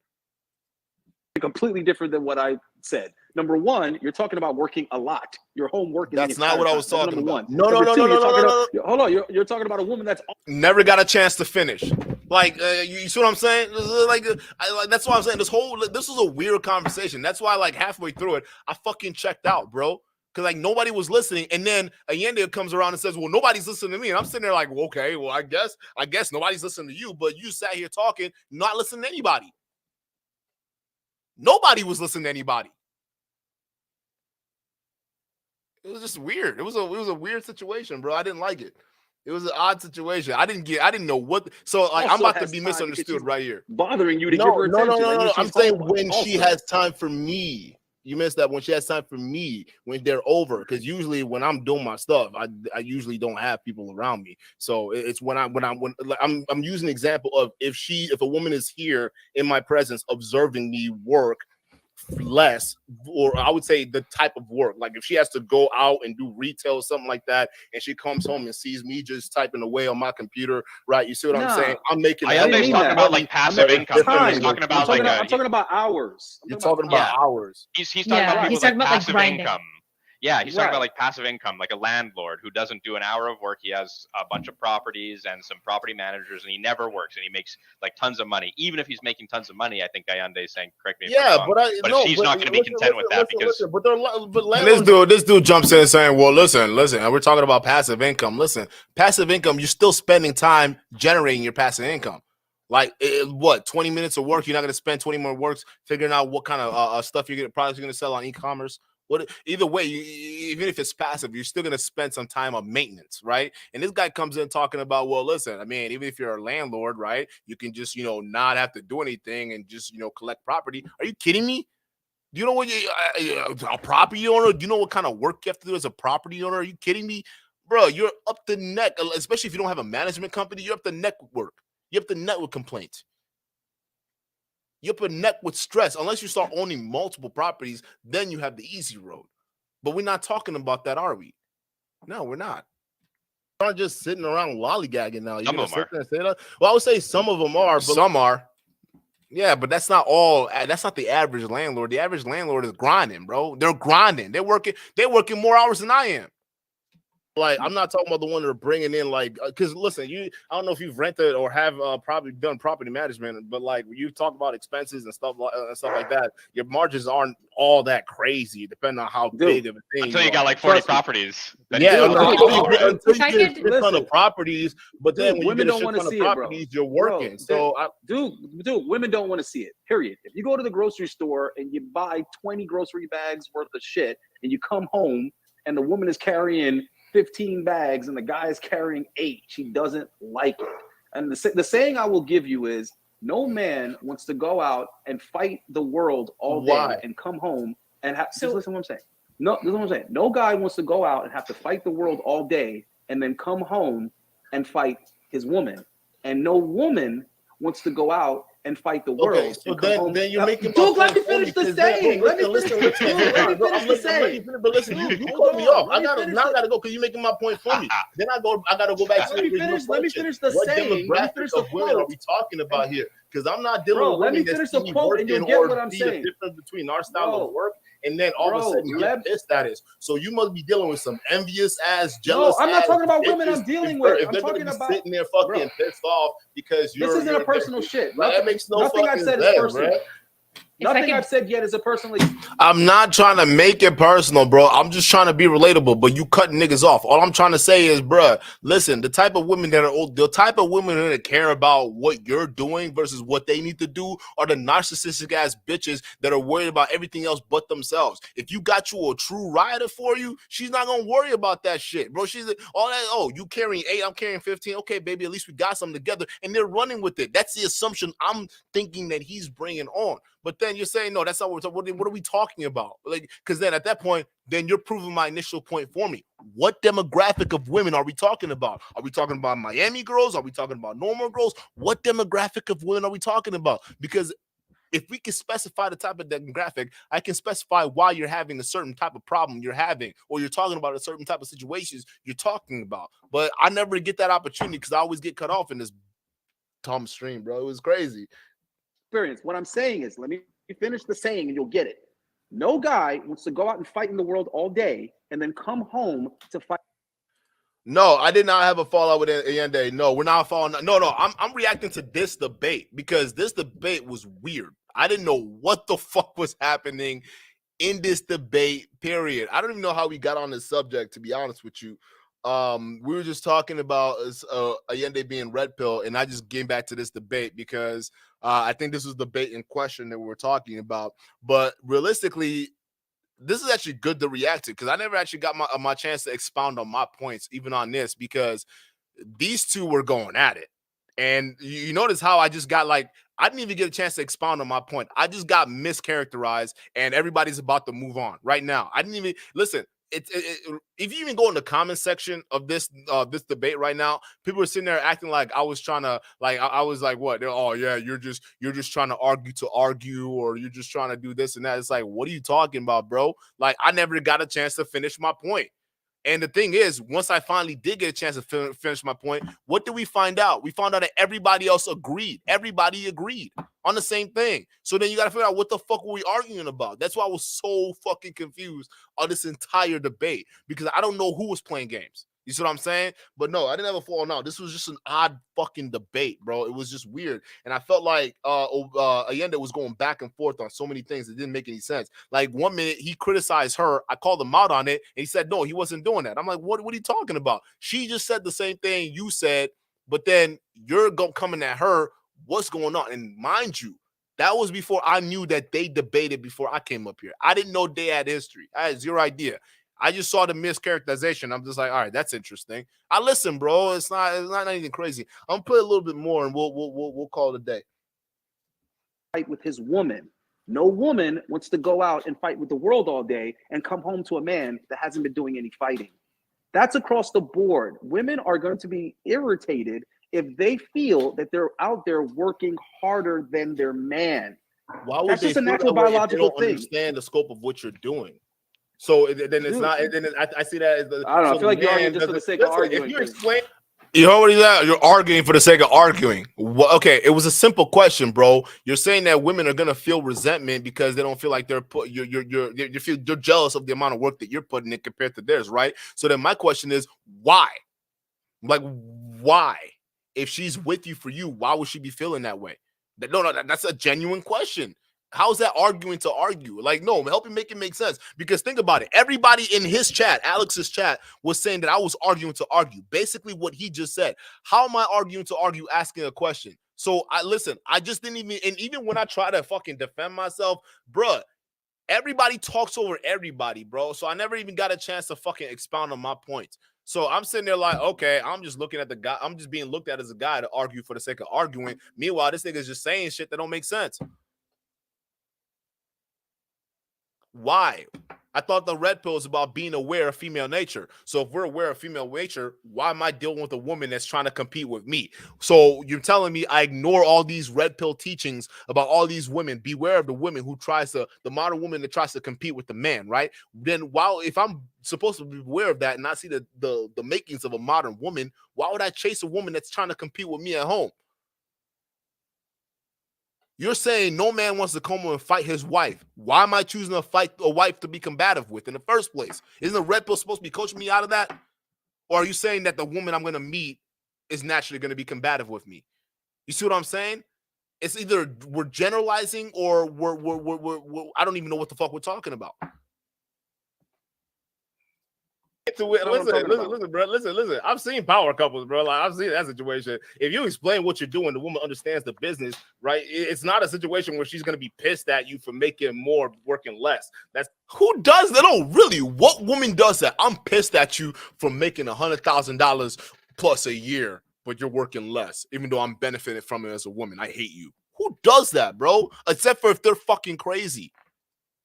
Completely different than what I said. Number one, you're talking about working a lot. You're home working. That's not what I was talking about. No. Hold on. You're talking about a woman that's never got a chance to finish. Like, you see what I'm saying? Like, that's what I'm saying. This was a weird conversation. That's why, like, halfway through it, I fucking checked out, bro. Because, like, nobody was listening. And then Ayindei comes around and says, well, nobody's listening to me. And I'm sitting there like, well, okay, well, I guess nobody's listening to you. But you sat here talking, not listening to anybody. Nobody was listening to anybody. It was just weird. It was a weird situation, bro. I didn't like it. It was an odd situation. I didn't know what. So like, I'm Also about to has be time because misunderstood she's right here. bothering you to give No, her no, no, attention. no, and no, then no. I'm she's saying home when she also. has time for me. You missed that when she has time for me when they're over. Because usually when I'm doing my stuff, I usually don't have people around me. So it's when I'm using an example of if a woman is here in my presence observing me work less, or I would say the type of work, like if she has to go out and do retail or something like that, and she comes home and sees me just typing away on my computer, right? You see what I'm saying? I'm making Ayindei's talking about like passive income. He's talking about I'm talking about hours. You're talking about hours. He's talking about people he's with talking like about, like, passive grinding. income. Yeah, he's talking about Right. like passive income, like a landlord who doesn't do an hour of work. He has a bunch of properties and some property managers, and he never works, and he makes like tons of money. Even if he's making tons of money, I think Ayindei is saying, correct me if I'm wrong. But she's not going to be content with that because And this dude jumps in saying, "Well, listen, and we're talking about passive income. Listen, passive income, you're still spending time generating your passive income. Like what, 20 minutes of work? You're not going to spend 20 more works figuring out what kind of stuff products you're going to sell on e-commerce. What either way, even if it's passive, you're still going to spend some time on maintenance, right? And this guy comes in talking about, well, listen, I mean, even if you're a landlord, right, you can just not have to do anything and just collect property. Are you kidding me? Do you know what a property owner? Do you know what kind of work you have to do as a property owner? Are you kidding me, bro? You're up the neck, especially if you don't have a management company. You're up the neck with work. You're up the neck with complaints. You're up the neck with stress. Unless you start owning multiple properties, then you have the easy road. But we're not talking about that, are we? No, we're not. We're not just sitting around lollygagging now. You're gonna sit there and say that? Well, I would say some of them are, but some are. Yeah, but that's not all. That's not the average landlord. The average landlord is grinding, bro. They're grinding. They're working more hours than I am. Like, I'm not talking about the one that are bringing in, like, because listen, I don't know if you've rented or have probably done property management, but like when you talk about expenses and stuff like that, your margins aren't all that crazy, depending on how big of a thing. Until you got like 40 properties. Yeah, until you get a ton Listen. of properties, but then when you women get a don't shit want to ton of see it, bro. properties, you're working. Women don't want to see it. Period. If you go to the grocery store and you buy 20 grocery bags worth of shit, and you come home and the woman is carrying 15 bags and the guy is carrying 8, she doesn't like it. And the saying I will give you is, no man wants to go out and fight the world all day and come home and have. Just listen to what I'm saying. No, this is what I'm saying. No guy wants to go out and have to fight the world all day and then come home and fight his woman. And no woman wants to go out and fight the world. Okay, so then you're making my Dude, let me point finish for me, the saying. Let me listen, finish the saying. But listen, you cut me off. I gotta go because you're making my point for me. Then I gotta go back to the original question. Let me finish the What saying. Let me demographic finish the of women are we talking about here? Because I'm not dealing with women that see me working or see the difference between our style of work, and then all of a sudden get pissed at us. So you must be dealing with some envious ass, jealous. No, I'm not talking about bitches women I'm dealing with. If I'm they're talking gonna be about sitting there fucking pissed off because you're. This isn't a personal shit. That makes no nothing fucking I've said sense, is personal. bro. Nothing I've said yet is a personal. I'm not trying to make it personal, bro. I'm just trying to be relatable, but you cutting niggas off. All I'm trying to say is, bro, listen, the type of women that care about what you're doing versus what they need to do are the narcissistic ass bitches that are worried about everything else but themselves. If you got you a true rider for you, she's not gonna worry about that shit, bro. She's all that. Oh, you carrying 8, I'm carrying 15. Okay, baby, at least we got something together, and they're running with it. That's the assumption I'm thinking that he's bringing on. But then you're saying, no, that's not what we're talking. What are we talking about? Like, because then at that point, then you're proving my initial point for me. What demographic of women are we talking about? Are we talking about Miami girls? Are we talking about normal girls? What demographic of women are we talking about? Because if we can specify the type of demographic, I can specify why you're having a certain type of problem you're having, or you're talking about a certain type of situations you're talking about. But I never get that opportunity because I always get cut off in this dumb stream, bro. It was crazy. Experience. What I'm saying is, let me finish the saying and you'll get it. No guy wants to go out and fight in the world all day and then come home to fight. No, I did not have a fallout with Ayindei. No, we're not falling. No, I'm reacting to this debate because this debate was weird. I didn't know what the fuck was happening in this debate, period. I don't even know how we got on this subject, to be honest with you. We were just talking about Ayindei being red pill, and I just came back to this debate because I think this was the debate in question that we were talking about. But realistically, this is actually good to react to because I never actually got my chance to expound on my points, even on this, because these two were going at it. And you notice how I just got like, I didn't even get a chance to expound on my point. I just got mischaracterized and everybody's about to move on right now. I didn't even listen. If you even go in the comment section of this debate right now, people are sitting there acting like I was trying to I was like, what? They're, oh yeah, you're just trying to argue, or you're just trying to do this and that. It's like, what are you talking about, bro? Like, I never got a chance to finish my point. And the thing is, once I finally did get a chance to finish my point, what did we find out? We found out that everybody else agreed. Everybody agreed on the same thing. So then you got to figure out what the fuck were we arguing about? That's why I was so fucking confused on this entire debate, because I don't know who was playing games. You see what I'm saying? But no, I didn't have a falling out. This was just an odd fucking debate, bro. It was just weird. And I felt like Ayindei was going back and forth on so many things that didn't make any sense. Like 1 minute he criticized her. I called him out on it. And he said, no, he wasn't doing that. I'm like, what are you talking about? She just said the same thing you said, but then you're coming at her. What's going on? And mind you, that was before I knew that they debated before I came up here. I didn't know they had history. I had zero idea. I just saw the mischaracterization. I'm just like, all right, that's interesting. I listen, bro. It's not anything crazy. I'm gonna play a little bit more, and we'll call it a day. Fight with his woman. No woman wants to go out and fight with the world all day and come home to a man that hasn't been doing any fighting. That's across the board. Women are going to be irritated if they feel that they're out there working harder than their man. Why would That's they just a feel natural that way if they biological don't thing. understand the scope of what you're doing? So then it's not. Then I see that as the. I don't know. So I feel like you're man arguing just for the doesn't- sake of listen, arguing. If you explain, you already that you're arguing for the sake of arguing. Okay, it was a simple question, bro. You're saying that women are gonna feel resentment because they don't feel like they're put. You're jealous of the amount of work that you're putting in compared to theirs, right? So then my question is, why? Like, why? If she's with you for you, why would she be feeling that way? No, that's a genuine question. How's that arguing to argue? Like, no, help me make it make sense. Because think about it. Everybody in his chat, Alex's chat, was saying that I was arguing to argue. Basically what he just said. How am I arguing to argue asking a question? So I just didn't even, and even when I try to fucking defend myself, bruh, everybody talks over everybody, bro. So I never even got a chance to fucking expound on my points. So I'm sitting there like, okay, I'm just looking at the guy. I'm just being looked at as a guy to argue for the sake of arguing. Meanwhile, this nigga's just saying shit that don't make sense. Why? I thought the red pill is about being aware of female nature. So if we're aware of female nature, why am I dealing with a woman that's trying to compete with me? So you're telling me I ignore all these red pill teachings about all these women. Beware of the woman who the modern woman that tries to compete with the man, right? Then if I'm supposed to be aware of that and not see the makings of a modern woman, why would I chase a woman that's trying to compete with me at home? You're saying no man wants to come home and fight his wife. Why am I choosing to fight a wife to be combative with in the first place? Isn't the red pill supposed to be coaching me out of that? Or are you saying that the woman I'm going to meet is naturally going to be combative with me? You see what I'm saying? It's either we're generalizing or we're I don't even know what the fuck we're talking about. Listen, bro. Listen. I've seen power couples, bro. Like, I've seen that situation. If you explain what you're doing, the woman understands the business, right? It's not a situation where she's gonna be pissed at you for making more, working less. That's who does that? Oh, really? What woman does that? I'm pissed at you for making $100,000 plus a year, but you're working less, even though I'm benefiting from it as a woman. I hate you. Who does that, bro? Except for if they're fucking crazy.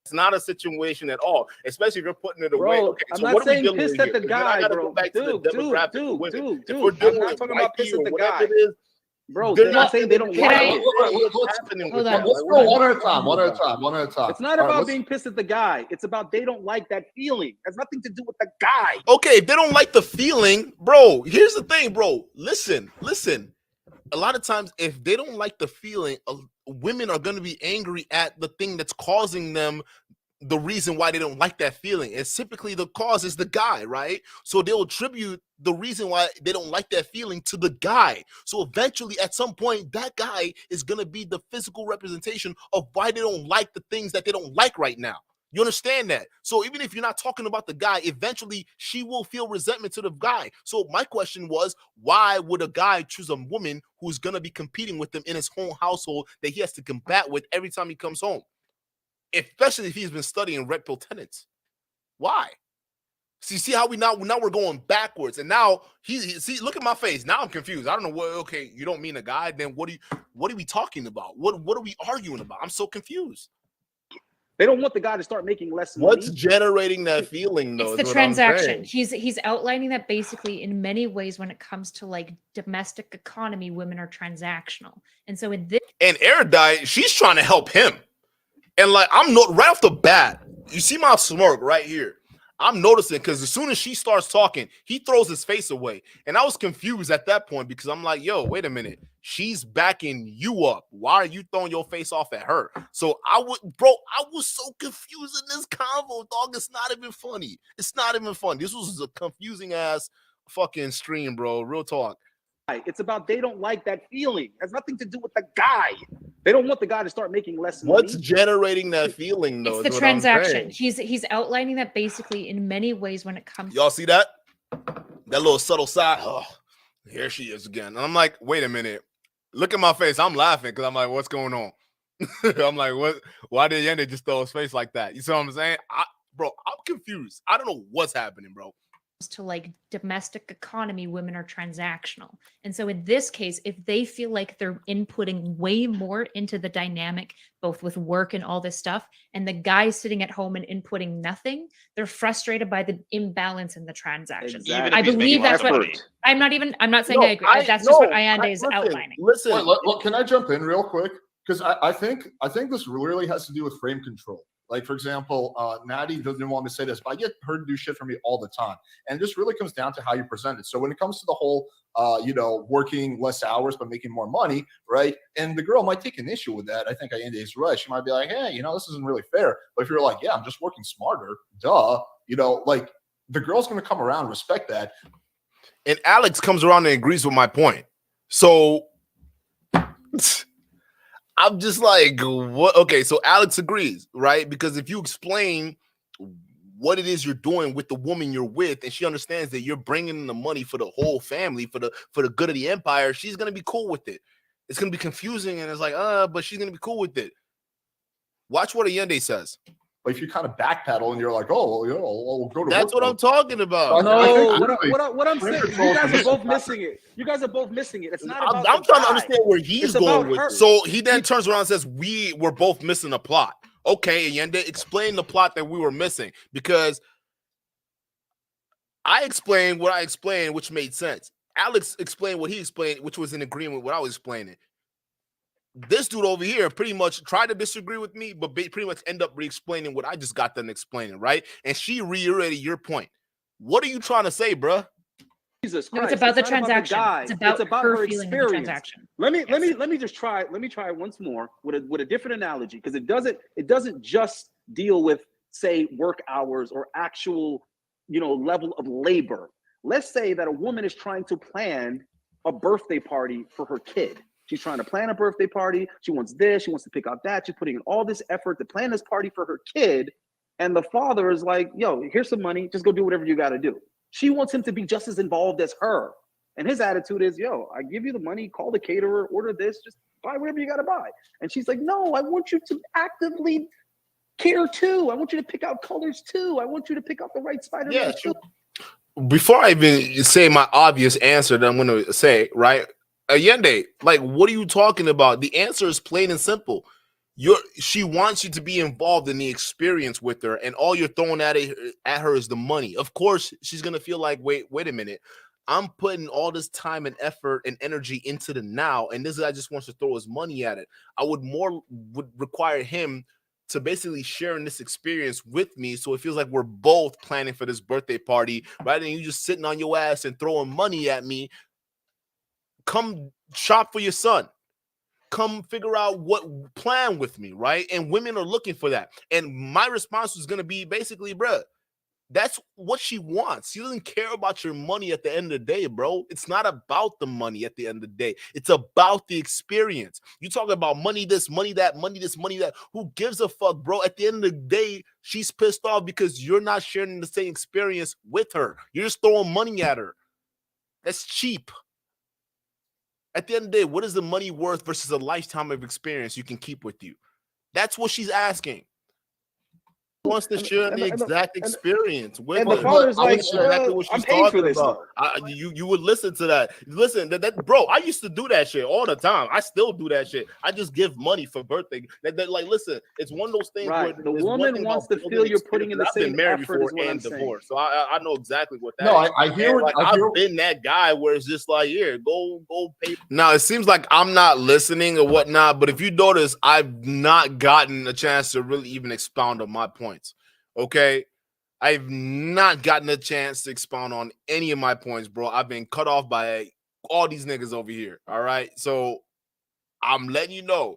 It's not a situation at all, especially if you're putting it away. Okay, I'm so not what are we saying dealing pissed with at the here? guy, Go back to the demographic of women. If we're I'm dealing not with talking white about pissed at the guy. it is, Bro, they're I'm not saying they don't like it. What's happening with them? Let's go one at a time. It's not about being pissed at the guy. It's about they don't like that feeling. It has nothing to do with the guy. Okay, if they don't like the feeling, bro, here's the thing, bro. Listen. A lot of times, if they don't like the feeling, women are going to be angry at the thing that's causing them the reason why they don't like that feeling. And typically the cause is the guy, right? So they'll attribute the reason why they don't like that feeling to the guy. So eventually at some point, that guy is going to be the physical representation of why they don't like the things that they don't like right now. You understand that? So even if you're not talking about the guy, eventually she will feel resentment to the guy. So my question was, why would a guy choose a woman who's going to be competing with him in his home household that he has to combat with every time he comes home? especially if he's been studying red pill tenets. Why? See how now we're going backwards, and now see, look at my face. Now I'm confused. I don't know what. Okay, you don't mean a guy. Then what are we talking about? What are we arguing about? I'm so confused. They don't want the guy to start making less money. What's generating that feeling, though? It's the transaction. He's outlining that basically in many ways when it comes to like domestic economy, women are transactional. And so in this and Ayindei, she's trying to help him. And like I'm not right off the bat, you see my smirk right here. I'm noticing because as soon as she starts talking, he throws his face away. And I was confused at that point because I'm like, yo, wait a minute. She's backing you up. Why are you throwing your face off at her? So I was so confused in this convo, dog. It's not even funny. It's not even funny. This was a confusing ass fucking stream, bro. Real talk. It's about they don't like that feeling. It has nothing to do with the guy. They don't want the guy to start making less money. What's generating that feeling, though? It's the transaction. He's outlining that basically in many ways when it comes. Y'all see that? That little subtle side. Oh, here she is again. And I'm like, wait a minute. Look at my face. I'm laughing because I'm like, what's going on? I'm like, what? Why did Ayindei just throw his face like that? You see what I'm saying? Bro, I'm confused. I don't know what's happening, bro. To like domestic economy, women are transactional. And so in this case, if they feel like they're inputting way more into the dynamic, both with work and all this stuff, and the guy's sitting at home and inputting nothing, they're frustrated by the imbalance in the transaction. Exactly. I believe that's what I'm not saying I agree. That's just what Ayindei is outlining. Listen, can I jump in real quick? Because I think this really has to do with frame control. Like, for example, Natty doesn't want me to say this, but I get her to do shit for me all the time. And this really comes down to how you present it. So when it comes to the whole, working less hours but making more money, right? And the girl might take an issue with that. I think Ayindei is right. She might be like, hey, this isn't really fair. But if you're like, yeah, I'm just working smarter, duh, like the girl's going to come around and respect that. And Alex comes around and agrees with my point. So I'm just like, what? Okay, so Alex agrees, right? Because if you explain what it is you're doing with the woman you're with, and she understands that you're bringing in the money for the whole family, for the good of the empire, she's gonna be cool with it. It's gonna be confusing, and it's like, but she's gonna be cool with it. Watch what Ayindei says. But if you kind of backpedal and you're like, oh, well, I'll go to that's work. what I'm talking about. No, what I'm saying, you guys are both missing it. You guys are both missing it. It's not about I'm trying to understand where he's going with it. So he then turns around and says, we're both missing a plot. Okay, Ayindei, explain the plot that we were missing, because I explained what I explained, which made sense. Alex explained what he explained, which was in agreement with what I was explaining. This dude over here pretty much tried to disagree with me, but pretty much end up re-explaining what I just got done explaining, right? And she reiterated your point. What are you trying to say, bruh? Jesus Christ! No, it's about the transaction. It's about her feeling the transaction. Let me try it once more with a different analogy, because it doesn't just deal with, say, work hours or actual level of labor. Let's say that a woman is trying to plan a birthday party for her kid. She's trying to plan a birthday party. She wants this. She wants to pick out that. She's putting in all this effort to plan this party for her kid. And the father is like, yo, here's some money. Just go do whatever you got to do. She wants him to be just as involved as her. And his attitude is, yo, I give you the money. Call the caterer. Order this. Just buy whatever you got to buy. And she's like, no, I want you to actively care too. I want you to pick out colors too. I want you to pick out the right Spider-Man too. Before I even say my obvious answer that I'm going to say, right? Ayindei, like, what are you talking about? The answer is plain and simple. She wants you to be involved in the experience with her, and all you're throwing at her is the money. Of course, she's gonna feel like, wait a minute. I'm putting all this time and effort and energy into the now, and this guy just wants to throw his money at it. I would require him to basically share in this experience with me, so it feels like we're both planning for this birthday party, rather than you just sitting on your ass and throwing money at me. Come shop for your son. Come figure out what plan with me, right? And women are looking for that. And my response was going to be basically, bruh, that's what she wants. She doesn't care about your money at the end of the day, bro. It's not about the money at the end of the day. It's about the experience. You talking about money this, money that, money this, money that. Who gives a fuck, bro? At the end of the day, she's pissed off because you're not sharing the same experience with her. You're just throwing money at her. That's cheap. At the end of the day, what is the money worth versus a lifetime of experience you can keep with you? That's what she's asking. wants to share the exact experience with and the him. father's I like, was exactly what I'm she's paying for talking this about. You would listen to that. Listen, that bro, I used to do that shit all the time. I still do that shit. I just give money for birthday. Like, listen, it's one of those things right. where The there's one woman thing wants about to building feel you're putting in the experience. I've been same married effort, before is what I'm and saying. divorced, so I know exactly what that No, is. I hear And, what like, I hear. I've been that guy where it's just like, here, go pay. Now it seems like I'm not listening or whatnot, but if you notice, I've not gotten a chance to really even expound on my points. Okay. I've not gotten a chance to expound on any of my points, bro. I've been cut off by all these niggas over here. All right. So I'm letting you know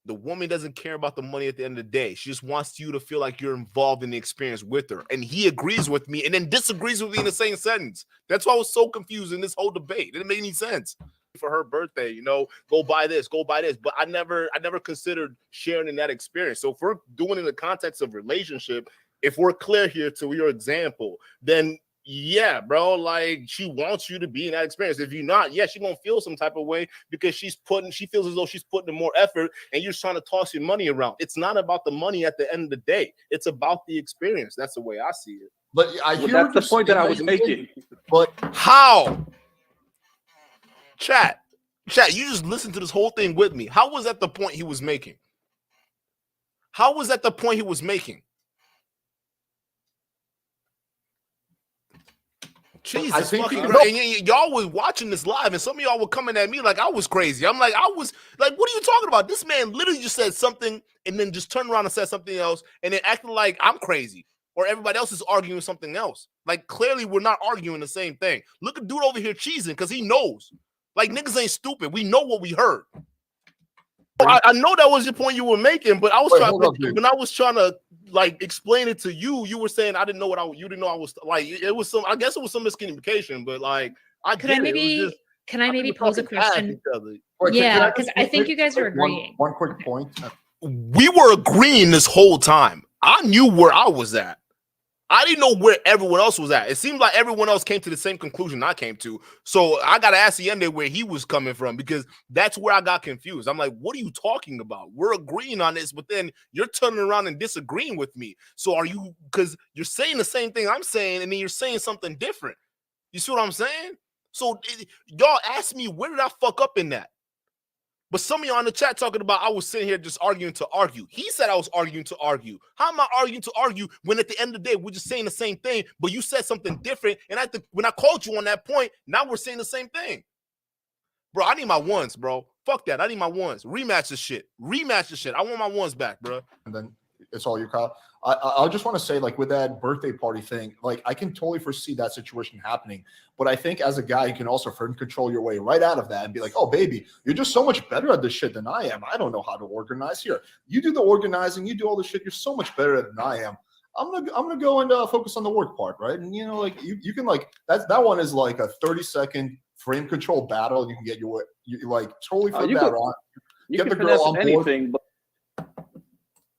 the woman doesn't care about the money at the end of the day. She just wants you to feel like you're involved in the experience with her. And he agrees with me and then disagrees with me in the same sentence. That's why I was so confused in this whole debate. It didn't make any sense. For her birthday, go buy this, go buy this. But I never considered sharing in that experience. So if we're doing it in the context of relationship, if we're clear here to your example, then yeah, bro, like she wants you to be in that experience. If you're not, yeah, she's gonna feel some type of way because she feels as though she's putting in more effort and you're trying to toss your money around. It's not about the money at the end of the day, it's about the experience. That's the way I see it. But I hear that's the point that I was making. But how? Chat, you just listen to this whole thing with me. How was that the point he was making? How was that the point he was making? Jesus fucking Christ. And y'all was watching this live, and some of y'all were coming at me like I was crazy. I'm like, what are you talking about? This man literally just said something and then just turned around and said something else and then acting like I'm crazy or everybody else is arguing something else. Like, clearly we're not arguing the same thing. Look at dude over here cheesing because he knows. Like, niggas ain't stupid. We know what we heard. I know that was the point you were making, but I was trying to like explain it to you. You were saying I didn't know you didn't know I was like it was some. I guess it was some miscommunication, but like Can I maybe pose a question? Yeah, because I think you guys are agreeing. One quick point. We were agreeing this whole time. I knew where I was at. I didn't know where everyone else was at. It seemed like everyone else came to the same conclusion I came to. So I got to ask Ayindei where he was coming from because that's where I got confused. I'm like, what are you talking about? We're agreeing on this, but then you're turning around and disagreeing with me. So are you, because you're saying the same thing I'm saying, and then you're saying something different. You see what I'm saying? So y'all asked me, where did I fuck up in that? But some of y'all in the chat talking about I was sitting here just arguing to argue. He said I was arguing to argue. How am I arguing to argue when at the end of the day we're just saying the same thing, but you said something different? And when I called you on that point, now we're saying the same thing. Bro, I need my ones, bro. Fuck that. I need my ones. Rematch this shit. I want my ones back, bro. And then it's all your call. I just want to say, like, with that birthday party thing, like, I can totally foresee that situation happening. But I think as a guy, you can also control your way right out of that and be like, oh, baby, you're just so much better at this shit than I am. I don't know how to organize here. You do the organizing, you do all this shit. You're so much better than I am. I'm gonna go and focus on the work part, right? And like you can like that one is like a 30-second frame control battle. You can get you like totally flip that on. You get the girl on board. Anything,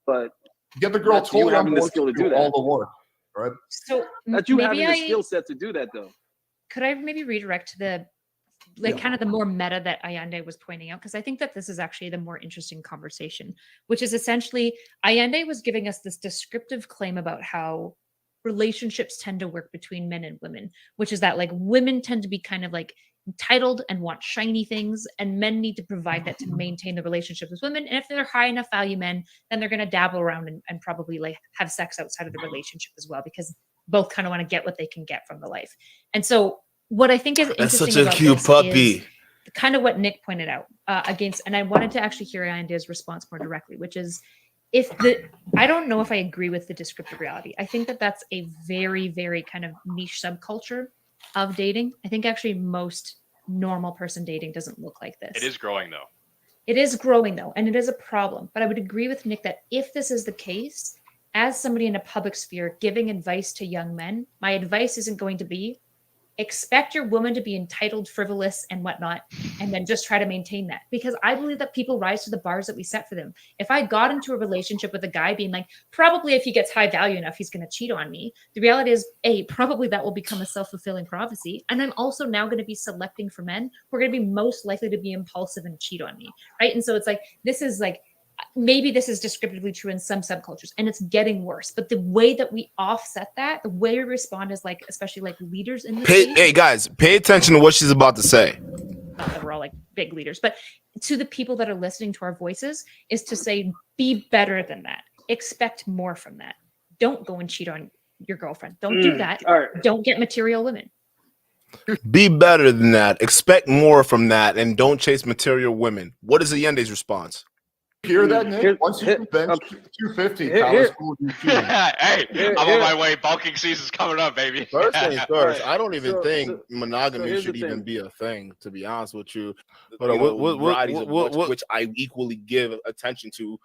but get the girl totally on board to do all the work, right? So that's you having the skill set to do that, though. Could I maybe redirect to the kind of the more meta that Ayindei was pointing out? Because I think that this is actually the more interesting conversation, which is essentially Ayindei was giving us this descriptive claim about how relationships tend to work between men and women, which is that like women tend to be kind of like entitled and want shiny things, and men need to provide that to maintain the relationship with women. And if they're high enough value men, then they're going to dabble around and probably like have sex outside of the relationship as well, because both kind of want to get what they can get from the life. And so what I think is interesting such a about cute this puppy. is kind of what Nick pointed out and I wanted to actually hear Ayindei's response more directly, which is I don't know if I agree with the descriptive reality. I think that that's a very, very kind of niche subculture of dating. I think actually most normal person dating doesn't look like this. It is growing though. It is growing though, and it is a problem. But I would agree with Nick that if this is the case, as somebody in a public sphere giving advice to young men, my advice isn't going to be expect your woman to be entitled, frivolous, and whatnot, and then just try to maintain that. Because I believe that people rise to the bars that we set for them. If I got into a relationship with a guy being like, probably if he gets high value enough, he's going to cheat on me. The reality is, probably that will become a self-fulfilling prophecy. And I'm also now going to be selecting for men who are going to be most likely to be impulsive and cheat on me, right? And so it's like, this is like, maybe this is descriptively true in some subcultures, and it's getting worse. But the way that we offset that, the way we respond is like, especially like leaders in the space. Hey guys, pay attention to what she's about to say. Not that we're all like big leaders, but to the people that are listening to our voices, is to say, be better than that. Expect more from that. Don't go and cheat on your girlfriend. Don't do that. All right. Don't get material women. Be better than that. Expect more from that, and don't chase material women. What is Ayindei's response? Hear that, Nick? Here- Once you here- bench 250, here- Tyler here- School will be shooting. Hey, Here- I'm here- on my way. Bulking season's coming up, baby. First things first, Alright, I don't even so- think so monogamy here's should the even thing. be a thing, to be honest with you. But You know, varieties of which I equally give attention to,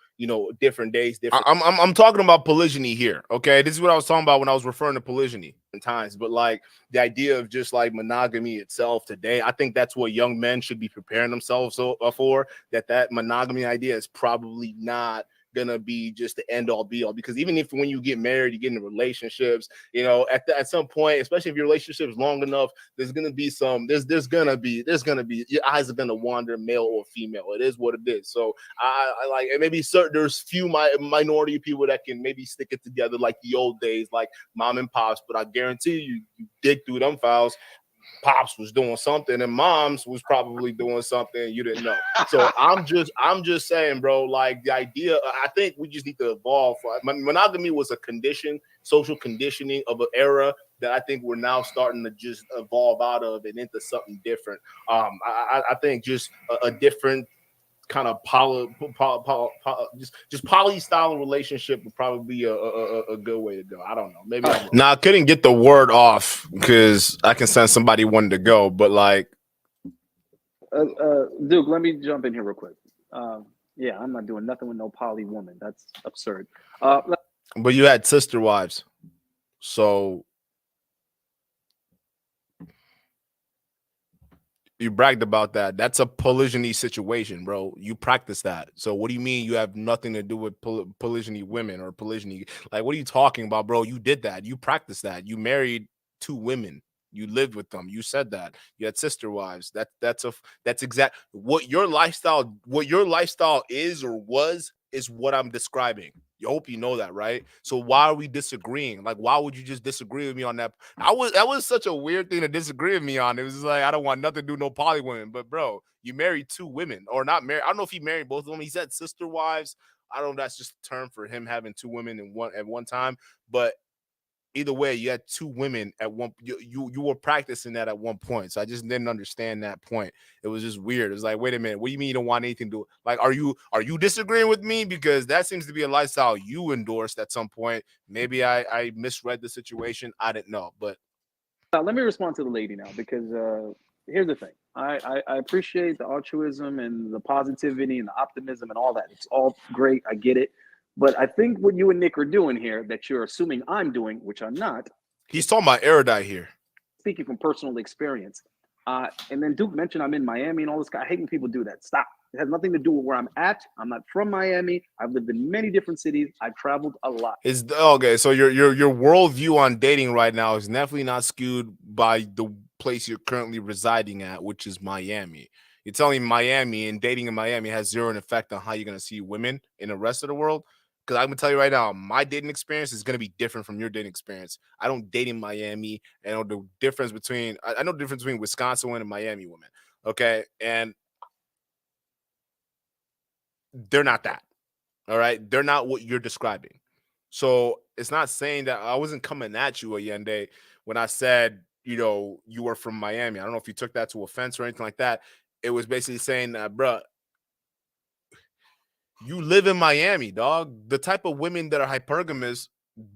different days, different. I'm talking about polygyny here. Okay, this is what I was talking about when I was referring to polygyny times. But like the idea of just like monogamy itself today, I think that's what young men should be preparing themselves for. That monogamy idea is probably not gonna be just the end all be all, because even if when you get married, you get into relationships, at some point, especially if your relationship is long enough, there's gonna be your eyes are gonna wander, male or female. It is what it is. So I like, and maybe there's few minority of people that can maybe stick it together like the old days, like mom and pops, but I guarantee you dig through them files, pops was doing something and moms was probably doing something you didn't know. So I'm just saying, bro, like the idea, I think we just need to evolve. Monogamy was a condition, social conditioning of an era that I think we're now starting to just evolve out of and into something different. I think just a different kind of poly style relationship would probably be a good way to go. I don't know. Maybe I couldn't get the word off because I can sense somebody wanted to go, but like Duke, let me jump in here real quick. Yeah, I'm not doing nothing with no poly woman. That's absurd. But you had sister wives, so you bragged about that. That's a polygyny situation, bro. You practice that. So what do you mean you have nothing to do with polygyny women or polygyny? Like, what are you talking about, bro? You did that. You practiced that. You married 2 women. You lived with them. You said that. You had sister wives. That's exact what your lifestyle is or was is what I'm describing. You hope you know that, right? So why are we disagreeing? Like, why would you just disagree with me on that? That was such a weird thing to disagree with me on. It was just like, I don't want nothing to do no poly women. But bro, you married 2 women, or not married. I don't know if he married both of them. He said sister wives. I don't know. That's just a term for him having 2 women at one time. But either way, you had 2 women at one. You were practicing that at one point. So I just didn't understand that point. It was just weird. It was like, wait a minute, what do you mean you don't want anything to do? Like, are you disagreeing with me? Because that seems to be a lifestyle you endorsed at some point. Maybe I misread the situation. I didn't know. But let me respond to the lady now, because here's the thing. I appreciate the altruism and the positivity and the optimism and all that. It's all great. I get it. But I think what you and Nick are doing here, that you're assuming I'm doing, which I'm not. He's talking about erudite here. Speaking from personal experience. And then Duke mentioned I'm in Miami and all this. I hate when people do that. Stop. It has nothing to do with where I'm at. I'm not from Miami. I've lived in many different cities. I've traveled a lot. Okay, so your worldview on dating right now is definitely not skewed by the place you're currently residing at, which is Miami. You're telling me Miami and dating in Miami has zero effect on how you're going to see women in the rest of the world? Because I'm going to tell you right now, my dating experience is going to be different from your dating experience. I don't date in Miami. I know the difference between Wisconsin women and Miami women. Okay. And they're not that. All right. They're not what you're describing. So it's not saying that I wasn't coming at you, Ayindei, when I said, you were from Miami. I don't know if you took that to offense or anything like that. It was basically saying that, bruh, you live in Miami, dog. The type of women that are hypergamous,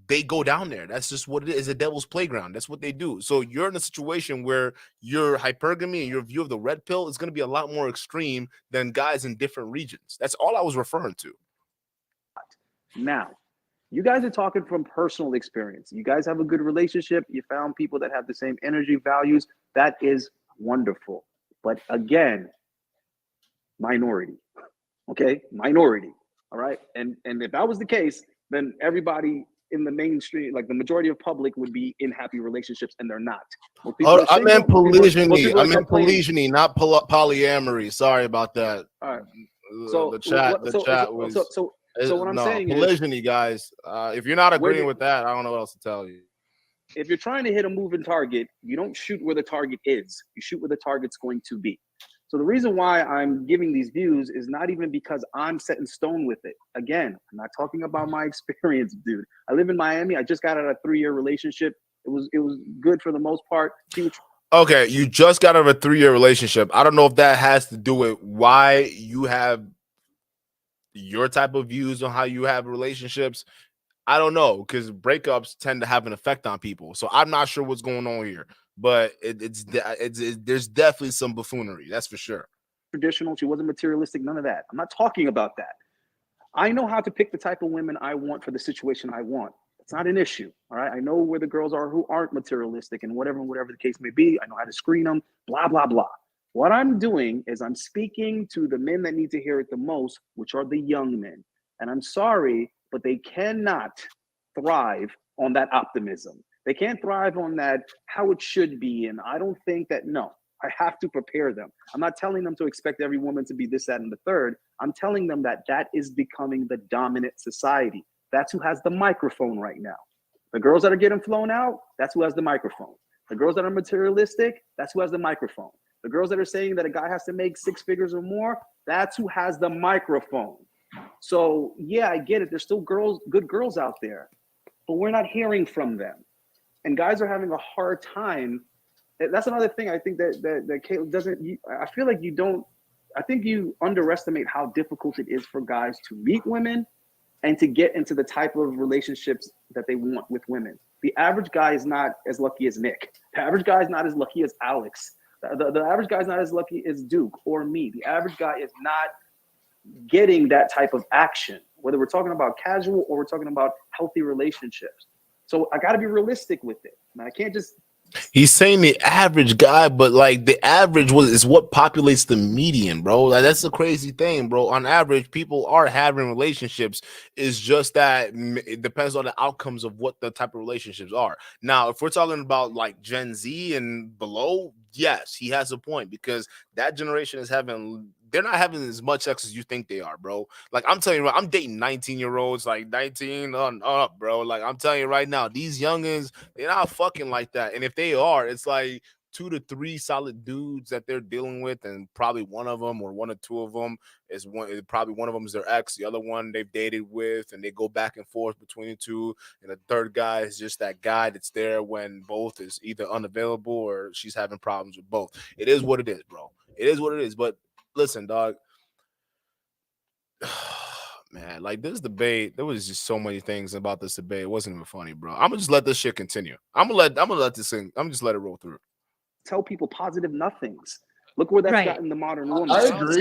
they go down there. That's just what it is, a devil's playground. That's what they do. So you're in a situation where your hypergamy and your view of the red pill is going to be a lot more extreme than guys in different regions. That's all I was referring to. Now, you guys are talking from personal experience. You guys have a good relationship. You found people that have the same energy, values. That is wonderful. But again, minority. Okay, minority. All right, and if that was the case, then everybody in the mainstream, like the majority of public, would be in happy relationships, and they're not. I meant polygyny. I meant polygyny, not polyamory. Sorry about that. All right. So the chat so what I'm no saying is, polygyny, guys. If you're not where agreeing did, with that, I don't know what else to tell you. if you're trying to hit a moving target, you don't shoot where the target is. You shoot where the target's going to be. So the reason why I'm giving these views is not even because I'm set in stone with it. Again, I'm not talking about my experience, dude. I live in Miami. I just got out of a 3-year relationship. It was good for the most part. Okay, you just got out of a 3-year relationship. I don't know if that has to do with why you have your type of views on how you have relationships. I don't know, because breakups tend to have an effect on people. So I'm not sure what's going on here, but there's definitely some buffoonery. That's for sure. Traditional. She wasn't materialistic. None of that. I'm not talking about that. I know how to pick the type of women I want for the situation I want. It's not an issue. All right. I know where the girls are who aren't materialistic and whatever the case may be. I know how to screen them, blah, blah, blah. What I'm doing is I'm speaking to the men that need to hear it the most, which are the young men. And I'm sorry, but they cannot thrive on that optimism. They can't thrive on that how it should be. And I don't think that, no, I have to prepare them. I'm not telling them to expect every woman to be this, that, and the third. I'm telling them that that is becoming the dominant society. That's who has the microphone right now. The girls that are getting flown out, that's who has the microphone. The girls that are materialistic, that's who has the microphone. The girls that are saying that a guy has to make 6 figures or more, that's who has the microphone. So yeah, I get it. There's still good girls out there, but we're not hearing from them. And guys are having a hard time. That's another thing I think that Caleb doesn't, I feel like you don't, I think you underestimate how difficult it is for guys to meet women and to get into the type of relationships that they want with women. The average guy is not as lucky as Nick. The average guy is not as lucky as Alex. The average guy is not as lucky as Duke or me. The average guy is not getting that type of action, whether we're talking about casual or we're talking about healthy relationships. So I got to be realistic with it. And I can't just. He's saying the average guy, but like the average is what populates the median, bro. Like that's the crazy thing, bro. On average, people are having relationships. It's just that it depends on the outcomes of what the type of relationships are. Now, if we're talking about like Gen Z and below, yes, he has a point because that generation is they're not having as much sex as you think they are, bro. Like I'm telling you, I'm dating 19-year-olds, like 19 on up, bro. Like I'm telling you right now, these youngins, they're not fucking like that. And if they are, it's like 2 to 3 solid dudes that they're dealing with, and probably one of them or 1 or 2 of them is probably one of them is their ex, the other one they've dated with, and they go back and forth between the two. And the third guy is just that guy that's there when both is either unavailable or she's having problems with both. It is what it is, bro. It is what it is. But listen, dog. Man, like this debate, there was just so many things about this debate. It wasn't even funny, bro. I'm gonna just let this shit continue. I'm gonna let this thing. I'm just let it roll through. Tell people positive nothings. Look where that's gotten the modern woman. I agree.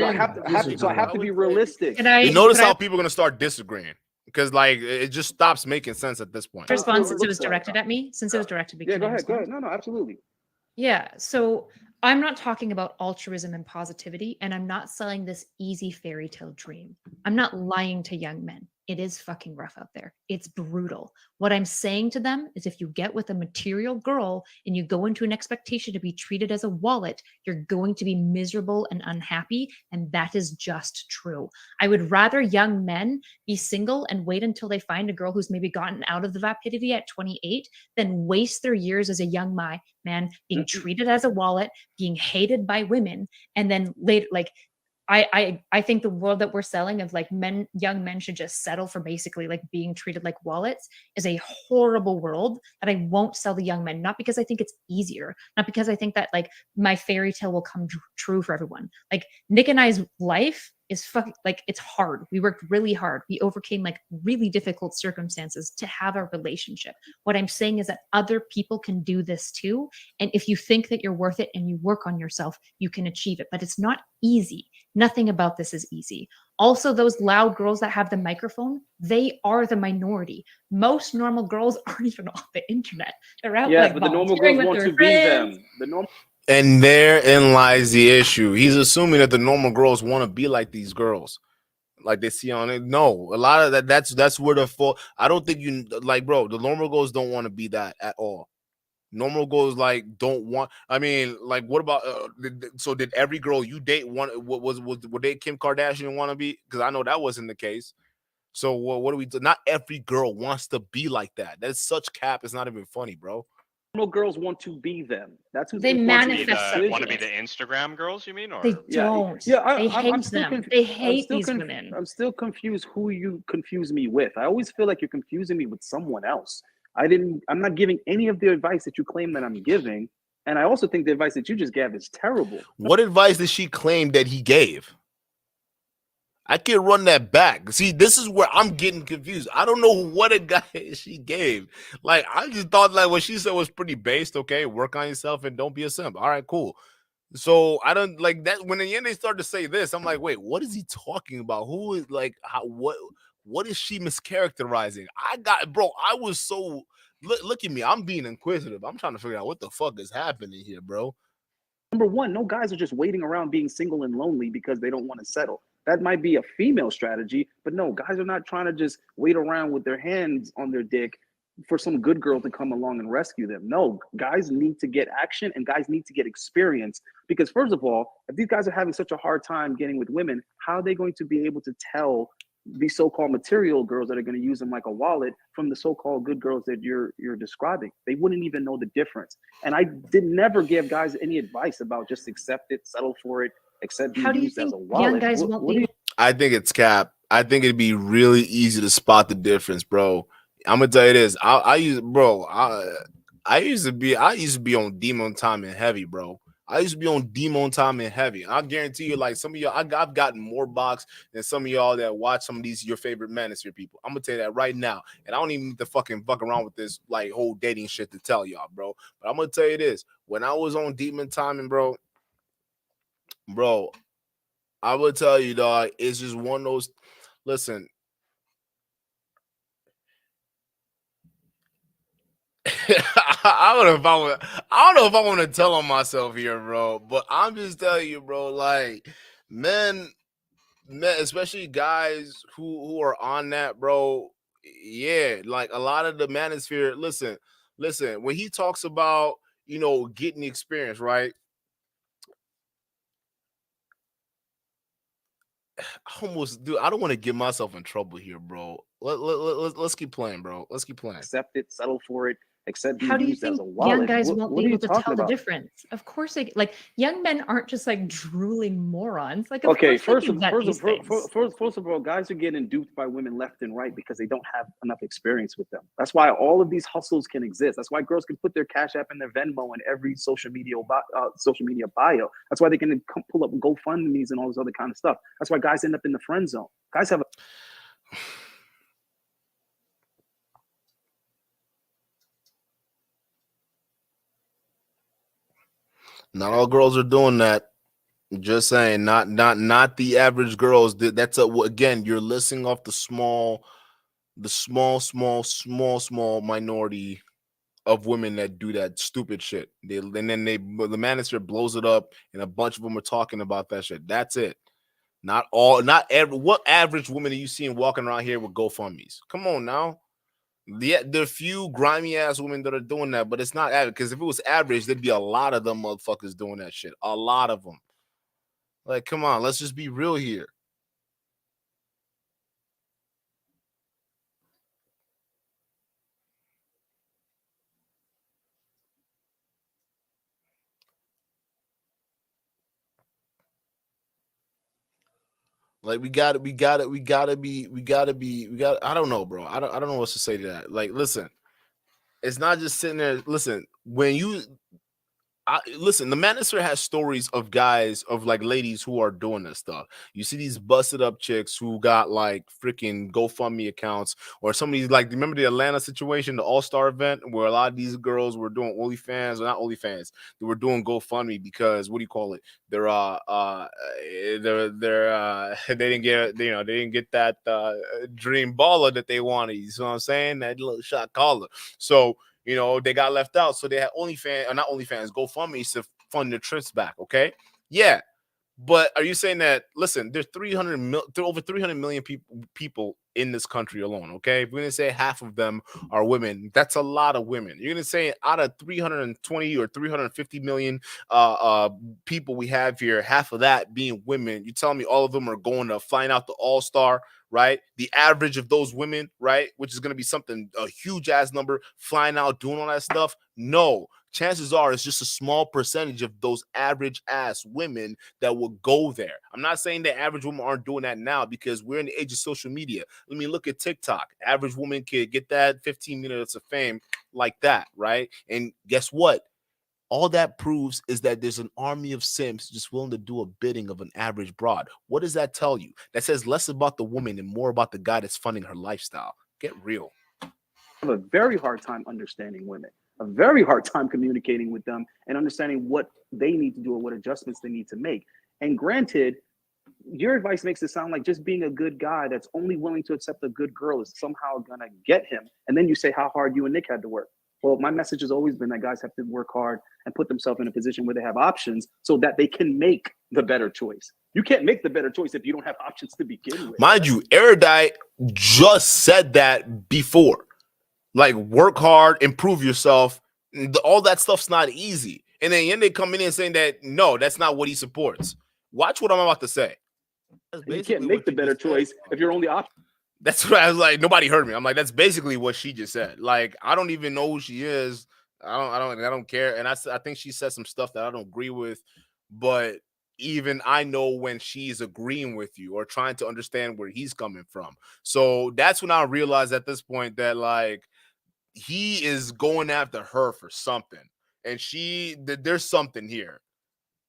So I have to be realistic. You notice how people are gonna start disagreeing because like it just stops making sense at this point. Response since it was directed at me. Since it was directed at me. Yeah, go ahead. Go ahead. No, absolutely. Yeah. So I'm not talking about altruism and positivity, and I'm not selling this easy fairy tale dream. I'm not lying to young men. It is fucking rough out there. It's brutal. What I'm saying to them is if you get with a material girl and you go into an expectation to be treated as a wallet, you're going to be miserable and unhappy. And that is just true. I would rather young men be single and wait until they find a girl who's maybe gotten out of the vapidity at 28 than waste their years as a young man being treated as a wallet, being hated by women, and then later, like, I think the world that we're selling of like young men should just settle for basically like being treated like wallets is a horrible world that I won't sell the young men, not because I think it's easier, not because I think that like my fairy tale will come true for everyone. Like Nick and I's life is fucking like, it's hard. We worked really hard. We overcame like really difficult circumstances to have a relationship. What I'm saying is that other people can do this too. And if you think that you're worth it and you work on yourself, you can achieve it, but it's not easy. Nothing about this is easy. Also, those loud girls that have the microphone, they are the minority. Most normal girls aren't even on the internet. They're out like but the normal girls want to be them. The normal. And therein lies the issue. He's assuming that the normal girls want to be like these girls, like they see on it. No, a lot of that's where the fault. I don't think you like, bro. The normal girls don't want to be that at all. Normal girls like don't want. I mean, like, what about? So did every girl you date want? What was were they Kim Kardashian want to be? Because I know that wasn't the case. So what do we do? Not every girl wants to be like that. That's such cap. It's not even funny, bro. No girls want to be them. That's who's They influencing manifest Want to be the decisions. Instagram girls, you mean? Or They don't. Yeah, They hate I'm still them. They hate still these women. I'm still confused who you confuse me with. I always feel like you're confusing me with someone else. I'm not giving any of the advice that you claim that I'm giving. And I also think the advice that you just gave is terrible. What advice did she claim that he gave? I can run that back. See, this is where I'm getting confused. I don't know what a guy she gave. Like, I just thought like what she said was pretty based. Okay, work on yourself and don't be a simp. All right, cool. So I don't like that. When the end they start to say this, I'm like, wait, what is he talking about? Who is like how what is she mischaracterizing? I was so look at me. I'm being inquisitive. I'm trying to figure out what the fuck is happening here, bro. Number one, no guys are just waiting around being single and lonely because they don't want to settle. That might be a female strategy, but no, guys are not trying to just wait around with their hands on their dick for some good girl to come along and rescue them. No, guys need to get action and guys need to get experience because, first of all, if these guys are having such a hard time getting with women, how are they going to be able to tell these so-called material girls that are going to use them like a wallet from the so-called good girls that you're describing? They wouldn't even know the difference. And I did never give guys any advice about just accept it, settle for it, accept being used as a wallet. Young guys won't be? I think it's cap. I think it'd be really easy to spot the difference, bro. I'm gonna tell you this. I used to be on demon time and heavy, bro. I used to be on demon time and heavy. I guarantee you, like some of y'all, I've gotten more box than some of y'all that watch some of these your favorite Manosphere people. I'm gonna tell you that right now, and I don't even need to fucking fuck around with this like whole dating shit to tell y'all, bro. But I'm gonna tell you this: when I was on demon timing, bro, I would tell you, dog, it's just one of those. Listen. I don't know if I want to tell on myself here, bro. But I'm just telling you, bro. Like, men, especially guys who are on that, bro. Yeah, like a lot of the Manosphere. Listen. When he talks about getting the experience, right? I don't want to get myself in trouble here, bro. Let's keep playing, bro. Let's keep playing. Accept it, settle for it, accept How do being you used as think a wallet. young guys won't What be are you able to tell talking the about? difference? Of course, like young men aren't just like drooling morons. Like, of Okay, course they can vet these things. first of all, guys are getting duped by women left and right because they don't have enough experience with them. That's why all of these hustles can exist. That's why girls can put their Cash App and their Venmo in every social media bio. That's why they can pull up GoFundMe's and all this other kind of stuff. That's why guys end up in the friend zone. Guys have a Not all girls are doing that. Just saying, not the average girls. That's again, you're listing off the small minority of women that do that stupid shit. The Manosphere blows it up, and a bunch of them are talking about that shit. That's it. Not every. What average woman are you seeing walking around here with GoFundMe's? Come on now. There are few grimy ass women that are doing that, but it's not average. Because if it was average, there'd be a lot of them motherfuckers doing that shit. A lot of them. Like, come on, let's just be real here. Like we gotta be. I don't know, bro. I don't know what to say to that. Like, listen, it's not just sitting there. Listen, listen, the Manosphere has stories of guys, of like ladies who are doing this stuff. You see these busted up chicks who got like freaking GoFundMe accounts, or some of these, like, remember the Atlanta situation, the All-Star event, where a lot of these girls were doing OnlyFans, or not OnlyFans, they were doing GoFundMe because, what do you call it? They didn't get, they didn't get that dream baller that they wanted. You see what I'm saying? That little shot caller. So they got left out. So they had OnlyFans, or not OnlyFans, GoFundMe to fund their trips back. Okay. Yeah. But are you saying that, listen, there's over 300 million people in this country alone. Okay, if we're gonna say half of them are women, that's a lot of women. You're gonna say out of 320 or 350 million people we have here, half of that being women. You telling me all of them are going to flying out the All-Star, right? The average of those women, right, which is going to be something, a huge ass number, flying out, doing all that stuff? No. Chances are it's just a small percentage of those average ass women that will go there. I'm not saying that average women aren't doing that now, because we're in the age of social media. I mean, look at TikTok. Average woman could get that 15 minutes of fame like that, right? And guess what? All that proves is that there's an army of simps just willing to do a bidding of an average broad. What does that tell you? That says less about the woman and more about the guy that's funding her lifestyle. Get real. I have a very hard time understanding women, a very hard time communicating with them and understanding what they need to do or what adjustments they need to make. And granted, your advice makes it sound like just being a good guy that's only willing to accept a good girl is somehow gonna get him. And then you say how hard you and Nick had to work. Well, my message has always been that guys have to work hard and put themselves in a position where they have options so that they can make the better choice. You can't make the better choice if you don't have options to begin with. Mind you, Ayindei just said that before. Like, work hard, improve yourself. All that stuff's not easy. And then Ayindei coming in saying that, no, that's not what he supports. Watch what I'm about to say. You can't make the better choice if you're only option. That's what I was like. Nobody heard me. I'm like, that's basically what she just said. Like, I don't even know who she is. I don't care. And I think she said some stuff that I don't agree with. But even I know when she's agreeing with you or trying to understand where he's coming from. So that's when I realized at this point that, like, he is going after her for something, and there's something here.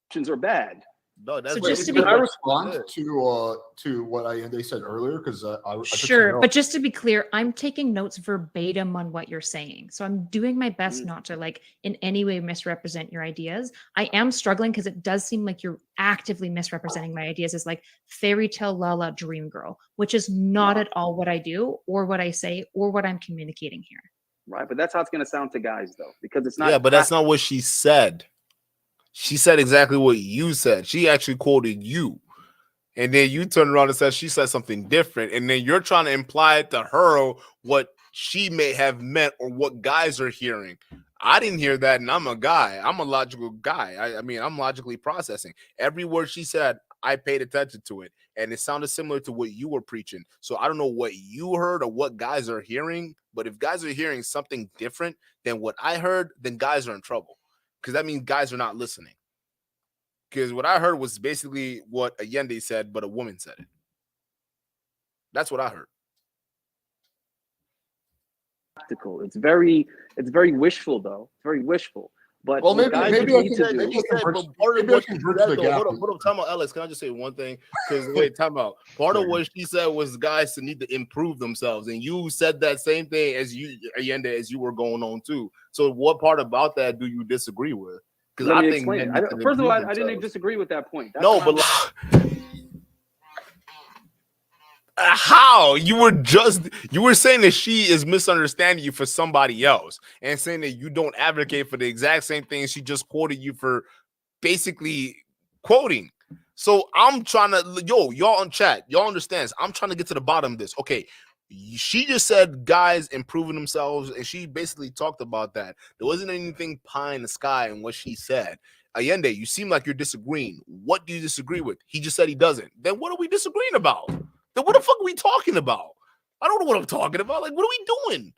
Options are bad. No, that's so just can I respond to what Ayindei said earlier? Because I sure, but just to be clear, I'm taking notes verbatim on what you're saying, so I'm doing my best not to, like, in any way misrepresent your ideas. I am struggling because it does seem like you're actively misrepresenting my ideas as like fairy tale Lala dream girl, which is not at all what I do or what I say or what I'm communicating here. Right, but that's how it's going to sound to guys, though, because it's not. Yeah, but that's not what she said. She said exactly what you said. She actually quoted you. And then you turn around and said she said something different. And then you're trying to imply to her what she may have meant or what guys are hearing. I didn't hear that, and I'm a guy. I'm a logical guy. I mean, I'm logically processing. Every word she said, I paid attention to it. And it sounded similar to what you were preaching. So I don't know what you heard or what guys are hearing. But if guys are hearing something different than what I heard, then guys are in trouble. Because that means guys are not listening. Because what I heard was basically what Ayindei said, but a woman said it. That's what I heard. It's very wishful, though. It's very wishful. But well, maybe I can bridge the gap. Hold on, time out, Alex. Can I just say one thing? Because wait, time out. Part of what she said was guys to need to improve themselves, and you said that same thing as you, Ayindei, as you were going on too. So, what part about that do you disagree with? Because I think first of all, I didn't disagree with that point. That's no, but how you were saying that she is misunderstanding you for somebody else and saying that you don't advocate for the exact same thing she just quoted you for basically quoting. So I'm trying to, y'all in chat, y'all understand, I'm trying to get to the bottom of this. Okay, she just said guys improving themselves, and she basically talked about that. There wasn't anything pie in the sky in what she said. Ayindei, you seem like you're disagreeing. What do you disagree with? He just said he doesn't. Then what are we disagreeing about? Then what the fuck are we talking about? I don't know what I'm talking about. Like, what are we doing?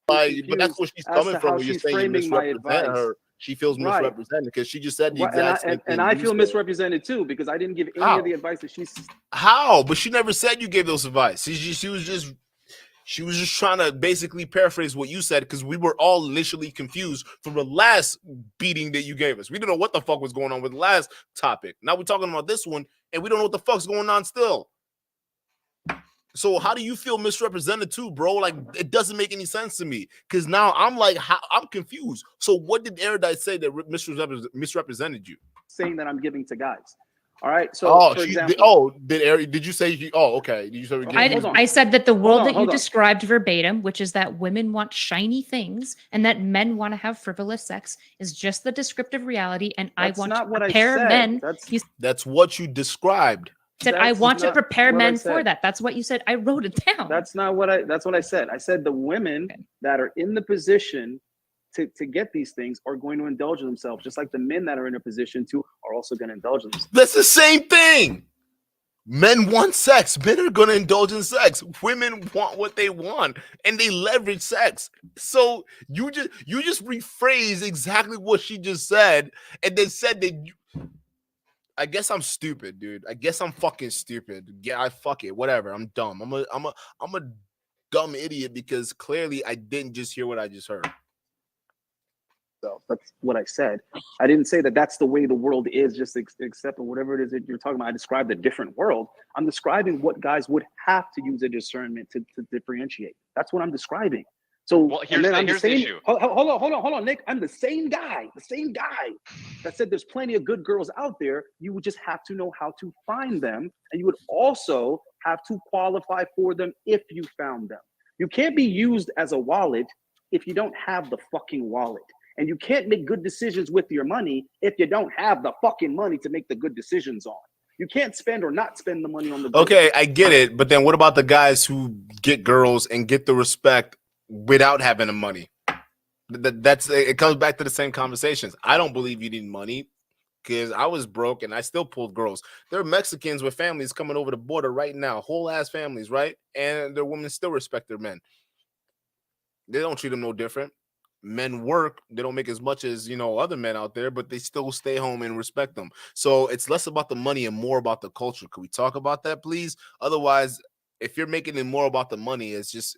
Like, but that's where she's coming from. When you're saying you misrepresent her, she feels misrepresented because she just said the exact same thing. And I feel misrepresented too because I didn't give any of the advice that she's. How? But she never said you gave those advice. She was just trying to basically paraphrase what you said because we were all initially confused from the last beating that you gave us. We didn't know what the fuck was going on with the last topic. Now we're talking about this one, and we don't know what the fuck's going on still. So how do you feel misrepresented too, bro? Like, it doesn't make any sense to me because now I'm like, I'm confused. So what did Ayindei say that misrepresented you? Saying that I'm giving to guys. All right. So, for example, did you say? Okay. Did you say? I said that the world that you described verbatim, which is that women want shiny things and that men want to have frivolous sex, is just the descriptive reality. And I want to pair men. That's what you described. said I That's want to not prepare what I men for said. that. That's what you said. I wrote it down. That's what I said. I said the women that are in the position to get these things are going to indulge in themselves, just like the men that are in a position to are also going to indulge in themselves. That's the same thing. Men want sex. Men are going to indulge in sex. Women want what they want, and they leverage sex. So you just rephrase exactly what she just said, and then said that. I guess I'm stupid, dude. I guess I'm fucking stupid. Yeah, fuck it. Whatever. I'm dumb. I'm a dumb idiot because clearly I didn't just hear what I just heard. So that's what I said. I didn't say that that's the way the world is, just accept whatever it is that you're talking about. I described a different world. I'm describing what guys would have to use a discernment to differentiate. That's what I'm describing. So well, here's the issue. Hold on, Nick. I'm the same guy that said there's plenty of good girls out there. You would just have to know how to find them, and you would also have to qualify for them if you found them. You can't be used as a wallet if you don't have the fucking wallet. And you can't make good decisions with your money if you don't have the fucking money to make the good decisions on. You can't spend or not spend the money on the good. Okay, I get it. But then what about the guys who get girls and get the respect without having the money? It comes back to the same conversations. I don't believe you need money because I was broke and I still pulled girls. There are Mexicans with families coming over the border right now, whole ass families, right? And their women still respect their men. They don't treat them no different. Men work, they don't make as much as other men out there, but they still stay home and respect them. So it's less about the money and more about the culture. Can we talk about that, please? Otherwise, if you're making it more about the money, it's just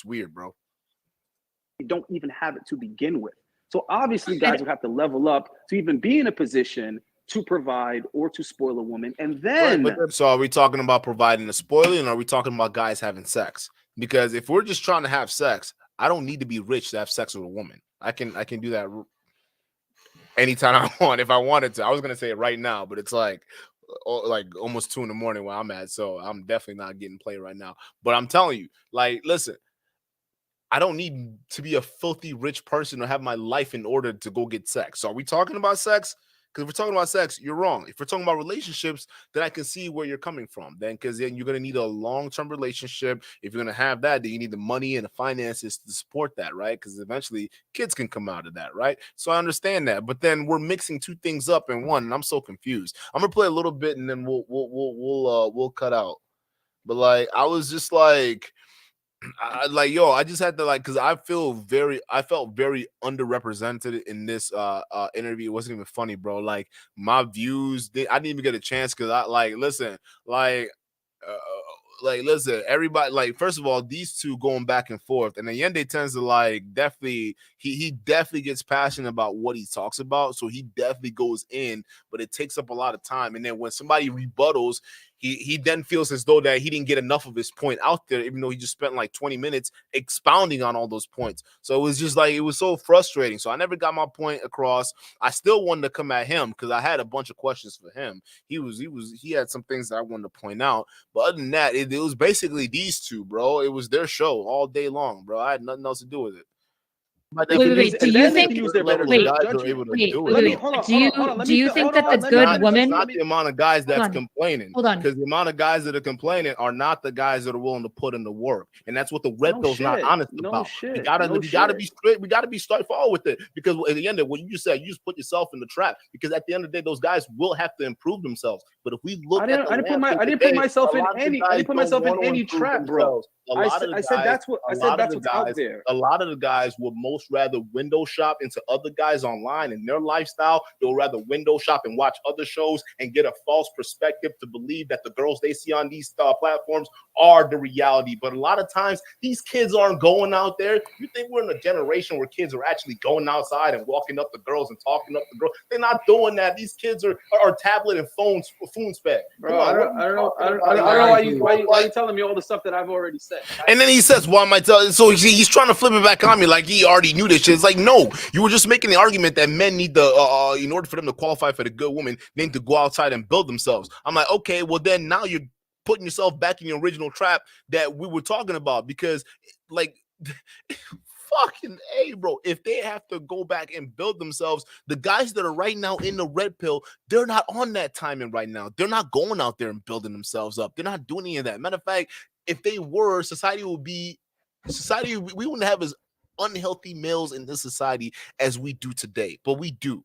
weird, bro. You don't even have it to begin with. So obviously guys would have to level up to even be in a position to provide or to spoil a woman. And then so are we talking about providing a spoiling, or are we talking about guys having sex? Because if we're just trying to have sex, I don't need to be rich to have sex with a woman. I can do that anytime I want if I wanted to. I was gonna say it right now, but it's like almost 2 a.m. where I'm at, so I'm definitely not getting played right now. But I'm telling you, listen, I don't need to be a filthy rich person or have my life in order to go get sex. So are we talking about sex? Because if we're talking about sex, you're wrong. If we're talking about relationships, then I can see where you're coming from. Because then you're going to need a long-term relationship. If you're going to have that, then you need the money and the finances to support that, right? Because eventually kids can come out of that, right? So I understand that. But then we're mixing two things up in one, and I'm so confused. I'm going to play a little bit, and then we'll cut out. But I was just I just had to because I felt very underrepresented in this interview. It wasn't even funny, bro. My views, I didn't even get a chance because listen, everybody, first of all, these two going back and forth, and Ayindei tends to definitely he definitely gets passionate about what he talks about, so he definitely goes in, but it takes up a lot of time. And then when somebody rebuttals, he then feels as though that he didn't get enough of his point out there, even though he just spent 20 minutes expounding on all those points. So it was just it was so frustrating. So I never got my point across. I still wanted to come at him because I had a bunch of questions for him. He had some things that I wanted to point out, but other than that, it was basically these two, bro. It was their show all day long, bro. I had nothing else to do with it. Wait. Do you think? Do you think that the good women? Not the amount of guys that's complaining. Hold on. Because the amount of guys that are complaining are not the guys that are willing to put in the work, and that's what the red pill's not honest about. We gotta be straight. We gotta be straightforward with it. Because at the end of what you just said, you just put yourself in the trap. Because at the end of the day, those guys will have to improve themselves. But if we look, I didn't put myself in any trap, bro. I said that's what's out there. A lot of the guys would most rather window shop into other guys online in their lifestyle. They'll rather window shop and watch other shows and get a false perspective to believe that the girls they see on these platforms are the reality. But a lot of times these kids aren't going out there. You think we're in a generation where kids are actually going outside and walking up to girls and talking up to girls? They're not doing that. These kids are tablet and phone spec. Bro, I don't know why you telling me all the stuff that I've already said. And then he says, "Why am I telling?" So he's trying to flip it back on me like he already knew this shit. It's no, you were just making the argument that men need in order for them to qualify for the good woman, they need to go outside and build themselves. I'm like, okay, well then now you're putting yourself back in the original trap that we were talking about because fucking A, bro. If they have to go back and build themselves, the guys that are right now in the red pill, they're not on that timing right now. They're not going out there and building themselves up. They're not doing any of that. Matter of fact, if they were, we wouldn't have as unhealthy males in this society as we do today, but we do.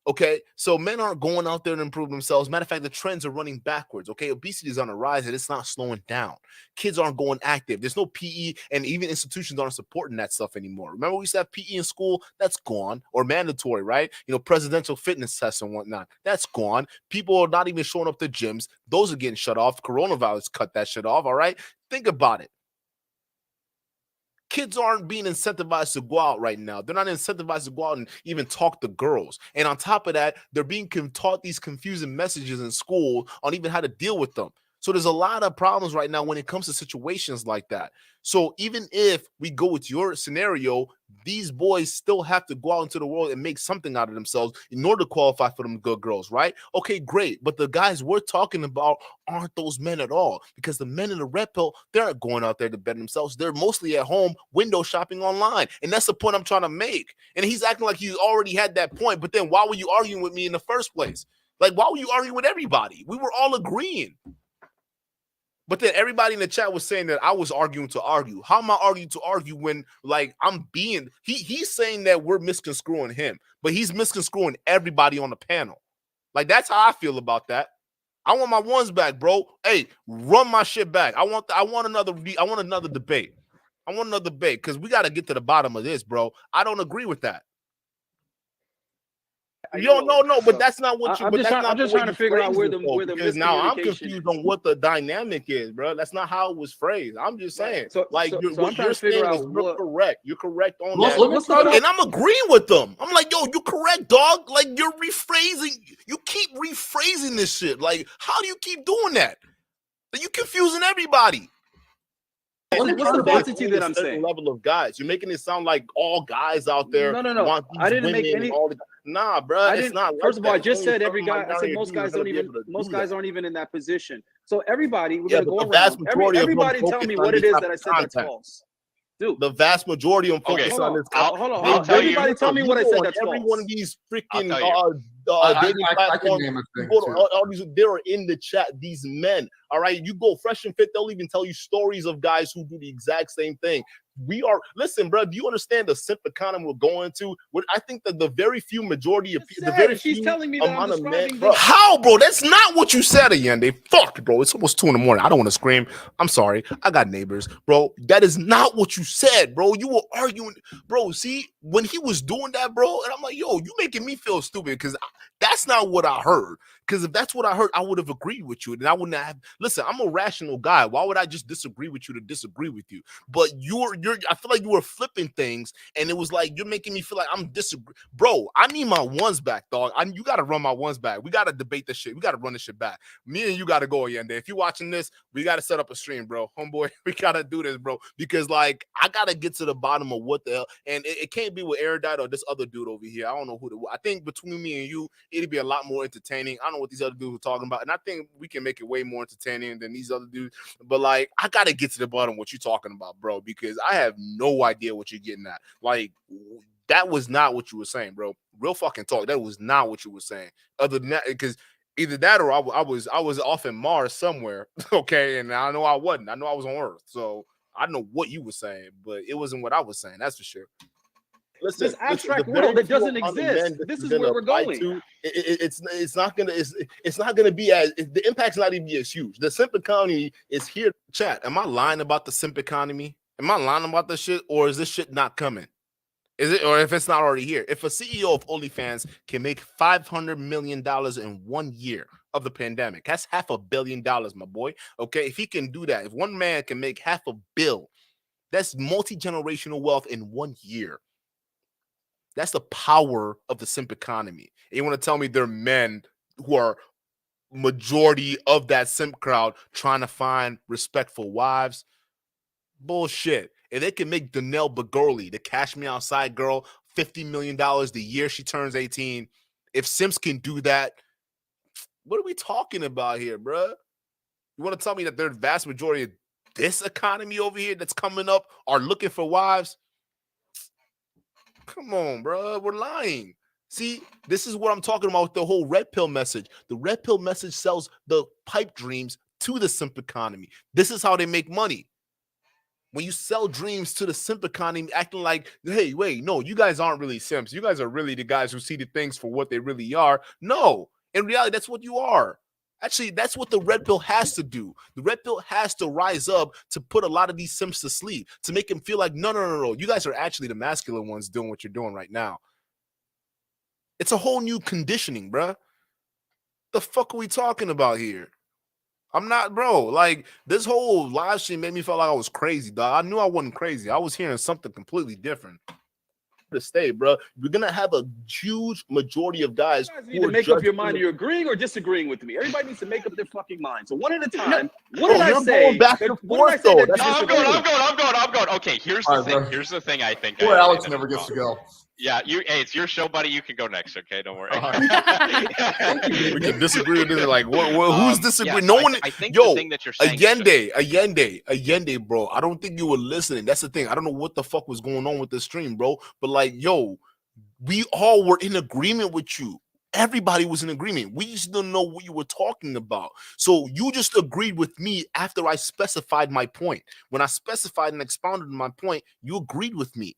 Okay, so men aren't going out there to improve themselves. Matter of fact, the trends are running backwards. Okay, obesity is on the rise and it's not slowing down. Kids aren't going active. There's no PE, and even institutions aren't supporting that stuff anymore. Remember, we used to have PE in school? That's gone, or mandatory, right? You know, presidential fitness tests and whatnot. That's gone. People are not even showing up to gyms. Those are getting shut off. Coronavirus cut that shit off. All right, think about it. Kids aren't being incentivized to go out right now. They're not incentivized to go out and even talk to girls. And on top of that, they're being taught these confusing messages in school on even how to deal with them. So there's a lot of problems right now when it comes to situations like that. So even if we go with your scenario, these boys still have to go out into the world and make something out of themselves in order to qualify for them good girls, right? Okay, great. But the guys we're talking about aren't those men at all, because the men in the red pill, they aren't going out there to better themselves. They're mostly at home window shopping online. And that's the point I'm trying to make. And he's acting like he already had that point. But then why were you arguing with me in the first place? Like, why were you arguing with everybody? We were all agreeing. But then everybody in the chat was saying that I was arguing to argue. How am I arguing to argue when, like, I'm being... He's saying that we're misconstruing him, but he's misconstruing everybody on the panel. Like, that's how I feel about that. I want my ones back, bro. Hey, run my shit back. I want another debate. I want another debate because we got to get to the bottom of this, bro. I don't agree with that. No, but that's not what you. I'm just trying to figure out where the because now I'm confused on what the dynamic is, bro. That's not how it was phrased. I'm just saying, what you're saying is correct. You're correct on that, and I'm agreeing with them. I'm like, yo, you're correct, dog. Like, you're rephrasing. You keep rephrasing this shit. Like, how do you keep doing that? You confusing everybody. What's the quantity that I'm saying? Level of guys. You're making it sound like all guys out there. No. I didn't make any. Nah, bro. It's not. First of all, I just said every guy. I said most guys don't even. Most guys aren't even in that position. So everybody, we're gonna go around. Everybody, tell me what it is that I said that's false. Dude, the vast majority of focus on this. Hold on. Everybody, tell me what I said that's false. Every one of these freaking dating platforms, all these, they're in the chat. These men, all right. You go Fresh and Fit, they'll even tell you stories of guys who do the exact same thing. Listen, bro. Do you understand the simp economy we're going to? I think that the very few majority of the very few telling me that amount of men. Bro, how, bro? That's not what you said, Ayindei. Fuck, bro. It's almost 2 a.m. I don't want to scream. I'm sorry. I got neighbors, bro. That is not what you said, bro. You were arguing, bro. See, when he was doing that, bro, and I'm like, yo, you making me feel stupid because that's not what I heard. Because if that's what I heard, I would have agreed with you. And I wouldn't have. Listen, I'm a rational guy. Why would I just disagree with you to disagree with you? But I feel like you were flipping things, and it was like you're making me feel like I'm disagreeing. Bro, I need my ones back, dog. You got to run my ones back. We got to debate this shit. We got to run this shit back. Me and you got to go, Ayindei. If you're watching this, we got to set up a stream, bro. Homeboy, we got to do this, bro. Because, like, I got to get to the bottom of what the hell. And it can't be with Erudite or this other dude over here. I don't know who. I think between me and you, it'd be a lot more entertaining. I don't know what these other dudes are talking about. And I think we can make it way more entertaining than these other dudes. But, like, I got to get to the bottom of what you're talking about, bro. Because I have no idea what you're getting at. Like, that was not what you were saying, bro. Real fucking talk. That was not what you were saying. Other than that, because either that or I was off in Mars somewhere, okay? And I know I wasn't. I know I was on Earth. So I know what you were saying, but it wasn't what I was saying. That's for sure. Listen, this abstract world that doesn't exist. This is where we're going. It's not gonna be as the impact's not even as huge. The simp economy is here. Chat. Am I lying about the simp economy? Am I lying about this shit, or is this shit not coming? Is it, or if it's not already here? If a CEO of OnlyFans can make $500 million in 1 year of the pandemic, that's $500 million, my boy. Okay, if he can do that, if one man can make $500 million, that's multi-generational wealth in 1 year. That's the power of the simp economy. And you want to tell me there are men who are majority of that simp crowd trying to find respectful wives? Bullshit. If they can make Danelle Bagorli, the Cash Me Outside girl, $50 million the year she turns 18, if simps can do that, what are we talking about here, bro? You want to tell me that the vast majority of this economy over here that's coming up are looking for wives? Come on, bro. We're lying. See, this is what I'm talking about with the whole red pill message. The red pill message sells the pipe dreams to the simp economy. This is how they make money. When you sell dreams to the simp economy, acting like, hey, wait, no, you guys aren't really simps. You guys are really the guys who see the things for what they really are. No, in reality, that's what you are. Actually, that's what the red pill has to do. The red pill has to rise up to put a lot of these simps to sleep, to make them feel like, no. You guys are actually the masculine ones doing what you're doing right now. It's a whole new conditioning, bruh. The fuck are we talking about here? I'm not, bro. Like, this whole live stream made me feel like I was crazy, dog. I knew I wasn't crazy. I was hearing something completely different. To stay, bro. We're gonna have a huge majority of guys You need to make up your mind. Are you agreeing or disagreeing with me? Everybody needs to make up their fucking mind. So one at a time. What did I say? Going back and forth, though. I'm going. Okay, here's the thing. Here's the thing I think. Boy, Alex never gets to go. Yeah, hey, it's your show, buddy. You can go next, okay? Don't worry. We can disagree with this. Like, who's disagreeing? Yeah, no so one. I think yo, the thing that you're saying Ayindei, bro. I don't think you were listening. That's the thing. I don't know what the fuck was going on with the stream, bro. But like, yo, we all were in agreement with you. Everybody was in agreement. We just didn't know what you were talking about. So you just agreed with me after I specified my point. When I specified and expounded my point, you agreed with me.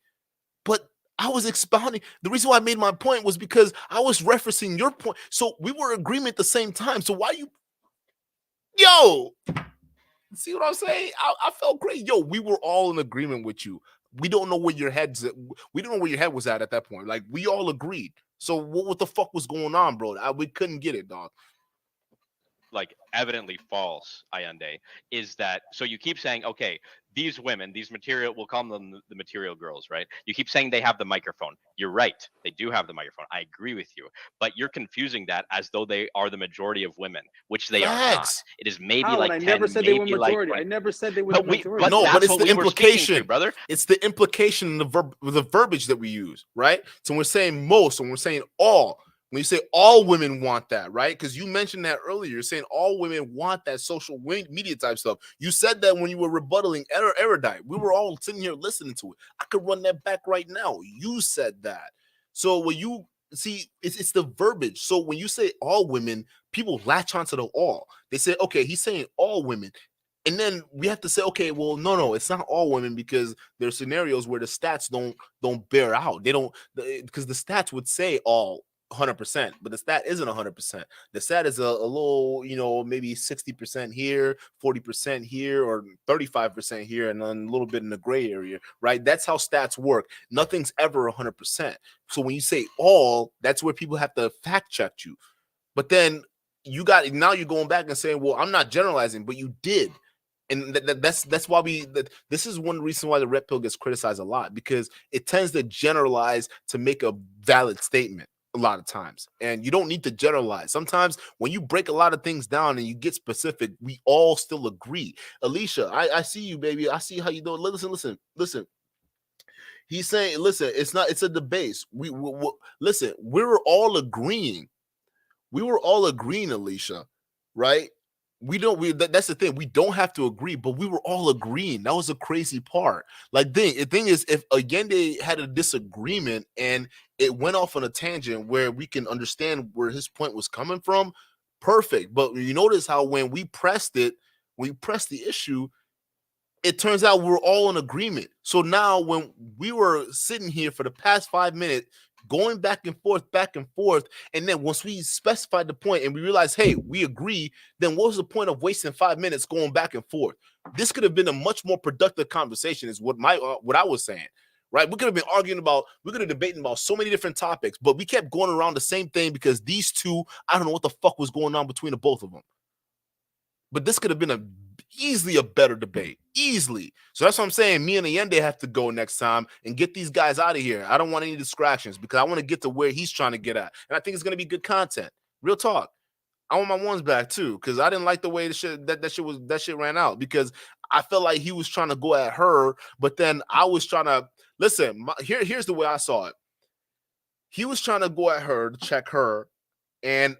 But I was expounding. The reason why I made my point was because I was referencing your point. So we were in agreement at the same time. So why you, yo, see what I'm saying? I felt great. Yo, we were all in agreement with you. We don't know where your head's at. We don't know where your head was at that point. Like, we all agreed. So what the fuck was going on, bro? We couldn't get it, dog. Like, evidently false, Ayindei, is that, so you keep saying, okay, these women, these material, we'll call them the material girls, right? You keep saying they have the microphone. You're right. They do have the microphone. I agree with you. But you're confusing that as though they are the majority of women, which they are not. It is maybe like 10, I never said they were majority. Like, I never said they were the majority. But it's the implication, to, brother. It's the implication in the verbiage that we use, right? So we're saying most, and we're saying all. When you say all women want that, right? Because you mentioned that earlier. You're saying all women want that social media type stuff. You said that when you were rebuttaling Erudite. We were all sitting here listening to it. I could run that back right now. You said that. So when you see, it's the verbiage. So when you say all women, people latch onto the all. They say, okay, he's saying all women. And then we have to say, okay, well, no, it's not all women, because there's scenarios where the stats don't bear out. They don't, because the stats would say all 100%, but the stat isn't 100%. The stat is a little, maybe 60% here, 40% here, or 35% here, and then a little bit in the gray area, right? That's how stats work. Nothing's ever 100%. So when you say all, that's where people have to fact check you. But then now you're going back and saying, well, I'm not generalizing, but you did. And that's why this is one reason why the red pill gets criticized a lot, because it tends to generalize to make a valid statement a lot of times. And you don't need to generalize. Sometimes when you break a lot of things down and you get specific, we all still agree. Alicia, I see you, baby. I see how you doing. Listen. He's saying, listen, it's a debate. Listen, we were all agreeing. We were all agreeing, Alicia, right? That's the thing. We don't have to agree, but we were all agreeing. That was a crazy part. Like, the thing is, if Ayindei had a disagreement and it went off on a tangent where we can understand where his point was coming from, perfect. But you notice how when we pressed the issue, it turns out we're all in agreement. So now when we were sitting here for the past 5 minutes, going back and forth, and then once we specified the point and we realized, hey, we agree, then what was the point of wasting 5 minutes going back and forth? This could have been a much more productive conversation, is what I was saying, right? We could have been debating about so many different topics, but we kept going around the same thing because these two, I don't know what the fuck was going on between the both of them. But this could have been easily a better debate. Easily. So that's what I'm saying. Me and Ayindei have to go next time and get these guys out of here. I don't want any distractions because I want to get to where he's trying to get at. And I think it's going to be good content. Real talk. I want my ones back too, because I didn't like the way that shit ran out, because I felt like he was trying to go at her, but then I was trying to listen. Here's the way I saw it. He was trying to go at her to check her, and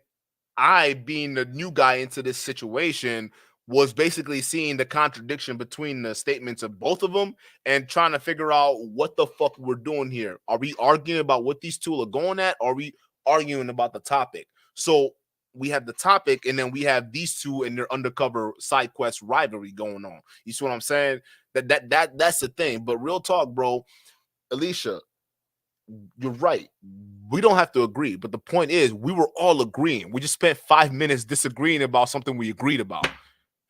I, being the new guy into this situation, was basically seeing the contradiction between the statements of both of them and trying to figure out what the fuck we're doing here. Are we arguing about what these two are going at? Or are we arguing about the topic? So we have the topic, and then we have these two and their undercover side quest rivalry going on. You see what I'm saying? That's the thing. But real talk, bro, Alicia, you're right. We don't have to agree. But the point is, we were all agreeing. We just spent 5 minutes disagreeing about something we agreed about.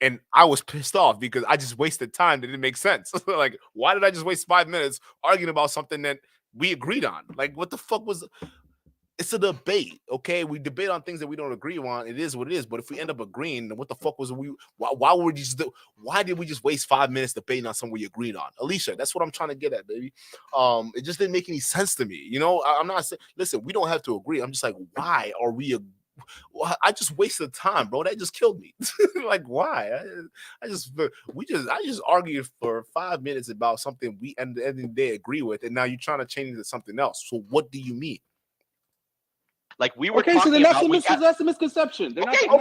And I was pissed off because I just wasted time that didn't make sense. Like, why did I just waste 5 minutes arguing about something that we agreed on? Like, what the fuck was... It's a debate, okay? We debate on things that we don't agree on. It is what it is. But if we end up agreeing, then what the fuck was we? Why did we just waste 5 minutes debating on something we agreed on? Alicia, that's what I'm trying to get at, baby. It just didn't make any sense to me. You know, I'm not saying. Listen, we don't have to agree. I'm just like, why are we? I just wasted time, bro. That just killed me. Like, why? I just argued for 5 minutes about something we at the end of the day agree with, and now you're trying to change it to something else. So what do you mean? Like we were okay, so then that's a misconception. They're Okay. Not,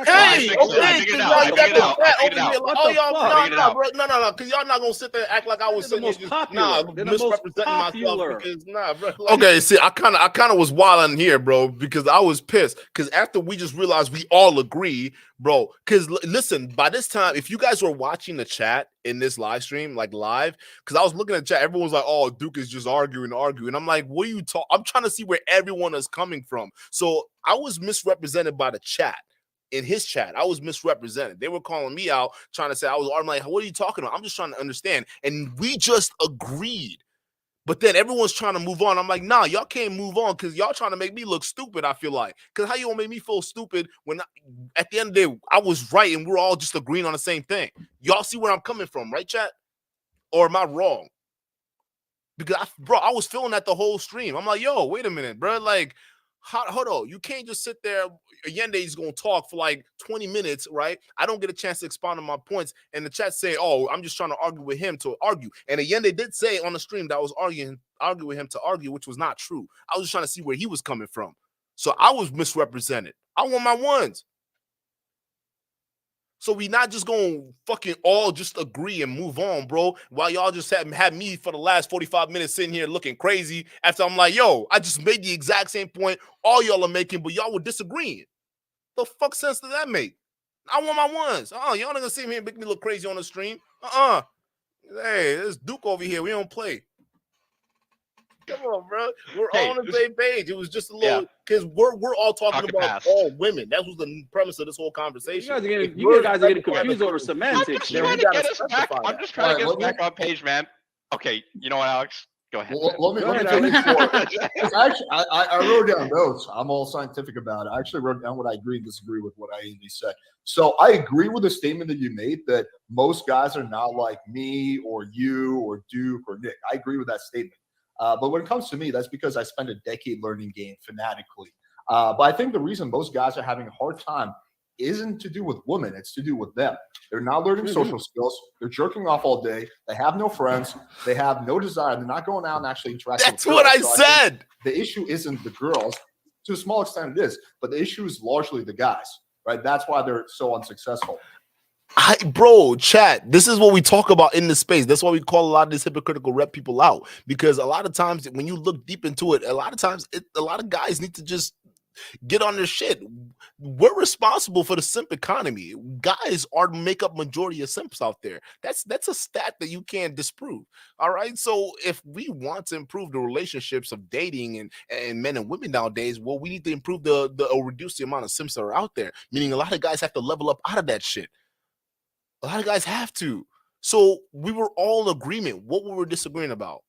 no, because y'all not gonna sit there and act like I was sitting here misrepresenting myself. Because bro. Okay, see, I kind of was wilding here, bro, because I was pissed. Because after we just realized we all agree, bro. Because listen, by this time, if you guys were watching the chat in this live stream, like live, because I was looking at the chat, everyone was like, "Oh, Duke is just arguing." I'm like, "What are you talking?" I'm trying to see where everyone is coming from. So I was misrepresented by the chat. In his chat, I was misrepresented. They were calling me out, trying to say I'm like, "What are you talking about?" I'm just trying to understand, and we just agreed. But then everyone's trying to move on. I'm like, nah, y'all can't move on because y'all trying to make me look stupid, I feel like. Because how you gonna make me feel stupid when at the end of the day, I was right and we're all just agreeing on the same thing. Y'all see where I'm coming from, right, chat? Or am I wrong? Because, I was feeling that the whole stream. I'm like, yo, wait a minute, bro. Like, hold on. You can't just sit there. Ayindei is going to talk for like 20 minutes, right? I don't get a chance to expound on my points. And the chat say, oh, I'm just trying to argue with him to argue. And Ayindei did say on the stream that I was arguing with him to argue, which was not true. I was just trying to see where he was coming from. So I was misrepresented. I want my ones. So we not just going to fucking all just agree and move on, bro, while y'all just have me for the last 45 minutes sitting here looking crazy after I'm like, yo, I just made the exact same point all y'all are making, but y'all were disagreeing. The fuck sense does that make? I want my ones. Y'all not going to see me and make me look crazy on the stream. Hey, there's Duke over here. We don't play. Come on, bro. We're all on the same page. It was just a little because we're all talking about all women. That was the premise of this whole conversation. You guys are getting confused over semantics. I'm just trying to get us back. I'm just trying to get us back on page, man. Okay, you know what, Alex? Go ahead. Let me finish. Actually, I wrote down notes. I'm all scientific about it. I actually wrote down what I agree and disagree with what Ayindei said. So I agree with the statement that you made that most guys are not like me or you or Duke or Nick. I agree with that statement. But when it comes to me, that's because I spent a decade learning game fanatically. But I think the reason most guys are having a hard time isn't to do with women. It's to do with them. They're not learning social skills. They're jerking off all day. They have no friends. They have no desire. They're not going out and actually interacting with girls. That's what I said. The issue isn't the girls. To a small extent it is. But the issue is largely the guys, right? That's why they're so unsuccessful. Bro, chat, this is what we talk about in the space. That's why we call a lot of these hypocritical rep people out, because a lot of times when you look deep into it, a lot of guys need to just get on their shit. We're responsible for the simp economy. Guys make up majority of simps out there. That's a stat that you can't disprove. All right. So if we want to improve the relationships of dating and men and women nowadays, well, we need to improve or reduce the amount of simps that are out there. Meaning a lot of guys have to level up out of that shit. A lot of guys have to. So we were all in agreement. What we were disagreeing about?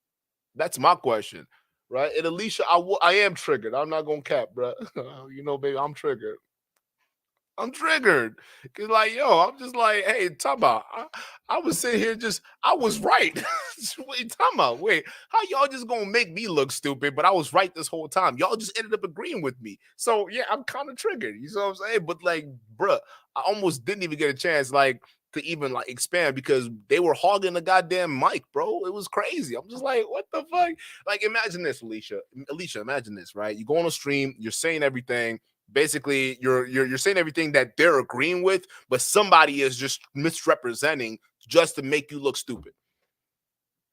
That's my question, right? And Alicia, I am triggered. I'm not gonna cap, bro. You know, baby, I'm triggered. I'm triggered because, like, yo, I'm just like, hey, talk about. I was sitting here I was right. Wait, talk about. Wait, how y'all just gonna make me look stupid? But I was right this whole time. Y'all just ended up agreeing with me. So yeah, I'm kind of triggered. You know what I'm saying? But like, bruh, I almost didn't even get a chance, like, to even like expand because they were hogging the goddamn mic, bro. It was crazy. I'm just like, what the fuck? Like, imagine this, Alicia. Alicia, imagine this, right? You go on a stream, you're saying everything. basically you're saying everything that they're agreeing with, but somebody is just misrepresenting just to make you look stupid.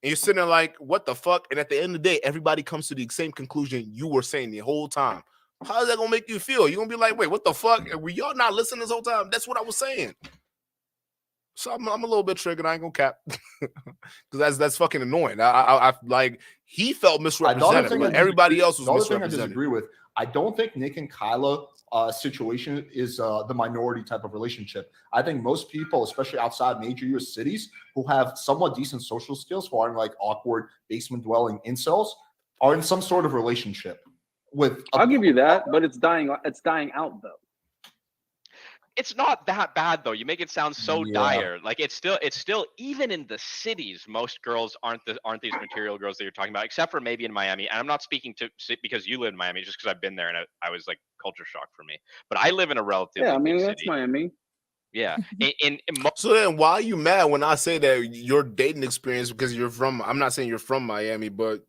And you're sitting there like, what the fuck? And at the end of the day, everybody comes to the same conclusion you were saying the whole time. How is that gonna make you feel? You're gonna be like, wait, what the fuck? Were y'all not listening this whole time? That's what I was saying. So I'm a little bit triggered. I ain't gonna cap, because that's fucking annoying. I like he felt misrepresented, but everybody else was misrepresented. The other thing I disagree with, I don't think Nick and Kyla situation is the minority type of relationship. I think most people, especially outside major U.S. cities, who have somewhat decent social skills, who aren't like awkward basement dwelling incels, are in some sort of relationship with. I'll give you that, but it's dying. It's dying out though. It's not that bad though. You make it sound so dire. Like it's still even in the cities, most girls aren't these material girls that you're talking about, except for maybe in Miami. And I'm not speaking to because you live in Miami, just because I've been there and I was like culture shock for me. But I live in a relatively big that's city. Miami. Yeah. So then why are you mad when I say that your dating experience, because you're from, I'm not saying you're from Miami, but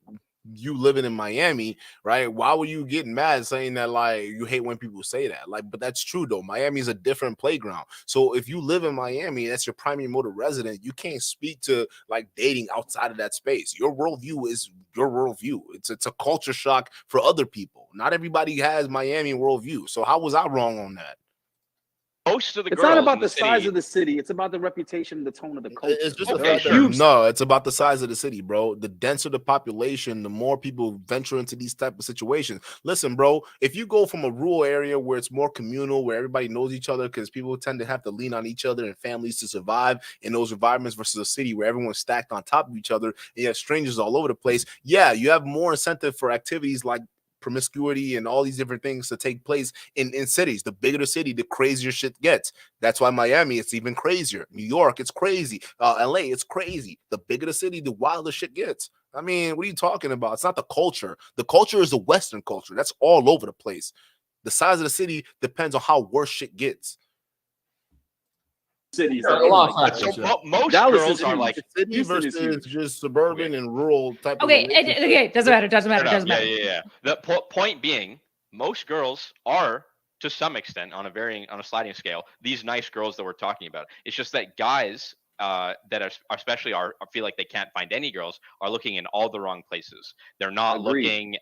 you living in Miami, right? Why were you getting mad saying that like you hate when people say that? Like, but that's true though. Miami is a different playground. So if you live in Miami, that's your primary mode of resident. You can't speak to like dating outside of that space. Your worldview is your worldview. It's a culture shock for other people. Not everybody has Miami worldview. So how was I wrong on that? Most of the it's girls not about in the size city, of the city. It's about the reputation, the tone of the culture. It's just Okay, no, it's about the size of the city, bro. The denser the population, the more people venture into these type of situations. Listen, bro, if you go from a rural area where it's more communal, where everybody knows each other, because people tend to have to lean on each other and families to survive in those environments, versus a city where everyone's stacked on top of each other and you have strangers all over the place. Yeah, you have more incentive for activities like promiscuity and all these different things to take place in cities. The bigger the city, the crazier shit gets. That's why Miami, it's even crazier. New York, it's crazy. LA, it's crazy. The bigger the city, the wilder shit gets. I mean, what are you talking about? It's not the culture. The culture is the Western culture. That's all over the place. The size of the city depends on how worse shit gets. Cities. Most Dallas girls are like city versus just suburban and rural type. Okay, of okay, doesn't matter. Doesn't matter. Yeah. The point being, most girls are to some extent on a sliding scale these nice girls that we're talking about. It's just that guys that are especially feel like they can't find any girls are looking in all the wrong places. They're not looking.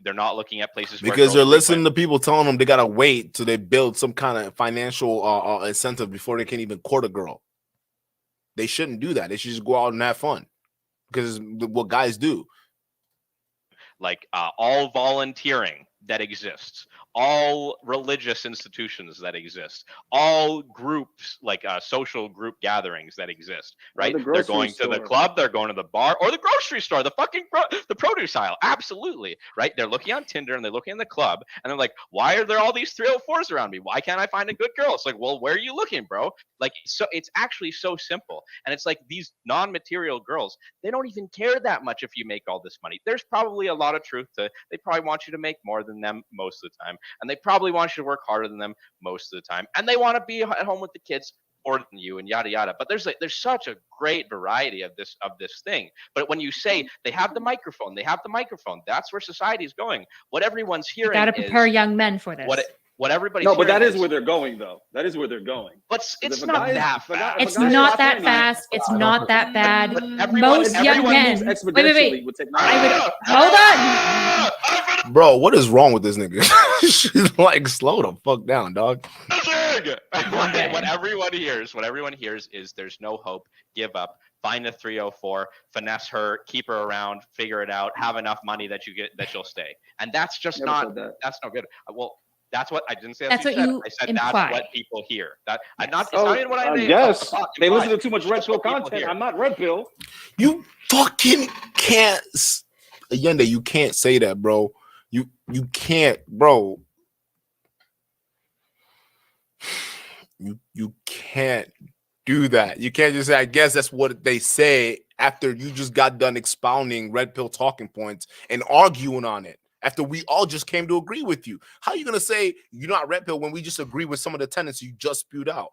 They're not looking at places because they're listening to people telling them they gotta wait till they build some kind of financial incentive before they can even court a girl. They shouldn't do that. They should just go out and have fun, because it's what guys do. Like all volunteering that exists, all religious institutions that exist, all groups like social group gatherings that exist, right? They're going to the club, they're going to the bar, or the grocery store, the produce aisle. Absolutely, right? They're looking on Tinder and they're looking in the club and they're like, why are there all these 304s around me? Why can't I find a good girl? It's like, well, where are you looking, bro? Like, so it's actually so simple. And it's like these non-material girls, they don't even care that much if you make all this money. There's probably a lot of truth to, they probably want you to make more than them most of the time, and they probably want you to work harder than them most of the time, and they want to be at home with the kids more than you, and yada yada. But there's such a great variety of this thing. But when you say they have the microphone, that's where society is going. What everyone's hearing, got to prepare young men for this. What everybody's no, but that is where they're going, though. That is where they're going. But it's not that fast. It's not that fast. It's not that bad. Most young men. Wait. Hold on. Bro, what is wrong with this nigga? She's like, slow the fuck down, dog. What everyone hears is there's no hope. Give up. Find a 304, finesse her, keep her around, figure it out, have enough money that she'll stay. And that's just that's no good. Well, that's what I didn't say. That's what you I said imply. That's what people hear. That I'm not. It's not even what I mean. Yes, they listen to too much red pill content. I'm not red pill. You fucking can't, Ayindei. You can't say that, bro. You can't, bro. You can't do that. You can't just say, I guess that's what they say after you just got done expounding red pill talking points and arguing on it. After we all just came to agree with you. How are you going to say you're not red pill when we just agree with some of the tenets you just spewed out?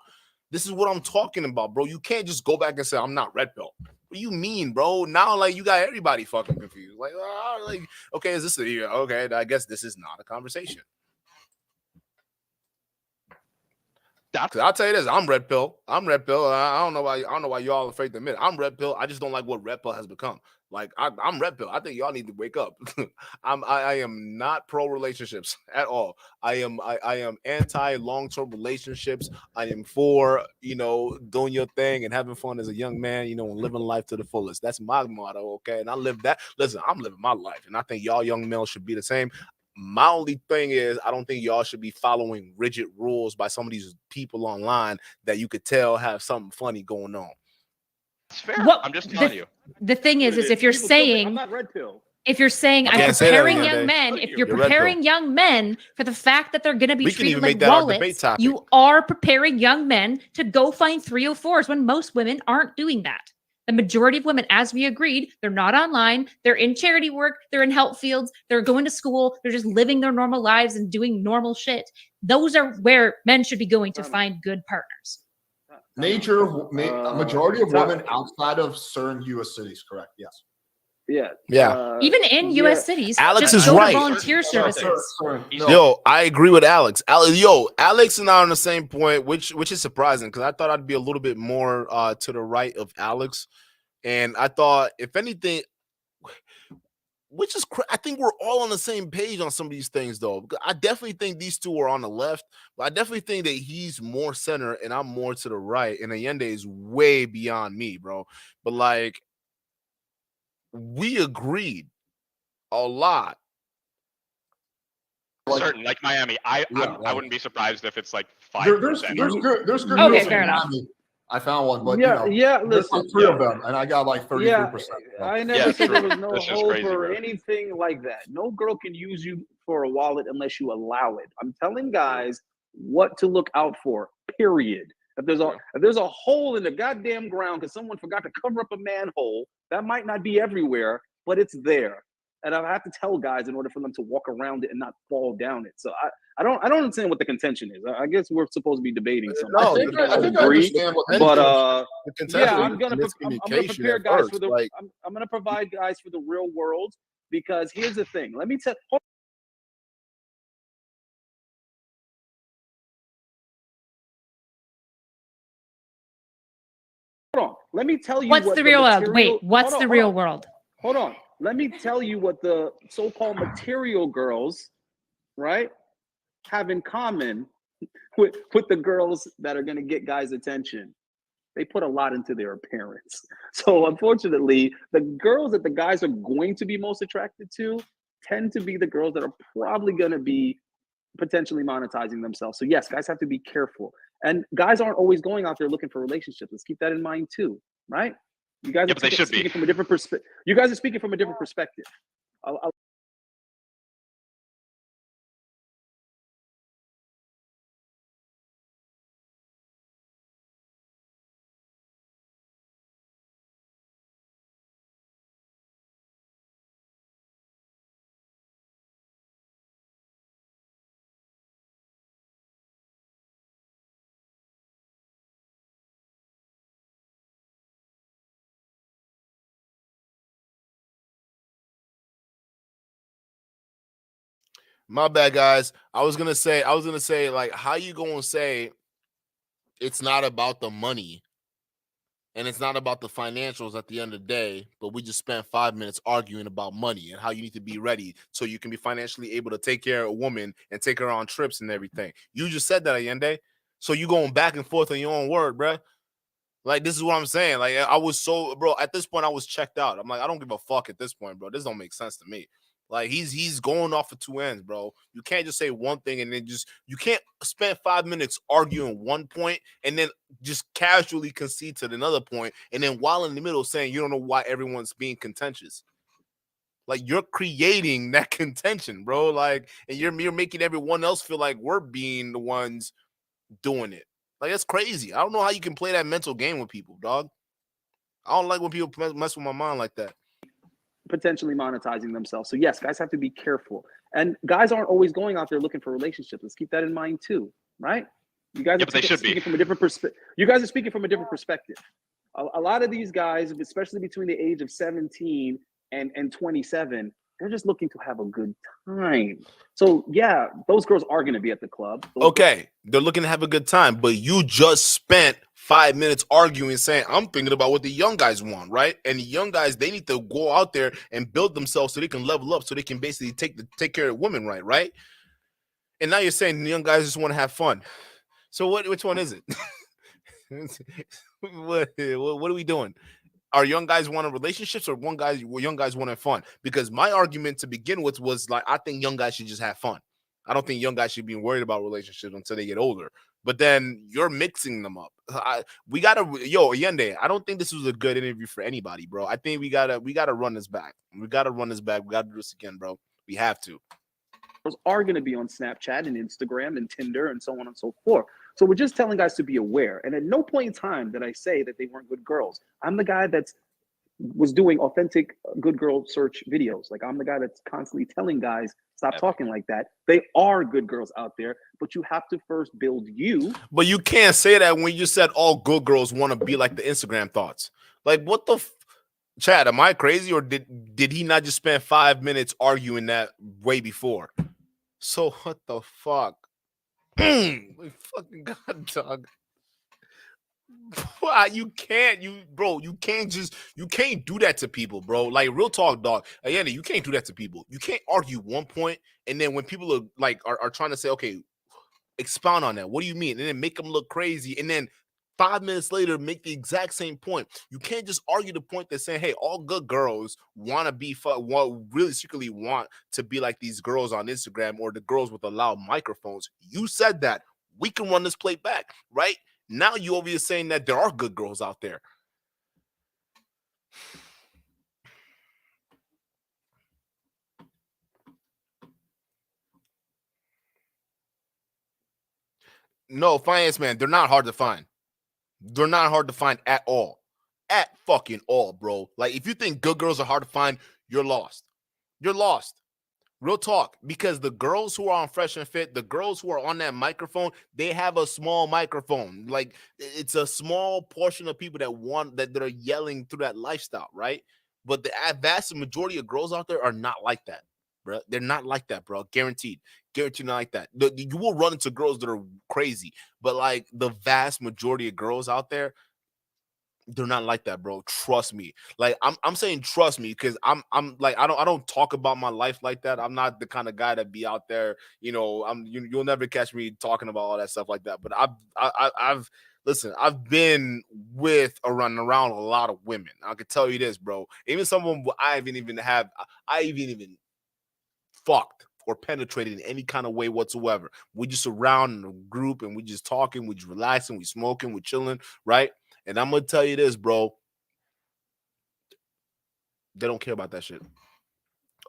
This is what I'm talking about, bro. You can't just go back and say, I'm not red pill. What do you mean, bro? Now, like, you got everybody fucking confused. Like, okay, is this okay, I guess this is not a conversation. Cause I'll tell you this, I'm red pill. I'm red pill. I don't know why. I don't know why y'all are afraid to admit it. I'm red pill. I just don't like what red pill has become. Like I'm red pill. I think y'all need to wake up. I am not pro relationships at all. I am anti long term relationships. I am for doing your thing and having fun as a young man. And living life to the fullest. That's my motto. Okay, and I live that. Listen, I'm living my life, and I think y'all young males should be the same. My only thing is, I don't think y'all should be following rigid rules by some of these people online that you could tell have something funny going on. It's fair. I'm just telling you. The thing is if you're saying, I'm not red pill. If you're saying I'm preparing young men, if you're preparing young men for the fact that they're going to be treated like wallets, you are preparing young men to go find 304s when most women aren't doing that. The majority of women, as we agreed, they're not online. They're in charity work. They're in help fields. They're going to school. They're just living their normal lives and doing normal shit. Those are where men should be going to find good partners. A majority of women outside of certain U.S. cities, correct? Yes. Yeah. Even in U.S. cities, Alex just is go right. to volunteer services. Yo, I agree with Alex. Alex and I are on the same point, which is surprising because I thought I'd be a little bit more to the right of Alex, and I thought, if anything, I think we're all on the same page on some of these things, though. I definitely think these two are on the left, but I definitely think that he's more center and I'm more to the right, and Ayindei is way beyond me, bro. But like, we agreed a lot. Certain, like Miami, I wouldn't be surprised if it's like 5%. There's good okay, fair enough. I found one, but listen, there's like 3 of them, and I got like 33%. I never said there was no hope or anything like that. No girl can use you for a wallet unless you allow it. I'm telling guys what to look out for. Period. If there's a hole in the goddamn ground because someone forgot to cover up a manhole, that might not be everywhere, but it's there. And I have to tell guys in order for them to walk around it and not fall down it. So I don't understand what the contention is. I guess we're supposed to be debating something. I think I understand what but the contention I'm gonna prepare guys for the. I'm gonna provide guys for the real world because here's the thing. Let me tell. Hold on. Let me tell you what's the real world. Wait, what's the real world? Hold on. Let me tell you what the so-called material girls, right, have in common with the girls that are going to get guys' attention. They put a lot into their appearance. So unfortunately, the girls that the guys are going to be most attracted to tend to be the girls that are probably going to be potentially monetizing themselves. So yes, guys have to be careful. And guys aren't always going out there looking for relationships. Let's keep that in mind too, right? You guys are speaking from a different perspective. You guys are speaking from a different perspective. My bad, guys. I was gonna say, like, how you gonna say it's not about the money and it's not about the financials at the end of the day, but we just spent 5 minutes arguing about money and how you need to be ready so you can be financially able to take care of a woman and take her on trips and everything. You just said that, Ayindei. So you going back and forth on your own word, bruh. Like, this is what I'm saying. Like, I was so, bro, at this point, I was checked out. I'm like, I don't give a fuck at this point, bro. This don't make sense to me. Like, he's going off of two ends, bro. You can't just say one thing and then you can't spend 5 minutes arguing one point and then just casually concede to another point, and then while in the middle saying you don't know why everyone's being contentious. Like, you're creating that contention, bro. Like, and you're making everyone else feel like we're being the ones doing it. Like, that's crazy. I don't know how you can play that mental game with people, dog. I don't like when people mess with my mind like that. Potentially monetizing themselves. So yes, guys have to be careful. And guys aren't always going out there looking for relationships. Let's keep that in mind too, right? You guys are speaking from a different perspective. You guys are speaking from a different perspective. A lot of these guys, especially between the age of 17 and 27, They're just looking to have a good time. So yeah, those girls are going to be at the club. Okay, they're looking to have a good time, but you just spent 5 minutes arguing, saying, I'm thinking about what the young guys want, right? And the young guys, they need to go out there and build themselves so they can level up, so they can basically take care of women, right? And now you're saying the young guys just want to have fun. So which one is it? what are we doing? Are young guys wanting relationships or young guys wanting fun? Because my argument to begin with was like, I think young guys should just have fun. I don't think young guys should be worried about relationships until they get older. But then you're mixing them up. Ayindei, I don't think this was a good interview for anybody, bro. I think we gotta run this back. We gotta do this again, bro. We have to. Those are going to be on Snapchat and Instagram and Tinder and so on and so forth. So we're just telling guys to be aware. And at no point in time did I say that they weren't good girls. I'm the guy that was doing authentic good girl search videos. Like, I'm the guy that's constantly telling guys, stop talking like that. They are good girls out there, but you have to first build you. But you can't say that when you said all good girls want to be like the Instagram thoughts. Like, what the Chad, am I crazy, or did he not just spend 5 minutes arguing that way before? So what the fuck? My fucking god, dog. You can't do that to people, bro. Like, real talk, dog. Again, you can't do that to people. You can't argue one point, and then when people are like are trying to say, okay, expound on that. What do you mean? And then make them look crazy, and then 5 minutes later make the exact same point. You can't just argue the point that's saying, hey, all good girls want to be really secretly want to be like these girls on Instagram or the girls with the loud microphones. You said that. We can run this play back, right? Now you over here saying that there are good girls out there. No, finance man, they're not hard to find. They're not hard to find at all. At fucking all, bro. Like, if you think good girls are hard to find, you're lost. You're lost. Real talk. Because the girls who are on Fresh and Fit, the girls who are on that microphone, they have a small microphone. Like, it's a small portion of people that are yelling through that lifestyle, right? But the vast majority of girls out there are not like that, bro. They're not like that, bro. Guaranteed not like that. You will run into girls that are crazy, but like the vast majority of girls out there, they're not like that, bro. Trust me. Like, I'm saying trust me, because I'm like, I don't talk about my life like that. I'm not the kind of guy that be out there, you'll never catch me talking about all that stuff like that. But I've been around a lot of women. I can tell you this, bro. Even someone I even fucked or penetrated in any kind of way whatsoever. We just around in a group and we just talking, we just relaxing, we smoking, we chilling, right? And I'm gonna tell you this, bro. They don't care about that shit.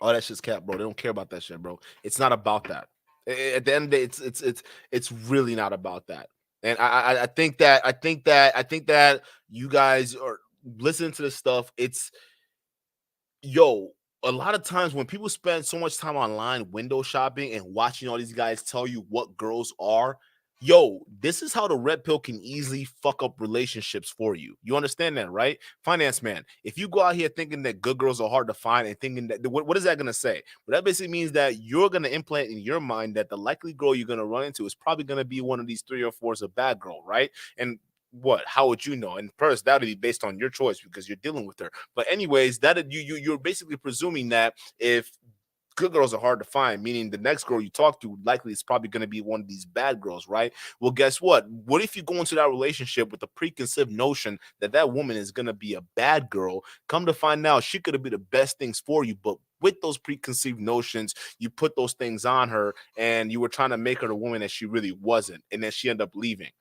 All that shit's cap, bro. They don't care about that shit, bro. It's not about that. At the end of the day, it's really not about that. And I think that you guys are listening to this stuff. It's a lot of times when people spend so much time online window shopping and watching all these guys tell you what girls are, this is how the red pill can easily fuck up relationships for you. You understand that, right? Finance man, if you go out here thinking that good girls are hard to find and thinking that, what is that going to say? Well, that basically means that you're going to implant in your mind that the likely girl you're going to run into is probably going to be one of these 3 or 4 is a bad girl, right? And how would you know? And first, that would be based on your choice because you're dealing with her. But anyways, that you're basically presuming that if good girls are hard to find, meaning the next girl you talk to likely is probably going to be one of these bad girls, right? Well, guess what? What if you go into that relationship with the preconceived notion that that woman is going to be a bad girl? Come to find out, she could have been the best things for you, but with those preconceived notions, you put those things on her and you were trying to make her the woman that she really wasn't, and then she ended up leaving.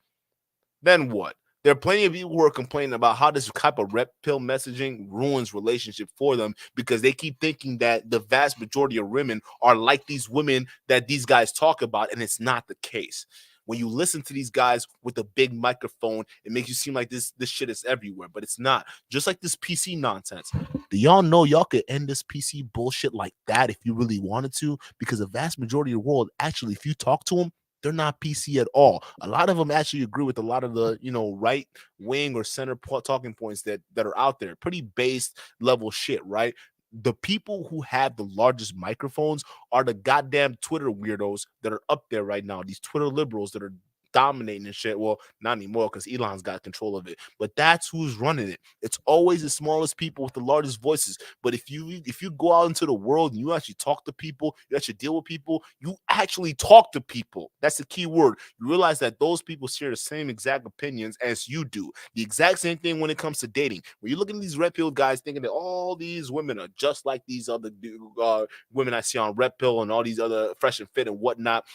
Then what? There are plenty of people who are complaining about how this type of red pill messaging ruins relationship for them because they keep thinking that the vast majority of women are like these women that these guys talk about, and it's not the case. When you listen to these guys with a big microphone, it makes you seem like this shit is everywhere, but it's not. Just like this PC nonsense. Do y'all know y'all could end this PC bullshit like that if you really wanted to? Because the vast majority of the world, actually, if you talk to them, they're not PC at all. A lot of them actually agree with a lot of the, right wing or center talking points that are out there. Pretty base level shit, right? the people who have the largest microphones are the goddamn Twitter weirdos that are up there right now. These Twitter liberals that are dominating and shit. Well, not anymore because Elon's got control of it. But that's who's running it. It's always the smallest people with the largest voices. But if you go out into the world and you actually talk to people, you actually deal with people, you actually talk to people. That's the key word. You realize that those people share the same exact opinions as you do. The exact same thing when it comes to dating. When you look at these red pill guys thinking that all these women are just like these other women I see on red pill and all these other fresh and fit and whatnot,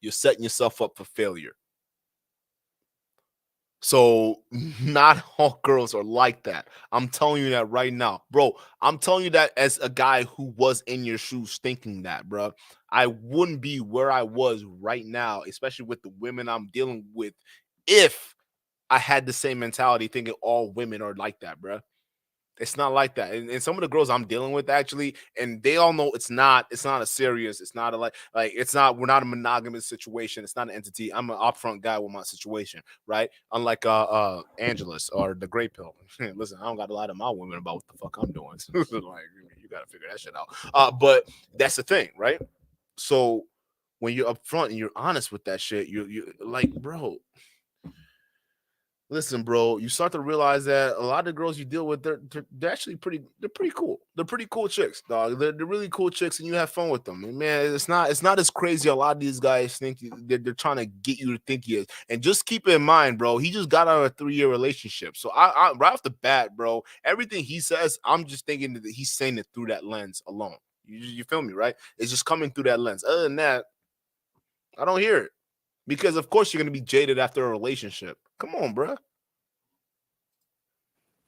you're setting yourself up for failure. So not all girls are like that. I'm telling you that right now, bro. I'm telling you that as a guy who was in your shoes thinking that, bro. I wouldn't be where I was right now, especially with the women I'm dealing with, if I had the same mentality thinking all women are like that, bro. It's not like that. And some of the girls I'm dealing with actually, and they all know it's not a serious, it's not a like it's not, we're not a monogamous situation. It's not an entity. I'm an upfront guy with my situation, right? Unlike Angelus or the Great Pill. Listen, I don't got to lie to my women about what the fuck I'm doing. Like, you gotta figure that shit out. But that's the thing, right? So when you're upfront and you're honest with that shit, you like, bro. Listen, bro, you start to realize that a lot of the girls you deal with, they're actually pretty cool. They're pretty cool chicks, dog. They're really cool chicks, and you have fun with them. And man, it's not as crazy. A lot of these guys think they're trying to get you to think he is. And just keep it in mind, bro, he just got out of a 3-year relationship. So I right off the bat, bro, everything he says, I'm just thinking that he's saying it through that lens alone. You feel me, right? It's just coming through that lens. Other than that, I don't hear it. Because of course you're gonna be jaded after a relationship. Come on, bro.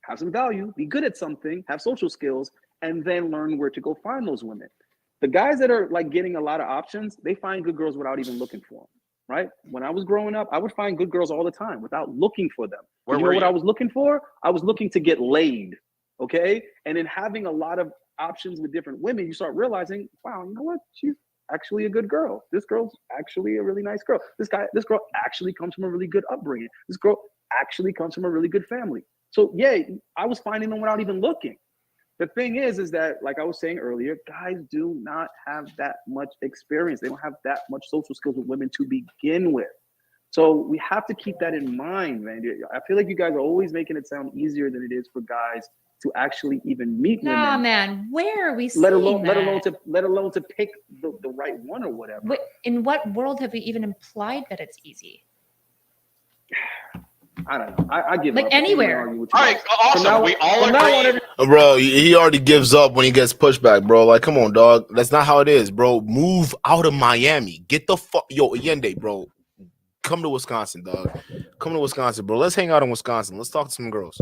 Have some value, be good at something, have social skills, and then learn where to go find those women. The guys that are like getting a lot of options, they find good girls without even looking for them, right? When I was growing up, I would find good girls all the time without looking for them. You know what I was looking for? I was looking to get laid, okay? And in having a lot of options with different women, you start realizing, wow, you know what? She's actually a good girl. This girl's actually a really nice girl. This girl actually comes from a really good upbringing. This girl actually comes from a really good family. So yeah, I was finding them without even looking. The thing is that, like I was saying earlier, guys do not have that much experience. They don't have that much social skills with women to begin with. So we have to keep that in mind, man. I feel like you guys are always making it sound easier than it is for guys to actually even meet women. Nah, man, where are we let seeing alone that? let alone to pick the right one or whatever. In what world have we even implied that it's easy? I don't know. I give like up. anywhere. All right, awesome. We all agree. Bro, he already gives up when he gets pushback, bro. Like, come on, dog. That's not how it is, bro. Move out of Miami. Get the fuck, yo, Ayindei, bro. Come to Wisconsin, dog. Come to Wisconsin, bro. Let's hang out in Wisconsin. Let's talk to some girls.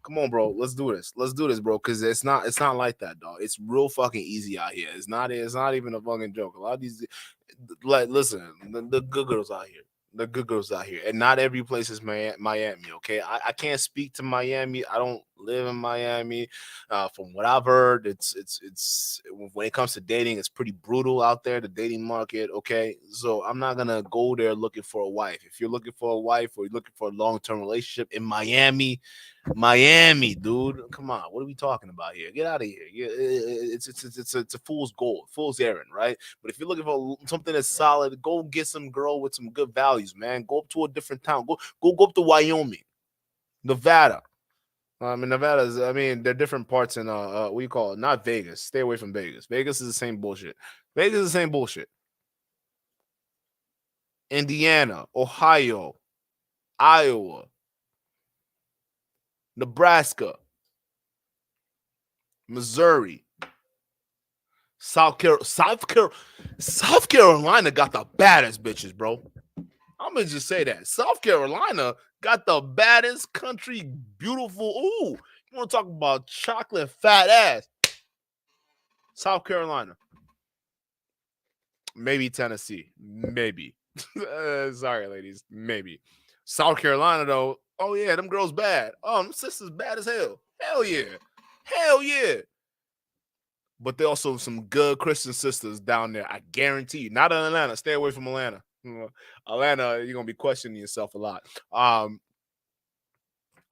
Come on, bro. Let's do this. Let's do this, bro. Because it's not like that, dog. It's real fucking easy out here. It's not even a fucking joke. A lot of these, like, listen, the good girls out here. The good girls out here, and not every place is Miami. Okay, I can't speak to Miami. I don't live in Miami. From what I've heard, it's when it comes to dating, it's pretty brutal out there. The dating market. Okay, so I'm not gonna go there looking for a wife. If you're looking for a wife or you're looking for a long-term relationship in Miami, dude, come on. What are we talking about here? Get out of here. It's a fool's gold, fool's errand, right? But if you're looking for something that's solid, go get some girl with some good values, man. Go up to a different town. Go up to Wyoming, Nevada. Nevada's. They're different parts in what do you call it? Not Vegas. Stay away from Vegas. Vegas is the same bullshit. Vegas is the same bullshit. Indiana, Ohio, Iowa, Nebraska, Missouri, South Carolina got the baddest bitches, bro. I'm gonna just say that. South Carolina got the baddest country, beautiful. Ooh, you want to talk about chocolate fat ass? South Carolina. Maybe Tennessee. Maybe. Sorry, ladies. Maybe. South Carolina, though. Oh, yeah, them girls bad. Oh, them sisters bad as hell. Hell yeah. Hell yeah. But there also some good Christian sisters down there. I guarantee you. Not in Atlanta. Stay away from Atlanta. Atlanta, you're going to be questioning yourself a lot.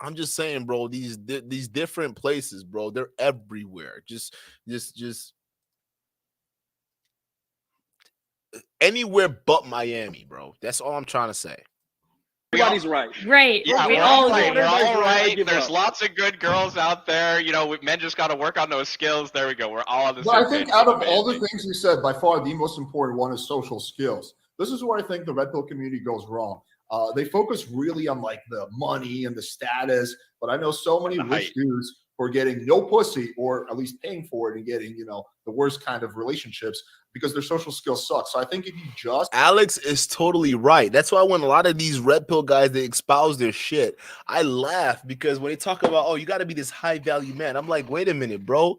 I'm just saying, bro, these different places, bro, they're everywhere. Just anywhere but Miami, bro. That's all I'm trying to say. Everybody's right. Right. Yeah, we we're all all right. agree. We're all Everybody's right. I right. give There's up. lots of good girls out there. You know, men just got to work on those skills. There we go. We're all on the But same I think page. out That's of all the amazing. things you said, by far the most important one is social skills. This is where I think the red pill community goes wrong. They focus really on like the money and the status, but I know so many The rich height. dudes who are getting no pussy, or at least paying for it and getting, you know, the worst kind of relationships because their social skills suck. So I think if you just Alex is totally right. That's why when a lot of these red pill guys, they espouse their shit, I laugh because when they talk about, oh, you got to be this high value man, I'm like, wait a minute, bro.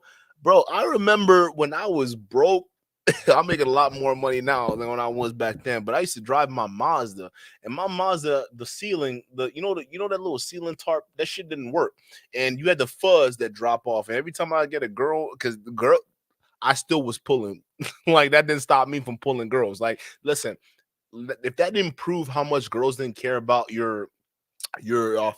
I remember when I was broke. I'm making a lot more money now than when I was back then. But I used to drive my Mazda, and my Mazda, the ceiling, you know that little ceiling tarp, that shit didn't work, and you had the fuzz that drop off. And every time I get a girl, because the girl, I still was pulling, like that didn't stop me from pulling girls. Like, listen, if that didn't prove how much girls didn't care about your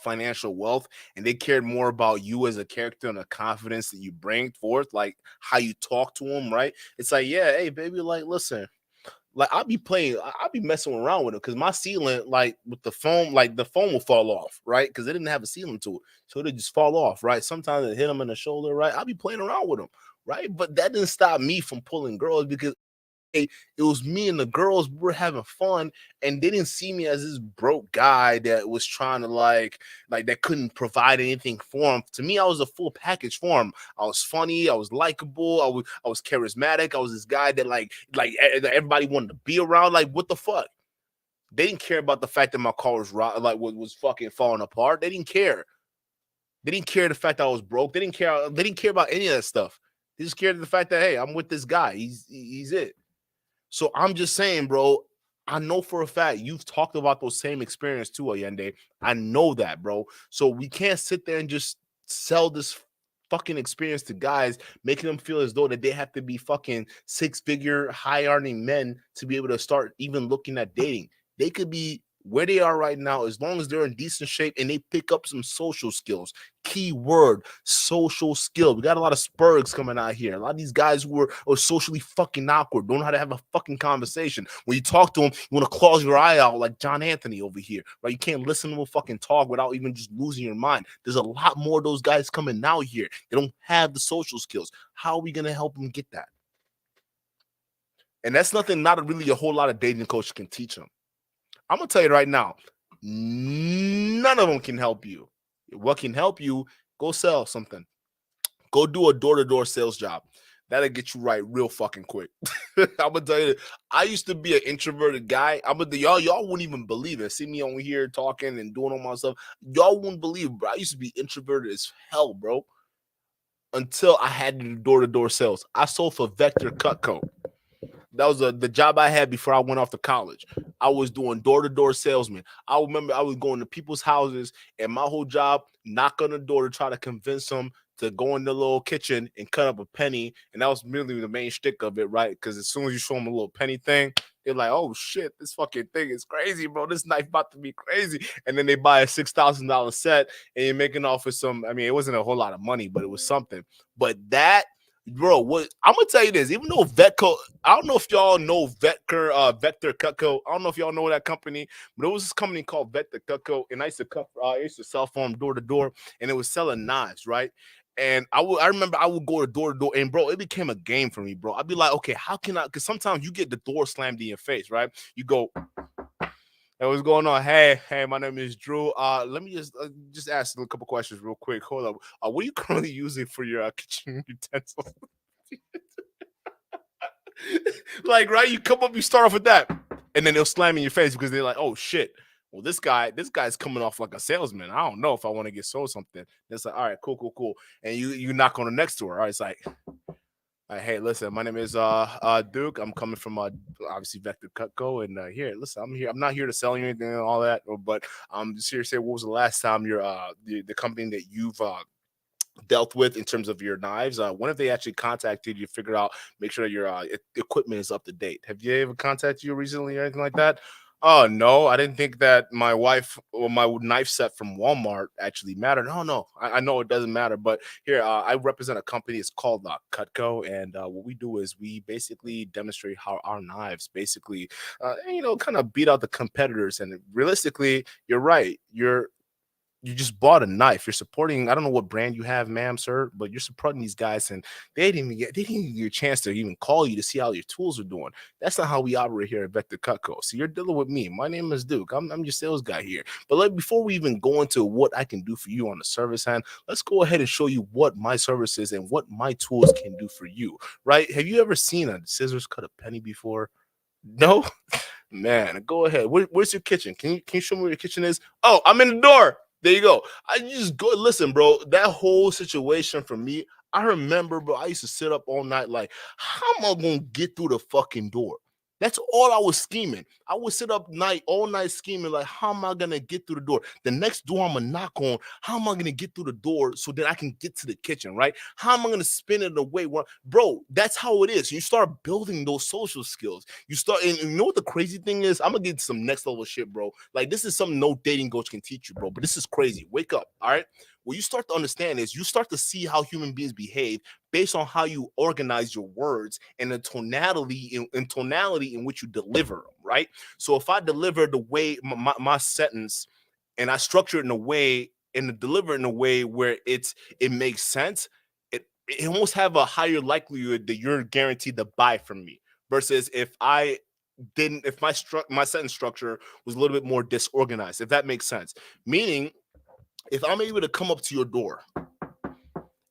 financial wealth, and they cared more about you as a character and the confidence that you bring forth, like how you talk to them, right? It's like, yeah, hey baby, like listen, like I'll be messing around with it because my ceiling, like with the foam, like the foam will fall off, right? Because it didn't have a ceiling to it, so it'll just fall off, right? Sometimes it hit them in the shoulder, right? I'll be playing around with them, right? But that didn't stop me from pulling girls because it was me and the girls were having fun, and they didn't see me as this broke guy that was trying to like that couldn't provide anything for them. To me, I was a full package for them. I was funny, I was likable, I was charismatic, I was this guy that everybody wanted to be around. Like, what the fuck? They didn't care about the fact that my car was was fucking falling apart. They didn't care. They didn't care the fact that I was broke. They didn't care about any of that stuff. They just cared the fact that, hey, I'm with this guy. He's it. So I'm just saying, bro, I know for a fact you've talked about those same experience too, Ayindei. I know that, bro. So we can't sit there and just sell this fucking experience to guys, making them feel as though that they have to be fucking six-figure, high-earning men to be able to start even looking at dating. They could be where they are right now as long as they're in decent shape and they pick up some social skills. Key word, social skill. We got a lot of spurgs coming out here. A lot of these guys who are socially fucking awkward, don't know how to have a fucking conversation. When you talk to them, you want to close your eye out like John Anthony over here, right? You can't listen to a fucking talk without even just losing your mind. There's a lot more of those guys coming out here. They don't have the social skills. How are we going to help them get that? And that's nothing, not really a whole lot of dating coach can teach them. I'm going to tell you right now, none of them can help you. What can help you? Go sell something. Go do a door-to-door sales job. That'll get you right real fucking quick. I'm gonna tell you, I used to be an introverted guy. Y'all wouldn't even believe it. See me on here talking and doing all my stuff. Y'all wouldn't believe it, bro. I used to be introverted as hell, bro. Until I had to do door-to-door sales. I sold for Vector Cutco. That was the job I had before I went off to college. I was doing door-to-door salesman. I remember I was going to people's houses, and my whole job, knock on the door to try to convince them to go in the little kitchen and cut up a penny. And that was really the main shtick of it, right? Because as soon as you show them a little penny thing, they're like, oh shit, this fucking thing is crazy, bro. This knife about to be crazy. And then they buy a $6,000 set, and you're making off with some, I mean, it wasn't a whole lot of money, but it was something. But that, bro, what I'm gonna tell you this, even though Vetco, I don't know if y'all know Vector Cutco. I don't know if y'all know that company, but it was this company called Vector Cutco, and I used to sell for them door to door, and it was selling knives, right? And I remember I would go door to door, and bro, it became a game for me, bro. I'd be like, okay, how can I? Because sometimes you get the door slammed in your face, right? You go, hey, what's going on? Hey, my name is Drew. Let me just ask a couple questions real quick. Hold up. What are you currently using for your kitchen utensils? Like, right? You come up, you start off with that, and then they'll slam in your face because they're like, oh shit. Well, this guy's coming off like a salesman. I don't know if I want to get sold something. And it's like, all right, cool. And you knock on the next door. All right, it's like, hey, listen, my name is Duke. I'm coming from obviously Vector Cutco, and here, listen, I'm here. I'm not here to sell you anything and all that, but I'm just here to say, what was the last time your the company that you've dealt with in terms of your knives? When have they actually contacted you? Figure out, make sure that your equipment is up to date. Have you ever contacted you recently or anything like that? Oh no, I didn't think that my wife or my knife set from Walmart actually mattered. No, I know it doesn't matter, but here I represent a company. It's called Cutco, and what we do is we basically demonstrate how our knives basically, kind of beat out the competitors. And realistically, you're right. You just bought a knife. You're supporting. I don't know what brand you have, ma'am, sir, but you're supporting these guys, and they didn't even get a chance to even call you to see how your tools are doing. That's not how we operate here at Vector Cutco. So you're dealing with me. My name is Duke. I'm your sales guy here. But before we even go into what I can do for you on the service hand, let's go ahead and show you what my services and what my tools can do for you. Right? Have you ever seen a scissors cut a penny before? No, man. Go ahead. Where's your kitchen? Can you show me where your kitchen is? Oh, I'm in the door. There you go. I just go listen, bro. That whole situation for me, I remember, bro. I used to sit up all night, like, how am I gonna get through the fucking door? That's all I was scheming. I would sit up all night scheming, like, how am I gonna get through the door? The next door I'm gonna knock on, how am I gonna get through the door so that I can get to the kitchen, right? How am I gonna spin it away? Bro, that's how it is. You start building those social skills. And you know what the crazy thing is? I'm gonna get some next level shit, bro. Like, this is something no dating coach can teach you, bro. But this is crazy. Wake up, all right? What you start to understand is you start to see how human beings behave based on how you organize your words and the tonality in which you deliver them, right? So if I deliver the way my sentence and I structure it in a way and deliver it in a way where it makes sense, it almost have a higher likelihood that you're guaranteed to buy from me versus if my sentence structure was a little bit more disorganized, if that makes sense. Meaning, if I'm able to come up to your door and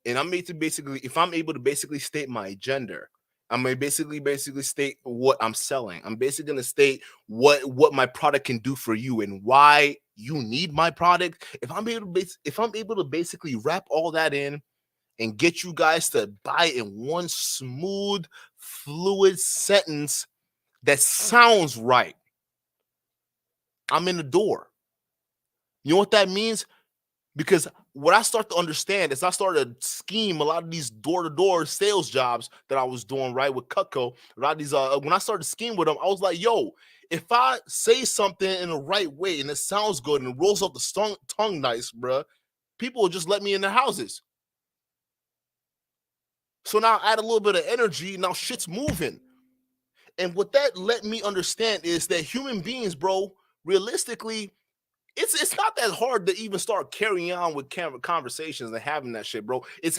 if I'm able to basically state my gender, I'm gonna basically state what I'm selling. I'm basically gonna state what my product can do for you and why you need my product. If I'm able to basically wrap all that in and get you guys to buy in one smooth, fluid sentence that sounds right, I'm in the door. You know what that means? Because what I start to understand is I started to scheme a lot of these door-to-door sales jobs that I was doing, right, with Cutco. A lot of these, when I started to scheme with them, I was like, yo, if I say something in the right way and it sounds good and it rolls off the tongue nice, bruh, people will just let me in their houses. So now I add a little bit of energy, now shit's moving. And what that let me understand is that human beings, bro, realistically, it's not that hard to even start carrying on with conversations and having that shit, bro. It's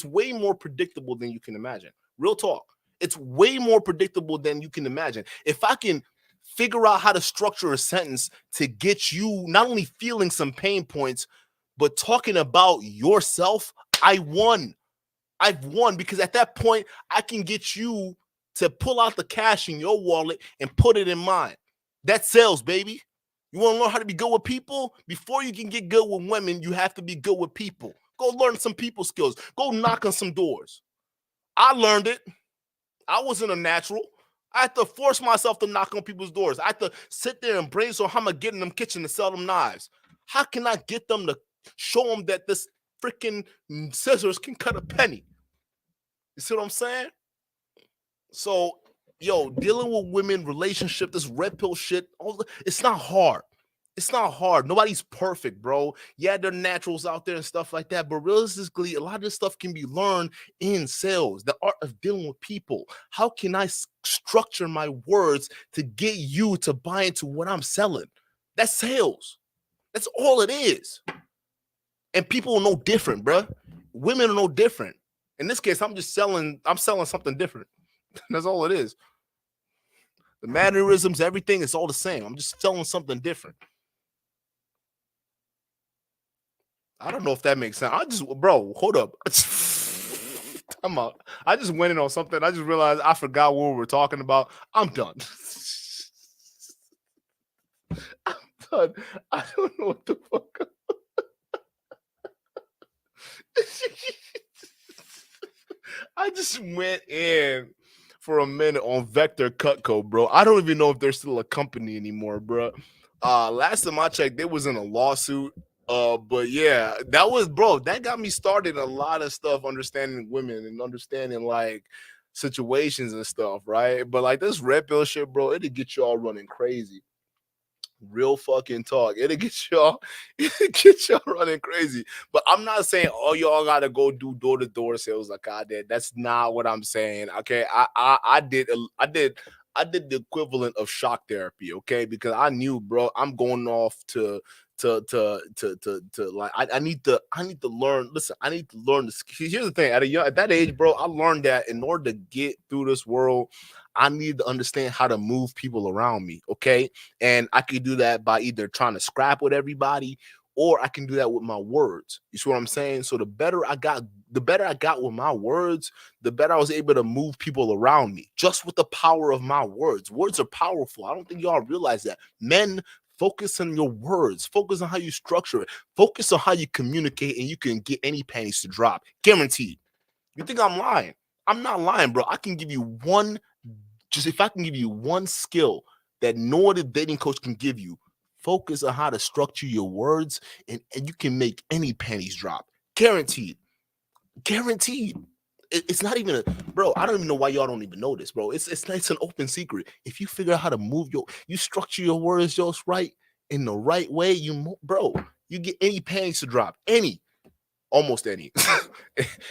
way more predictable than you can imagine. Real talk. It's way more predictable than you can imagine. If I can figure out how to structure a sentence to get you not only feeling some pain points, but talking about yourself, I've won because at that point, I can get you to pull out the cash in your wallet and put it in mine. That's sales, baby. You want to learn how to be good with people? Before you can get good with women, you have to be good with people. Go learn some people skills. Go knock on some doors. I learned it. I wasn't a natural. I had to force myself to knock on people's doors. I had to sit there and brainstorm how I'm going to get in them kitchen to sell them knives. How can I get them to show them that this freaking scissors can cut a penny? You see what I'm saying? So, yo, dealing with women, relationship, this red pill shit, it's not hard. It's not hard. Nobody's perfect, bro. Yeah, there are naturals out there and stuff like that, but realistically, a lot of this stuff can be learned in sales, the art of dealing with people. How can I structure my words to get you to buy into what I'm selling? That's sales. That's all it is. And people are no different, bro. Women are no different. In this case, I'm selling something different. That's all it is. The mannerisms, everything is all the same. I'm just selling something different. I don't know if that makes sense. Bro, hold up. I'm out. I just went in on something. I just realized I forgot what we were talking about. I'm done. I'm done. I don't know what the fuck. I just went in for a minute on Vector Cutco, bro. I don't even know if they're still a company anymore, bro. Last time I checked, they was in a lawsuit. But yeah, that got me started a lot of stuff, understanding women and understanding like situations and stuff, right? But like this red pill shit, bro, it'll get y'all running crazy. Real fucking talk. It'll get y'all running crazy. But I'm not saying all y'all gotta go do door-to-door sales like I did. That's not what I'm saying. Okay. I did the equivalent of shock therapy, okay? Because I knew, bro, I'm going off to like I need to learn. Listen, I need to learn this. Here's the thing, at that age, bro, I learned that in order to get through this world, I need to understand how to move people around me, okay? And I could do that by either trying to scrap with everybody, or I can do that with my words. You see what I'm saying? So the better I got with my words, the better I was able to move people around me just with the power of my words. Words are powerful. I don't think y'all realize that. Men, focus on your words, focus on how you structure it, focus on how you communicate, and you can get any panties to drop. Guaranteed. You think I'm lying? I'm not lying, bro. I can give you one, just if I can give you one skill that no other dating coach can give you, focus on how to structure your words, and you can make any panties drop. Guaranteed. Guaranteed. It's not even bro. I don't even know why y'all don't even know this, bro. It's an open secret. If you figure out how to move you structure your words just right in the right way, you get any panties to drop, almost any.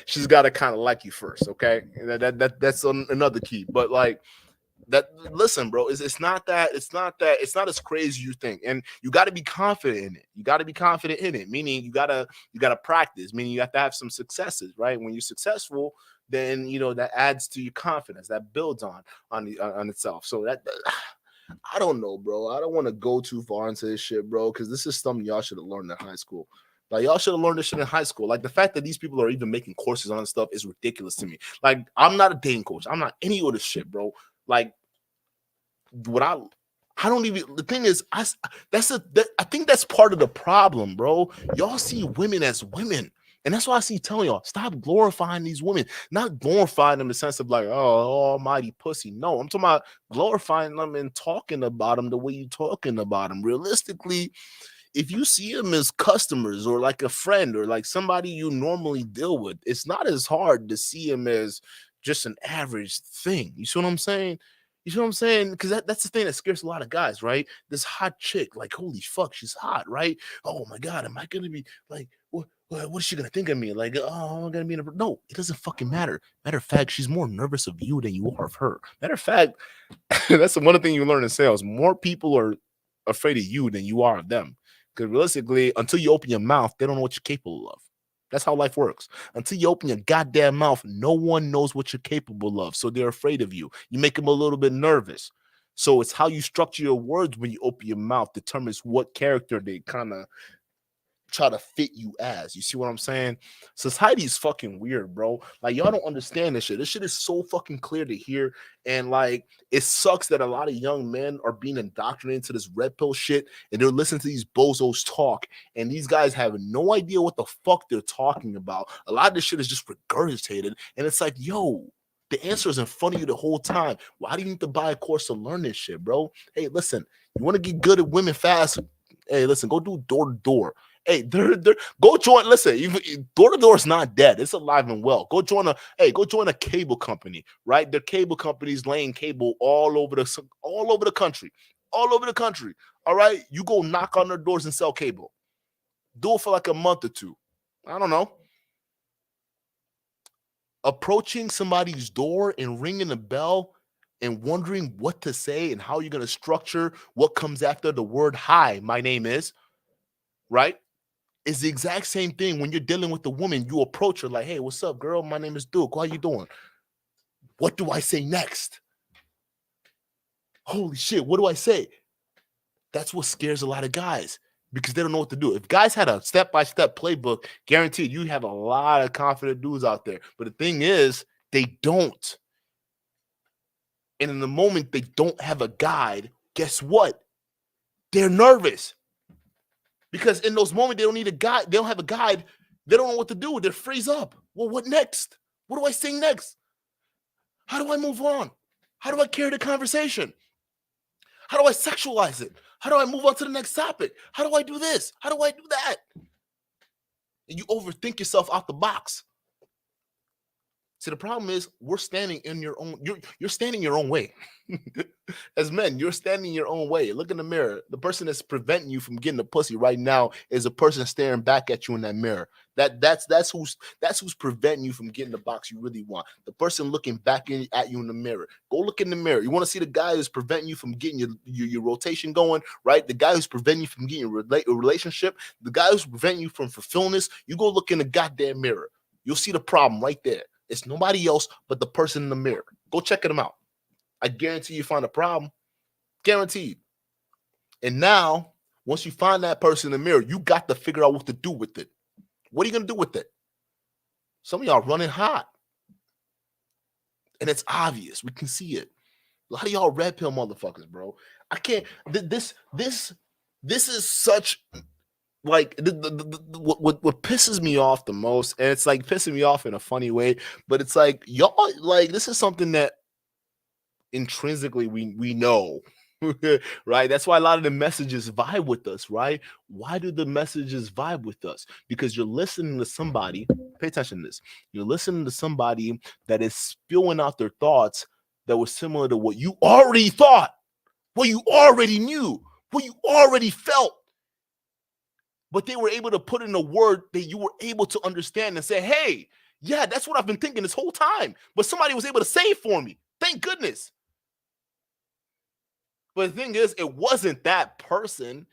She's got to kind of like you first, okay? That's another key. But like that, listen, bro, it's not as crazy as you think, and you got to be confident in it. You got to be confident in it, meaning you gotta practice, meaning you have to have some successes, right? When you're successful, then that adds to your confidence, that builds on itself. So that I don't know, bro. I don't want to go too far into this shit, bro, because this is something y'all should have learned in high school. Like, y'all should have learned this shit in high school. Like, the fact that these people are even making courses on this stuff is ridiculous to me. Like, I'm not a dating coach. I'm not any of this shit, bro. Like, I don't even. The thing is, I think that's part of the problem, bro. Y'all see women as women. And that's why I see telling y'all, stop glorifying these women. Not glorifying them in the sense of like, oh, almighty pussy. No, I'm talking about glorifying them and talking about them the way you're talking about them. Realistically, if you see them as customers or like a friend or like somebody you normally deal with, it's not as hard to see them as just an average thing. You see what I'm saying? You see what I'm saying? Because that's the thing that scares a lot of guys, right? This hot chick, like, holy fuck, she's hot, right? Oh my God, am I gonna be like, what is she gonna think of me? Like, oh, I'm gonna be no, it doesn't fucking matter. Matter of fact, she's more nervous of you than you are of her. Matter of fact, that's the one thing you learn in sales. More people are afraid of you than you are of them. Because realistically, until you open your mouth, they don't know what you're capable of. That's how life works. Until you open your goddamn mouth, no one knows what you're capable of. So they're afraid of you. You make them a little bit nervous. So it's how you structure your words when you open your mouth determines what character they kind of try to fit you as. You see what I'm saying? Society is fucking weird, bro. Like, y'all don't understand this shit. This shit is so fucking clear to hear. And like, it sucks that a lot of young men are being indoctrinated into this red pill shit, and they're listening to these bozos talk, and these guys have no idea what the fuck they're talking about. A lot of this shit is just regurgitated, and it's like, yo, the answer is in front of you the whole time. Why do you need to buy a course to learn this shit, bro? Hey, listen, you want to get good at women fast? Hey, listen, go do door to door. Hey, go join. Listen, door to door is not dead; it's alive and well. Go join a cable company, right? Their cable companies laying cable all over the country, all over the country. All right, you go knock on their doors and sell cable. Do it for like a month or two. I don't know. Approaching somebody's door and ringing the bell and wondering what to say and how you're gonna structure what comes after the word "hi." My name is, right? It's the exact same thing when you're dealing with a woman. You approach her like, hey, what's up, girl? My name is Duke. How you doing? What do I say next? Holy shit, what do I say? That's what scares a lot of guys because they don't know what to do. If guys had a step-by-step playbook, guaranteed you have a lot of confident dudes out there. But the thing is, they don't. And in the moment they don't have a guide, guess what? They're nervous. Because in those moments, they don't need a guide. They don't have a guide. They don't know what to do. They're freeze up. Well, what next? What do I say next? How do I move on? How do I carry the conversation? How do I sexualize it? How do I move on to the next topic? How do I do this? How do I do that? And you overthink yourself out the box. See, the problem is we're standing in your own. You're standing your own way. As men, you're standing your own way. Look in the mirror. The person that's preventing you from getting the pussy right now is a person staring back at you in that mirror. That's who's preventing you from getting the box you really want. The person looking back at you in the mirror. Go look in the mirror. You want to see the guy who's preventing you from getting your rotation going, right? The guy who's preventing you from getting a relationship. The guy who's preventing you from fulfilling this. You go look in the goddamn mirror. You'll see the problem right there. It's nobody else but the person in the mirror. Go check them out. I guarantee you find a problem. Guaranteed. And now, once you find that person in the mirror, you got to figure out what to do with it. What are you going to do with it? Some of y'all running hot. And it's obvious. We can see it. A lot of y'all red pill motherfuckers, bro. I can't. This is such... Like what pisses me off the most, and it's like pissing me off in a funny way, but it's like y'all, like, this is something that intrinsically we know, right? That's why a lot of the messages vibe with us, right? Why do the messages vibe with us? Because you're listening to somebody. Pay attention to this. You're listening to somebody that is spewing out their thoughts that were similar to what you already thought, what you already knew, what you already felt. But they were able to put in a word that you were able to understand and say, hey, yeah, that's what I've been thinking this whole time. But somebody was able to say it for me. Thank goodness. But the thing is, it wasn't that person.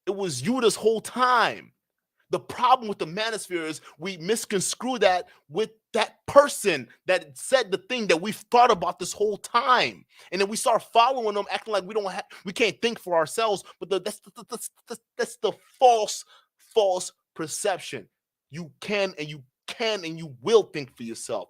It was you this whole time. The problem with the manosphere is we misconstrue that with that person that said the thing that we've thought about this whole time, and then we start following them, acting like we can't think for ourselves. But that's the false perception. You can and you will think for yourself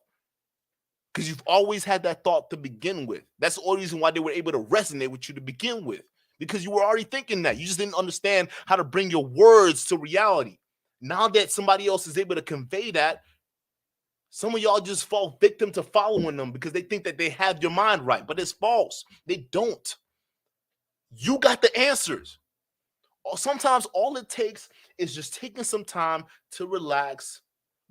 because you've always had that thought to begin with. That's the only reason why they were able to resonate with you to begin with, because you were already thinking that. You just didn't understand how to bring your words to reality. Now that somebody else is able to convey that, some of y'all just fall victim to following them because they think that they have your mind right, but it's false. They don't. You got the answers. Sometimes all it takes is just taking some time to relax,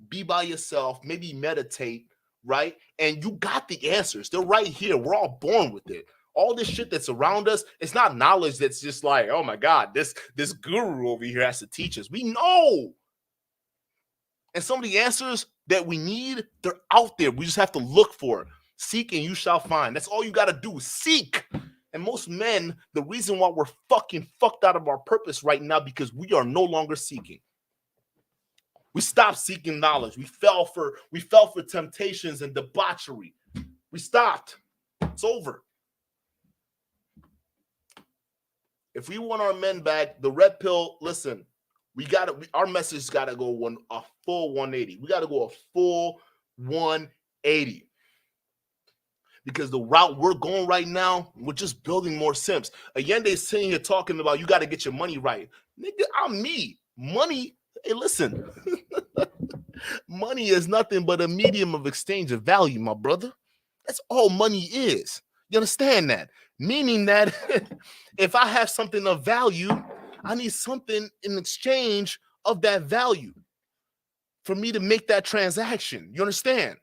be by yourself, maybe meditate, right? And you got the answers. They're right here. We're all born with it. All this shit that's around us, it's not knowledge that's just like, oh my God, this guru over here has to teach us. We know. And some of the answers that we need, they're out there. We just have to look for it. Seek and you shall find. That's all you got to do. Seek. And most men, the reason why we're fucking fucked out of our purpose right now, because we are no longer seeking. We stopped seeking knowledge. We fell for temptations and debauchery. We stopped. It's over. If we want our men back, the red pill, listen, our message got to go a full 180. We got to go a full 180. Because the route we're going right now, we're just building more simps. Ayindei is sitting here talking about you got to get your money right. Nigga, I'm me. Money, hey, listen. Money is nothing but a medium of exchange of value, my brother. That's all money is. You understand that? Meaning that if I have something of value, I need something in exchange of that value for me to make that transaction. You understand?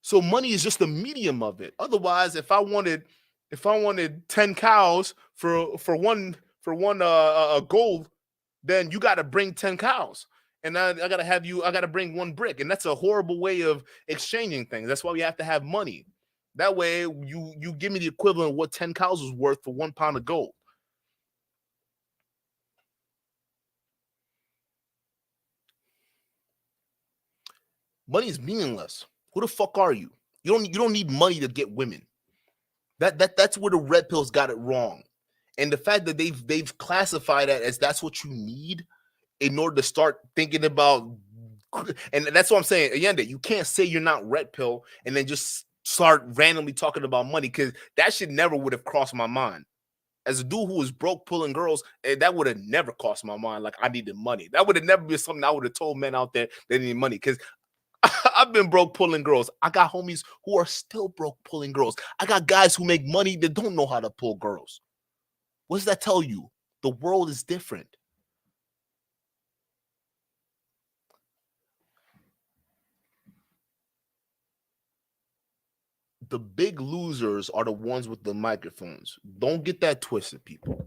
So money is just a medium of it. Otherwise, if I wanted 10 cows for one gold, then you got to bring 10 cows. And I got to bring one brick. And that's a horrible way of exchanging things. That's why we have to have money. That way you give me the equivalent of what 10 cows was worth for 1 pound of gold. Money is meaningless. Who the fuck are you? You don't need money to get women. That's where the red pills got it wrong. And the fact that they've classified that as that's what you need in order to start thinking about, and that's what I'm saying. Ayindei, you can't say you're not red pill and then just start randomly talking about money, because that shit never would have crossed my mind. As a dude who was broke pulling girls, that would have never crossed my mind like I needed money. That would have never been something I would have told men out there they need money, because I've been broke pulling girls. I got homies who are still broke pulling girls. I got guys who make money that don't know how to pull girls. What does that tell you? The world is different. the big losers are the ones with the microphones. Don't get that twisted, people.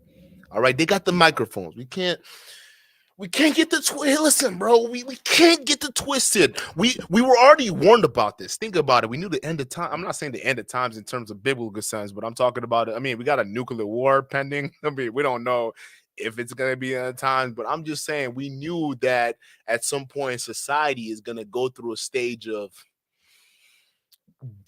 All right, they got the microphones. We can't get the listen, bro. We can't get the twisted. We were already warned about this. Think about it. We knew the end of time. I'm not saying the end of times in terms of biblical sense, but I'm talking about it. I mean, we got a nuclear war pending. I mean, we don't know if it's gonna be end of times, but I'm just saying we knew that at some point society is gonna go through a stage of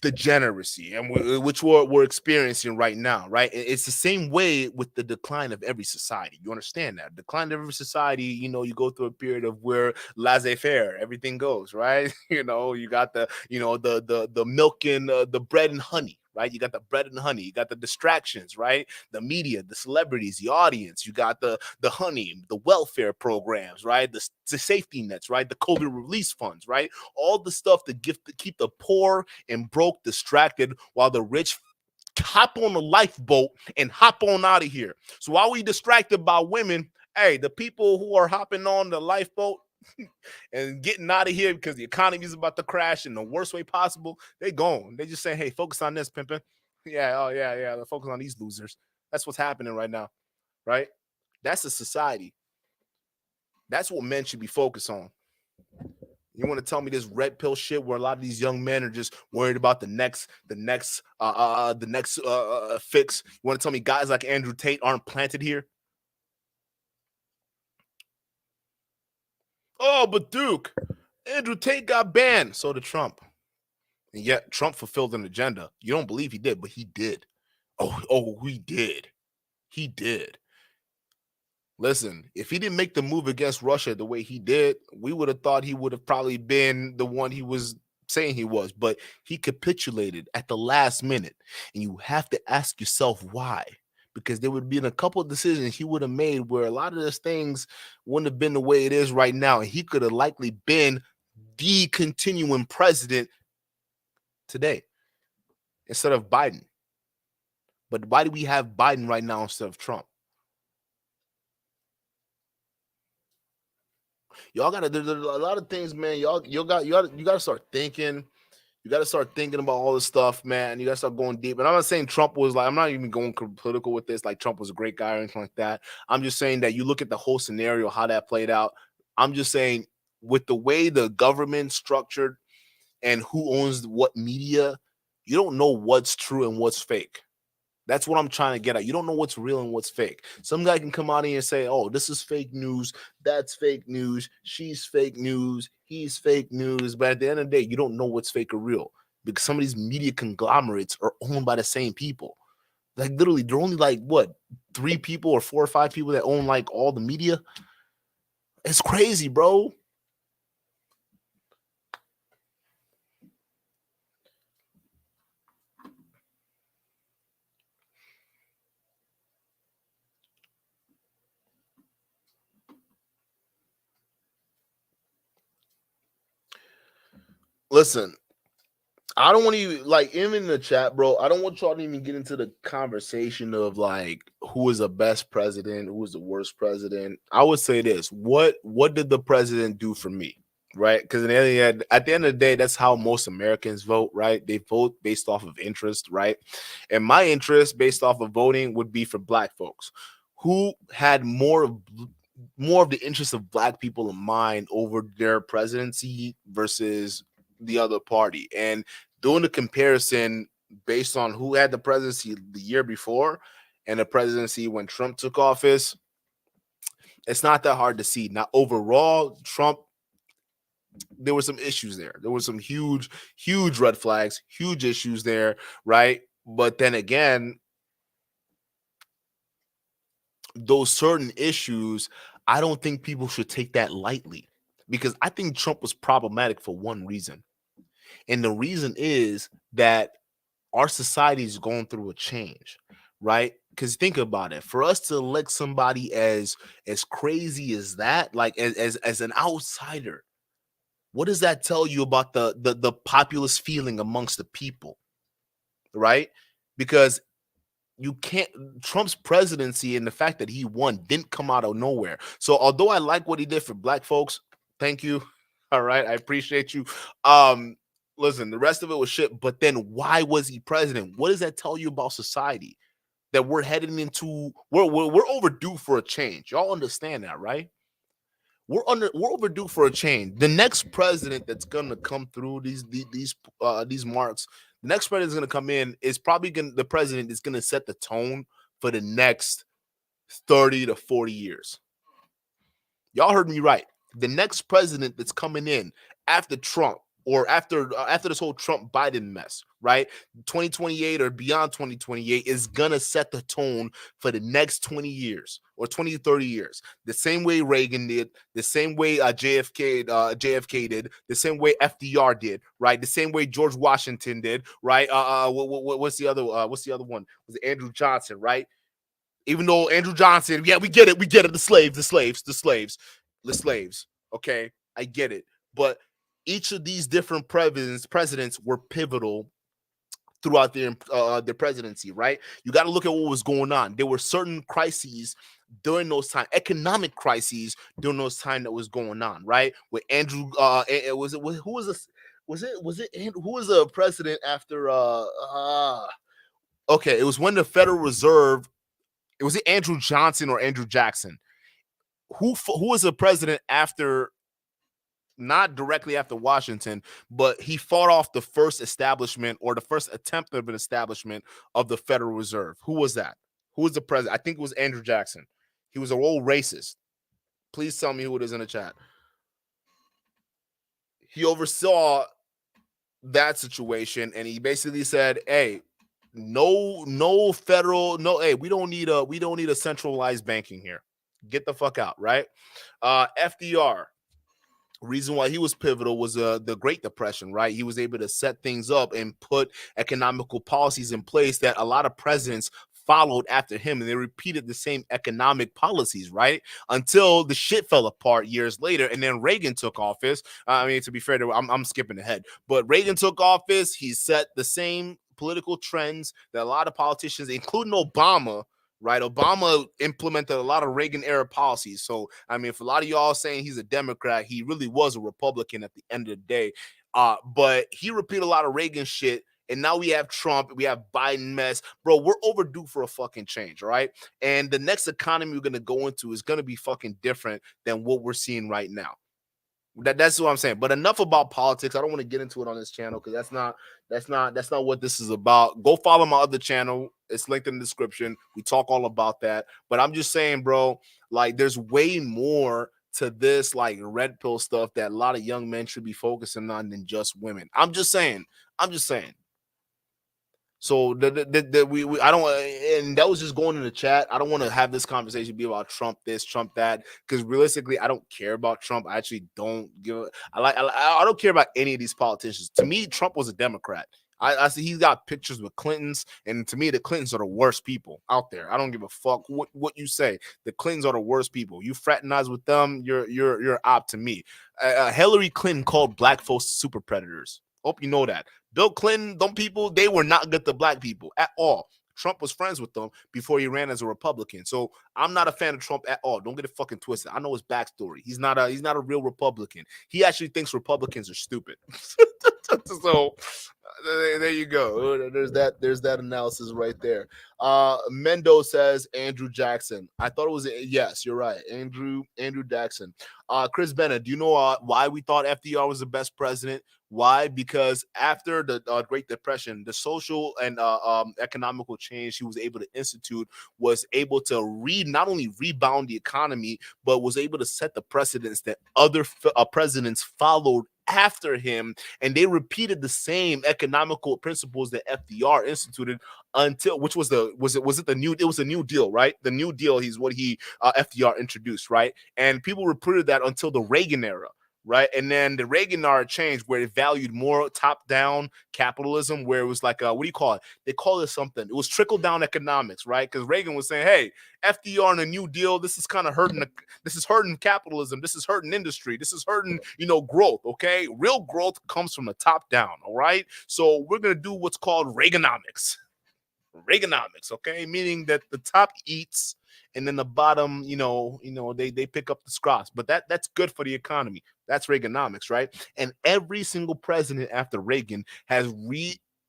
degeneracy, and which we're experiencing right now, right? It's the same way with the decline of every society. You understand that decline of every society, you know, you go through a period of where laissez-faire, everything goes, right? You know, you got the, you know, the milk and the bread and honey, right? You got the bread and honey, you got the distractions, right? The media, the celebrities, the audience, you got the honey, the welfare programs, right? The safety nets, right? The COVID release funds, right? All the stuff to keep the poor and broke distracted while the rich hop on the lifeboat and hop on out of here. So while we distracted by women, hey, the people who are hopping on the lifeboat and getting out of here because the economy is about to crash in the worst way possible, they gone. They just say, hey, focus on this, pimping. Yeah, oh yeah, they're focusing on these losers. That's what's happening right now, right? That's a society. That's what men should be focused on. You want to tell me this red pill shit where a lot of these young men are just worried about the next fix? You want to tell me guys like Andrew Tate aren't planted here? Oh, but Duke, Andrew Tate got banned. So did Trump. And yet Trump fulfilled an agenda. You don't believe he did, but he did. Oh, he did. He did. Listen, if he didn't make the move against Russia the way he did, we would have thought he would have probably been the one he was saying he was, but he capitulated at the last minute. And you have to ask yourself why, because there would have been a couple of decisions he would have made where a lot of those things wouldn't have been the way it is right now. And he could have likely been the continuing president today instead of Biden. But why do we have Biden right now instead of Trump? Y'all gotta, there's a lot of things, man. You gotta start thinking. You gotta start thinking about all this stuff, man. You gotta start going deep. And I'm not saying Trump was like, I'm not even going political with this, like Trump was a great guy or anything like that. I'm just saying that you look at the whole scenario, how that played out. I'm just saying with the way the government structured and who owns what media, you don't know what's true and what's fake. That's what I'm trying to get at. You don't know what's real and what's fake. Some guy can come out here and say, oh, this is fake news. That's fake news. She's fake news. He's fake news. But at the end of the day, you don't know what's fake or real because some of these media conglomerates are owned by the same people. Like literally, they're only like, what, 3 people or 4 or 5 people that own like all the media? It's crazy, bro. Listen, I don't want to like even in the chat, bro. I don't want y'all to even get into the conversation of like who is the best president, who is the worst president. I would say this: what did the president do for me, right? Because at the end of the day, that's how most Americans vote, right? They vote based off of interest, right? And my interest, based off of voting, would be for Black folks who had more of the interest of Black people in mind over their presidency versus the other party. And doing the comparison based on who had the presidency the year before and the presidency when Trump took office, it's not that hard to see. Now, overall, Trump, there were some issues there. There were some huge red flags, huge issues there, right? But then again, those certain issues, I don't think people should take that lightly because I think Trump was problematic for one reason. And the reason is that our society is going through a change, right? Because think about it. For us to elect somebody as crazy as that, like as an outsider, what does that tell you about the populist feeling amongst the people, right? Because you can't, Trump's presidency and the fact that he won didn't come out of nowhere. So although I like what he did for Black folks, thank you. All right, I appreciate you. Listen, the rest of it was shit. But then why was he president? What does that tell you about society? That we're heading into, we're overdue for a change. Y'all understand that, right? We're overdue for a change. The next president that's gonna come through these marks, the next president is gonna come in is probably the president is gonna set the tone for the next 30 to 40 years. Y'all heard me right. The next president that's coming in after Trump or after this whole Trump Biden mess, right? 2028 or beyond 2028 is gonna set the tone for the next 20 years or 20 to 30 years. The same way Reagan did, the same way JFK did, the same way FDR did, right? The same way George Washington did, right? What's the other one? Was it Andrew Johnson, right? Even though Andrew Johnson, yeah, we get it. The slaves. Okay, I get it. But each of these different presidents were pivotal throughout their presidency, right? You got to look at what was going on. There were certain crises during those times, economic crises during those times that was going on, right? With Andrew, who was the president after? Okay, it was when the Federal Reserve. It was it Andrew Johnson or Andrew Jackson? Who was the president after? Not directly after Washington, but he fought off the first establishment or the first attempt of an establishment of the Federal Reserve. Who was that? Who was the president? I think it was Andrew Jackson. He was a old racist. Please tell me who it is in the chat. He oversaw that situation, and he basically said, "Hey, no federal, hey, we don't need a centralized banking here. Get the fuck out," right? FDR. Reason why he was pivotal was the Great Depression, right? He was able to set things up and put economical policies in place that a lot of presidents followed after him, and they repeated the same economic policies, right? Until the shit fell apart years later, and then Reagan took office. I mean, to be fair, I'm skipping ahead, but Reagan took office. He set the same political trends that a lot of politicians, including Obama, right? Obama implemented a lot of Reagan era policies. So, I mean, if a lot of y'all saying he's a Democrat, he really was a Republican at the end of the day. But he repeated a lot of Reagan shit. And now we have Trump, we have Biden mess. Bro, we're overdue for a fucking change, right? And the next economy we're going to go into is going to be fucking different than what we're seeing right now. That's what I'm saying. But enough about politics. I don't want to get into it on this channel because that's not what this is about. Go follow my other channel. It's linked in the description. We talk all about that. But I'm just saying, bro, like there's way more to this like red pill stuff that a lot of young men should be focusing on than just women. I'm just saying. So I don't, and that was just going in the chat. I don't want to have this conversation be about Trump this, Trump that, because realistically, I don't care about Trump. I actually don't give. I don't care about any of these politicians. To me, Trump was a Democrat. I see he's got pictures with Clintons, and to me, the Clintons are the worst people out there. I don't give a fuck what you say. The Clintons are the worst people. You fraternize with them, you're op to me. Hillary Clinton called black folks super predators. Hope you know that. Bill Clinton, them people, they were not good to black people at all. Trump was friends with them before he ran as a Republican. So I'm not a fan of Trump at all. Don't get it fucking twisted. I know his backstory. He's not a real Republican. He actually thinks Republicans are stupid. So there you go. There's that analysis right there. Mendo says Andrew Jackson. I thought it was yes, you're right. Andrew Jackson. Chris Bennett, do you know why we thought FDR was the best president? Why? Because after the Great Depression, the social and economical change he was able to institute was able to not only rebound the economy, but was able to set the precedents that other presidents followed after him, and they repeated the same economical principles that FDR instituted until, which was it the New Deal, right? The New Deal is what FDR introduced, right? And people repeated that until the Reagan era. Right. And then the Reagan era changed where it valued more top down capitalism, where it was like, what do you call it? They call it something. It was trickle down economics. Right. Because Reagan was saying, hey, FDR and the New Deal, this is kind of hurting. This is hurting capitalism. This is hurting industry. This is hurting, growth. OK, real growth comes from the top down. All right. So we're going to do what's called Reaganomics. OK, meaning that the top eats and then the bottom, they pick up the scraps. But that's good for the economy. That's Reaganomics, right? And every single president after Reagan has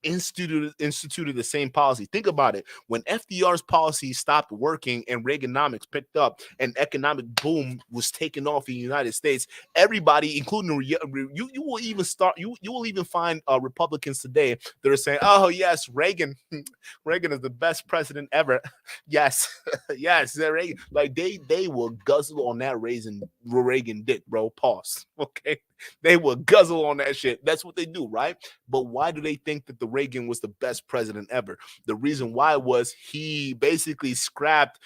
instituted the same policy. Think about it. When FDR's policy stopped working and Reaganomics picked up and economic boom was taken off in the United States, everybody, including you will even find Republicans today that are saying, "Oh yes, Reagan is the best president ever." Yes, yes, Reagan. Like they will guzzle on that Reagan dick, bro. Pause. Okay. They will guzzle on that shit. That's what they do, right? But why do they think that the Reagan was the best president ever? The reason why was he basically scrapped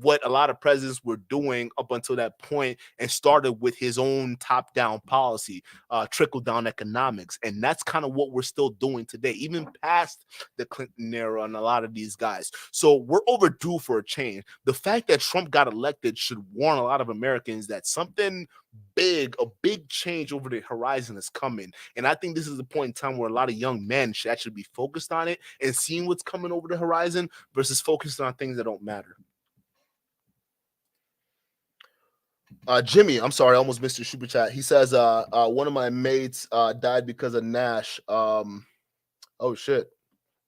what a lot of presidents were doing up until that point and started with his own top-down policy, trickle-down economics. And that's kind of what we're still doing today, even past the Clinton era and a lot of these guys. So we're overdue for a change. The fact that Trump got elected should warn a lot of Americans that something big, a big change over the horizon is coming. And I think this is the point in time where a lot of young men should actually be focused on it and seeing what's coming over the horizon versus focusing on things that don't matter. Jimmy, I'm sorry, I almost missed your super chat. He says, one of my mates died because of Nash. Oh shit.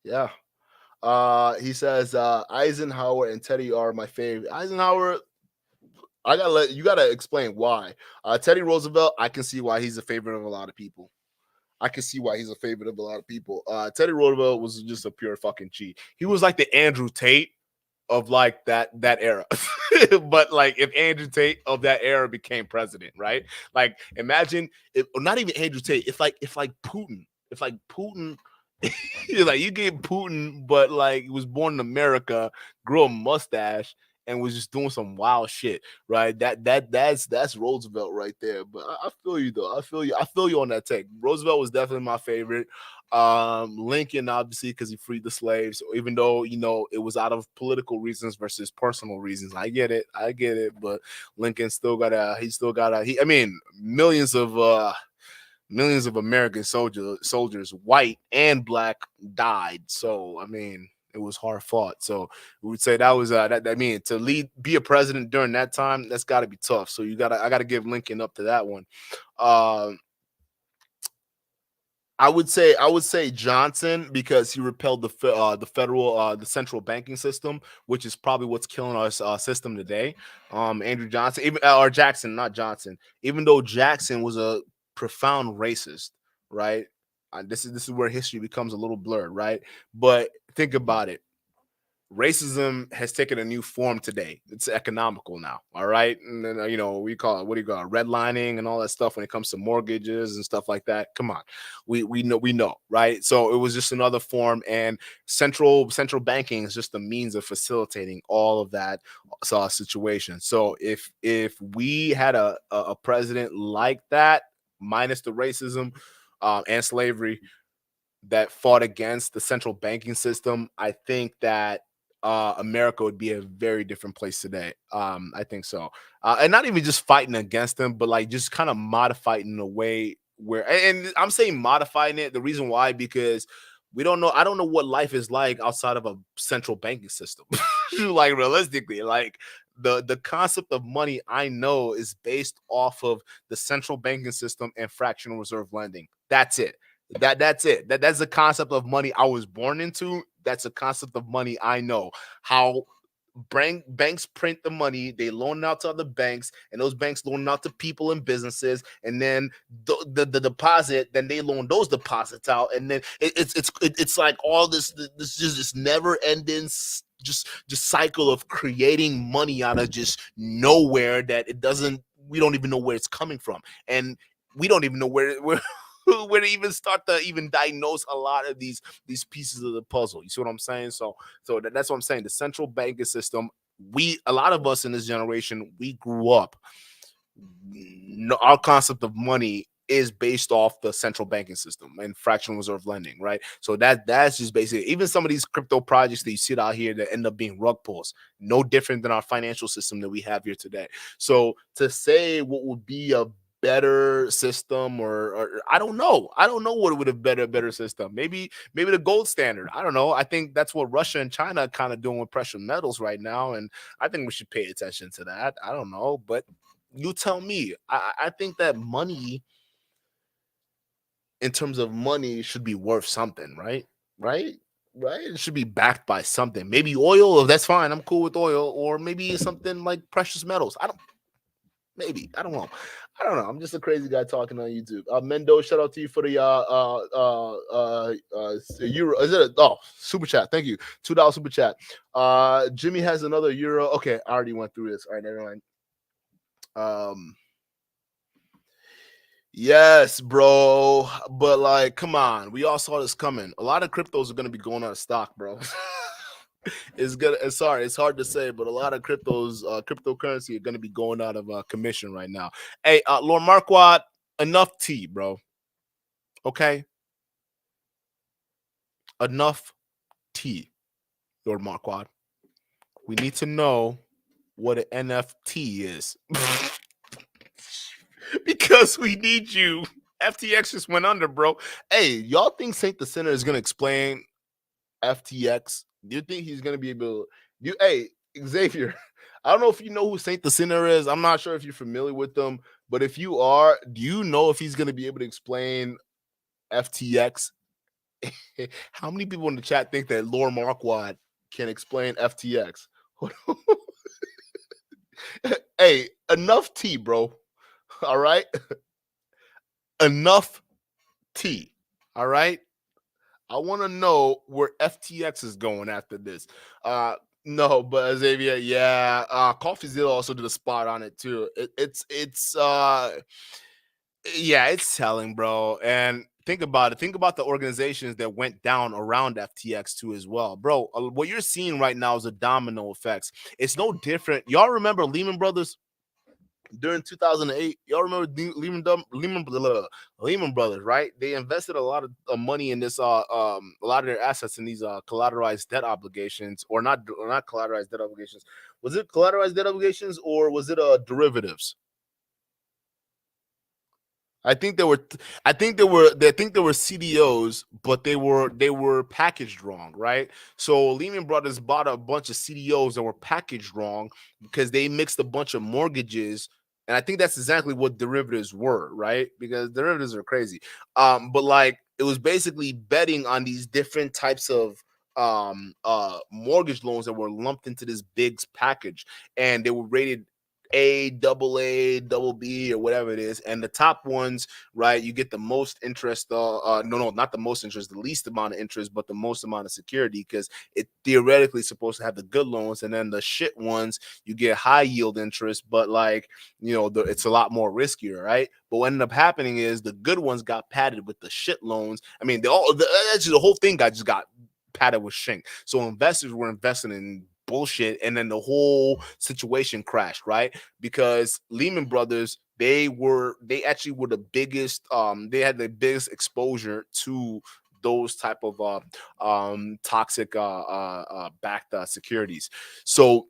Yeah. He says, Eisenhower and Teddy are my favorite. Eisenhower, you gotta explain why. Teddy Roosevelt, I can see why he's a favorite of a lot of people. Teddy Roosevelt was just a pure fucking cheat. He was like the Andrew Tate of like that era. But like if Andrew Tate of that era became president, right? Like imagine if, or not even Andrew Tate, if Putin, like you get Putin, but like he was born in America, grew a mustache, and was just doing some wild shit, right? That's Roosevelt right there. But I feel you though. I feel you on that take. Roosevelt was definitely my favorite. Lincoln, obviously, because he freed the slaves, even though it was out of political reasons versus personal reasons. I get it, but Lincoln millions of American soldiers, white and black, died. So I mean, it was hard fought. So we would say that was to be a president during that time, that's got to be tough. So I got to give Lincoln up to that one. I would say Johnson, because he repelled the central banking system, which is probably what's killing our system today. Andrew Johnson, Jackson, not Johnson. Even though Jackson was a profound racist, right? This is where history becomes a little blurred, right? But think about it. Racism has taken a new form today. It's economical now, all right? And then, we call it, redlining and all that stuff when it comes to mortgages and stuff like that. Come on. We know, right? So it was just another form, and central banking is just a means of facilitating all of that situation. So if we had a president like that, minus the racism and slavery, that fought against the central banking system, I think that America would be a very different place today. I think so. And not even just fighting against them, but like just kind of modified in a way where, and I'm saying modifying it, the reason why, because I don't know what life is like outside of a central banking system. Like realistically, like the concept of money I know is based off of the central banking system and fractional reserve lending. That's it. That's it. That's the concept of money I was born into. That's a concept of money I know. How banks print the money, they loan it out to other banks, and those banks loan it out to people and businesses, and then the deposit, then they loan those deposits out, and then it's like all this never ending just cycle of creating money out of just nowhere that we don't even know where it's coming from, and we don't even know where to even start to even diagnose a lot of these pieces of the puzzle. You see what I'm saying? So that's what I'm saying. The central banking system, a lot of us in this generation, we grew up, our concept of money is based off the central banking system and fractional reserve lending, right? So that's just basically, even some of these crypto projects that you see out here that end up being rug pulls, no different than our financial system that we have here today. So to say what would be a better system, or I don't know. I don't know what would have been a better system. Maybe the gold standard. I don't know. I think that's what Russia and China are kind of doing with precious metals right now, and I think we should pay attention to that. I don't know, but you tell me. I think that money, in terms of money, should be worth something, right? Right? Right? It should be backed by something. Maybe oil, that's fine. I'm cool with oil, or maybe something like precious metals. I don't know. I don't know. I'm just a crazy guy talking on YouTube. Mendo, shout out to you for the euro. Is it super chat? Thank you. $2 super chat. Jimmy has another euro. Okay, I already went through this. All right, never mind. Yes, bro. But like, come on. We all saw this coming. A lot of cryptos are gonna be going out of stock, bro. It's sorry, it's hard to say, but a lot of cryptocurrency are gonna be going out of commission right now. Hey, Lord Marquardt, enough tea, bro. Okay, enough tea, Lord Marquardt. We need to know what an NFT is. Because we need you. FTX just went under, bro. Hey, y'all think Saint the Sinner is gonna explain FTX? Do you think he's gonna be able to hey, Xavier? I don't know if you know who Saint the Sinner is. I'm not sure if you're familiar with them, but if you are, do you know if he's gonna be able to explain FTX? How many people in the chat think that Lord Marquardt can explain FTX? Hey, enough tea, bro. All right. Enough tea. All right. I want to know where FTX is going after this. No, but Xavier, yeah. CoffeeZilla also did a spot on it too. It's yeah, it's telling, bro. And think about it. Think about the organizations that went down around FTX too as well, bro. What you're seeing right now is a domino effects. It's no different. Y'all remember Lehman Brothers? During 2008, y'all remember Lehman Brothers, right? They invested a lot of money in this, a lot of their assets in these collateralized debt obligations, or not collateralized debt obligations. Was it collateralized debt obligations, or was it derivatives? I think there were CDOs, but they were packaged wrong, right? So Lehman Brothers bought a bunch of CDOs that were packaged wrong because they mixed a bunch of mortgages, and I think that's exactly what derivatives were, right? Because derivatives are crazy. But like, it was basically betting on these different types of mortgage loans that were lumped into this big package, and they were rated A, double B, or whatever it is, and the top ones, right? You get the most interest. No, not the most interest, the least amount of interest, but the most amount of security, because it theoretically supposed to have the good loans, and then the shit ones, you get high yield interest, but like, it's a lot more riskier, right? But what ended up happening is the good ones got padded with the shit loans. I mean, actually the whole thing just got padded with shank. So investors were investing in bullshit, and then the whole situation crashed, right? Because Lehman Brothers, they actually were the biggest, they had the biggest exposure to those type of toxic backed securities. So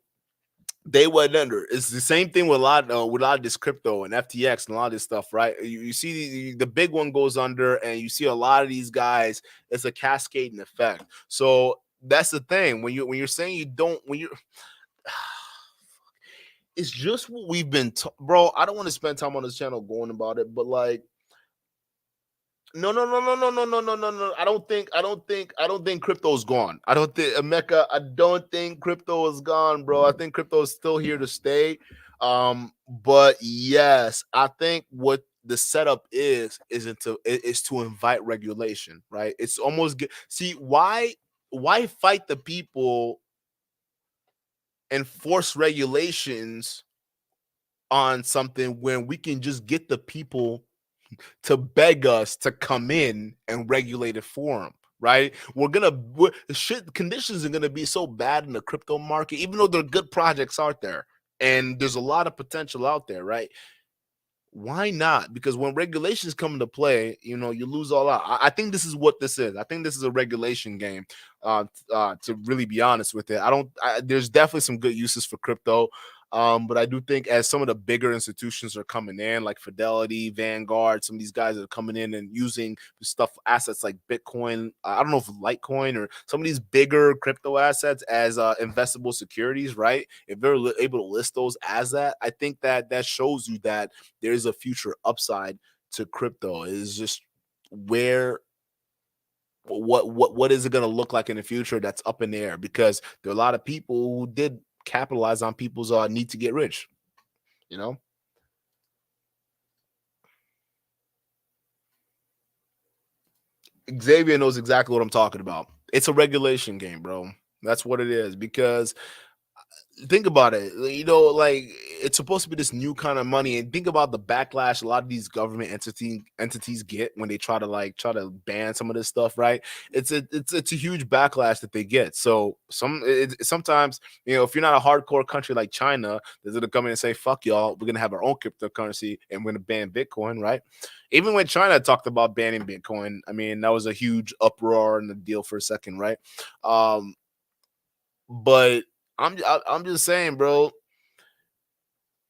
they went under. It's the same thing with a lot of this crypto and FTX and a lot of this stuff, right? You see the big one goes under, and you see a lot of these guys. It's a cascading effect. So that's the thing. When you're saying you don't, it's just what we've been, bro. I don't want to spend time on this channel going about it, but like, no. I don't think crypto's gone. I don't think Mecca. I don't think crypto is gone, bro. I think crypto is still here to stay. But yes, I think what the setup is to invite regulation, right? It's almost see why fight the people and force regulations on something when we can just get the people to beg us to come in and regulate it for them, right? Conditions are gonna be so bad in the crypto market, even though there are good projects out there and there's a lot of potential out there, right? Why not? Because when regulations come into play, you lose all out. I think this is what this is. I think this is a regulation game. To really be honest with it, there's definitely some good uses for crypto. But I do think as some of the bigger institutions are coming in, like Fidelity, Vanguard, some of these guys are coming in and using assets like Bitcoin, I don't know if Litecoin or some of these bigger crypto assets as investable securities, right? If they're able to list those as that, I think that shows you that there's a future upside to crypto. It's just what is it going to look like in the future that's up in the air, because there are a lot of people who did capitalize on people's need to get rich, you know. Xavier knows exactly what I'm talking about. It's a regulation game, bro. That's what it is. Because think about it, you know, like it's supposed to be this new kind of money, and think about the backlash a lot of these government entities get when they try to ban some of this stuff, right? It's a huge backlash that they get. So sometimes, you know, if you're not a hardcore country like China, they're gonna come in and say, fuck y'all, we're gonna have our own cryptocurrency and we're gonna ban Bitcoin, right? Even when China talked about banning Bitcoin, I mean, that was a huge uproar in the deal for a second, right? But I'm just saying, bro,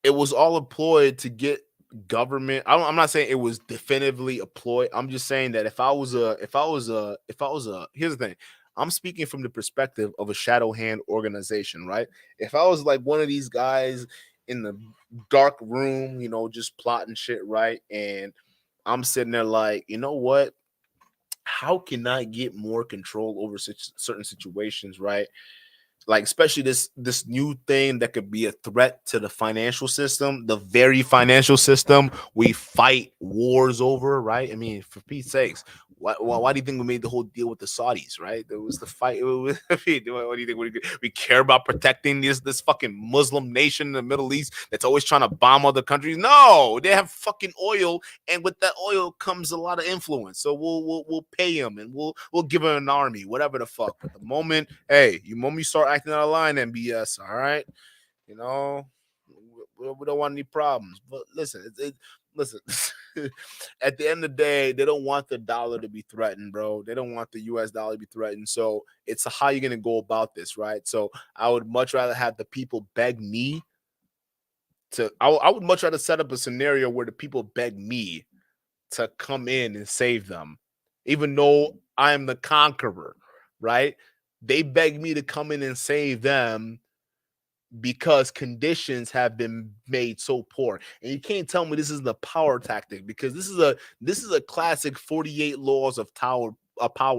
it was all employed to get government. I'm not saying it was definitively a ploy. I'm just saying that if I was a, here's the thing. I'm speaking from the perspective of a shadow hand organization, right? If I was like one of these guys in the dark room, you know, just plotting shit, right? And I'm sitting there like, you know what? How can I get more control over certain situations, right? Like especially this new thing that could be a threat to the financial system, the very financial system we fight wars over, right? I mean, for Pete's sakes, why do you think we made the whole deal with the Saudis, right? There was the fight. What do you think we care about protecting this fucking Muslim nation in the Middle East that's always trying to bomb other countries? No, they have fucking oil, and with that oil comes a lot of influence. So we'll pay them, and we'll give them an army, whatever the fuck. But the moment you start acting out of line, MBS, all right, you know, we don't want any problems. But listen, listen. At the end of the day, they don't want the dollar to be threatened, bro. They don't want the US dollar to be threatened. So it's how you're gonna go about this, right? So I would much rather have the people beg me I would much rather set up a scenario where the people beg me to come in and save them, even though I am the conqueror, right? They beg me to come in and save them because conditions have been made so poor. And you can't tell me this isn't a power tactic, because this is a classic 48 laws of power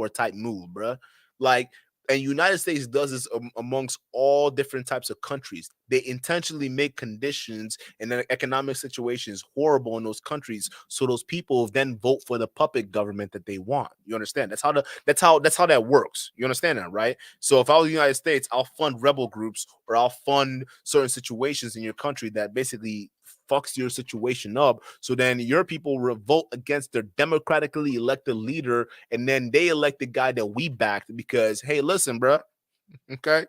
type move, bruh. Like, and United States does this amongst all different types of countries. They intentionally make conditions and then economic situations horrible in those countries, so those people then vote for the puppet government that they want. You understand? That's how that works. You understand that, right? So if I was the United States, I'll fund rebel groups, or I'll fund certain situations in your country that basically fucks your situation up. So then your people revolt against their democratically elected leader, and then they elect the guy that we backed because, hey, listen, bro, okay?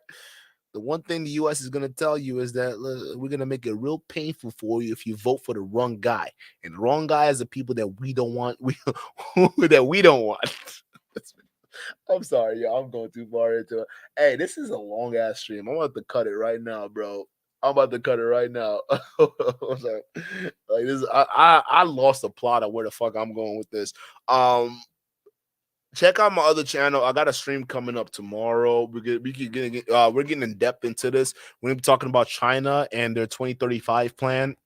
The one thing the U.S. is going to tell you is that we're going to make it real painful for you if you vote for the wrong guy. And the wrong guy is the people that we don't want, that we don't want. I'm sorry, y'all. I'm going too far into it. Hey, this is a long ass stream. I'm about to cut it right now, bro. I'm about to cut it right now. Like this, I lost the plot of where the fuck I'm going with this. Check out my other channel. I got a stream coming up tomorrow. We're getting in depth into this. We're gonna be talking about China and their 2035 plan,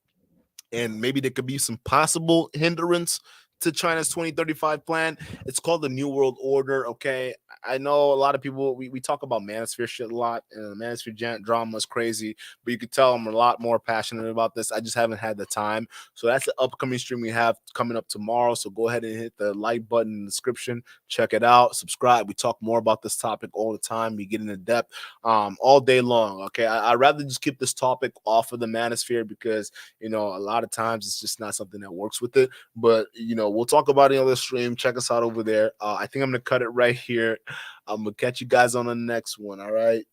and maybe there could be some possible hindrance to China's 2035 plan. It's called the New World Order. Okay, I know a lot of people, we talk about Manosphere shit a lot, and Manosphere drama is crazy, but you could tell I'm a lot more passionate about this. I just haven't had the time. So that's the upcoming stream we have coming up tomorrow. So go ahead and hit the like button in the description, check it out, subscribe. We talk more about this topic all the time. We get into depth all day long. Okay, I'd rather just keep this topic off of the Manosphere, because you know a lot of times it's just not something that works with it. But you know, we'll talk about it on the stream. Check us out over there. I think I'm gonna cut it right here. I'm gonna catch you guys on the next one. All right.